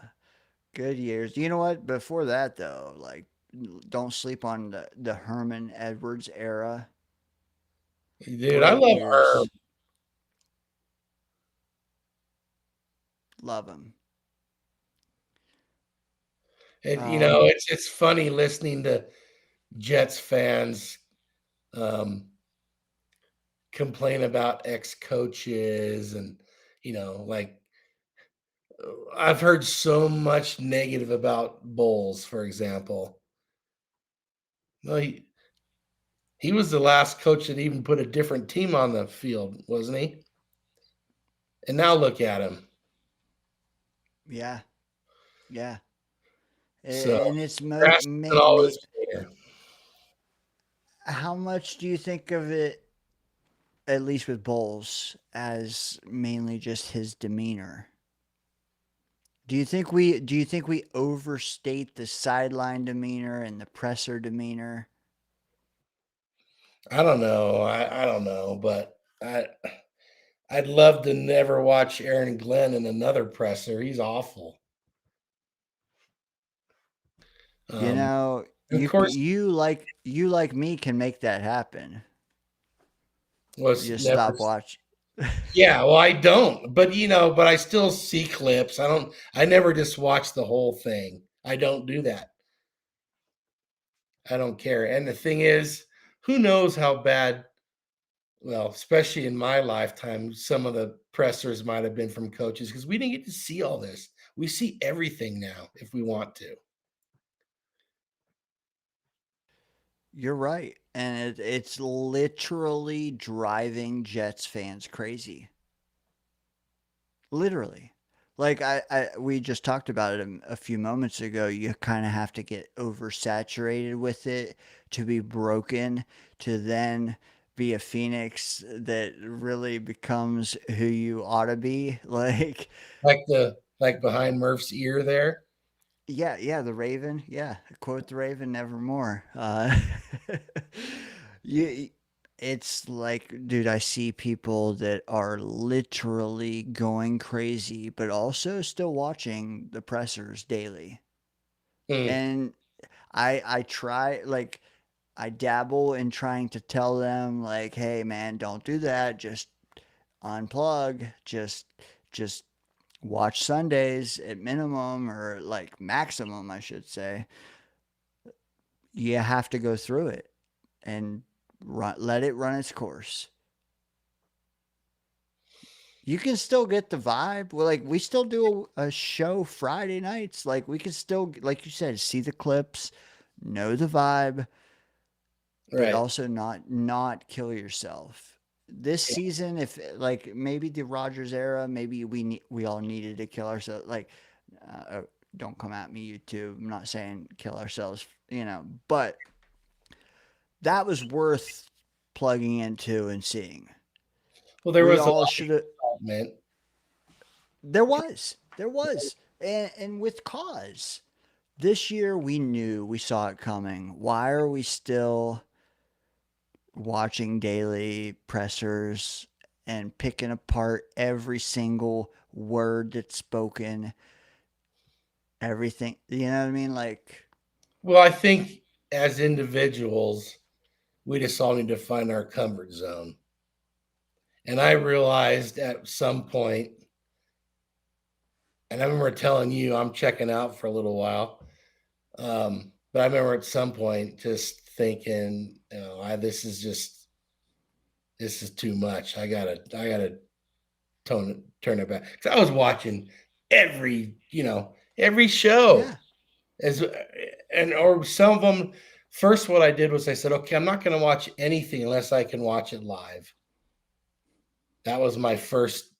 Good years. You know what? Before that, though, like, don't sleep on the Herman Edwards era. dude, I Great love Herb. years. Love him. And Um, it's funny listening to Jets fans um, complain about ex coaches and like I've heard so much negative about Bowles, for example. No, he was the last coach that even put a different team on the field, wasn't he? And now look at him. Yeah. Yeah. So And it's grass isn't always greener. how much do you think of it, at least with Bowles, as mainly just his demeanor? Do you think we overstate the sideline demeanor and the presser demeanor? I don't know. I don't know, but I'd love to never watch Aaron Glenn in another presser. He's awful. You know, of course, you like me can make that happen. was You just never. stop watching. Yeah, well, I don't, but but I still see clips. I never just watch the whole thing. I don't do that. I don't care. And the thing is, who knows how bad, well, especially in my lifetime, some of the pressers might have been from coaches because we didn't get to see all this. We see everything now if we want to. You're right. And it's literally driving Jets fans crazy. Literally. Like we just talked about it a few moments ago. You kind of have to get oversaturated with it to be broken, to then be a phoenix that really becomes who you ought to be. Like behind Murph's ear there. Yeah, the Raven. Yeah, quote the Raven, nevermore. You, it's like, dude, I see people that are literally going crazy, but also still watching the pressers daily. Mm. And I try, like, I dabble in trying to tell them, like, hey, man, don't do that. Just unplug. Just watch Sundays at minimum, or like maximum, I should say. You have to go through it and let it run its course. You can still get the vibe. Well, like, we still do a show Friday nights. Like, we can still, like you said, see the clips, know the vibe, but Right. also not kill yourself. This season, if like maybe the Rodgers era, maybe we all needed to kill ourselves. Like, don't come at me, YouTube. I'm not saying kill ourselves, but that was worth plugging into and seeing. Well, there We was a all lot should have. of excitement. There was, and with cause. This year, we saw it coming. Why are we still watching daily pressers and picking apart every single word that's spoken? Everything, you know what I mean? Like, Well, I think as individuals, we just all need to find our comfort zone. And I realized at some point, and I remember telling you I'm checking out for a little while. But I remember at some point just thinking, this is too much. I gotta turn it back. Because I was watching every show yeah. as or some of them. First, what I did was I said, okay, I'm not going to watch anything unless I can watch it live. That was my first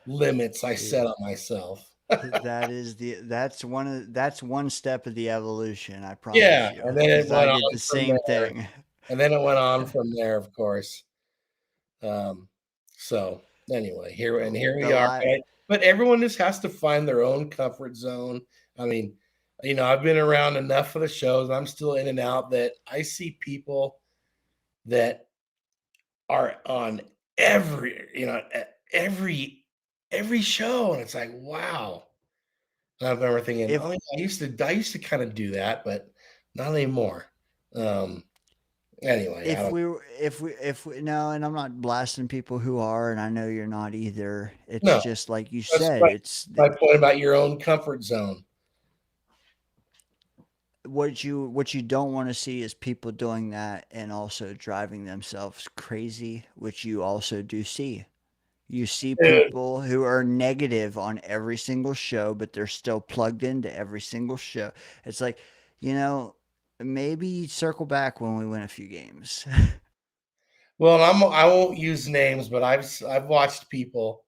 limits I set on myself. That's one step of the evolution, I promise Yeah, you. and then it 'Cause I went did on the from same there. thing. And then it went on from there, of course. So anyway, here we The are. lie. But everyone just has to find their own comfort zone. I mean, I've been around enough of the shows. I'm still in and out that I see people that are on every show, and it's like, wow. And I remember thinking, If oh, yeah, I used to kind of do that, but not anymore. Anyway, I if don't. we were- if we no, and I'm not blasting people who are, and I know you're not either. It's No, just like you that's said. It's my point about your own comfort zone. what you don't want to see is people doing that and also driving themselves crazy, which you also do see. You see Dude. people who are negative on every single show, but they're still plugged into every single show. It's like, you know, maybe circle back when we win a few games. Well, I won't use names, but I've watched people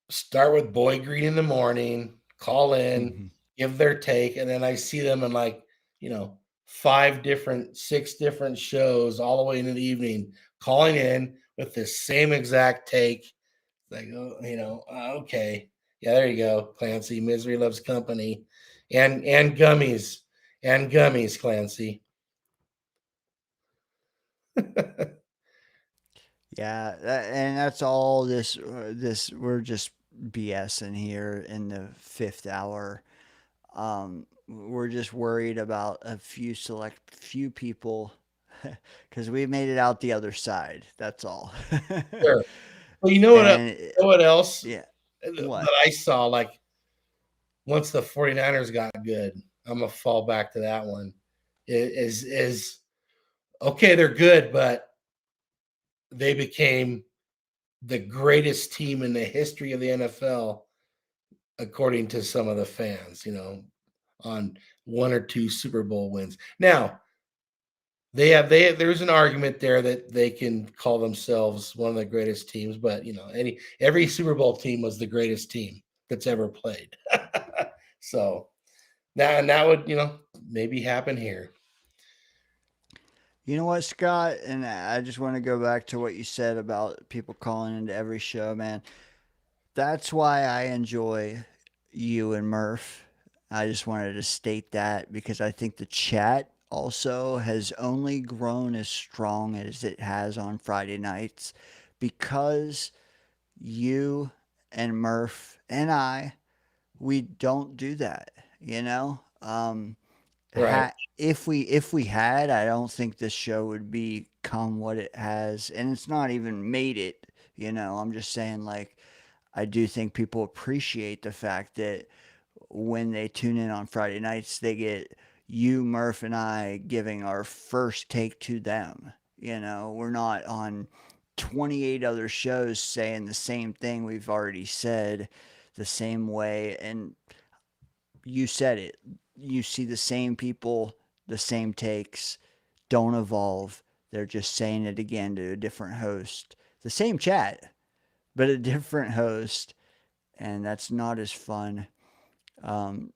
start with Boy Green in the morning, call in, Mhm. give their take, and then I see them in like, 6 different shows all the way into the evening, calling in with the same exact take. Like, oh, okay. Yeah, there you go, Clancy. Misery loves company. And gummies. And gummies, Clancy. Yeah, and that's all this we're just BSing here in the 5th hour. We're just worried about a few people because we made it out the other side. That's all. Sure. Well, And what else yeah, that what? I saw? Like, once the 49ers got good, I'm gonna fall back to that one. Is okay, they're good, but they became the greatest team in the history of the NFL, according to some of the fans, on 1 or 2 Super Bowl wins. Now, there's an argument there that they can call themselves one of the greatest teams, but every Super Bowl team was the greatest team that's ever played. So that would, maybe happen here. You know what, Scott? And I just want to go back to what you said about people calling into every show, man. That's why I enjoy you and Murph. I just wanted to state that because I think the chat also has only grown as strong as it has on Friday nights because you and Murph and I, we don't do that, you know? Right. If we had, I don't think this show would become what it has, and it's not even made it, you know? I'm just saying, like, I do think people appreciate the fact that when they tune in on Friday nights, they get you, Murph, and I giving our first take to them. You know, we're not on 28 other shows saying the same thing we've already said the same way. And you said it. You see the same people, the same takes, don't evolve. They're just saying it again to a different host. The same chat, but a different host. And that's not as fun. Um,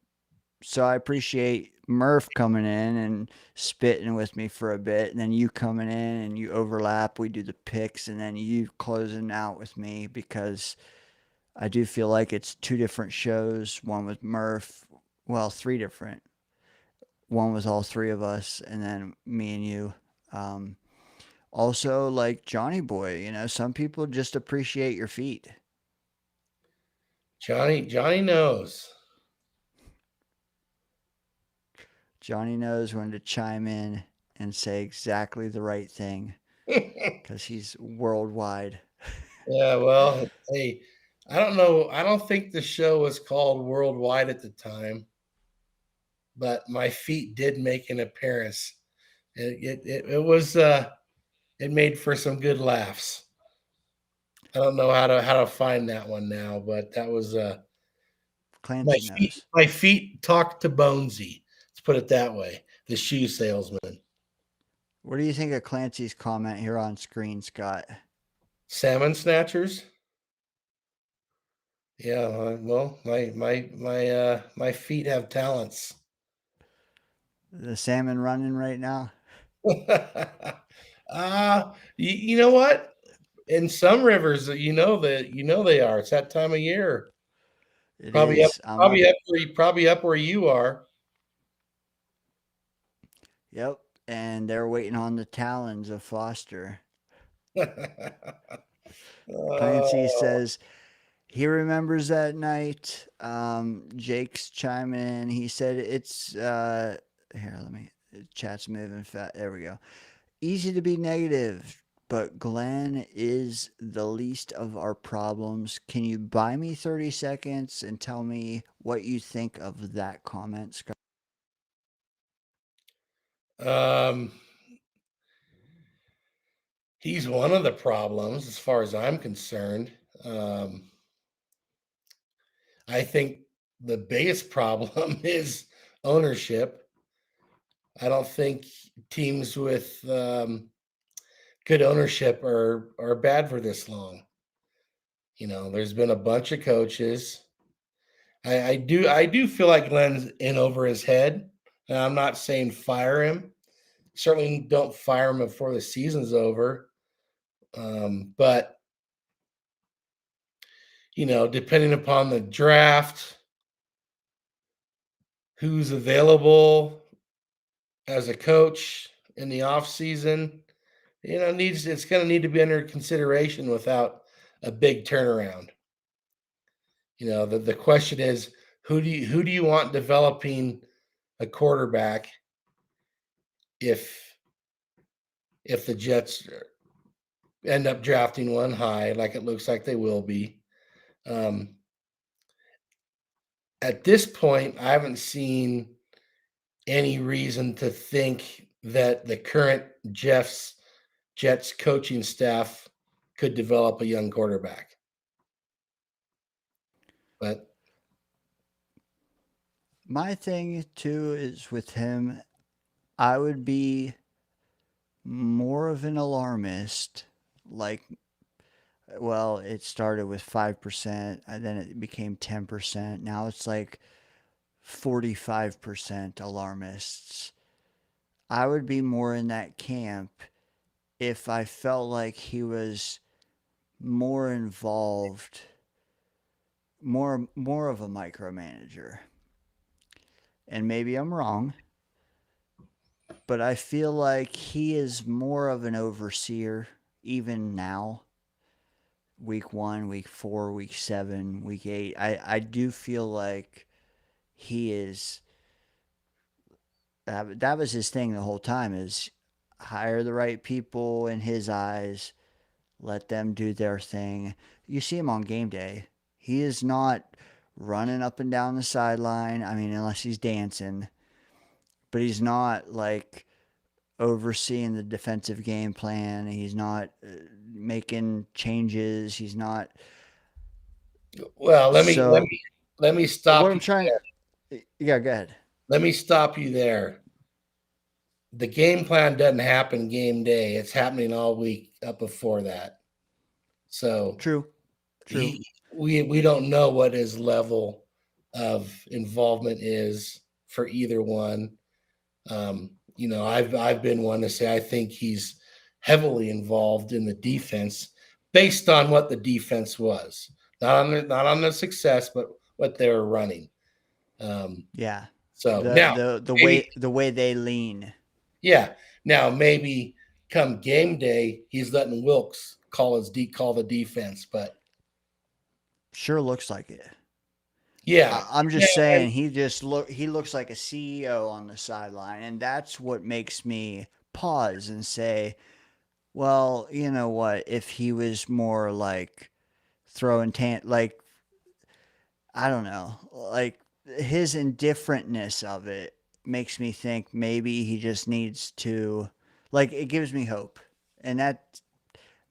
so I appreciate Murph coming in and spitting with me for a bit, and then you coming in and you overlap. We do the picks, and then you closing out with me because I do feel like it's 2 different shows. One with Murph, well, 3 different. One with all 3 of us, and then me and you. Um, Also, like Johnny Boy, you know, some people just appreciate your feet. Johnny knows. Johnny knows when to chime in and say exactly the right thing Yeah, because he's worldwide. well, hey, I don't know. I don't think the show was called Worldwide at the time, but my feet did make an appearance. It was it made for some good laughs. I don't know how to find that one now, but that was Clancy knows. my feet talked to Bonesy. Let's put it that way. The shoe salesman. What do you think of Clancy's comment here on screen, Scott? Salmon snatchers. Yeah, well, my feet have talents. The salmon running right now? You know what? In some rivers, they are. It's that time of year. It Probably up, is. I'm up. probably up where you are. Yep. And they're waiting on the talons of Foster. Clancy Oh, says he remembers that night. Jake's chiming in. He said it's here. Let me. Chat's moving fast. There we go. Easy to be negative, but Glenn is the least of our problems. Can you buy me 30 seconds and tell me what you think of that comment, Scott? um, He's one of the problems as far as I'm concerned. I think the biggest problem is ownership. I don't think teams with good ownership are bad for this long. There's been a bunch of coaches. I do feel like Glenn's in over his head. And I'm not saying fire him. Certainly don't fire him before the season's over. But depending upon the draft, who's available as a coach in the off season, it's going to need to be under consideration without a big turnaround. The question is, who do you want developing a quarterback if the Jets end up drafting one high, like it looks like they will be? At this point, I haven't seen any reason to think that the current Jets coaching staff could develop a young quarterback. But my thing too is with him, I would be more of an alarmist. Like, well, it started with 5%, and then it became 10%. Now it's like 45% alarmists. I would be more in that camp if I felt like he was more involved, more of a micromanager. And maybe I'm wrong, but I feel like he is more of an overseer even now. Week 1, week 4, week 7, week 8. I do feel like he is. That was his thing the whole time, is hire the right people in his eyes, let them do their thing. You see him on game day. He is not running up and down the sideline. I mean, unless he's dancing. But he's not like overseeing the defensive game plan. He's not making changes. He's not. Well, let me stop What you I'm trying. there. Yeah, go ahead. Let me stop you there. The game plan doesn't happen game day. It's happening all week up before that. So True. we don't know what his level of involvement is for either one. I've been one to say I think he's heavily involved in the defense based on what the defense was, not on the success, but what they were running. Yeah. So The way they lean. Yeah. Now maybe come game day, he's letting Wilkes call the defense, but Sure looks like it. yeah, I'm just saying he looks like a CEO on the sideline, and that's what makes me pause and say, well, you know what? If he was more like throwing like, I don't know, like his indifferentness of it makes me think maybe he just needs to, like, it gives me hope. And that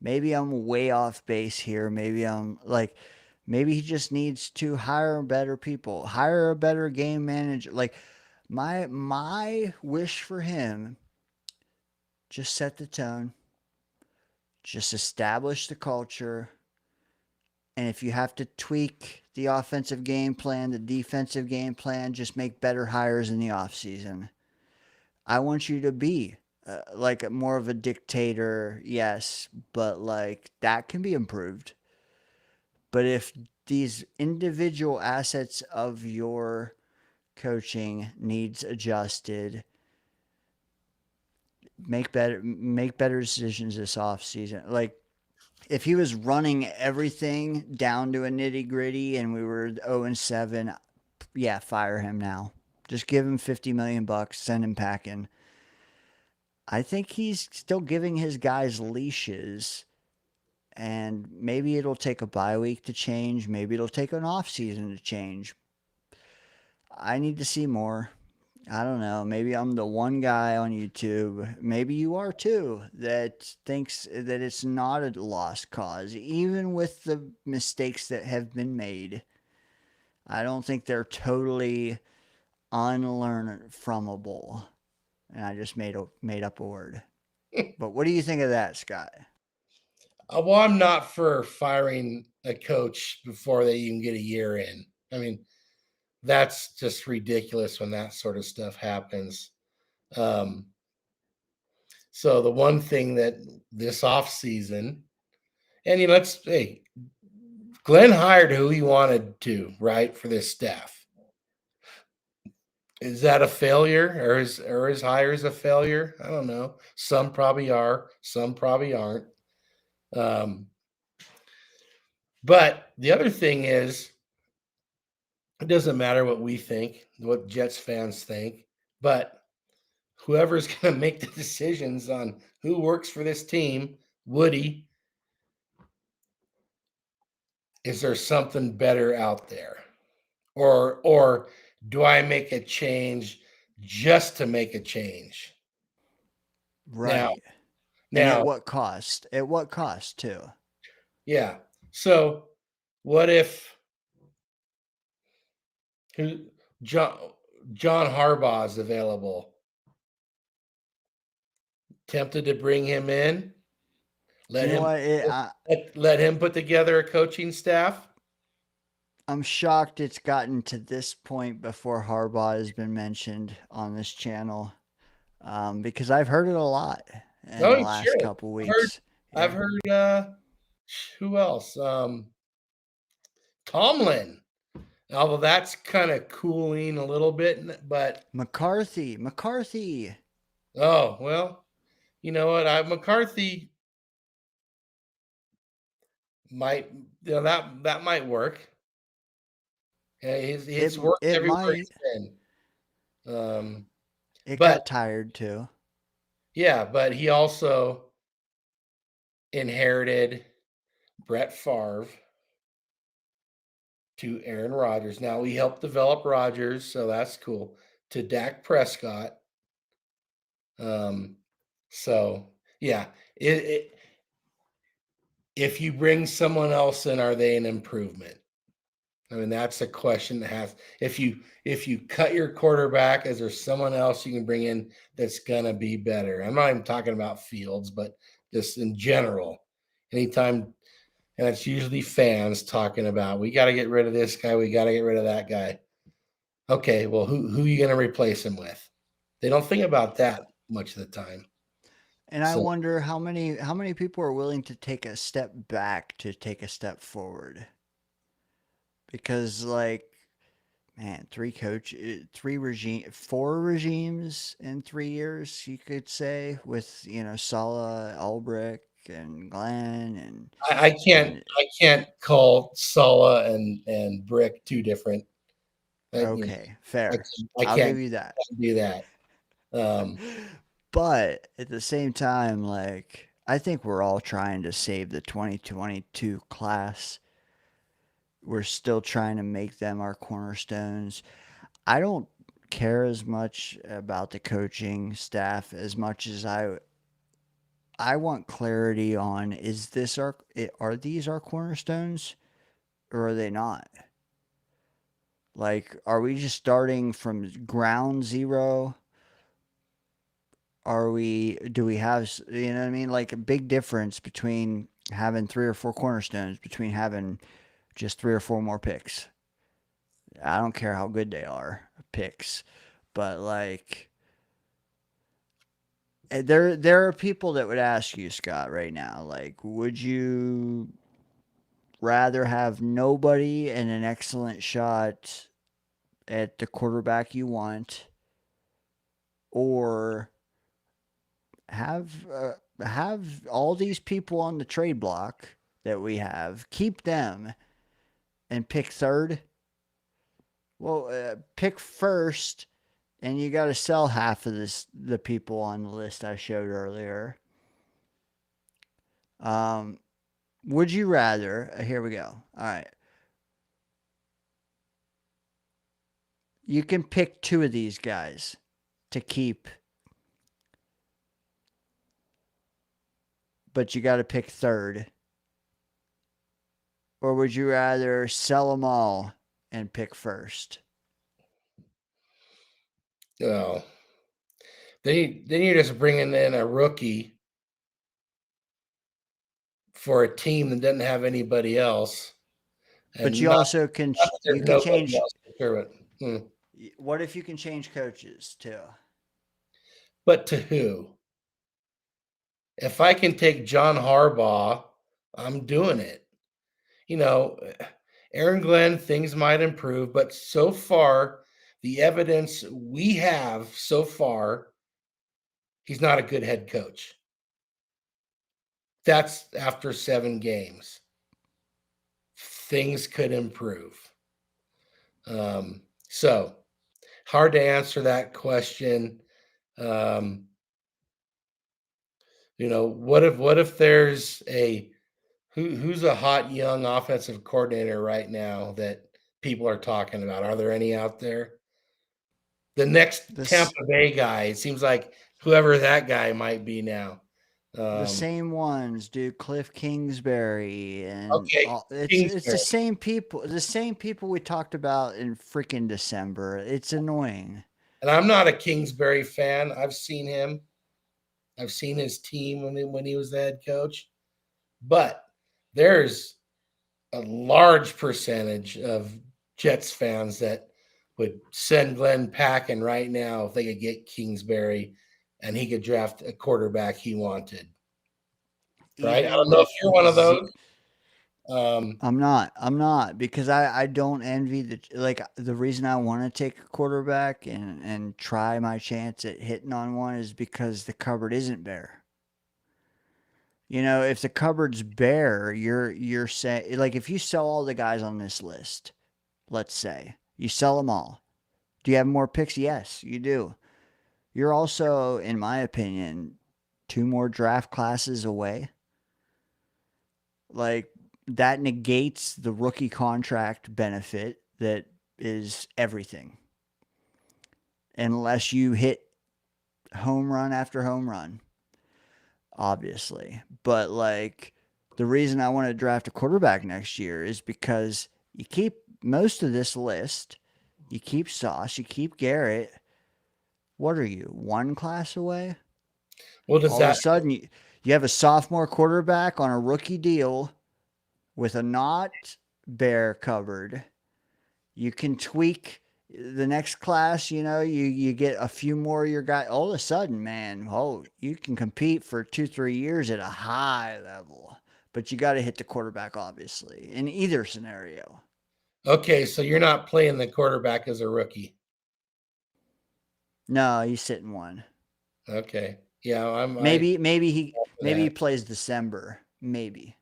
maybe I'm way off base here. Maybe he just needs to hire better people, hire a better game manager. Like my wish for him, just set the tone, just establish the culture. And if you have to tweak the offensive game plan, the defensive game plan, just make better hires in the offseason. I want you to be like more of a dictator, yes, but like that can be improved. But if these individual assets of your coaching needs adjusted, make better decisions this off season. Like if he was running everything down to a nitty gritty and we were 0-7, yeah, fire him now. Just give him $50 million, send him packing. I think he's still giving his guys leashes, and maybe it'll take a bye week to change. Maybe it'll take an off season to change. I need to see more. I don't know. Maybe I'm the one guy on YouTube. Maybe you are too, that thinks that it's not a lost cause, even with the mistakes that have been made. I don't think they're totally unlearnable. And I just made up a word. But what do you think of that, Scott? Well, I'm not for firing a coach before they even get a year in. I mean, that's just ridiculous when that sort of stuff happens. Um, so the one thing that this off season, and hey, Glenn hired who he wanted to, right, for this staff. Is that a failure, or his hires a failure? I don't know. Some probably are, some probably aren't. But the other thing is, it doesn't matter what we think, what Jets fans think, but whoever's going to make the decisions on who works for this team, Woody, is there something better out there? Or do I make a change just to make a change? Right. And at Now, what cost? At what cost, too? yeah. So what if who John Harbaugh is available? Tempted to bring him in? Let You know him what? let him put together a coaching staff? I'm shocked it's gotten to this point before Harbaugh has been mentioned on this channel, because I've heard it a lot in the Oh, last sure. couple weeks. I've Yeah. heard who else? Tomlin. Although that's kind of cooling a little bit, but McCarthy. oh well, you know what? McCarthy might, that might work. It's worked It everywhere might. he's been. It But got tired too. yeah, but he also inherited Brett Favre to Aaron Rodgers. Now he helped develop Rodgers, so that's cool. To Dak Prescott. So yeah, if you bring someone else in, are they an improvement? I mean, that's a question that has. If you cut your quarterback, is there someone else you can bring in that's gonna be better? I'm not even talking about Fields, but just in general. Anytime, and it's usually fans talking about, we got to get rid of this guy, we got to get rid of that guy. Okay, well, who are you going to replace him with? They don't think about that much of the time. And I So wonder how many people are willing to take a step back to take a step forward. Because like, man, four regimes in 3 years, you could say, with Sala, Albrecht, and Glenn, and and I can't call Sala and Brick two different. okay, fair. I I'll give can't you that. do that. But at the same time, like, I think we're all trying to save the 2022 class. We're still trying to make them our cornerstones. I don't care as much about the coaching staff as much as I want clarity on, are these our cornerstones, or are they not? Like, are we just starting from ground zero? Do we have, you know what I mean? Like, a big difference between having three or four cornerstones, between having just three or four more picks. I don't care how good they are, picks, but like, there are people that would ask you, Scott, right now, like, would you rather have nobody and an excellent shot at the quarterback you want, or have all these people on the trade block that we have, keep them and pick third? Well, pick first, and you got to sell half of the people on the list I showed earlier. Would you rather? Here we go. All right. You can pick two of these guys to keep, but you got to pick third. Or would you rather sell them all and pick first? Oh, then you're just bringing in a rookie for a team that doesn't have anybody else. But you also can change. Else to serve it. What if you can change coaches too? But to who? If I can take John Harbaugh, I'm doing it. You know, Aaron Glenn, things might improve, but so far, the evidence we have so far, he's not a good head coach. That's after 7 games. Things could improve. So hard to answer that question. You know, what if there's who's a hot young offensive coordinator right now that people are talking about? Are there any out there? The next Tampa Bay guy, it seems like whoever that guy might be now. The same ones, dude. Cliff Kingsbury and it's Kingsbury. the same people. The same people we talked about in freaking December. It's annoying. And I'm not a Kingsbury fan. I've seen him. I've seen his team when he was the head coach. But there's a large percentage of Jets fans that would send Glenn packing right now if they could get Kingsbury and he could draft a quarterback he wanted. Right? I don't know if you're one of those. I'm not because I don't envy the reason I want to take a quarterback and try my chance at hitting on one is because the cupboard isn't bare. You know, if the cupboard's bare, you're saying, like, if you sell all the guys on this list, let's say you sell them all, do you have more picks? Yes, you do. You're also, in my opinion, 2 more draft classes away. Like, that negates the rookie contract benefit that is everything. Unless you hit home run after home run, obviously. But, like, the reason I want to draft a quarterback next year is because you keep most of this list. You keep Sauce, you keep Garrett. What are you, 1 class away? Well, all of a sudden, you have a sophomore quarterback on a rookie deal with a not bare cupboard. You can tweak the next class, you know, you get a few more of your guys. All of a sudden, man, you can compete for 2-3 years at a high level. But you got to hit the quarterback, obviously, in either scenario. Okay, so you're not playing the quarterback as a rookie. No, he's sitting 1. Okay. Yeah, maybe he plays December. Maybe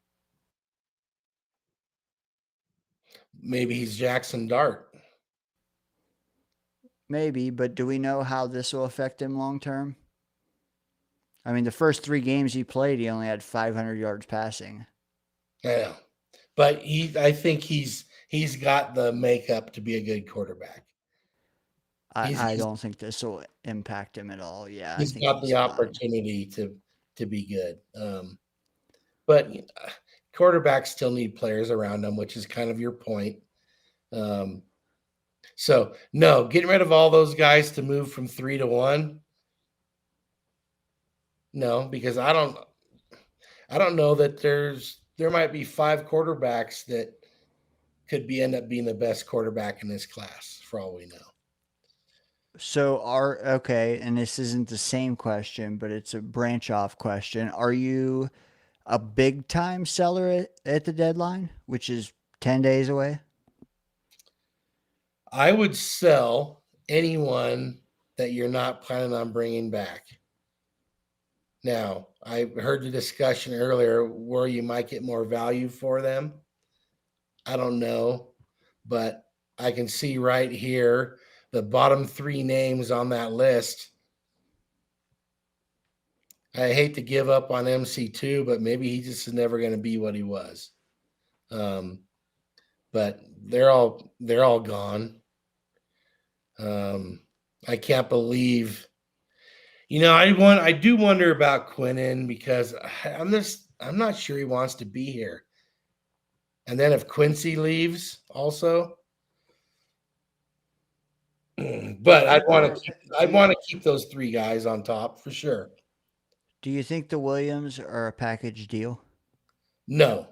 he's Jackson Dart. Maybe, but do we know how this will affect him long term? I mean, the first 3 games he played, he only had 500 yards passing. Yeah, but I think he's got the makeup to be a good quarterback. I don't think this will impact him at all. Yeah, he's got the opportunity to be good. But quarterbacks still need players around them, which is kind of your point. So no, getting rid of all those guys to move from 3 to 1. No, because I don't know that there might be 5 quarterbacks that could end up being the best quarterback in this class for all we know. So okay, and this isn't the same question, but it's a branch off question. Are you a big time seller at the deadline, which is 10 days away? I would sell anyone that you're not planning on bringing back. Now, I heard the discussion earlier where you might get more value for them. I don't know, but I can see right here the bottom 3 names on that list. I hate to give up on MC2, but maybe he just is never going to be what he was. But they're all gone. I can't believe, I do wonder about Quinnen because I'm not sure he wants to be here. And then if Quincy leaves also, but I'd want to keep those three guys on top for sure. Do you think the Williams are a package deal? No,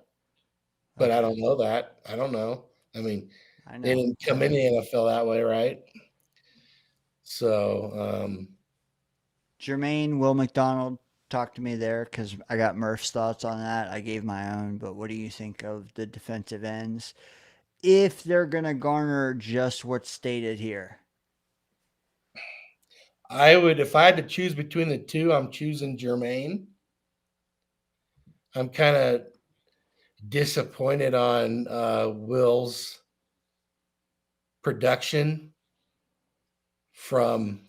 but I Okay. don't know that. I don't know. I mean, I they know. didn't come in the NFL that way, right? So, Jermaine, Will McDonald, talk to me there because I got Murph's thoughts on that. I gave my own, but what do you think of the defensive ends? If they're going to garner just what's stated here. if I had to choose between the two, I'm choosing Jermaine. I'm kind of disappointed on Will's production from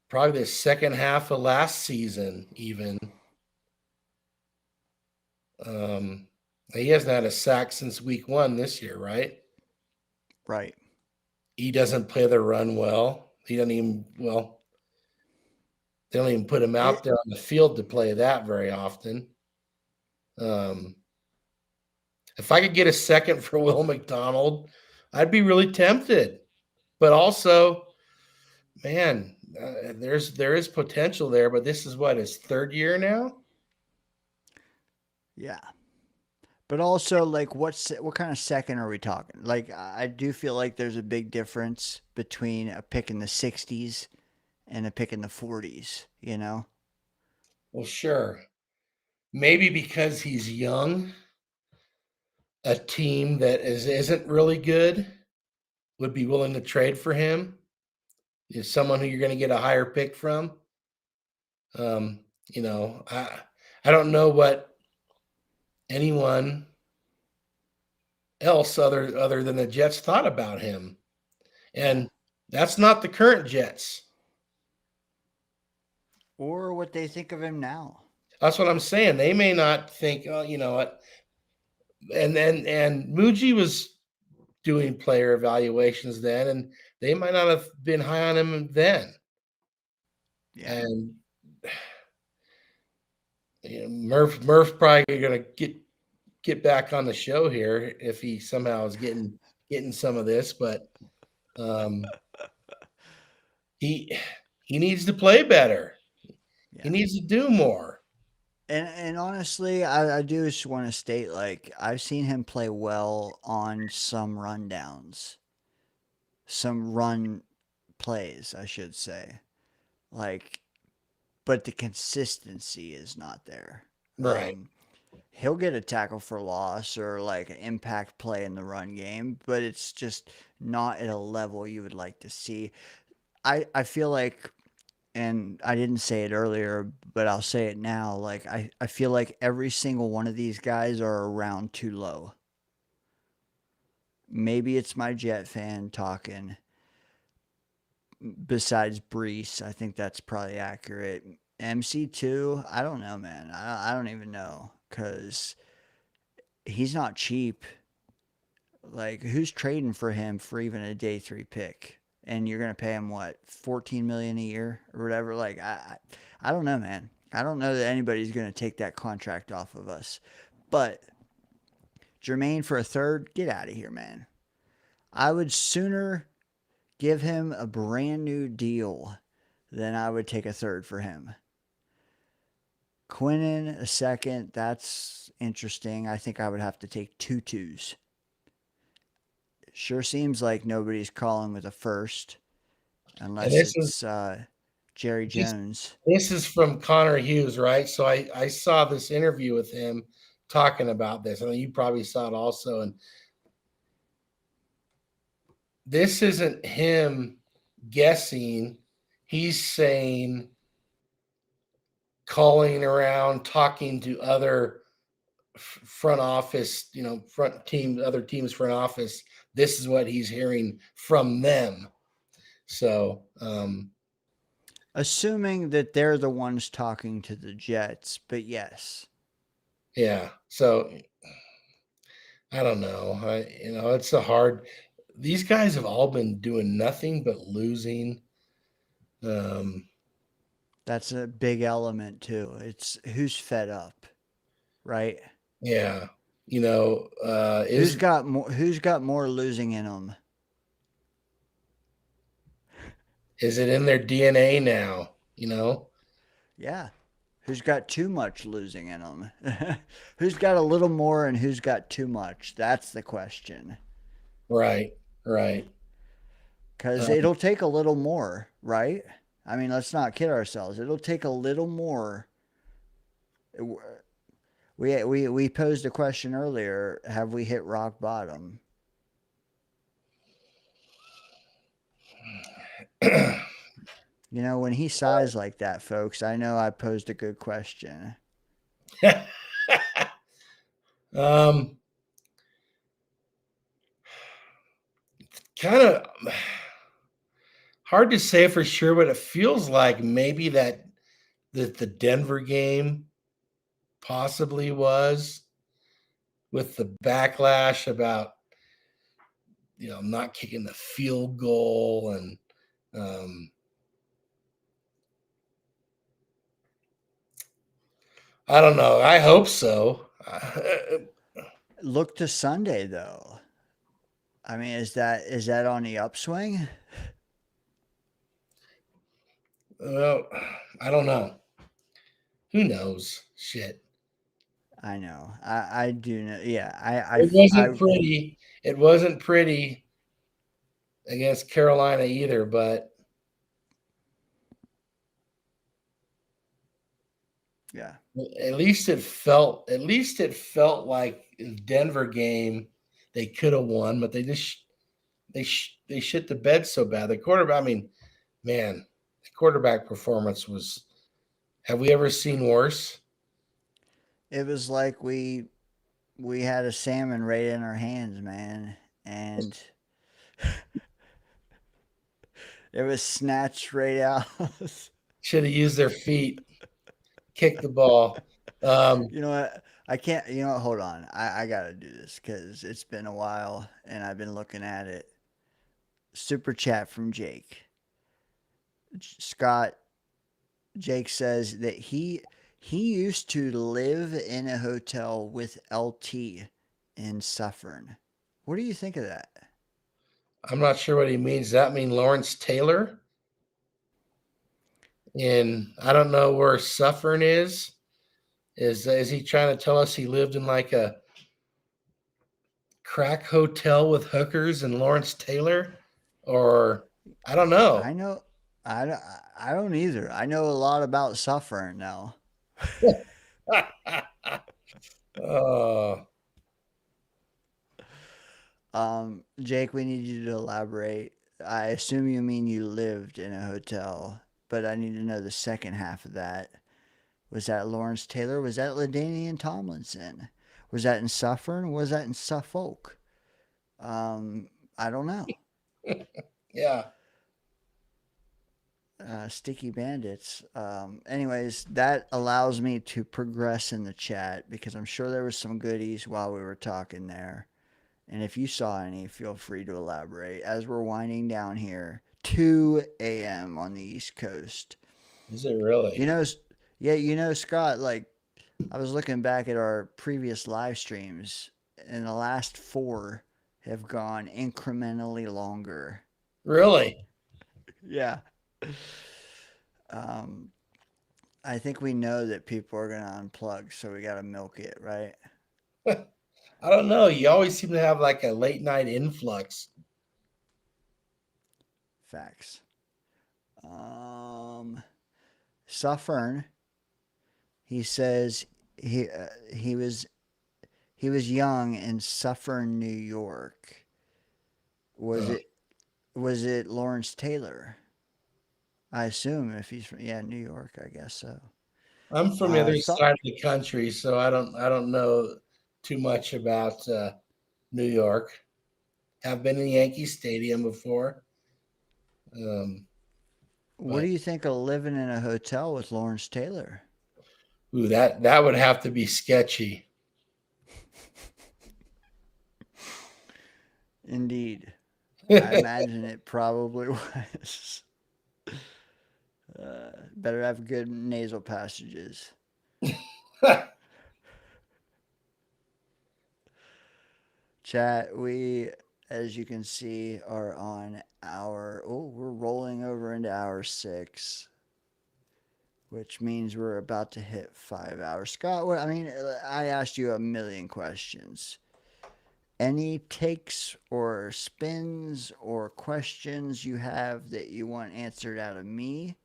probably the second half of last season, even. He hasn't had a sack since week 1 this year, right? Right. He doesn't play the run well. He doesn't even, they don't even put him out there on the field to play that very often. If I could get a second for Will McDonald, I'd be really tempted. But also, man, there is potential there. But this is what, his 3rd year now? Yeah. But also, like, what kind of second are we talking? Like, I do feel like there's a big difference between a pick in the 60s and a pick in the 40s, you know? Well, sure. Maybe because he's young, a team that isn't really good would be willing to trade for him. Is someone who you're going to get a higher pick from. Um, I don't know what anyone else other than the Jets thought about him. And that's not the current Jets. Or what they think of him now. That's what I'm saying. They may not think, oh, you know what? And Muji was doing player evaluations then, and they might not have been high on him then. Yeah. And Murph probably gonna get back on the show here if he somehow is getting some of this, but he needs to play better. Yeah. He needs to do more. And honestly, I do just want to state, like, I've seen him play well on some rundowns, some run plays, I should say. Like, but the consistency is not there. Right. He'll get a tackle for loss or like an impact play in the run game, but it's just not at a level you would like to see. I feel like, and I didn't say it earlier, but I'll say it now. Like, I feel like every single one of these guys are around too low. Maybe it's my Jet fan talking. Besides Brees, I think that's probably accurate. MC2, I don't know, man. I don't even know because he's not cheap. Like, who's trading for him for even a day 3 pick? And you're gonna pay him what, 14 million a year or whatever? Like, I don't know, man. I don't know that anybody's gonna take that contract off of us. But Jermaine for a 3rd, get out of here, man. I would sooner give him a brand new deal than I would take a 3rd for him. Quinnen a 2nd, that's interesting. I think I would have to take 2 2s. Sure seems like nobody's calling with a 1st unless it's Jerry Jones. This is from Connor Hughes, right? So I saw this interview with him talking about this. I mean, you probably saw it also. And this isn't him guessing. He's saying, calling around, talking to other front office, other teams front office. This is what he's hearing from them. So, assuming that they're the ones talking to the Jets, but yes. Yeah. So I don't know. It's a hard. these guys have all been doing nothing but losing. That's a big element too. It's who's fed up, right? Yeah, Who's got more? Who's got more losing in them? is it in their DNA now? Yeah. Who's got too much losing in them? Who's got a little more and who's got too much? That's the question. Right, right. Because it'll take a little more, right? I mean, let's not kid ourselves. It'll take a little more. We posed a question earlier. Have we hit rock bottom? When he sighs like that, folks, I know I posed a good question. um, kind of hard to say for sure, but it feels like maybe that the Denver game possibly was, with the backlash about not kicking the field goal, and I don't know. I hope so. Look to Sunday though. I mean, is that on the upswing? Well, I don't know. Who knows? Shit. I know. I do know. Yeah. It wasn't pretty. It wasn't pretty against Carolina either, but yeah. At least it felt like the Denver game they could have won, but they just they shit the bed so bad. The quarterback, I mean, man, the quarterback performance was. Have we ever seen worse? It was like we had a salmon right in our hands, man, and it was snatched right out. Should have used their feet, kick the ball. You know what? I can't. You know what? Hold on. I gotta do this because it's been a while and I've been looking at it. Super chat from Jake. Scott. Jake says that he used to live in a hotel with LT in Suffern. What do you think of that? I'm not sure what he means. Does that mean Lawrence Taylor? And I don't know where Suffern is. Is he trying to tell us he lived in like a crack hotel with hookers and Lawrence Taylor? Or I don't know. I know. I don't either. I know a lot about Suffern now. Oh, Jake, we need you to elaborate. I assume you mean you lived in a hotel, but I need to know the second half of that. Was that Lawrence Taylor? Was that LaDainian Tomlinson? Was that in Suffern? Was that in Suffolk? I don't know. yeah. Sticky Bandits. Anyways, that allows me to progress in the chat because I'm sure there was some goodies while we were talking there. And if you saw any, feel free to elaborate. As we're winding down here, 2 a.m. on the East Coast. Is it really? Scott, like, I was looking back at our previous live streams, and the last 4 have gone incrementally longer. Really? Yeah. I think we know that people are going to unplug, so we got to milk it, right? I don't know. You always seem to have like a late night influx. Facts. Suffern, he says he was young in Suffern, New York. Was it Lawrence Taylor? I assume if he's from New York, I guess so. I'm from the other side of the country, so I don't know too much about New York. Have been in Yankee Stadium before. What do you think of living in a hotel with Lawrence Taylor? Ooh, that would have to be sketchy. Indeed. I imagine it probably was. Better have good nasal passages. Chat, we, as you can see, are on we're rolling over into hour 6, which means we're about to hit 5 hours. Scott, I asked you a million questions. Any takes or spins or questions you have that you want answered out of me?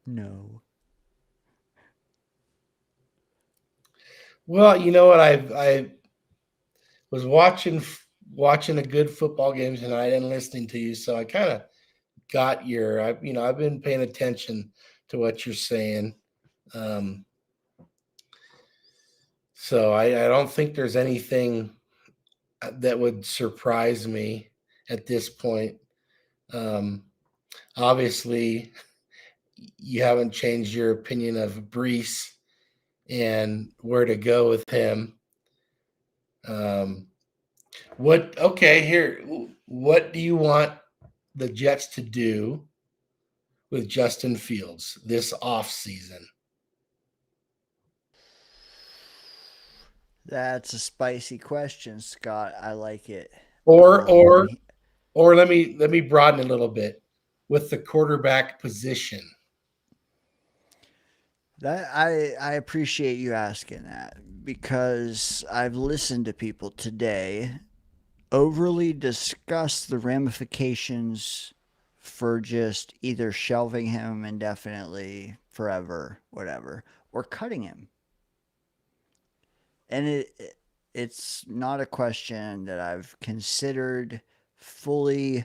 No. Well, you know what? I was watching a good football game tonight and listening to you, so I kind of got I've been paying attention to what you're saying. So I don't think there's anything that would surprise me at this point. Obviously, you haven't changed your opinion of Brees and where to go with him. What do you want the Jets to do with Justin Fields this offseason? That's a spicy question, Scott. I like it. Or let me broaden a little bit with the quarterback position. That I appreciate you asking that, because I've listened to people today overly discuss the ramifications for just either shelving him indefinitely, forever, whatever, or cutting him. And it's not a question that I've considered fully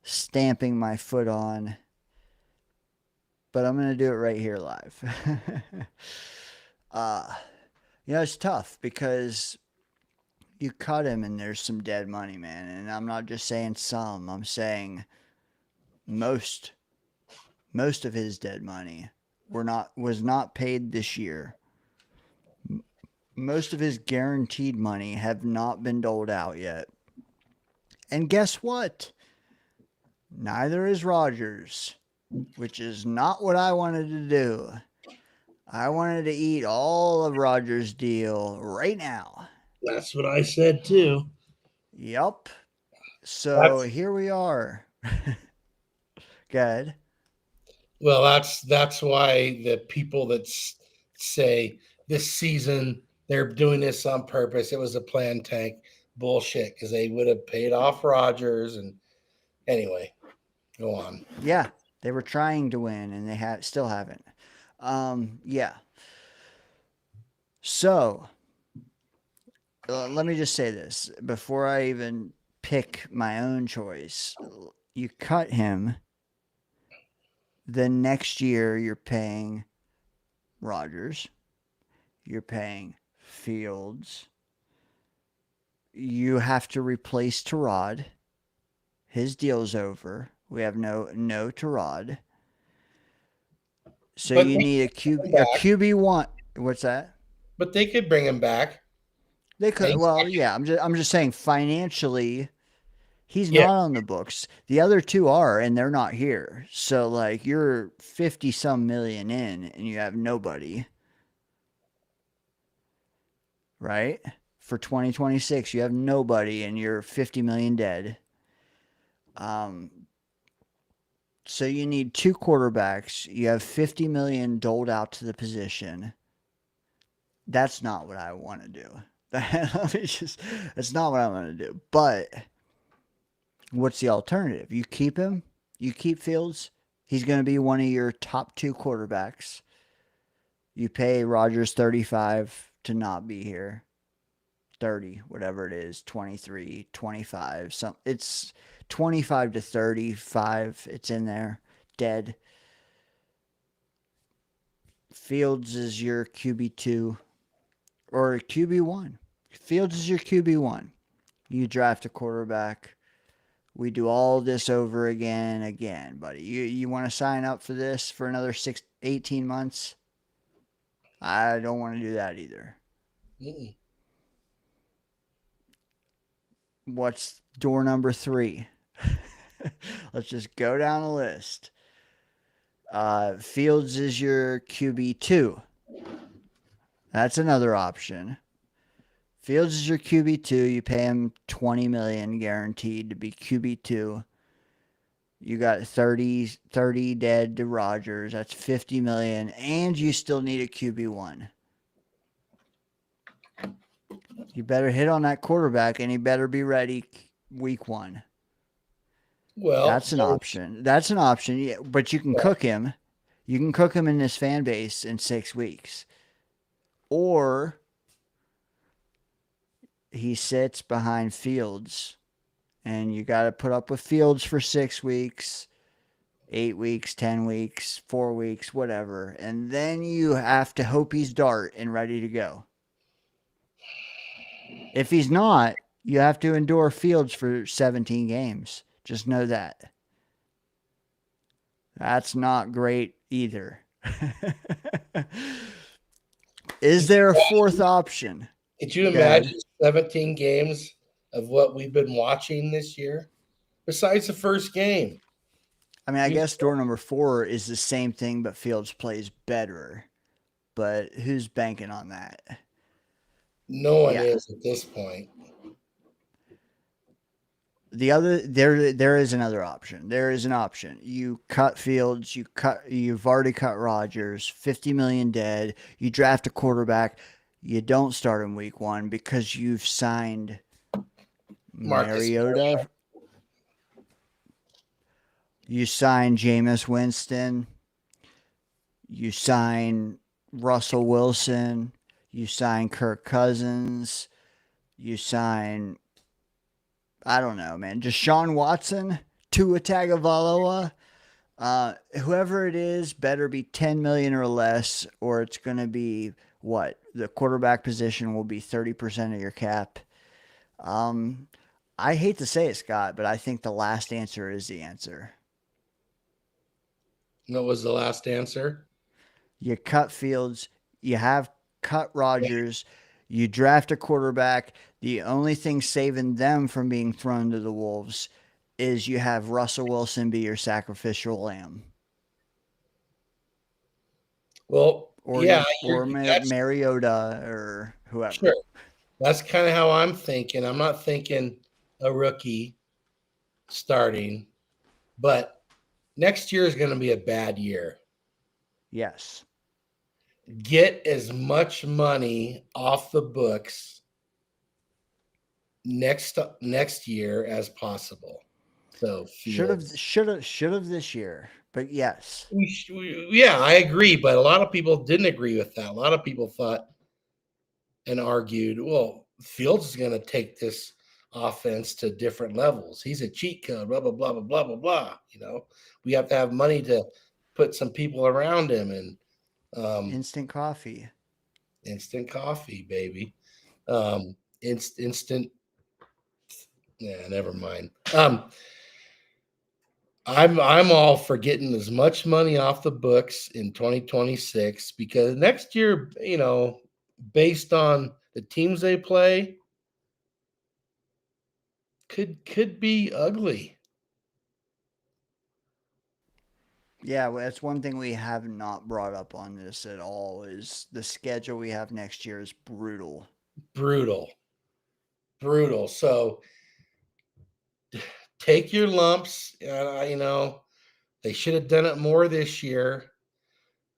stamping my foot on, but I'm going to do it right here live. It's tough because you cut him and there's some dead money, man. And I'm not just saying some, I'm saying most of his dead money was not paid this year. Most of his guaranteed money have not been doled out yet. And guess what? Neither is Rodgers, which is not what I wanted to do. I wanted to eat all of Rodgers' deal right now. That's what I said too. Yep. So here we are. Good. Well, that's why the people that say this season they're doing this on purpose, it was a planned tank, bullshit, because they would have paid off Rodgers. And anyway, go on. Yeah, they were trying to win and they still haven't. Yeah. So let me just say this before I even pick my own choice. You cut him. The next year, you're paying Rodgers. You're paying Fields. You have to replace Tyrod. His deal's over. We have no Tyrod. So you need a QB1. What's that? But they could bring him back. They could. Well, yeah. I'm just saying financially, he's not on the books. The other two are, and they're not here. So like you're 50-some million in, and you have nobody. Right? For 2026, you have nobody, and you're 50 million dead. So you need 2 quarterbacks. You have 50 million doled out to the position. That's not what I want to do. That's not what I want to do. But what's the alternative? You keep him. You keep Fields. He's going to be one of your top 2 quarterbacks. You pay Rodgers 35 to not be here. 30, whatever it is, 23, 25. It's 25 to 35. It's in there. Dead. Fields is your QB2 or QB1. Fields is your QB1. You draft a quarterback. We do all this over again, buddy. You want to sign up for this for another 18 months? I don't want to do that either. What's door number 3? Let's just go down the list. Fields is your QB2. That's another option. Fields is your QB2. You pay him $20 million guaranteed to be QB2. You got 30 dead to Rodgers. That's $50 million, and you still need a QB1. You better hit on that quarterback, and he better be ready week 1. Well, That's an option. That's an option. Yeah, but you can cook him. You can cook him in this fan base in 6 weeks. Or he sits behind Fields, and you got to put up with Fields for 6 weeks, 8 weeks, 10 weeks, 4 weeks, whatever. And then you have to hope he's dart and ready to go. If he's not, you have to endure Fields for 17 games. Just know that. That's not great either. Is there a fourth option? Could you imagine 17 games of what we've been watching this year? Besides the first game. I mean, I guess door number 4 is the same thing, but Fields plays better. But who's banking on that? No one is at this point. There is another option. There is an option. You cut Fields, you've already cut Rodgers, 50 million dead. You draft a quarterback. You don't start in week 1 because you've signed Mariota. You sign Jameis Winston. You sign Russell Wilson. You sign Kirk Cousins. You sign, I don't know, man, Deshaun Watson, Tua Tagovailoa. Whoever it is better be 10 million or less, or it's going to be what? The quarterback position will be 30% of your cap. I hate to say it, Scott, but I think the last answer is the answer. What was the last answer? You cut Fields. You have cut Rodgers. You draft a quarterback. The only thing saving them from being thrown to the wolves is you have Russell Wilson be your sacrificial lamb. Well, or Mariota or whoever. Sure. That's kind of how I'm thinking. I'm not thinking a rookie starting, but next year is going to be a bad year. Yes. Get as much money off the books next year as possible. So should have this year, but yes. Yeah, I agree, but a lot of people didn't agree with that. A lot of people thought and argued, well, Fields is going to take this offense to different levels. He's a cheat code, blah, blah, blah, blah, blah, blah, blah. You know, we have to have money to put some people around him and instant coffee, baby. Instant. Yeah, never mind. I'm all for getting as much money off the books in 2026 because next year, you know, based on the teams they play, could be ugly. Yeah, well, that's one thing we have not brought up on this at all is the schedule we have next year is brutal. Brutal. So take your lumps. You know, they should have done it more this year.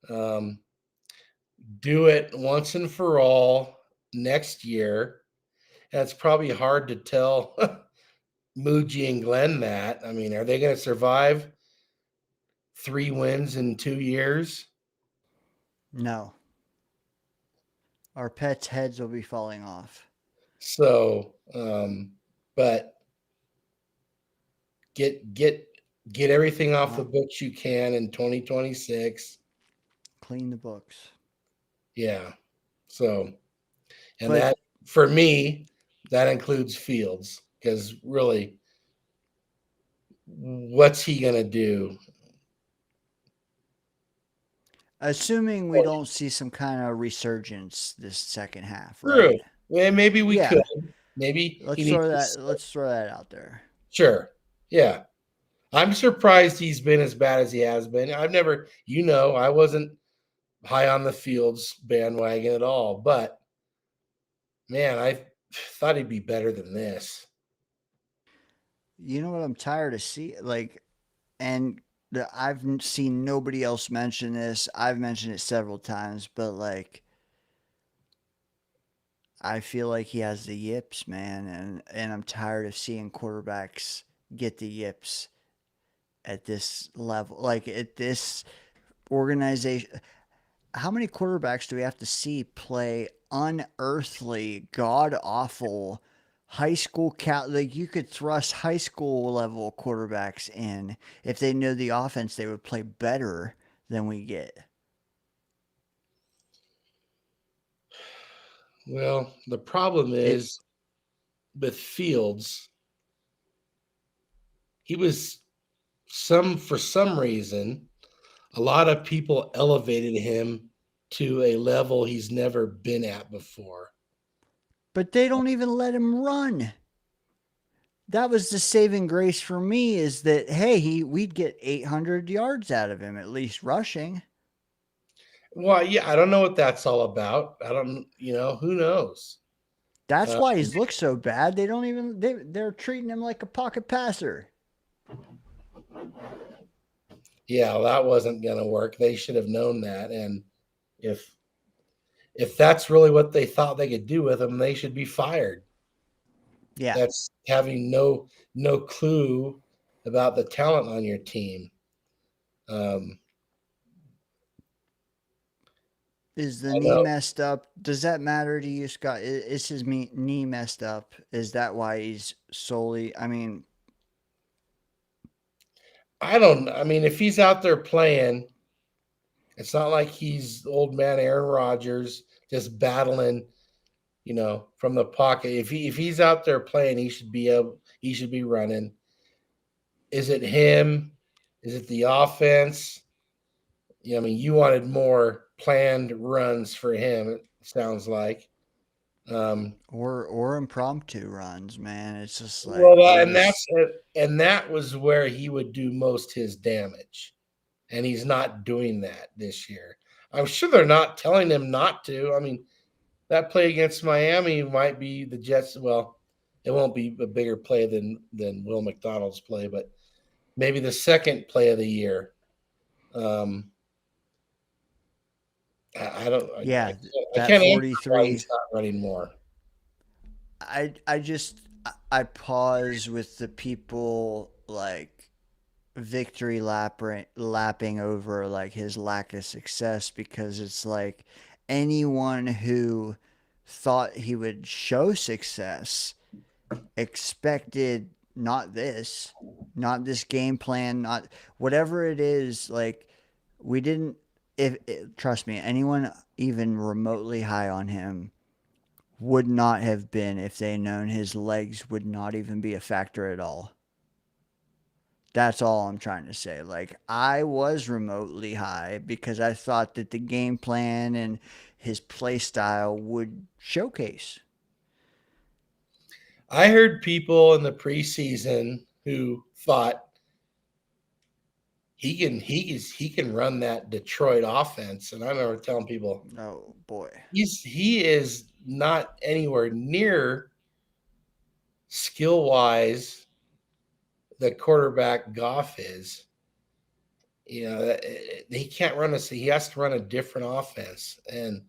Do it once and for all next year. And it's probably hard to tell Muji and Glenn that. I mean, are they going to survive 3 wins in 2 years? No. Our pets' heads will be falling off. So, but get everything off the books you can in 2026. Clean the books. Yeah. So, and that for me, that includes Fields because really, what's he going to do? Assuming we don't see some kind of resurgence this second half. True. Right? Yeah, maybe we could. Maybe Let's he throw needs that. Let's throw that out there. Sure. Yeah. I'm surprised he's been as bad as he has been. I've never, I wasn't high on the Fields bandwagon at all, but man, I thought he'd be better than this. You know what I'm tired of seeing? Like, and I've seen nobody else mention this. I've mentioned it several times, but like, I feel like he has the yips, man, and I'm tired of seeing quarterbacks get the yips at this level, like at this organization. How many quarterbacks do we have to see play unearthly, god awful high school like you could thrust high school level quarterbacks in if they knew the offense, they would play better than we get. Well, the problem It is with Fields, he was for some reason, a lot of people elevated him to a level he's never been at before. but they don't even let him run. That was the saving grace for me, is that hey, we'd get 800 yards out of him at least rushing. Well, yeah, I don't know what that's all about. I don't, who knows? That's why he's looked so bad. They don't even they're treating him like a pocket passer. Yeah, well, that wasn't going to work. They should have known that. And if that's really what they thought they could do with him, they should be fired. Yeah. That's having no clue about the talent on your team. Is the knee messed up? Does that matter to you, Scott? Is his knee messed up? Is that why he's solely? I mean, if he's out there playing, it's not like he's old man Aaron Rodgers just battling, from the pocket. If he's out there playing, he should be running. Is it him? Is it the offense? You wanted more planned runs for him, it sounds like. or impromptu runs, man. It's just like that was where he would do most his damage, and he's not doing that this year. I'm sure they're not telling him not to. That play against Miami might be the Jets. Well, it won't be a bigger play than Will McDonald's play, but maybe the second play of the year. I don't. Yeah, I that can't 43. he's not running more. I pause with the people like victory lapping over like his lack of success, because it's like anyone who thought he would show success expected not this game plan, not whatever it is. Like, we didn't, trust me, anyone even remotely high on him would not have been if they known his legs would not even be a factor at all. That's all I'm trying to say. Like, I was remotely high because I thought that the game plan and his play style would showcase. I heard people in the preseason who thought he can run that Detroit offense, and I remember telling people, oh boy, he is not anywhere near skill wise the quarterback Goff is. He can't run he has to run a different offense, and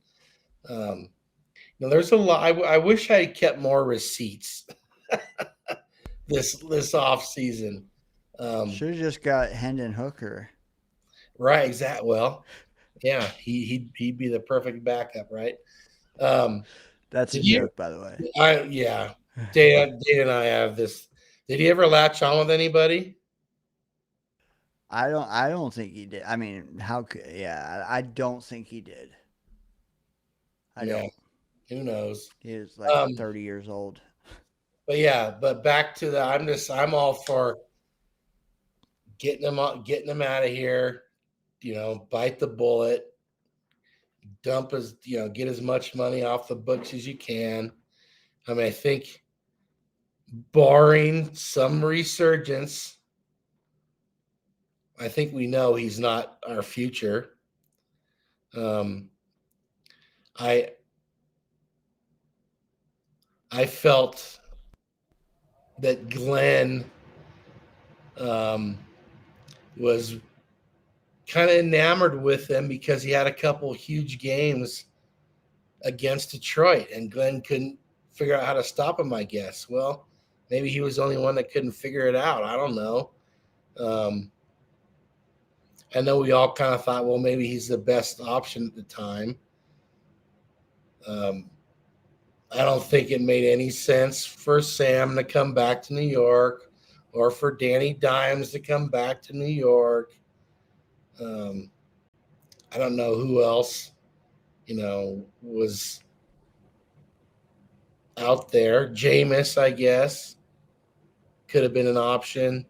there's a lot. I wish I had kept more receipts this off season. Should have just got Hendon Hooker. Right, exactly. Well, yeah, he'd be the perfect backup, right? That's a joke, by the way. Dana and I have this. Did he ever latch on with anybody? I don't think he did. I mean, how could? Yeah, I don't think he did. I don't. Who knows? He was like 30 years old. But back to I'm all for getting him out of here. Bite the bullet, get as much money off the books as you can. I think barring some resurgence, I think we know he's not our future. I felt that Glenn was kind of enamored with him because he had a couple huge games against Detroit, and Glenn couldn't figure out how to stop him, I guess. Well, maybe he was the only one that couldn't figure it out. I don't know. I know we all kind of thought, well, maybe he's the best option at the time. I don't think it made any sense for Sam to come back to New York or for Danny Dimes to come back to New York. I don't know who else, was out there. Jameis, I guess, could have been an option.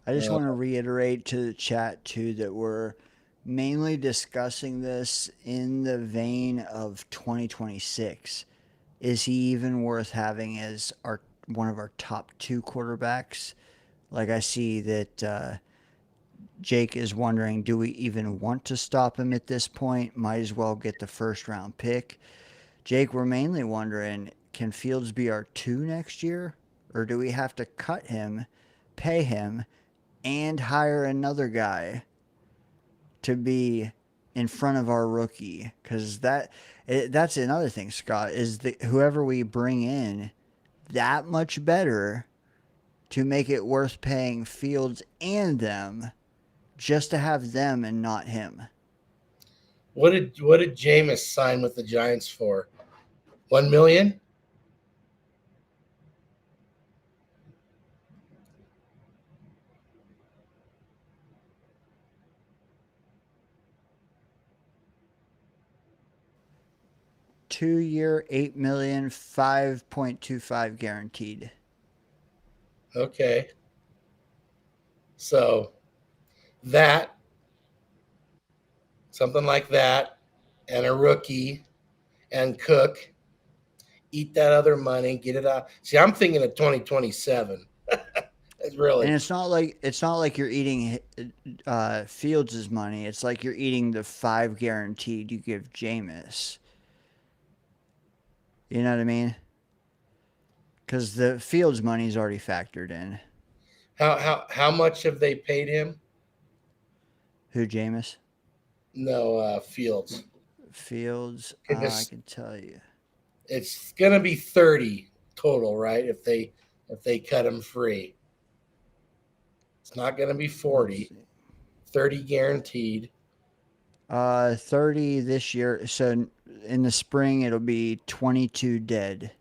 I just want to reiterate to the chat too that we're mainly discussing this in the vein of 2026. Is he even worth having as one of our top 2 quarterbacks? Like, I see that Jake is wondering, do we even want to stop him at this point? Might as well get the first round pick. Jake, we're mainly wondering, can Fields be our 2 next year? Or do we have to cut him, pay him, and hire another guy to be in front of our rookie? Because that's another thing, Scott, is that whoever we bring in, that much better to make it worth paying Fields and them just to have them and not him. What did Jameis sign with the Giants for? $1 million? Two-year, $8 million, 5.25 guaranteed. Okay. So something like that, and a rookie, and Cook, eat that other money, get it out. See, I'm thinking of 2027. It's really. And it's not like you're eating Fields' money. It's like you're eating the 5 guaranteed you give Jameis. You know what I mean? Because the Fields money is already factored in. How much have they paid him? Who, Jameis? No, Fields. Fields, I can tell you. It's gonna be 30 total, right? If they cut him free. It's not gonna be 40. 30 guaranteed. 30 this year. So in the spring it'll be 22 dead.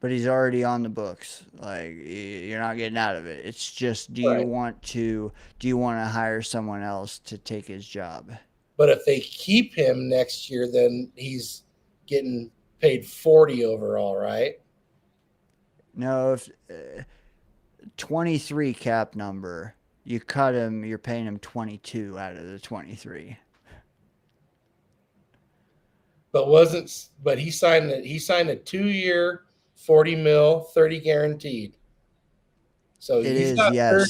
But he's already on the books. Like, you're not getting out of it. It's just, do you want to hire someone else to take his job? But if they keep him next year, then he's getting paid 40 overall, right? No, if 23 cap number, you cut him, you're paying him 22 out of the 23. But he signed a 2-year, 40 mil, 30 guaranteed. So he's got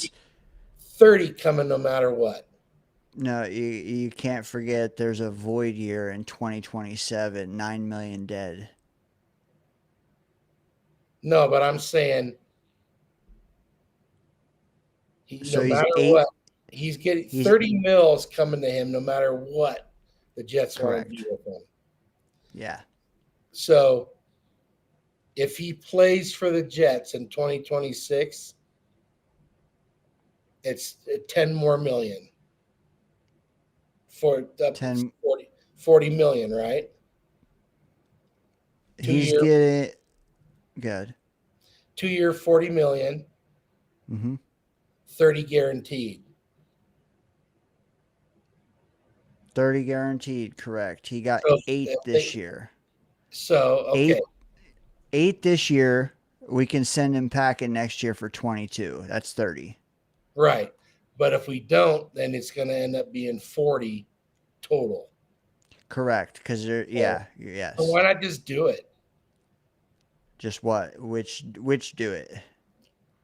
30 coming no matter what. No, you can't forget there's a void year in 2027, 9 million dead. No, but I'm saying So no matter what, he's getting 30 mils coming to him no matter what the Jets want to do with him. Yeah. So if he plays for the Jets in 2026, it's 10 more million. For up 10, 40 million, right? He's getting good. 2-year, 40 million. 30 guaranteed. 30 guaranteed, correct. He got 8 this year. So, okay. 8 this year. We can send him packing next year for 22. That's 30. Right. But if we don't, then it's going to end up being 40 total. Correct, because they're yes. So why not just do it? Just what? Which do it?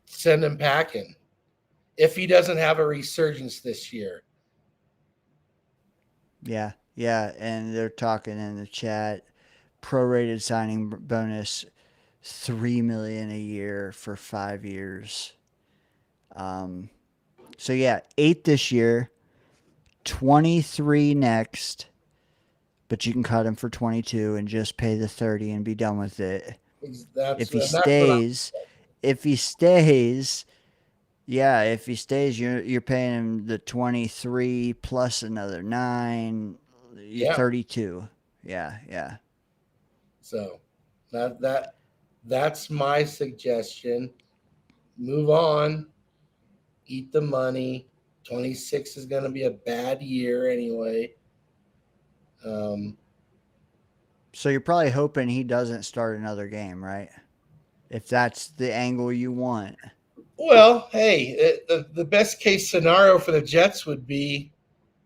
Send him packing. If he doesn't have a resurgence this year. Yeah, yeah, and they're talking in the chat. Prorated signing bonus, $3 million a year for 5 years. So yeah, 8 this year, 23 next, but you can cut him for 22 and just pay the 30 and be done with it. If he stays, you're paying him the 23 plus another 9, Yeah. 32. Yeah. So that's my suggestion. Move on. Eat the money. 26 is going to be a bad year anyway. So you're probably hoping he doesn't start another game, right? If that's the angle you want. Well, hey, the best case scenario for the Jets would be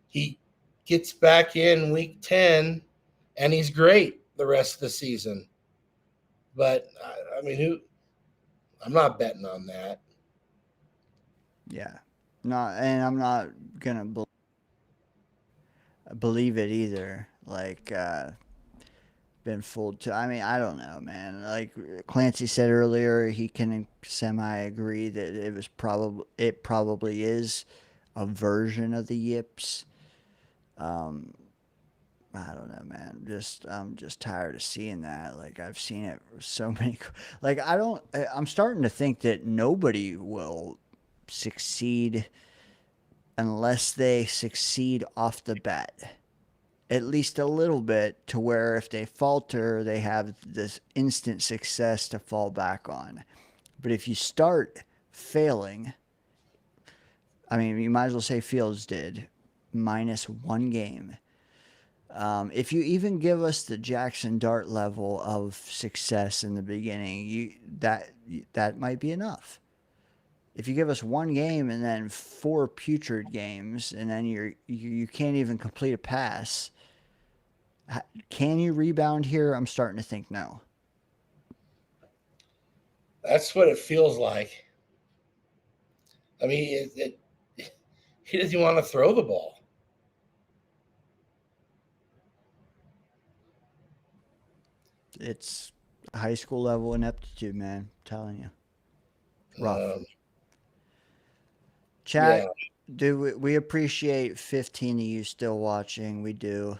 he gets back in week 10 and he's great the rest of the season. But I mean, I'm not betting on that. Yeah. And I'm not going to believe it either. Like, been fooled to. I mean, I don't know, man. Like Clancy said earlier, he can semi agree that it probably is a version of the yips. I don't know, man. I'm just tired of seeing that. Like I've seen it so many. Like I'm starting to think that nobody will succeed unless they succeed off the bat. At least a little bit, to where if they falter, they have this instant success to fall back on. But if you start failing, I mean, you might as well say Fields did, minus 1 game. If you even give us the Jackson Dart level of success in the beginning, that might be enough. If you give us 1 game and then 4 putrid games, and then you can't even complete a pass, can you rebound here? I'm starting to think no. That's what it feels like. I mean, he doesn't want to throw the ball. It's high school level ineptitude, man. I'm telling you. Rough. Chat, we appreciate 15 of you still watching. We do.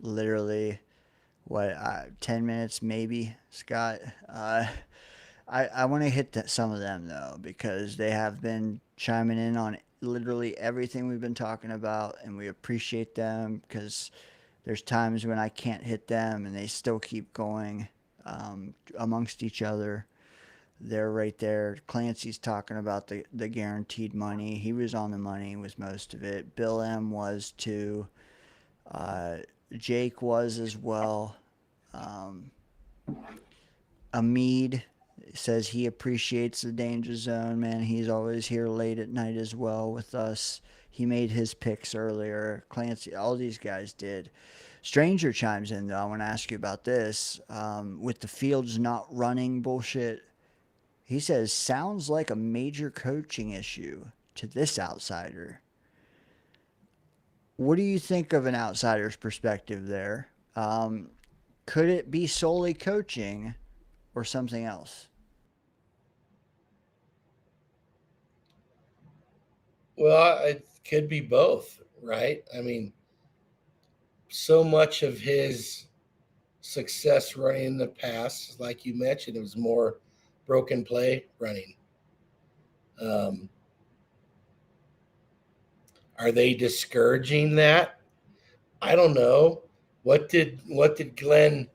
Literally, 10 minutes maybe, Scott. I want to hit some of them though, because they have been chiming in on literally everything we've been talking about, and we appreciate them because there's times when I can't hit them and they still keep going amongst each other. They're right there. Clancy's talking about the guaranteed money. He was on the money with most of it. Bill M was too. Jake was as well. Amid says he appreciates the Danger Zone, man. He's always here late at night as well with us. He made his picks earlier. Clancy, all these guys did. Stranger chimes in, though. I want to ask you about this. With the Fields not running bullshit, he says, sounds like a major coaching issue to this outsider. What do you think of an outsider's perspective there? Could it be solely coaching or something else? Well, it could be both, right? I mean, so much of his success running in the past, like you mentioned, it was more broken play running. Are they discouraging that? I don't know. What did Glenn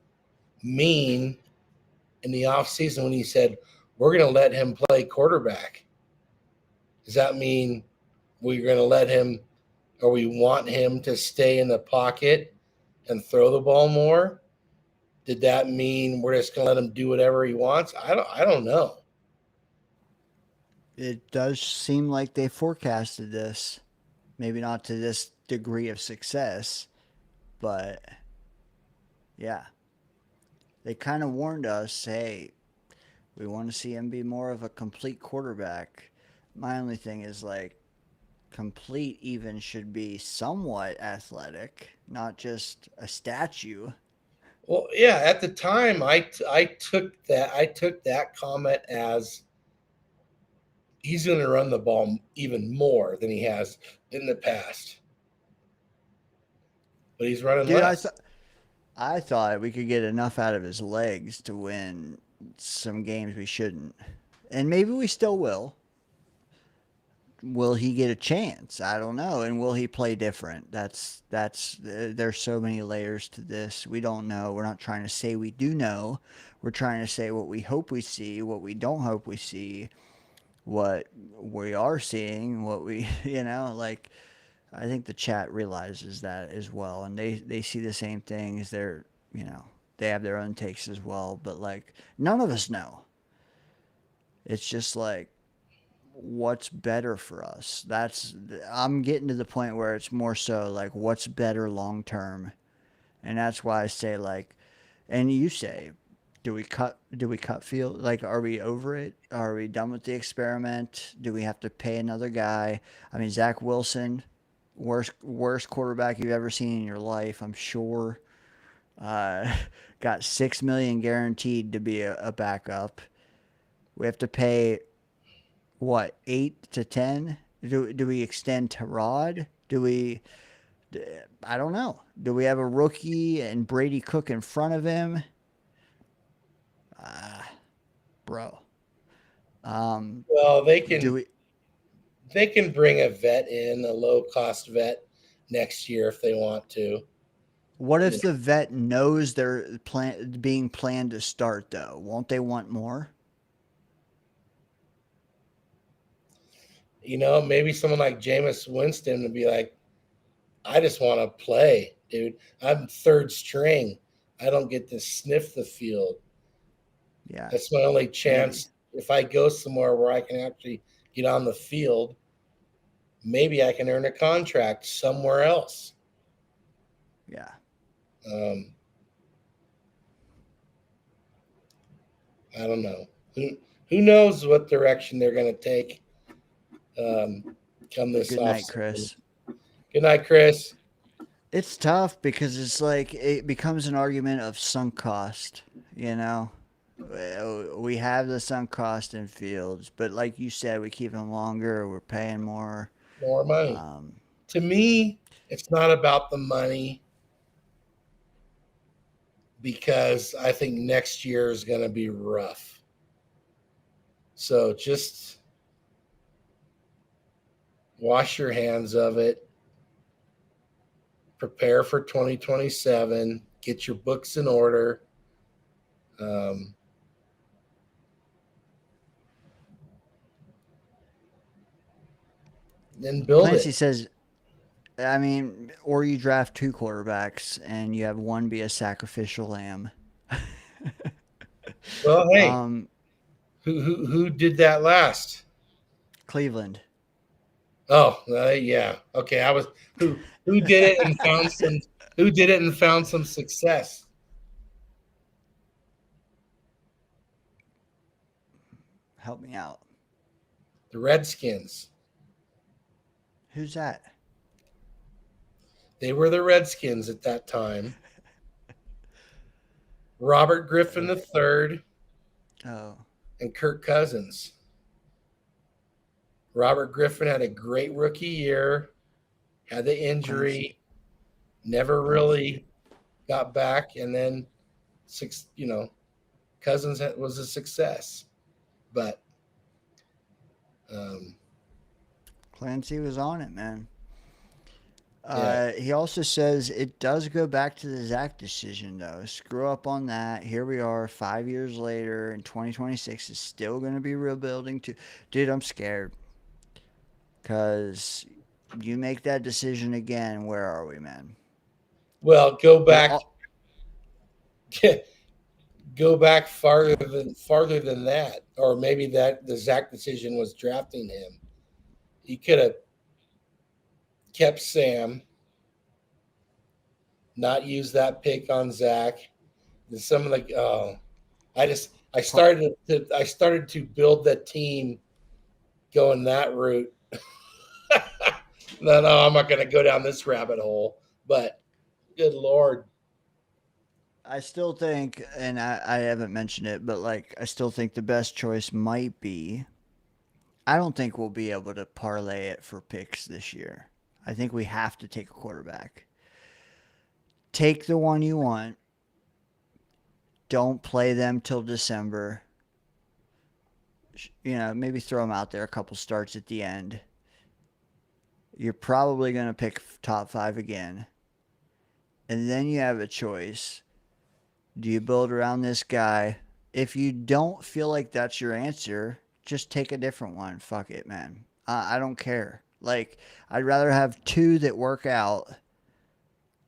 mean in the offseason when he said, we're going to let him play quarterback? Does that mean we're going to let him, or we want him to stay in the pocket and throw the ball more? Did that mean we're just going to let him do whatever he wants? I don't know. It does seem like they forecasted this. Maybe not to this degree of success, But yeah, they kind of warned us, hey, we want to see him be more of a complete quarterback. My only thing is like complete even should be somewhat athletic, not just a statue. Well, yeah, at the time I took that comment as he's going to run the ball even more than he has in the past. But he's running Dude, less. I thought we could get enough out of his legs to win some games we shouldn't. And maybe we still will. Will he get a chance? I don't know. And will he play different? There's so many layers to this. We don't know. We're not trying to say we do know. We're trying to say what we hope we see, what we don't hope we see, what we are seeing, what we, like I think the chat realizes that as well, and they see the same things. They're, they have their own takes as well, but like none of us know. It's just like what's better for us. I'm getting to the point where it's more so like what's better long term, and that's why I say like, and you say, do we cut field? Like, are we over it? Are we done with the experiment? Do we have to pay another guy? I mean, Zach Wilson, worst quarterback you've ever seen in your life, I'm sure. Got $6 million guaranteed to be a backup. We have to pay what, 8 to 10? Do we extend Tyrod? I don't know. Do we have a rookie and Brady Cook in front of him? Bro. Well, they can bring a vet in, a low-cost vet next year if they want to. What if the vet knows they're being planned to start, though? Won't they want more? Maybe someone like Jameis Winston would be like, I just want to play, dude. I'm third string. I don't get to sniff the field. Yeah. That's my only chance. Maybe. If I go somewhere where I can actually get on the field, maybe I can earn a contract somewhere else. Yeah. I don't know. Who knows what direction they're going to take come this Good night, Chris. Good night, Chris. It's tough because it's like it becomes an argument of sunk cost, We have the sunk cost in Fields, but like you said, we keep him longer. We're paying more money. To me, it's not about the money because I think next year is going to be rough. So just wash your hands of it. Prepare for 2027. Get your books in order. Then build Clancy it. says, I mean, or you draft 2 quarterbacks and you have one be a sacrificial lamb. Well, hey, who did that last? Cleveland. Oh, yeah. Okay, I was who did it and found some success. Help me out. The Redskins. Who's that? They were the Redskins at that time. Robert Griffin III. Oh. And Kirk Cousins. Robert Griffin had a great rookie year, had the injury, never really got back, and then Cousins was a success. But Clancy was on it, man. Yeah. He also says it does go back to the Zach decision, though. Screw up on that. Here we are 5 years later, and 2026 is still going to be rebuilding too. Dude, I'm scared. Because you make that decision again, where are we, man? Well, go back. Go back farther than that, or maybe that the Zach decision was drafting him. He could have kept Sam, not use that pick on Zach. And some of the I started to build that team going that route. No, I'm not going to go down this rabbit hole. But good Lord, I still think, and I haven't mentioned it, but like I still think the best choice might be. I don't think we'll be able to parlay it for picks this year. I think we have to take a quarterback. Take the one you want. Don't play them till December. Maybe throw them out there a couple starts at the end. You're probably going to pick top 5 again. And then you have a choice. Do you build around this guy? If you don't feel like that's your answer, just take a different one. Fuck it, man. I don't care. Like, I'd rather have 2 that work out,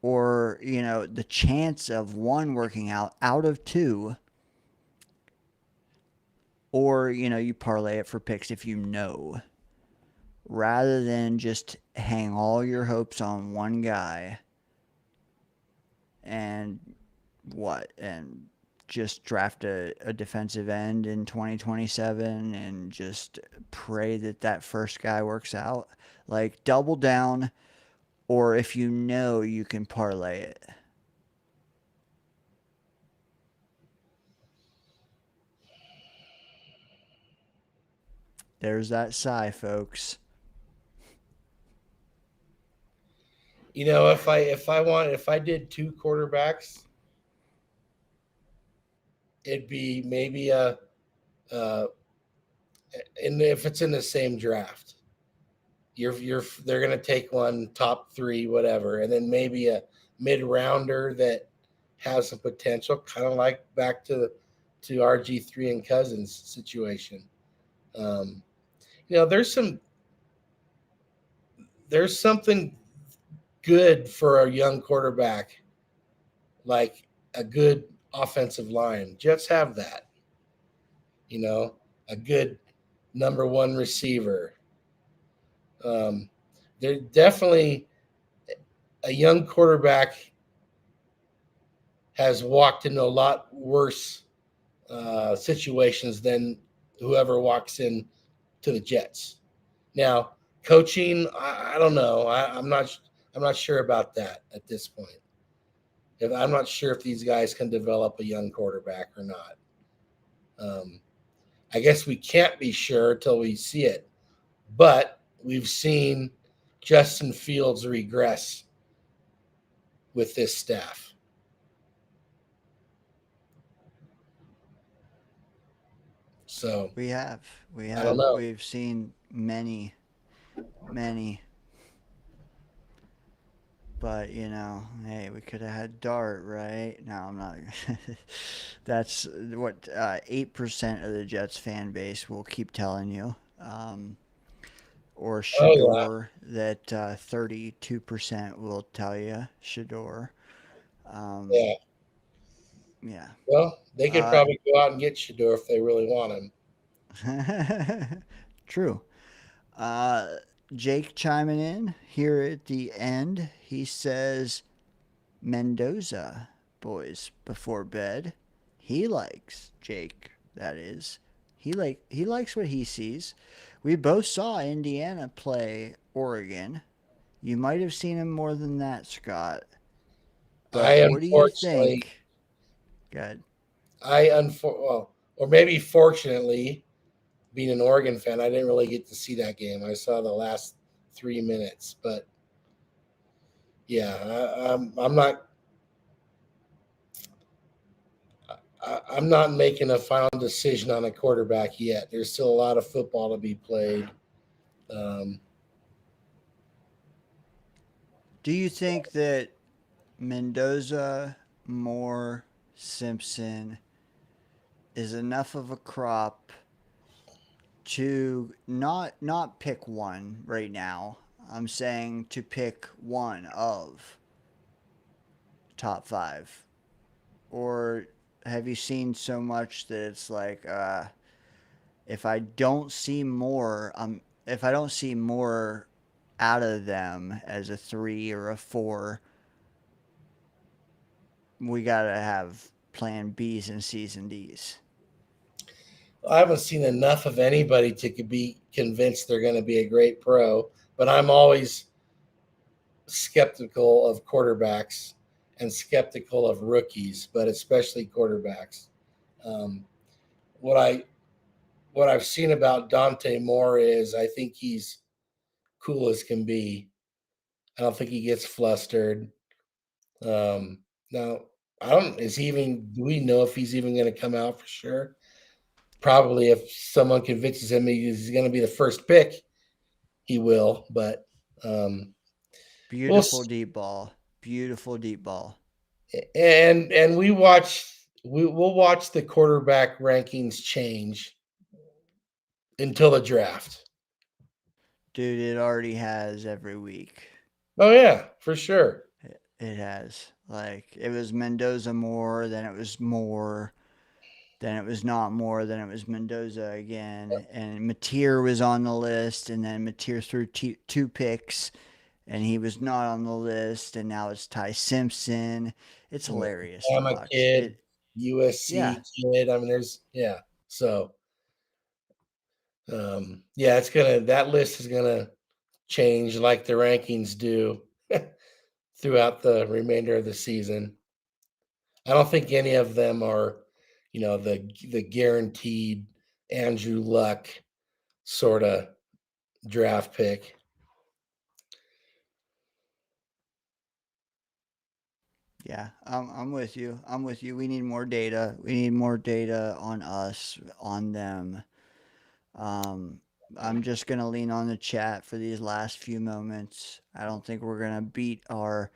or, the chance of one working out of 2, or, you parlay it for picks if you know, rather than just hang all your hopes on one guy and just draft a defensive end in 2027 and just pray that first guy works out. Like, double down, or if you know you can parlay it. There's that sigh, folks. if I did 2 quarterbacks, it'd be maybe and if it's in the same draft, they're gonna take one top 3, whatever, and then maybe a mid rounder that has some potential, kind of like back to RG3 and Cousins situation. There's something good for a young quarterback, like a good offensive line. Jets have that. A good number 1 receiver. They're definitely a young quarterback has walked into a lot worse situations than whoever walks in to the Jets. Now, coaching, I don't know. I'm not sure about that at this point. I'm not sure if these guys can develop a young quarterback or not. I guess we can't be sure till we see it. But we've seen Justin Fields regress with this staff. So We have. I don't know. We've seen many. But, hey, we could have had Dart, right? No, I'm not. That's what 8% of the Jets fan base will keep telling you. Or Shador, that 32% will tell you. Shador. Yeah. Yeah. Well, they could probably go out and get Shador if they really want him. True. Jake chiming in here at the end. He says, Mendoza, boys, before bed. He likes Jake, that is. He likes what he sees. We both saw Indiana play Oregon. You might have seen him more than that, Scott. But what do you think? Good. Or maybe fortunately, being an Oregon fan, I didn't really get to see that game. I saw the last 3 minutes, but yeah, I'm not making a final decision on a quarterback yet. There's still a lot of football to be played. Do you think that Mendoza, Moore, Simpson is enough of a crop to not pick one right now? I'm saying to pick one of top 5. Or have you seen so much that it's like, if I don't see more out of them as a 3 or a 4, we gotta have plan B's and C's and D's. I haven't seen enough of anybody to be convinced they're going to be a great pro, but I'm always skeptical of quarterbacks and skeptical of rookies, but especially quarterbacks. Um, what I've seen about Dante Moore is I think he's cool as can be. I don't think he gets flustered. Now I don't. Is he even? Do we know if he's even going to come out for sure? Probably, if someone convinces him he's going to be the first pick, he will. But Beautiful deep ball. Beautiful deep ball. and we'll watch the quarterback rankings change until the draft. Dude, it already has every week. Oh yeah, for sure. It has. Like, it was Mendoza more, then it was Moore, then it was not Moore, then it was Mendoza again. And Mateer was on the list, and then Mateer threw two picks, and he was not on the list, and now it's Ty Simpson. It's hilarious to Alabama watch. kid, USC Yeah. kid. I mean, there's So that list is gonna change like the rankings do throughout the remainder of the season. I don't think any of them are, the guaranteed Andrew Luck sort of draft pick. Yeah, I'm with you. I'm with you. We need more data. We need more data on us, on them. Um, I'm just going to lean on the chat for these last few moments. I don't think we're going to beat our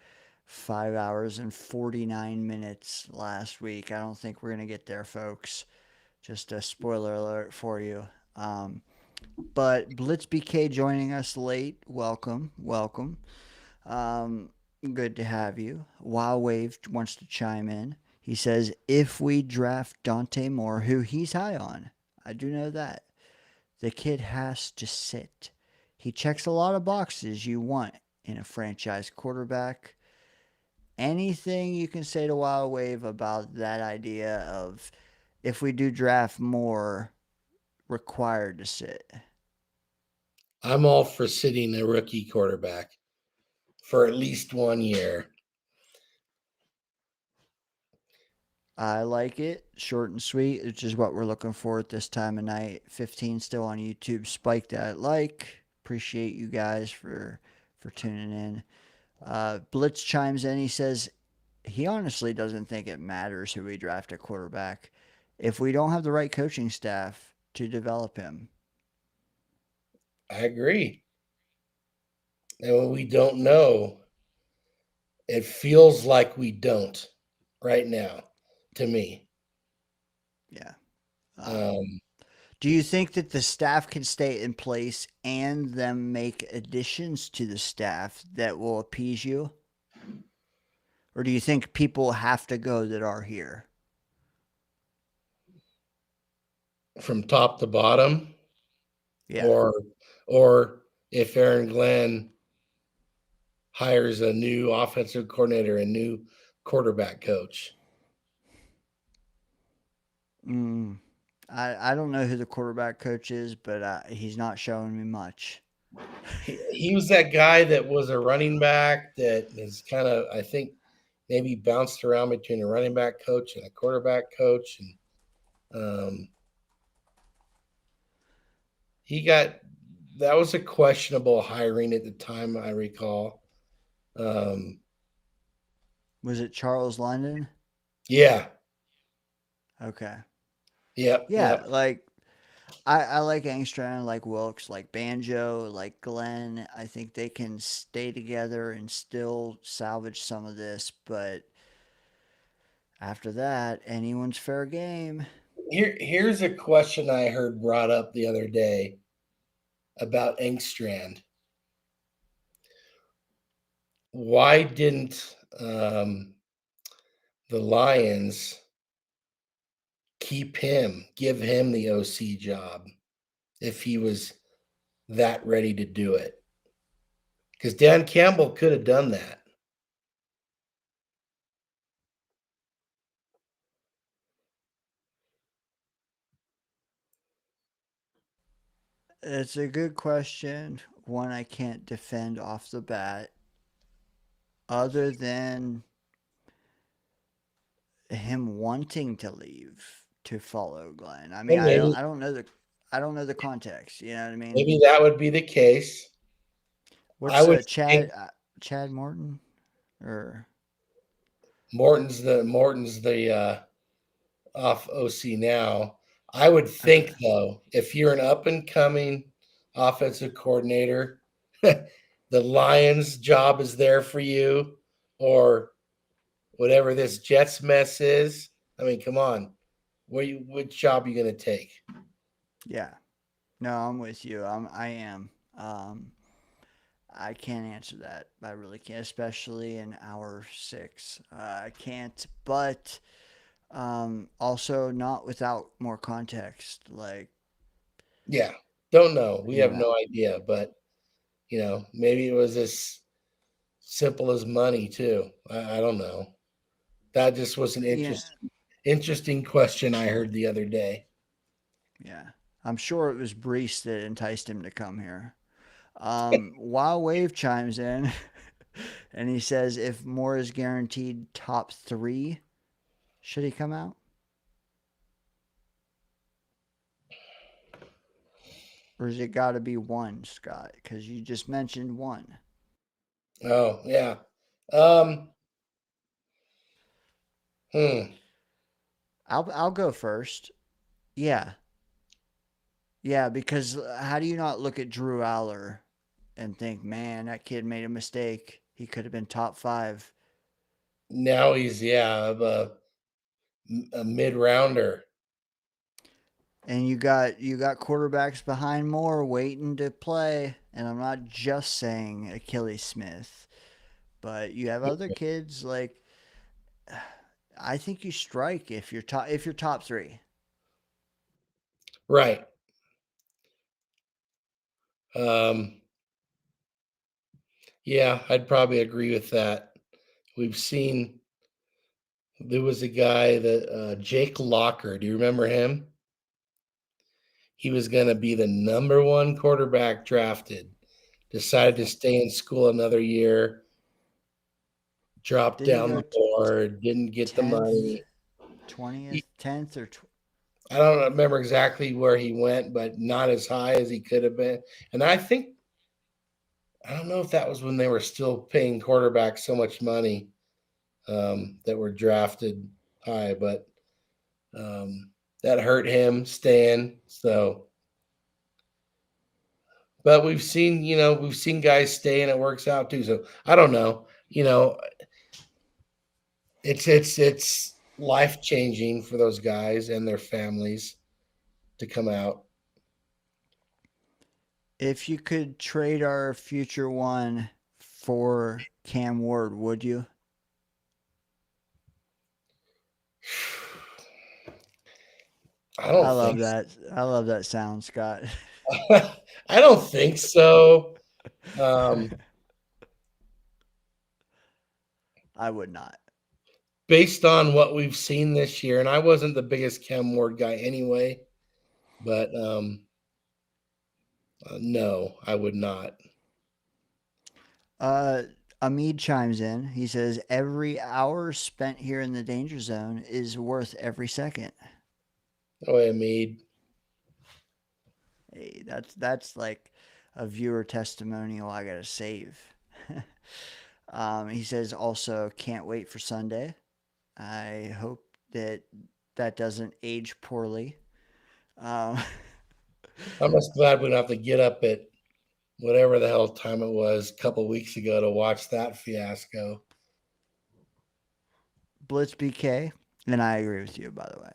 5 hours and 49 minutes last week. I don't think we're going to get there, folks. Just a spoiler alert for you. But Blitz BK joining us late. Welcome. Welcome. Good to have you. Wild Wave wants to chime in. He says, if we draft Dante Moore, who he's high on, I do know that, the kid has to sit. He checks a lot of boxes you want in a franchise quarterback. Anything you can say to Wild Wave about that idea of if we do draft Moore, required to sit? I'm all for sitting a rookie quarterback for at least 1 year. I like it. Short and sweet, which is what we're looking for at this time of night. 15 still on YouTube. Spike that like. Appreciate you guys for tuning in. Blitz chimes in. He says he honestly doesn't think it matters who we draft a quarterback if we don't have the right coaching staff to develop him. I agree. And when we don't know, it feels like we don't right now to me. Yeah. Do you think that the staff can stay in place and them make additions to the staff that will appease you? Or do you think people have to go that are here? From top to bottom? Yeah. Or if Aaron Glenn hires a new offensive coordinator, a new quarterback coach? I don't know who the quarterback coach is, but he's not showing me much. He was that guy that was a running back that is kind of, I think, maybe bounced around between a running back coach and a quarterback coach. And that was a questionable hiring at the time, I recall. Was it Charles London? Yeah. Okay. Yep. Yeah, Yep. like I like Angstrom, like Wilkes, like Banjo, like Glenn. I think they can stay together and still salvage some of this, but after that, anyone's fair game. Here's a question I heard brought up the other day about Engstrand. Why didn't the Lions give him the OC job if he was that ready to do it? Because Dan Campbell could have done that. It's a good question. One I can't defend off the bat, other than him wanting to leave to follow Glenn. I mean, Well, maybe I don't know the context. You know what I mean? maybe that would be the case. I What's would think Chad Morton or Morton's the off OC now. I would think okay. though, if you're an up and coming offensive coordinator, the Lions job is there for you, or whatever this Jets mess is. I mean, come on, which job are you going to take? Yeah. No, I'm with you. I am. I can't answer that. I really can't, especially in hour 6. I can't, but also not without more context. Like, Yeah, don't know. We you have know, no idea, but maybe it was as simple as money too. I don't know. That just was an yeah, interesting question I heard the other day. yeah. I'm sure it was Brees that enticed him to come here. While Wave chimes in, and he says, if Moore is guaranteed top 3, should he come out? Or has it got to be 1, Scott? Because you just mentioned 1. Oh yeah. Um. Hmm. I'll go first. Yeah, yeah. Because how do you not look at Drew Aller and think, man, that kid made a mistake. He could have been top 5. Now he's a mid rounder. And you got quarterbacks behind Moore waiting to play. And I'm not just saying Achilles Smith, but you have other kids like I think you strike if you're top 3. Right. Um. Yeah, I'd probably agree with that. We've seen there was a guy that Jake Locker. Do you remember him? He was going to be the number 1 quarterback drafted. Decided to stay in school another year. Dropped Didn't he down go the board. Didn't get the 10th, money. 20th, 10th I don't remember exactly where he went, but not as high as he could have been. And I don't know if that was when they were still paying quarterbacks so much money that were drafted high, but that hurt him staying. So, but we've seen guys stay and it works out too. So I don't know. It's life changing for those guys and their families to come out. If you could trade our future 1 for Cam Ward, would you? I don't I love think that. I love that sound, Scott. so. I don't think so. Um, I would not. Based on what we've seen this year, and I wasn't the biggest Cam Ward guy anyway, but no, I would not. Uh, Amid chimes in. He says every hour spent here in the danger zone is worth every second. Oh, I mean, Hey, that's like a viewer testimonial I gotta save. He says also can't wait for Sunday. I hope that doesn't age poorly. Um, I'm just glad we don't have to get up at whatever the hell time it was a couple weeks ago to watch that fiasco. Blitz BK, and I agree with you by the way.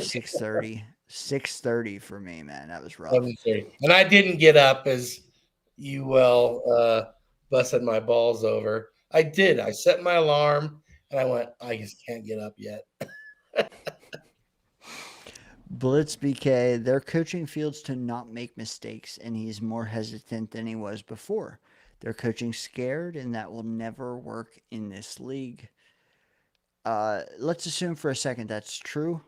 6:30, 6:30 for me, man. That was rough. 7:30. And I didn't get up as you busted my balls over. I did. I set my alarm and I went, I just can't get up yet. Blitz BK, they're coaching Fields to not make mistakes, and he's more hesitant than he was before. They're coaching scared, and that will never work in this league. Let's assume for a second that's true.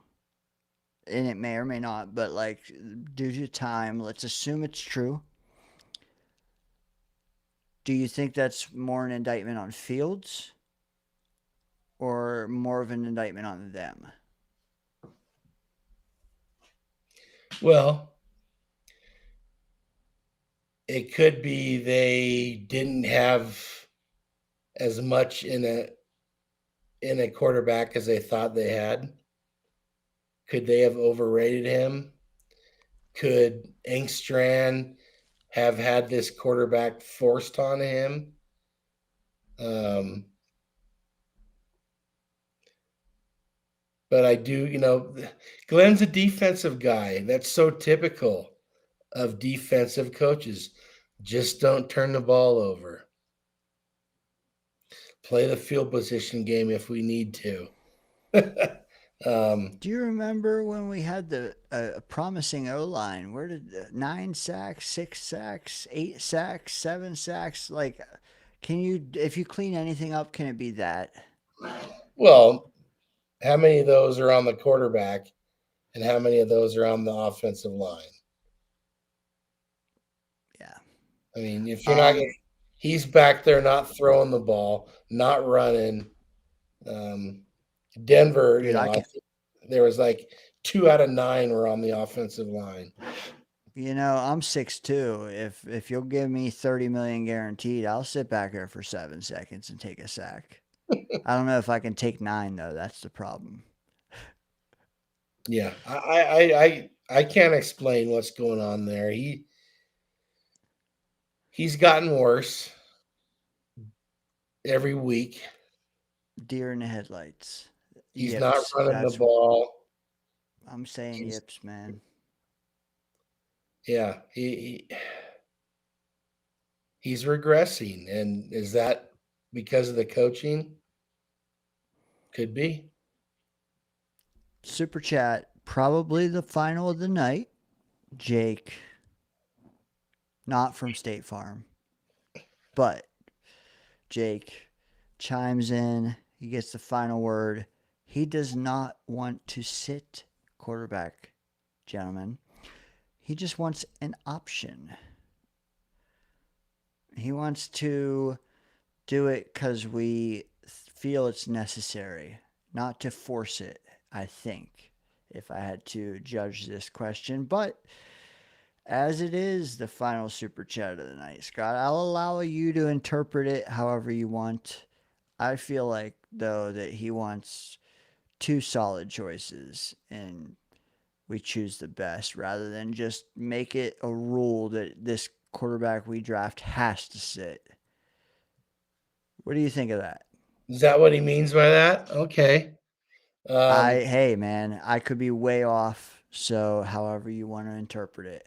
and it may or may not, but like due to time, let's assume it's true. Do you think that's more an indictment on Fields or more of an indictment on them? Well, it could be they didn't have as much in a quarterback as they thought they had. Could they have overrated him? Could Engstrand have had this quarterback forced on him? But I do, Glenn's a defensive guy. That's so typical of defensive coaches. Just don't turn the ball over. Play the field position game if we need to. Do you remember when we had the promising O line? Where did 9 sacks, 6 sacks, 8 sacks, 7 sacks? Like, can you, if you clean anything up, can it be that? Well, how many of those are on the quarterback and how many of those are on the offensive line? Yeah. I mean, if you're not, he's back there not throwing the ball, not running. Denver, Dude, I can't. There was like 2 out of 9 were on the offensive line. I'm 6'2". If you'll give me 30 million guaranteed, I'll sit back there for 7 seconds and take a sack. I don't know if I can take 9 though. That's the problem. Yeah, I can't explain what's going on there. He's gotten worse every week. Deer in the headlights. He's Yips. not running the ball. I'm saying yips, man. Yeah, he's regressing, and is that because of the coaching? Could be. Super chat, probably the final of the night. Jake, not from State Farm, but Jake chimes in. He gets the final word. He does not want to sit quarterback, gentlemen. He just wants an option. He wants to do it because we feel it's necessary, not to force it, I think, if I had to judge this question. But as it is the final super chat of the night, Scott, I'll allow you to interpret it however you want. I feel like, though, that he wants 2 solid choices and we choose the best rather than just make it a rule that this quarterback we draft has to sit. What do you think of that? Is that what he means by that? Okay. Hey man, I could be way off, so however you want to interpret it.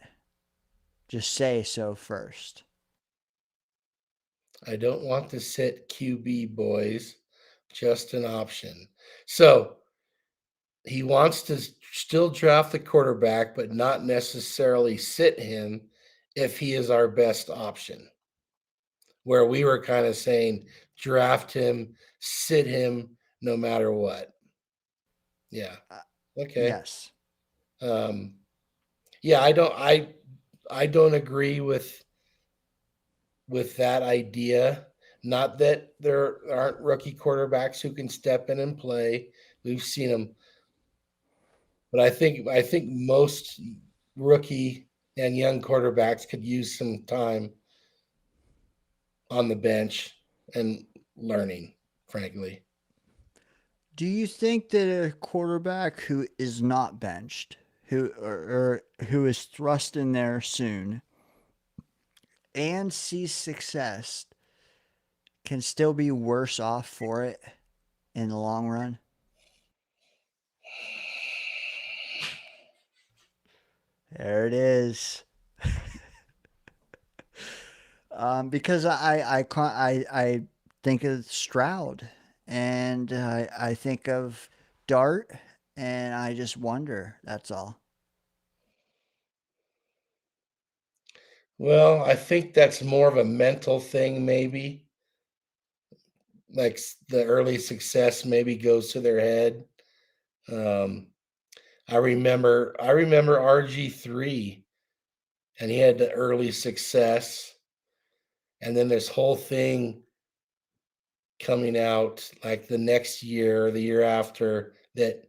Just say so first. I don't want to sit QB, boys. Just an option. So he wants to still draft the quarterback, but not necessarily sit him if he is our best option. Where we were kind of saying draft him, sit him, no matter what. Yeah. Okay. Yes. Yeah, I don't agree with that idea. Not that there aren't rookie quarterbacks who can step in and play. We've seen them. But I think most rookie and young quarterbacks could use some time on the bench and learning, frankly. Do you think that a quarterback who is not benched, who is thrust in there soon and sees success can still be worse off for it in the long run? There it is. Because I think of Stroud and I think of Dart and I just wonder. That's all. Well, I think that's more of a mental thing, maybe. Like the early success maybe goes to their head. I remember RG3, and he had the early success, and then this whole thing coming out like the next year or the year after that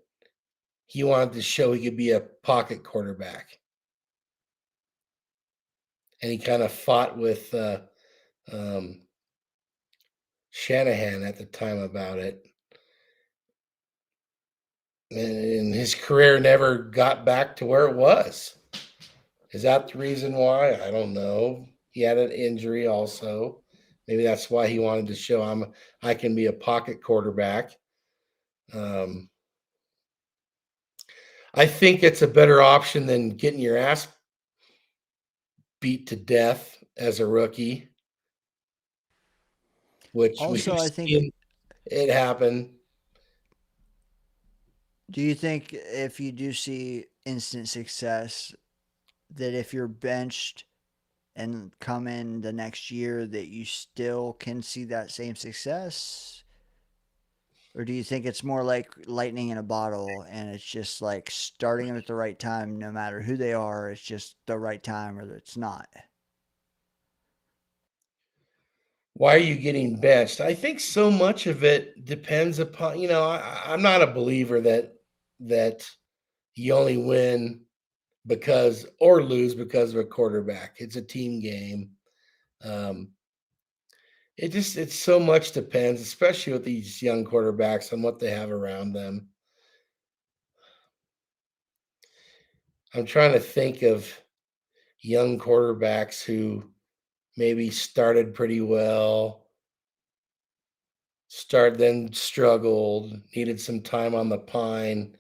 he wanted to show he could be a pocket quarterback. And he kind of fought with um, Shanahan at the time about it. And his career never got back to where it was. Is that the reason why? I don't know. He had an injury also. Maybe that's why he wanted to show I can be a pocket quarterback. I think it's a better option than getting your ass beat to death as a rookie, which we've Also, I think, seen it happen. do you think if you do see instant success, that if you're benched and come in the next year, that you still can see that same success? Or do you think it's more like lightning in a bottle and it's just like starting them at the right time, no matter who they are, it's just the right time or it's not? Why are you getting benched? I think so much of it depends upon, I'm not a believer that you only win because or lose because of a quarterback. It's a team game. Um, it so much depends, especially with these young quarterbacks, on what they have around them. I'm trying to think of young quarterbacks who maybe started pretty well, then struggled, needed some time on the pine,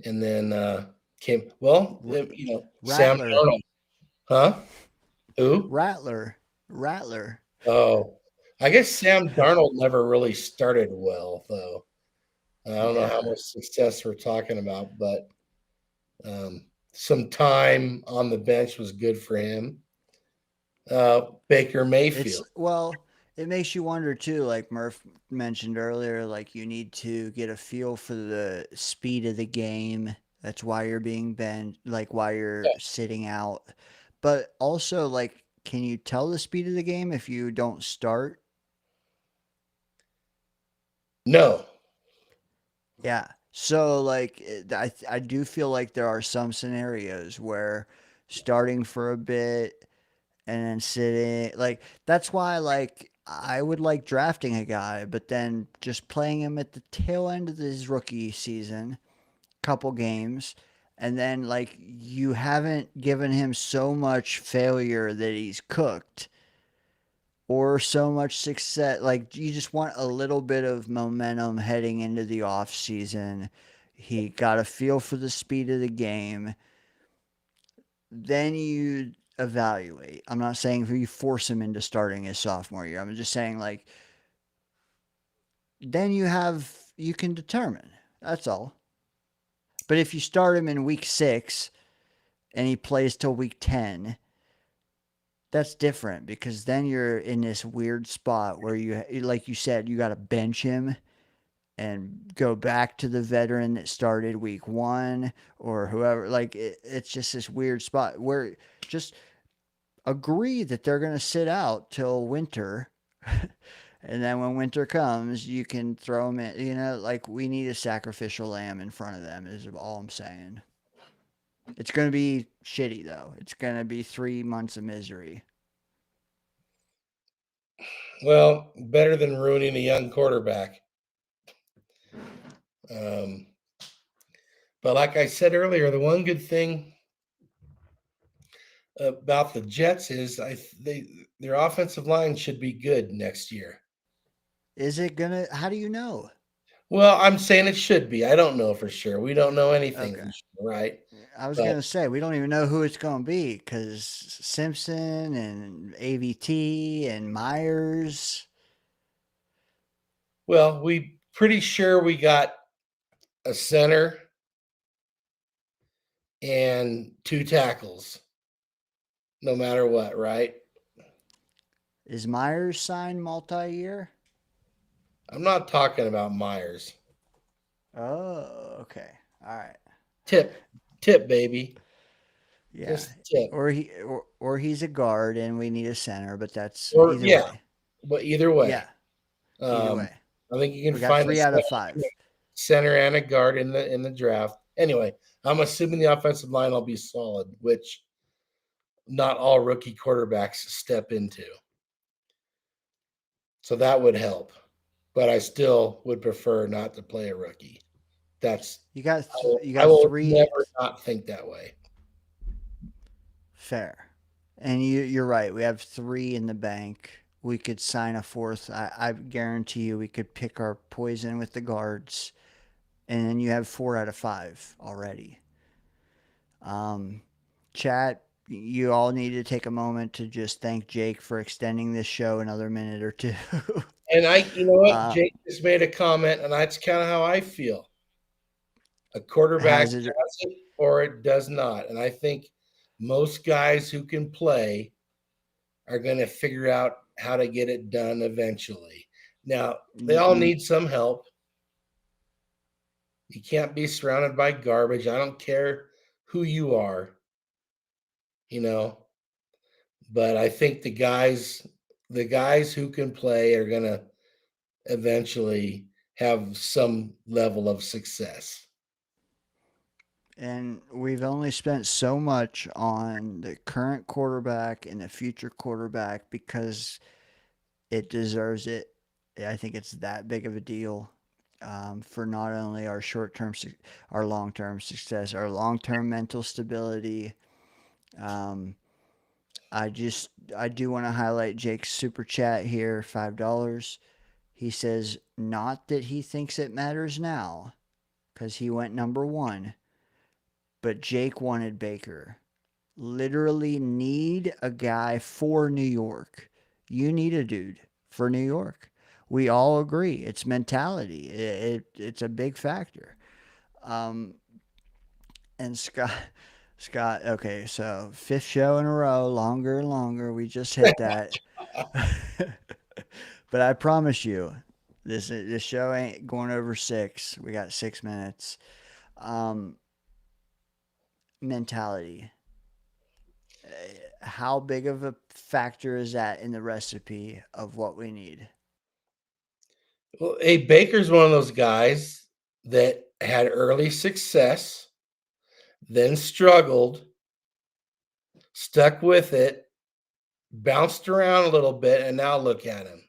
and then came. Well, Sam Rattler, Darnold, huh? Who? Rattler. Oh, I guess Sam Darnold never really started well, though. I don't know how Yeah. much success we're talking about, but some time on the bench was good for him. Baker It's, Mayfield. well, it makes you wonder too, like Murph mentioned earlier, like you need to get a feel for the speed of the game. That's why you're being bent, like why you're Yeah. sitting out. But also, like, can you tell the speed of the game if you don't start? No. Yeah. So, like, I do feel like there are some scenarios where starting for a bit and then sitting, like, that's why, like, I would like drafting a guy, but then just playing him at the tail end of his rookie season, couple games, and then, like, you haven't given him so much failure that he's cooked or so much success. Like, you just want a little bit of momentum heading into the off season. He got a feel for the speed of the game. Then you evaluate. I'm not saying you force him into starting his sophomore year. I'm just saying, like, then you can determine. That's all. But if you start him in week 6 and he plays till week 10, that's different because then you're in this weird spot where you, like you said, you got to bench him and go back to the veteran that started week 1 or whoever. Like, it's just this weird spot where just agree that they're going to sit out till winter. And then when winter comes, you can throw them in. Like, we need a sacrificial lamb in front of them, is all I'm saying. It's going to be shitty, though. It's going to be 3 months of misery. Well, better than ruining a young quarterback. Um, but like I said earlier, the one good thing about the Jets is their offensive line should be good next year. Is it going to, how do you know? Well, I'm saying it should be. I don't know for sure. We don't know anything Okay. for sure, right? I was But going to say, we don't even know who it's going to be because Simpson and AVT and Myers. well, we pretty sure we got a center and 2 tackles, no matter what, right? Is Myers signed multi-year? I'm not talking about Myers. Oh, okay. All right. Tip, baby. Yeah. Just tip. Or he's a guard and we need a center, but that's Or either yeah, way. but either way, Yeah. Either way. I think you can We got find 3 out of 5. center and a guard in the draft. Anyway, I'm assuming the offensive line will be solid, which not all rookie quarterbacks step into. So that would help. But I still would prefer not to play a rookie. That's You got I will 3 never not think that way. fair. And you're right. We have 3 in the bank. We could sign a 4th. I guarantee you we could pick our poison with the guards. And then you have 4 out of 5 already. Chat, you all need to take a moment to just thank Jake for extending this show another minute or 2. And you know what? Jake just made a comment, and that's kind of how I feel. A quarterback Has does it- it or it does not. And I think most guys who can play are going to figure out how to get it done eventually. Now, they all need some help. You can't be surrounded by garbage. I don't care who you are, but I think the guys who can play are going to eventually have some level of success. And we've only spent so much on the current quarterback and the future quarterback because it deserves it. I think it's that big of a deal for not only our short-term, our long-term success, our long-term mental stability. I do want to highlight Jake's super chat here, $5. He says, not that he thinks it matters now, because he went number 1. But Jake wanted Baker. Literally need a guy for New York. You need a dude for New York. We all agree. It's mentality. It's a big factor. And Scott, okay, so 5th show in a row, longer and longer. We just hit that. But I promise you, this show ain't going over 6. We got 6 minutes. Mentality. How big of a factor is that in the recipe of what we need? Well, Baker's one of those guys that had early success, then struggled, stuck with it, bounced around a little bit, and now look at him.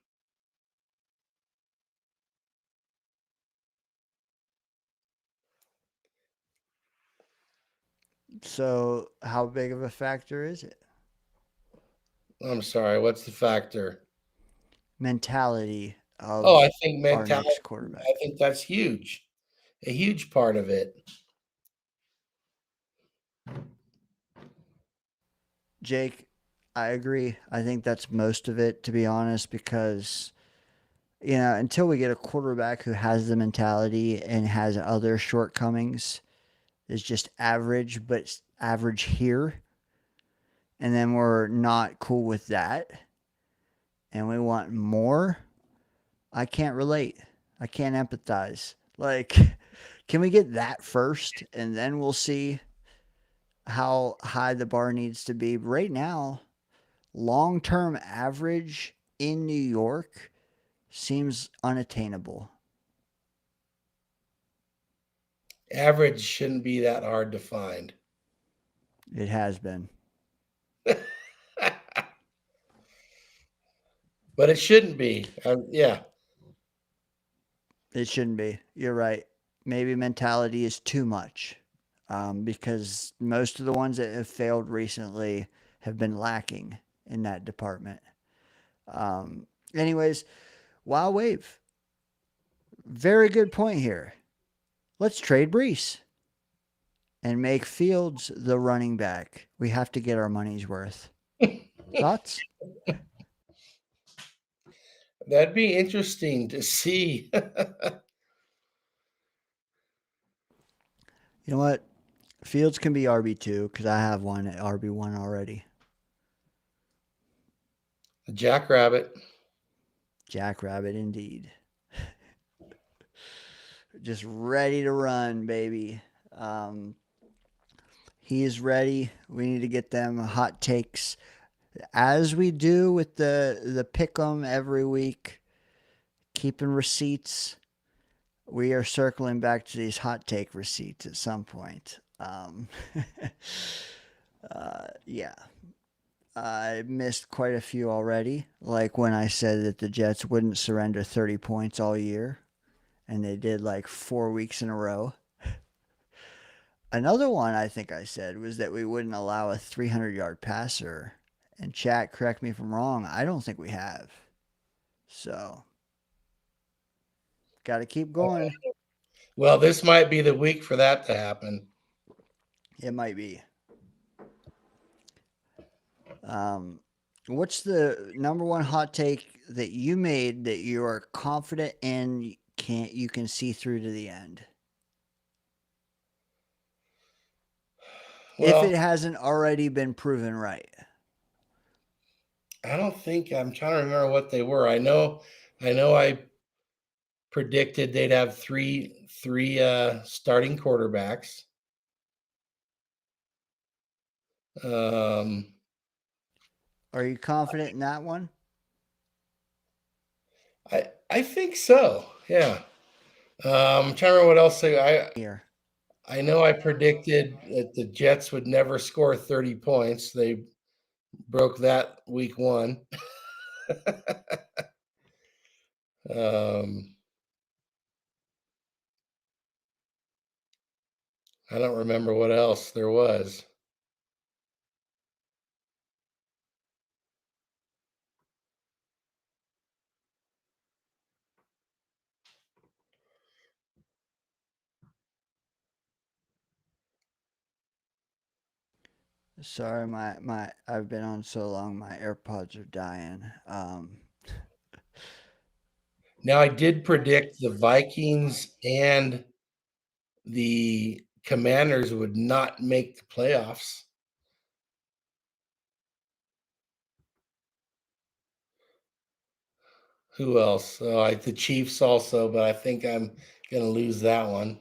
So, how big of a factor is it? I'm sorry, what's the factor? Mentality of I think our mentality. next quarterback. I think that's huge. A huge part of it. Jake, I agree. I think that's most of it, to be honest, because, until we get a quarterback who has the mentality and has other shortcomings, is just average, but average here, and then we're not cool with that, and we want more, I can't relate. I can't empathize. Like, can we get that first, and then we'll see how high the bar needs to be? Right now, long-term average in New York seems unattainable. Average shouldn't be that hard to find. It has been. But it shouldn't be. Yeah. It shouldn't be. You're right. Maybe mentality is too much because most of the ones that have failed recently have been lacking in that department. Anyways, wow, Wave. Very good point here. Let's trade Brees and make Fields the running back. We have to get our money's worth. Thoughts? That'd be interesting to see. You know what? Fields can be RB2 because I have one at RB1 already. Jackrabbit. Jackrabbit, indeed. Just ready to run, baby. He is ready. We need to get them hot takes as we do with the pick 'em every week, keeping receipts. We are circling back to these hot take receipts at some point. Yeah. I missed quite a few already, like when I said that the Jets wouldn't surrender 30 points all year, and they did like 4 weeks in a row. Another one I think I said was that we wouldn't allow a 300-yard passer. And chat, correct me if I'm wrong, I don't think we have. So, got to keep going. Well, this might be the week for that to happen. It might be. What's the number one hot take that you made that you are confident in you can see through to the end? Well, if it hasn't already been proven right. I don't think I'm trying to remember what they were. I know I predicted they'd have three starting quarterbacks. Are you confident in that one? I think so. Yeah. I'm trying to remember what else I know I predicted that the Jets would never score 30 points. They broke that week one. I don't remember what else there was. Sorry, my I've been on so long, my AirPods are dying. Now I did predict the Vikings and the Commanders would not make the playoffs. Who else? The Chiefs also, but I think I'm going to lose that one.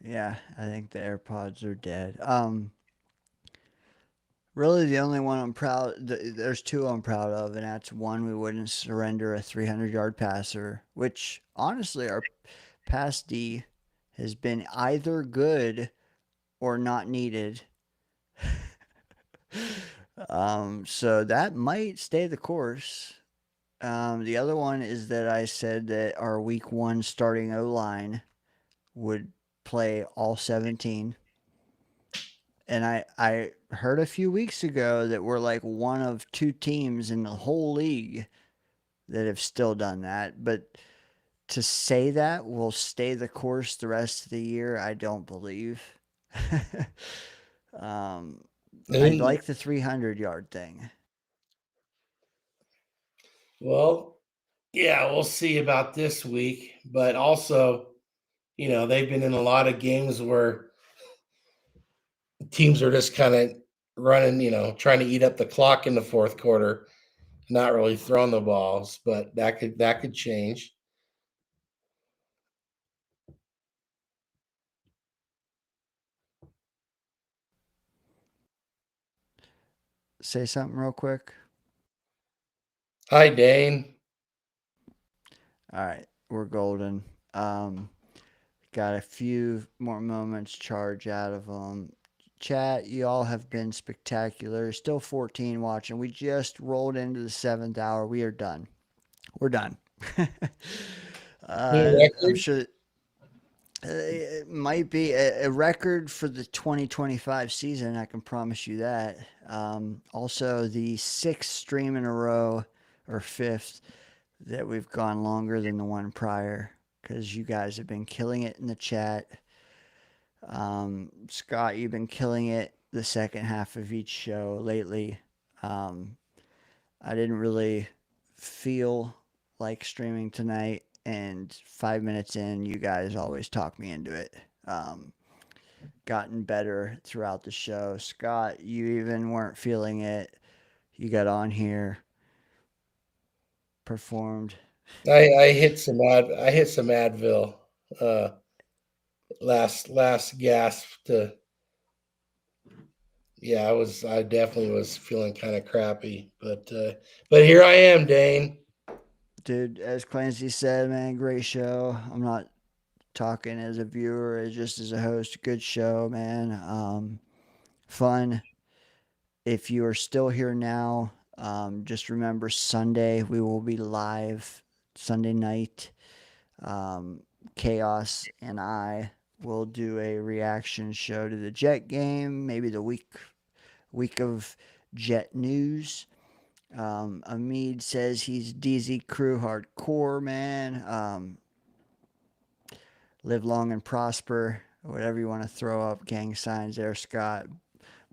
Yeah, I think the AirPods are dead. Really, the only one I'm proud. There's two I'm proud of, and that's one, we wouldn't surrender a 300-yard passer, which honestly, our pass D has been either good or not needed. So that might stay the course. The other one is that I said that our week one starting O-line would play all 17. And I heard a few weeks ago that we're like one of two teams in the whole league that have still done that. But to say that will stay the course the rest of the year, I don't believe. I'd like the 300-yard thing. Well, yeah, we'll see about this week. But also, they've been in a lot of games where teams are just kind of running, trying to eat up the clock in the fourth quarter, not really throwing the balls, but that could change. Say something real quick. Hi, Dane. All right, we're golden. Got a few more moments charge out of them. Chat, you all have been spectacular. Still 14 watching. We just rolled into the 7th hour. We are done. We're done. I'm sure it might be a record for the 2025 season. I can promise you that. Also, the 6th stream in a row, or 5th, that we've gone longer than the one prior, because you guys have been killing it in the chat. Scott, you've been killing it the second half of each show lately. I didn't really feel like streaming tonight, and 5 minutes in, you guys always talk me into it. Gotten better throughout the show. Scott, you even weren't feeling it. You got on here, performed I hit some Advil last gasp to yeah, I definitely was feeling kind of crappy, but here I am, Dane. Dude, as Clancy said, man, great show. I'm not talking as a viewer, as just as a host. Good show, man. Fun. If you are still here now, just remember Sunday we will be live. Sunday night. Um, Chaos and I will do a reaction show to the Jet game, maybe the week of Jet news. Amid says he's DZ Crew hardcore, man. Live long and prosper. Whatever you want to throw up, gang signs there, Scott.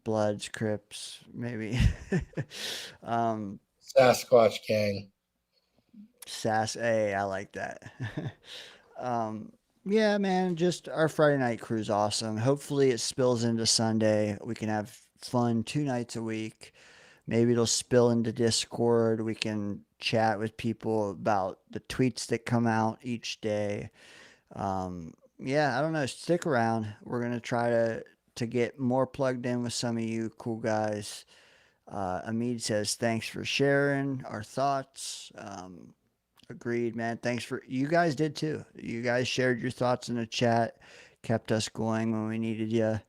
Bloods, Crips, maybe. um, Sasquatch Gang. Sass A, I like that. um, yeah, man, just our Friday night crew's awesome. Hopefully it spills into Sunday. We can have fun 2 nights a week. Maybe it'll spill into Discord. We can chat with people about the tweets that come out each day. Yeah, I don't know. Stick around. We're gonna try to get more plugged in with some of you cool guys. Amid says thanks for sharing our thoughts. Agreed, man. Thanks for you guys did too. You guys shared your thoughts in the chat, kept us going when we needed you.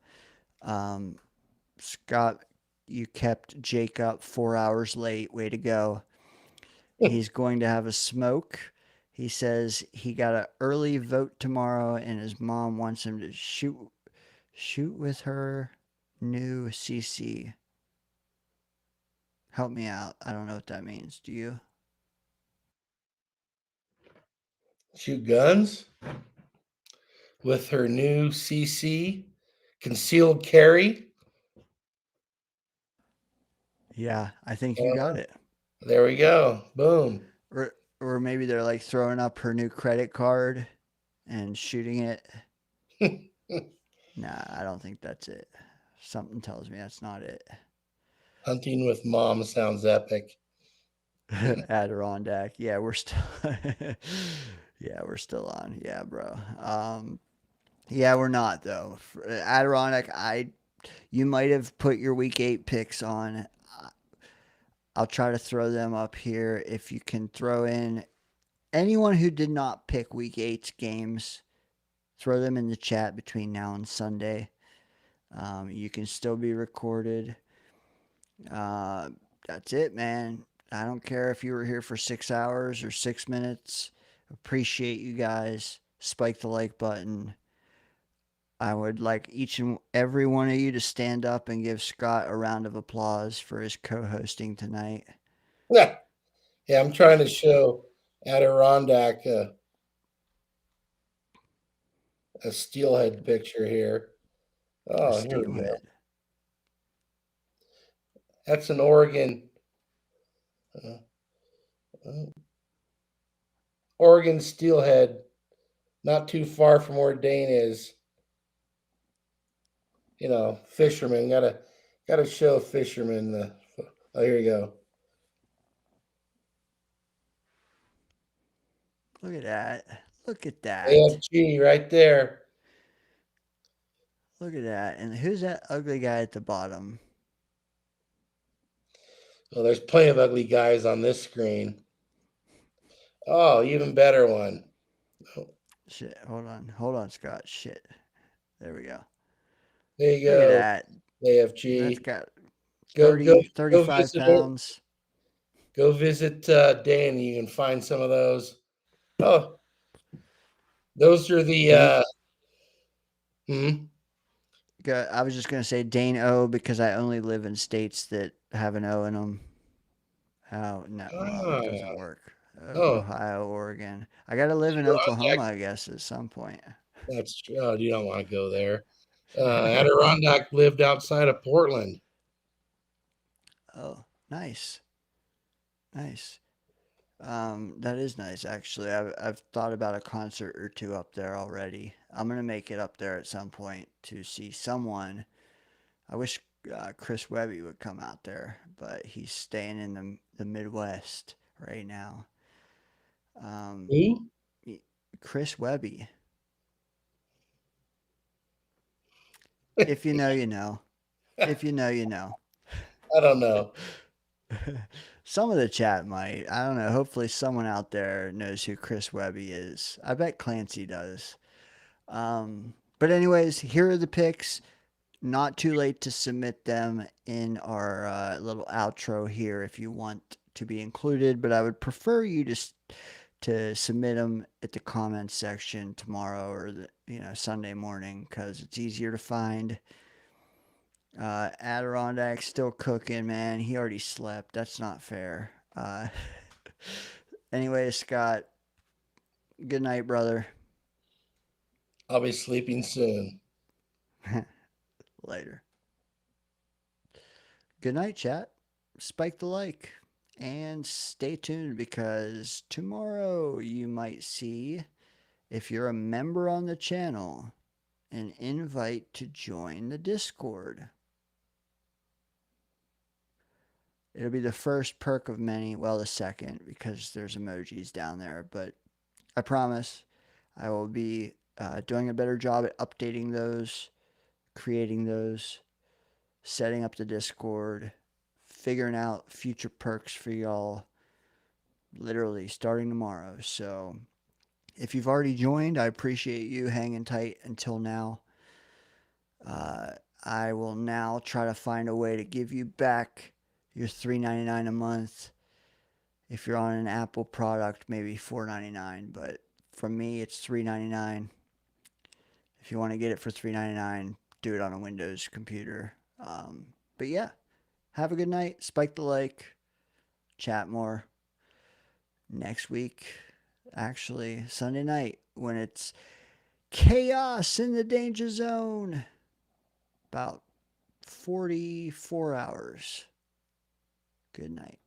Scott, you kept Jake up 4 hours late. Way to go. He's going to have a smoke. He says he got an early vote tomorrow, and his mom wants him to shoot with her new CC. Help me out. I don't know what that means. Do you? Shoot guns with her new CC concealed carry. Yeah, I think you got it. There we go. Boom. Or maybe they're like throwing up her new credit card and shooting it. Nah, I don't think that's it. Something tells me that's not it. Hunting with mom sounds epic. Adirondack. Yeah, we're still yeah, we're still on. Yeah, bro. Yeah, we're not though. Adirondack, you might have put your week 8 picks on. I'll try to throw them up here. If you can throw in anyone who did not pick week 8's games, throw them in the chat between now and Sunday. You can still be recorded. That's it, man. I don't care if you were here for 6 hours or 6 minutes. Appreciate you guys. Spike the like button. I would like each and every one of you to stand up and give Scott a round of applause for his co-hosting tonight. Yeah. Yeah, I'm trying to show Adirondack a steelhead picture here. Oh, here we go. That's an Oregon. Oregon steelhead, not too far from where Dane is. You know, fisherman. Gotta show fisherman the. Oh, here you go. Look at that. Look at that. AFG right there. Look at that. And who's that ugly guy at the bottom? Well, there's plenty of ugly guys on this screen. Oh, even better one. Oh. Shit. Hold on, Scott. Shit. There we go. There you Look go. at that. AFG. That's got 35 pounds. Go visit Dane. You can find some of those. Oh, those are the. I was just gonna say Dane O because I only live in states that have an O in them. Oh no, well, it doesn't work. Ohio, Oregon. I gotta live in Oklahoma, I guess, at some point. That's true. Oh, you don't want to go there. Adirondack lived outside of Portland. Oh, nice. Nice. That is nice, actually. I've thought about a concert or two up there already. I'm gonna make it up there at some point to see someone. I wish Chris Webby would come out there, but he's staying in the Midwest right now. Who? Chris Webby. If you know, you know. If you know, you know. I don't know. Some of the chat might. I don't know. Hopefully someone out there knows who Chris Webby is. I bet Clancy does. But anyways, here are the picks. Not too late to submit them in our little outro here if you want to be included, but I would prefer you to submit them at the comments section tomorrow or Sunday morning, because it's easier to find. Adirondack still cooking, man. He already slept. That's not fair. Anyway, Scott, good night, brother. I'll be sleeping soon. Later. Good night, chat. Spike the like and stay tuned, because tomorrow you might see, if you're a member on the channel, an invite to join the Discord. It'll be the first perk of many, well, the second, because there's emojis down there, but I promise I will be doing a better job at updating those, creating those, setting up the Discord, figuring out future perks for y'all, literally starting tomorrow. So if you've already joined, I appreciate you hanging tight until now. I will now try to find a way to give you back your $3.99 a month. If you're on an Apple product, maybe $4.99, but from me, it's $3.99. If you want to get it for $3.99, do it on a Windows computer. But yeah, have a good night. Spike the like, chat more. Next week, actually, Sunday night, when it's chaos in the danger zone. About 44 hours. Good night.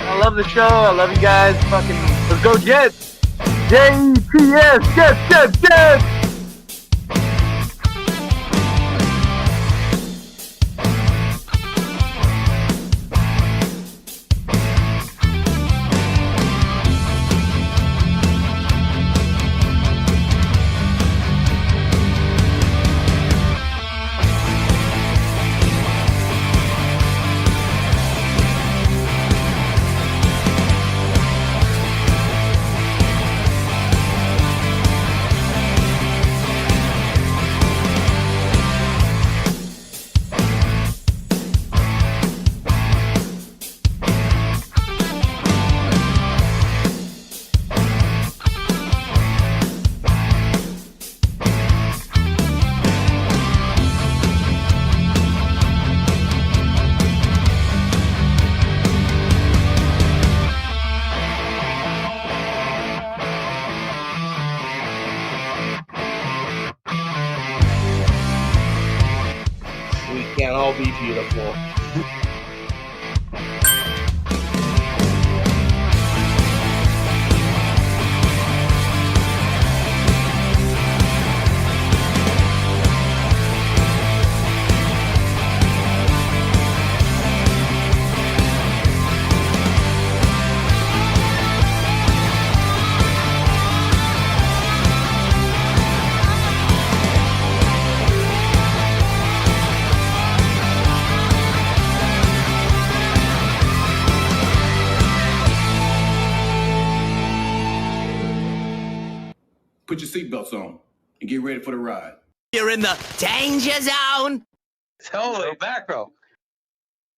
I love the show. I love you guys. Fucking, let's go Jets. JTS. Jets, Jets, Jets. We can't all be beautiful. Put your seatbelts on and get ready for the ride. You're in the danger zone. Holy mackerel.